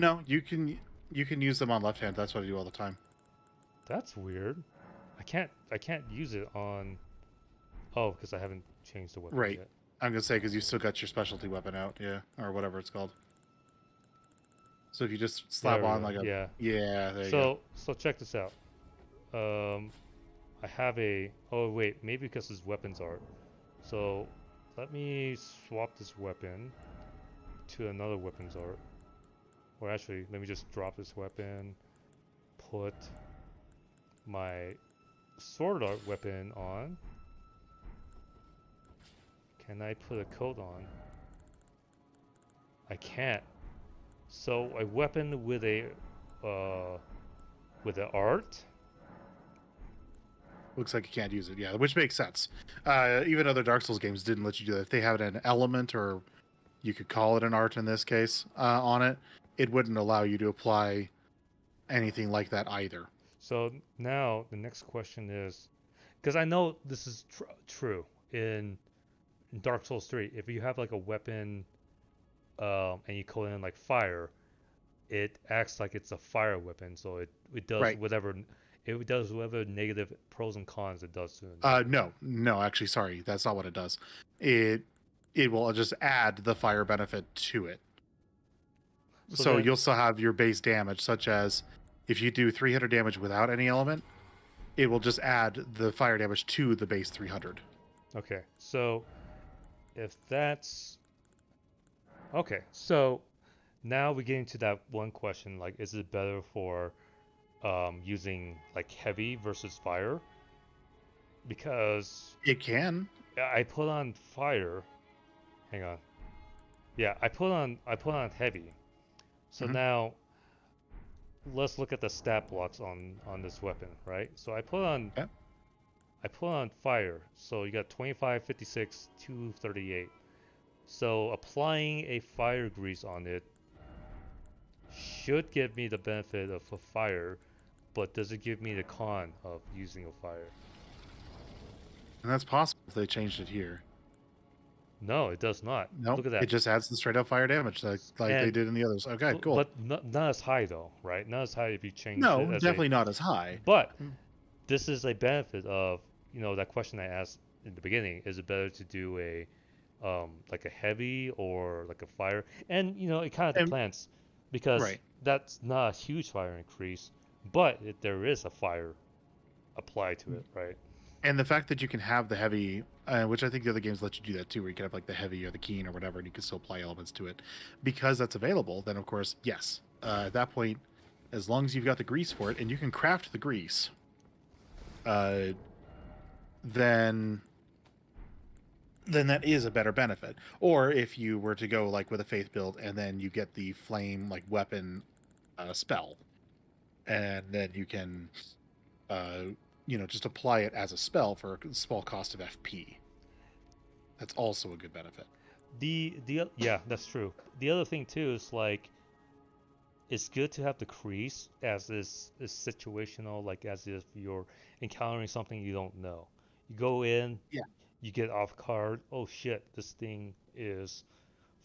No, you can use them on left hand. That's what I do all the time. That's weird. I can't use it on. Oh, because I haven't changed the weapon Right. yet. I'm gonna say because you still got your specialty weapon out, yeah, or whatever it's called. So if you just slap There we on go, like a yeah. there you go. So check this out. I have a. Oh wait, maybe because it's weapons art. So let me swap this weapon to another weapons art. Or actually, let me just drop this weapon. Put my sword art weapon on. Can I put a coat on? I can't. So a weapon with a art. Looks like you can't use it, yeah, which makes sense. Even other Dark Souls games didn't let you do that. If they have an element, or you could call it an art in this case, on it, it wouldn't allow you to apply anything like that either. So now the next question is, because I know this is true in Dark Souls 3, if you have like a weapon and you call in like fire, it acts like it's a fire weapon, so it does Right. whatever negative pros and cons it does to it. No, actually, sorry, that's not what it does. It will just add the fire benefit to it. So then- you'll still have your base damage, such as if you do 300 damage without any element, it will just add the fire damage to the base 300. Okay, so if that's okay, so now we get into that one question, like, is it better for using like heavy versus fire? Because It can. I put on fire. Hang on. Yeah, I put on heavy. So Mhm. now let's look at the stat blocks on this weapon, right? So I put on Okay. I put on fire. So you got 25, 56, 238. So applying a fire grease on it should give me the benefit of a fire, but does it give me the con of using a fire? And that's possible if they changed it here. No, it does not. No, Look at that. it just adds the straight up fire damage like they And- did in the others. Okay, cool. But not as high though, right? Not as high if you change No, it as definitely not as high. But this is a benefit of, that question I asked in the beginning, is it better to do a like a heavy or like a fire? And it kind of And- depends because right. that's not a huge fire increase, but there is a fire applied to it, right? And the fact that you can have the heavy, which I think the other games let you do that too, where you can have like the heavy or the keen or whatever, and you can still apply elements to it, because that's available. Then of course, yes, at that point, as long as you've got the grease for it and you can craft the grease, then that is a better benefit. Or if you were to go like with a faith build and then you get the flame like weapon spell, and then you can just apply it as a spell for a small cost of FP. That's also a good benefit. Yeah, that's true. The other thing too is like it's good to have the crease as this is situational, like as if you're encountering something you don't know. You go in, Yeah. you get off guard. Oh shit, this thing is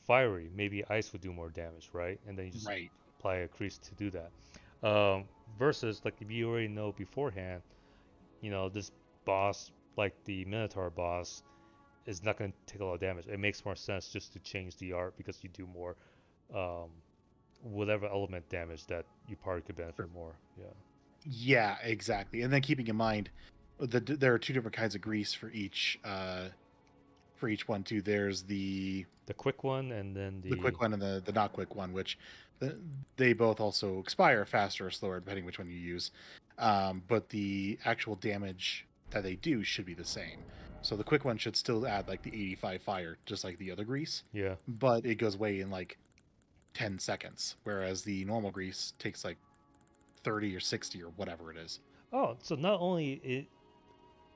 fiery. Maybe ice would do more damage, right? And then you just Right. apply a crease to do that. Versus like if you already know beforehand, this boss, like the Minotaur boss, is not going to take a lot of damage. It makes more sense just to change the art because you do more whatever element damage that you probably could benefit more. Yeah. Yeah, exactly. And then keeping in mind that there are two different kinds of grease for each one too. There's the quick one and then the quick one and the not quick one, which they both also expire faster or slower depending which one you use. But the actual damage that they do should be the same. So the quick one should still add like the 85 fire, just like the other grease, Yeah. but it goes away in like 10 seconds, whereas the normal grease takes like 30 or 60 or whatever it is. Oh, so not only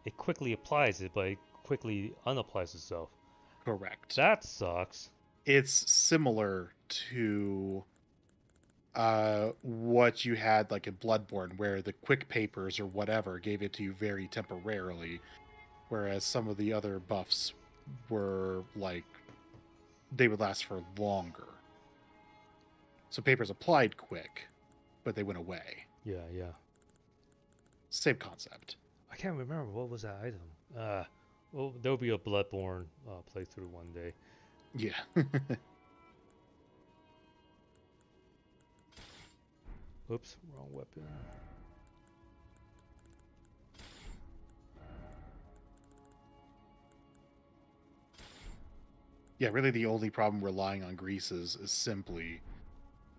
it quickly applies it, but it quickly unapplies itself. Correct. That sucks. It's similar to what you had like in Bloodborne, where the quick papers or whatever gave it to you very temporarily, whereas some of the other buffs were like they would last for longer. So papers applied quick, but they went away. Yeah, yeah. Same concept. I can't remember what was that item. Well, there'll be a Bloodborne playthrough one day. Yeah. Oops, wrong weapon. Yeah, really the only problem relying on greases is simply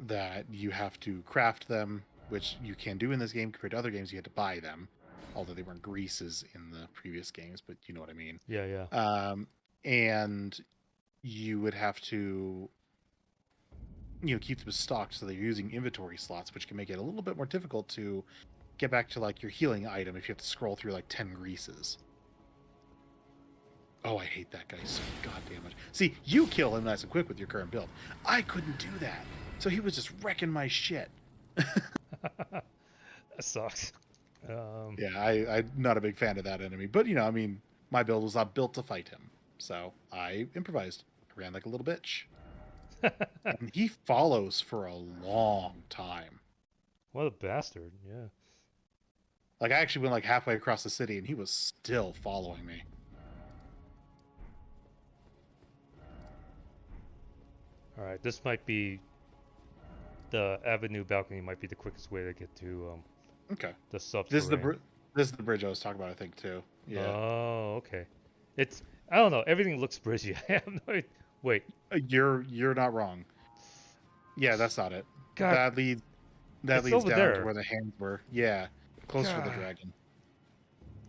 that you have to craft them, which you can do in this game compared to other games. You had to buy them, although they weren't greases in the previous games, but you know what I mean. Yeah, yeah. And you would have to keep them stocked, so that you're using inventory slots, which can make it a little bit more difficult to get back to like your healing item if you have to scroll through like 10 greases. Oh, I hate that guy so goddamn much. See, you kill him nice and quick with your current build. I couldn't do that. So he was just wrecking my shit. That sucks. Yeah, I'm not a big fan of that enemy. But, my build was not built to fight him. So I improvised. I ran like a little bitch. And he follows for a long time. What a bastard, yeah. Like, I actually went like halfway across the city and he was still following me. Alright, this might be... The avenue balcony might be the quickest way to get to Okay. the subterranean. This is the bridge I was talking about, I think, too. Yeah. Oh, okay. I don't know, everything looks bridgy. I have no idea. Wait. You're not wrong. Yeah, that's not it. God. That leads It's down over there. to where the hands were. Yeah, closer to the God. dragon.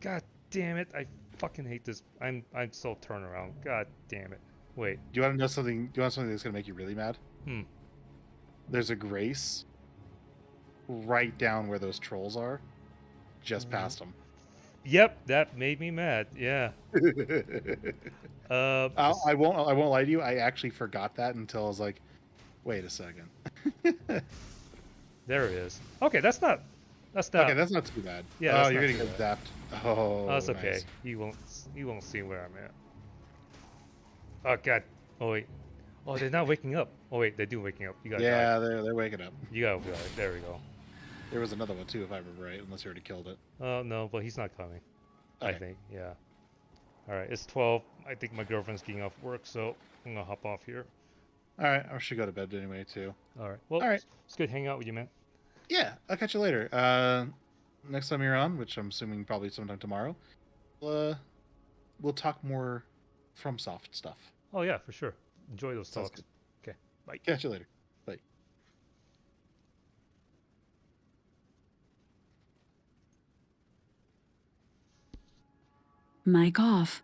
God damn it. I fucking hate this. I'm so turnaround. God damn it. Wait. Do you want to know something? Do you want something that's gonna make you really mad? Hmm. There's a grace right down where those trolls are, just past them. Yep, that made me mad. Yeah. I won't lie to you. I actually forgot that until I was like, wait a second. There it is. Okay, that's not. Okay, that's not too bad. Yeah, Oh, that's you're not gonna too get zapped. Oh, that's okay. nice. He won't see where I'm at. Oh god. Oh wait. Oh, they're not waking up. Oh wait, they do waking up. You gotta. Yeah, they're waking up. You gotta. There we go. There was another one too, if I remember right, unless you already killed it. Oh no, but he's not coming. I Okay. think. Yeah. All right, it's 12. I think my girlfriend's getting off work, so I'm gonna hop off here. All right, I should go to bed anyway too. All right. Well, All right. it's good hanging out with you, man. Yeah, I'll catch you later. Next time you're on, which I'm assuming probably sometime tomorrow, we'll talk more FromSoft stuff. Oh yeah, for sure. Enjoy those Sounds talks. good. Okay. Bye. Catch you later. Bye. Mic off.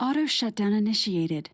Auto shutdown initiated.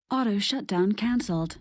Auto shutdown cancelled.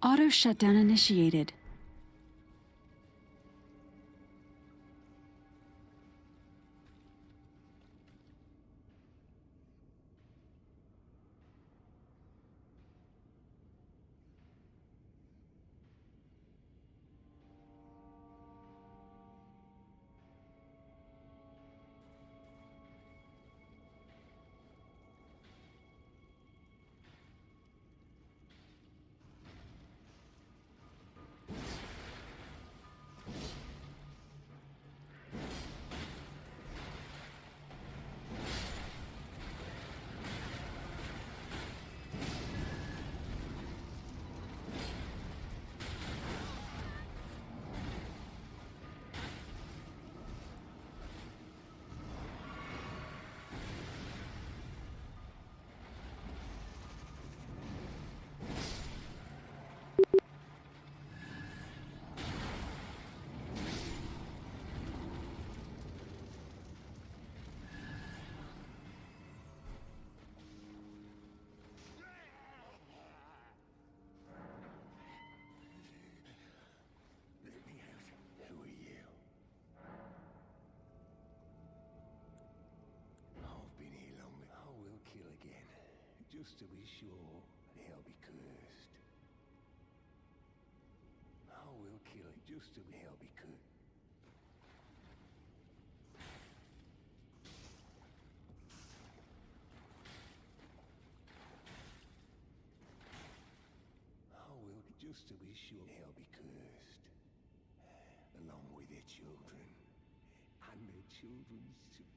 Auto shutdown initiated. Let me out. Who are you? I've been here long. I will kill again. Just to be sure they'll be cursed. I will kill it just to they'll be cursed. I will just to be sure they'll be cursed. Along with their children. And their children's children.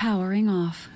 Powering off.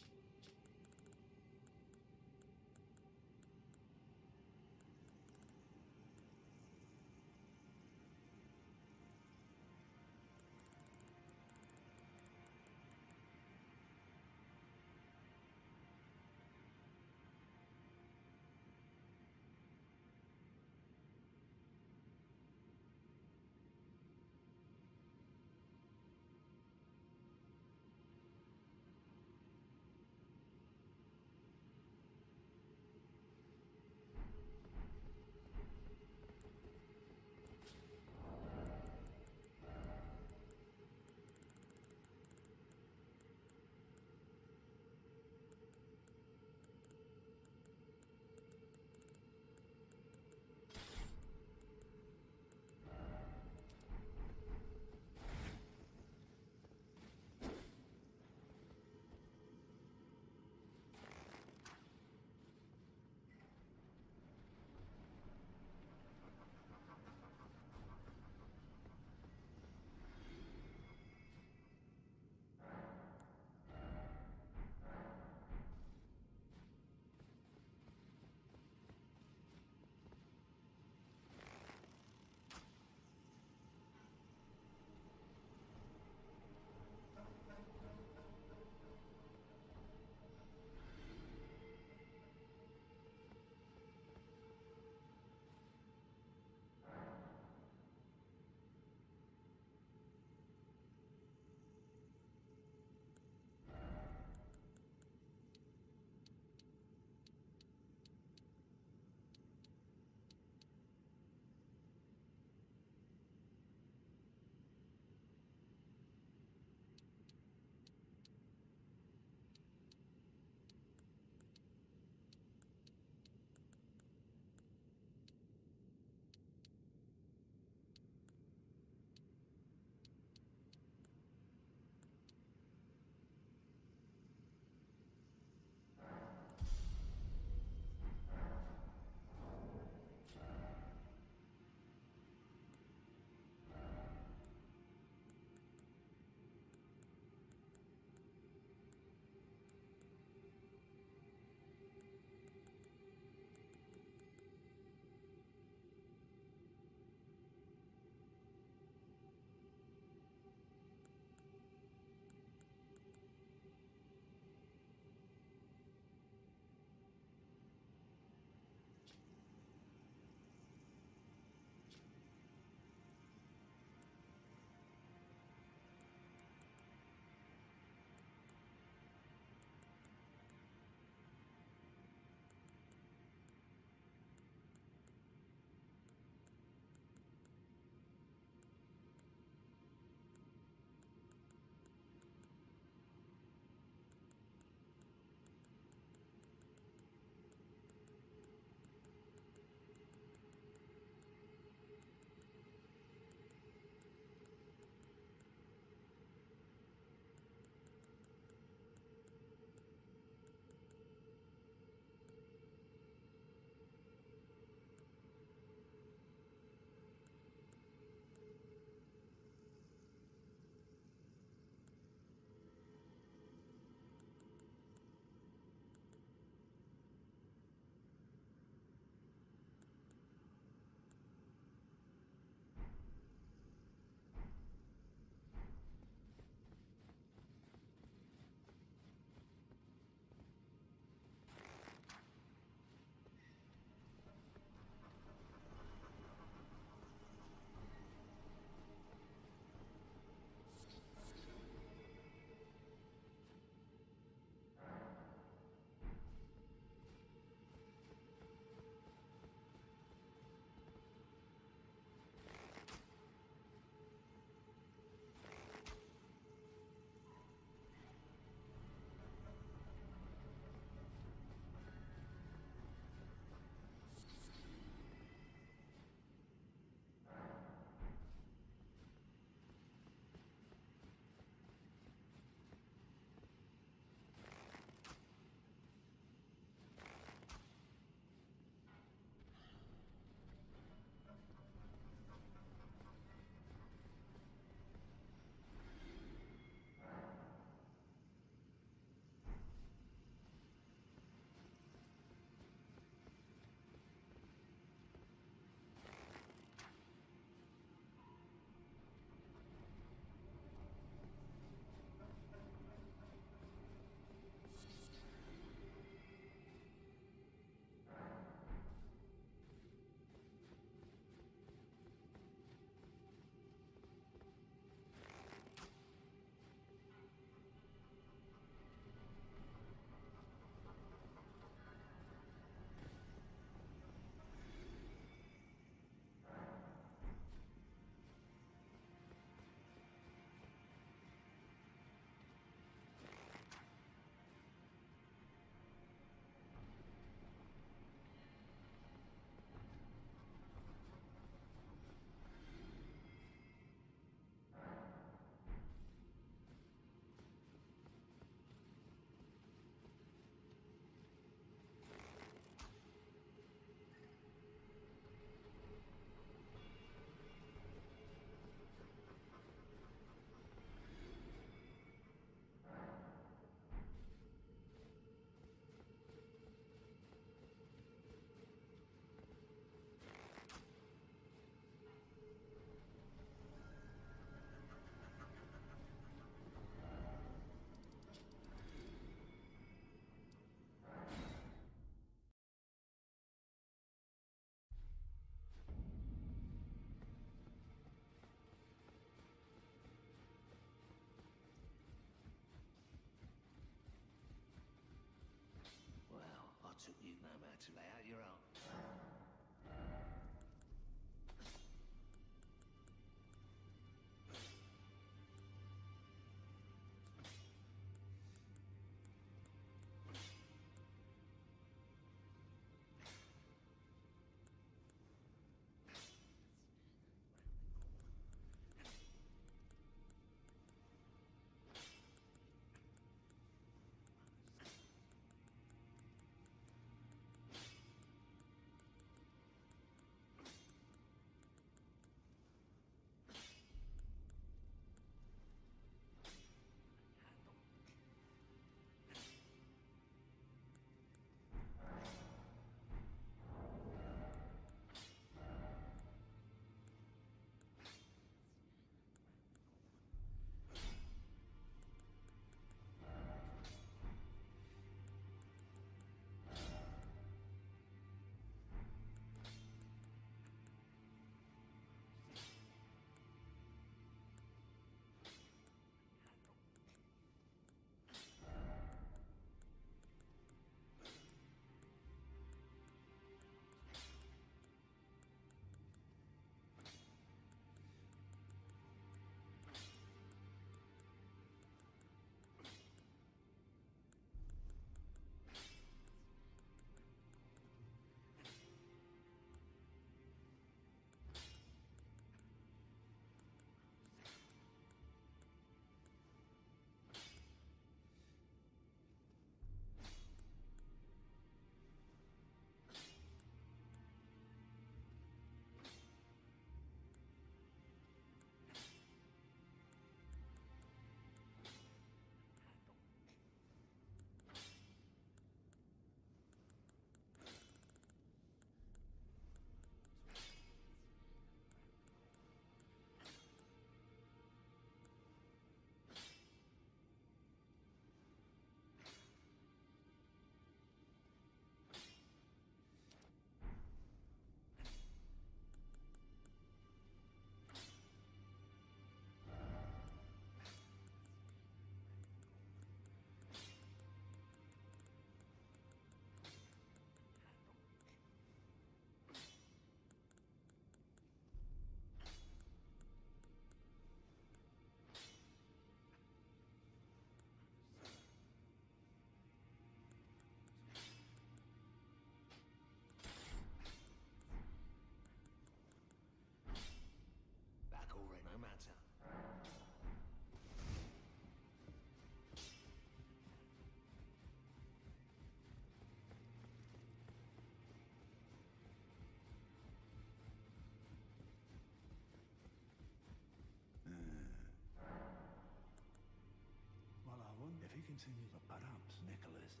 continue, but perhaps Nicholas.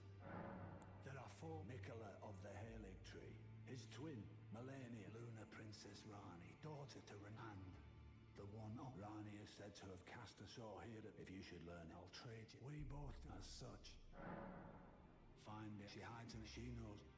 There are 4 Nicola of the Halig tree. His twin, Melania, Luna Princess Rani, daughter to Renan. The one Rani is said to have cast a saw here. If you should learn, I'll trade you. We both as such. Find it. She hides and she knows.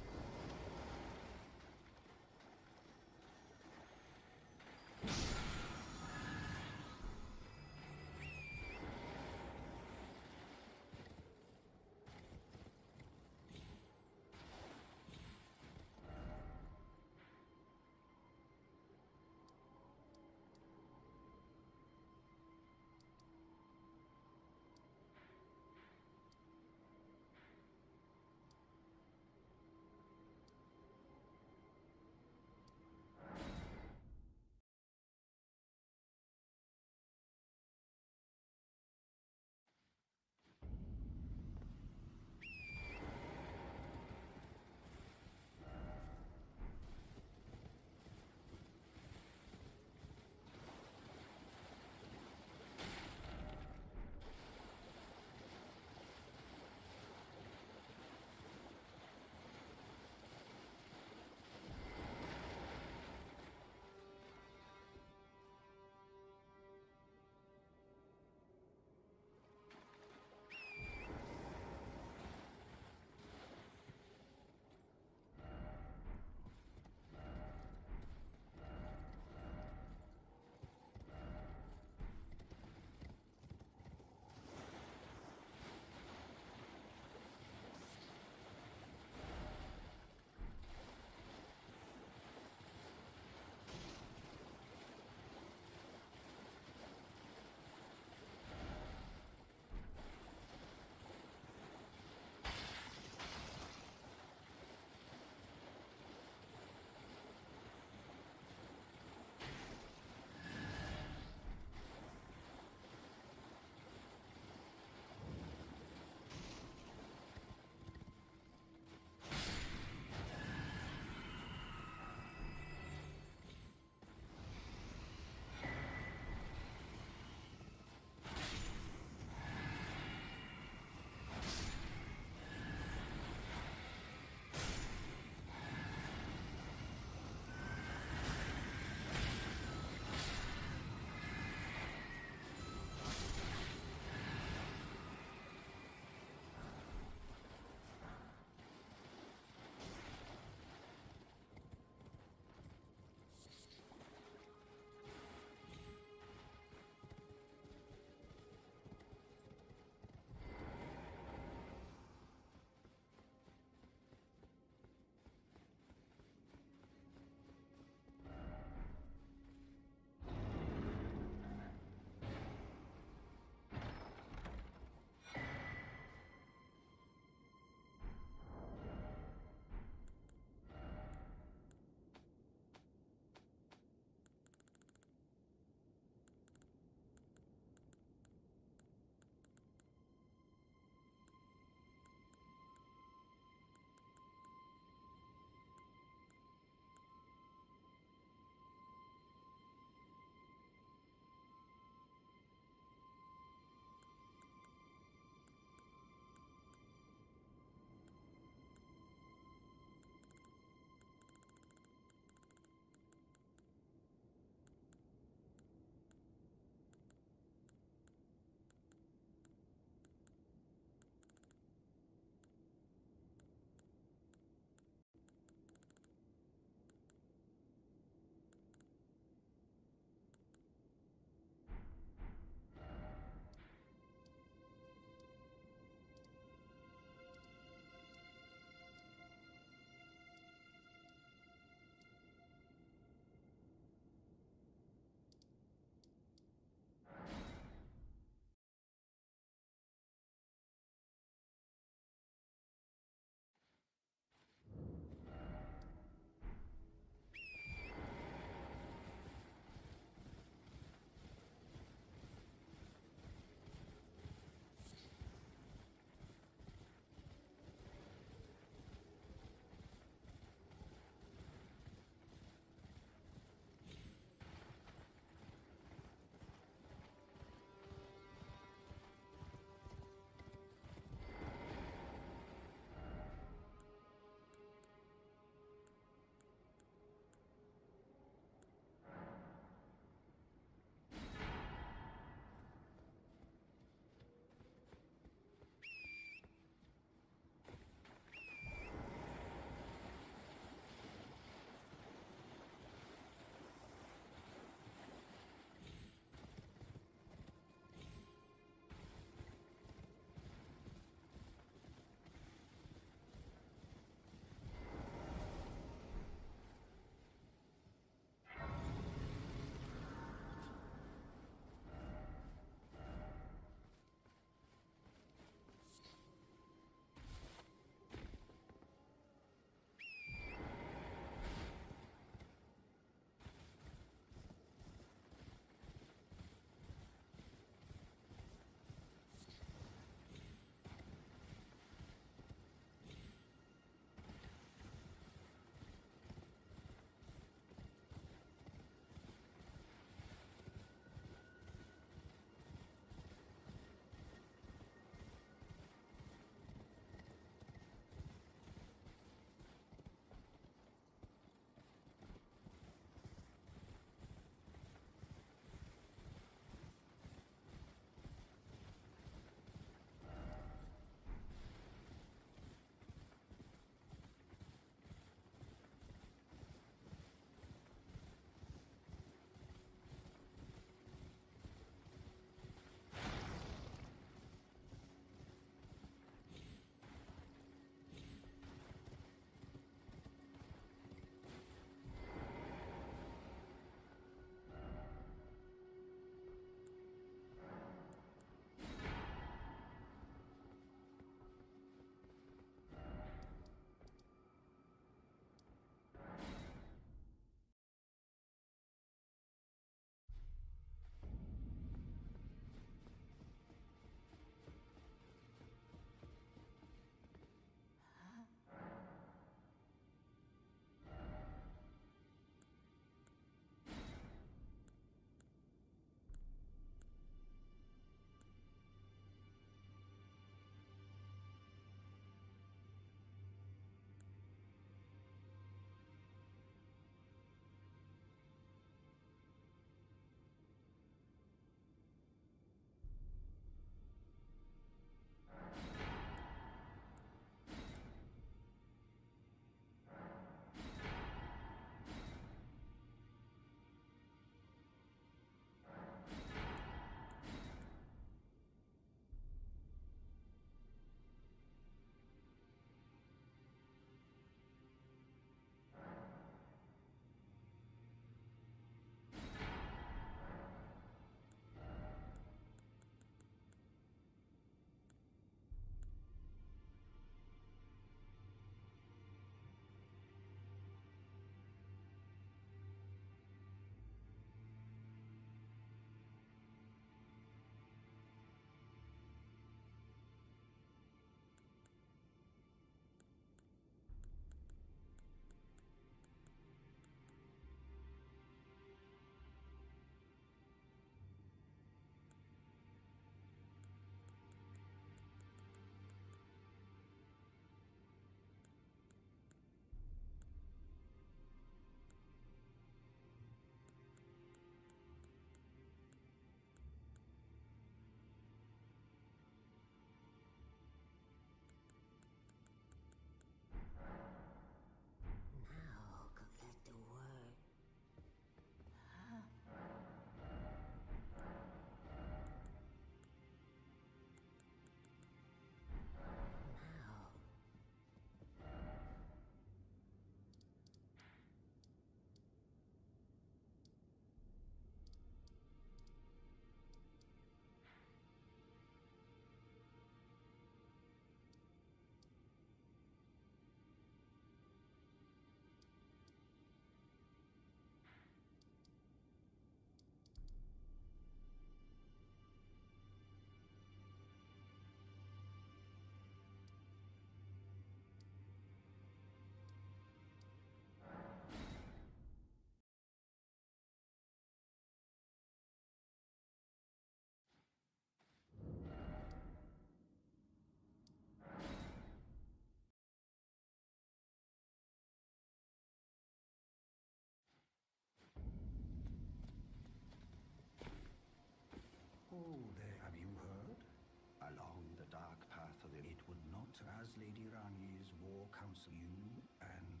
Lady Rani's war council, you and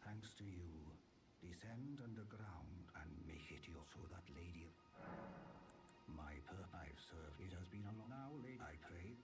thanks to you, descend underground and make it your so that Lady. My I've served. It has been a long now, Lady. I pray.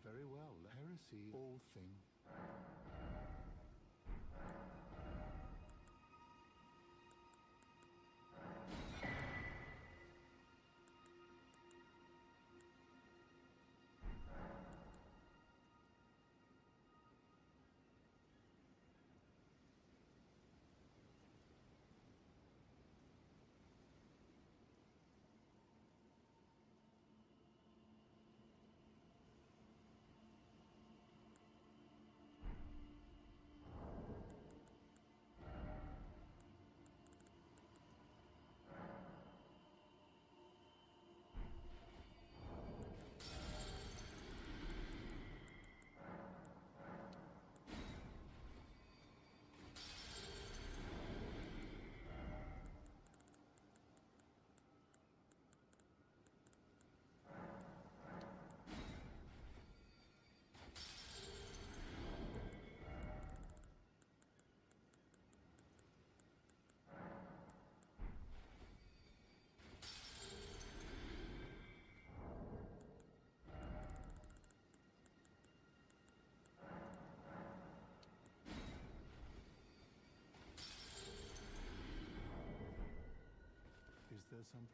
what? Very well. Heresy, all thing. Is there some...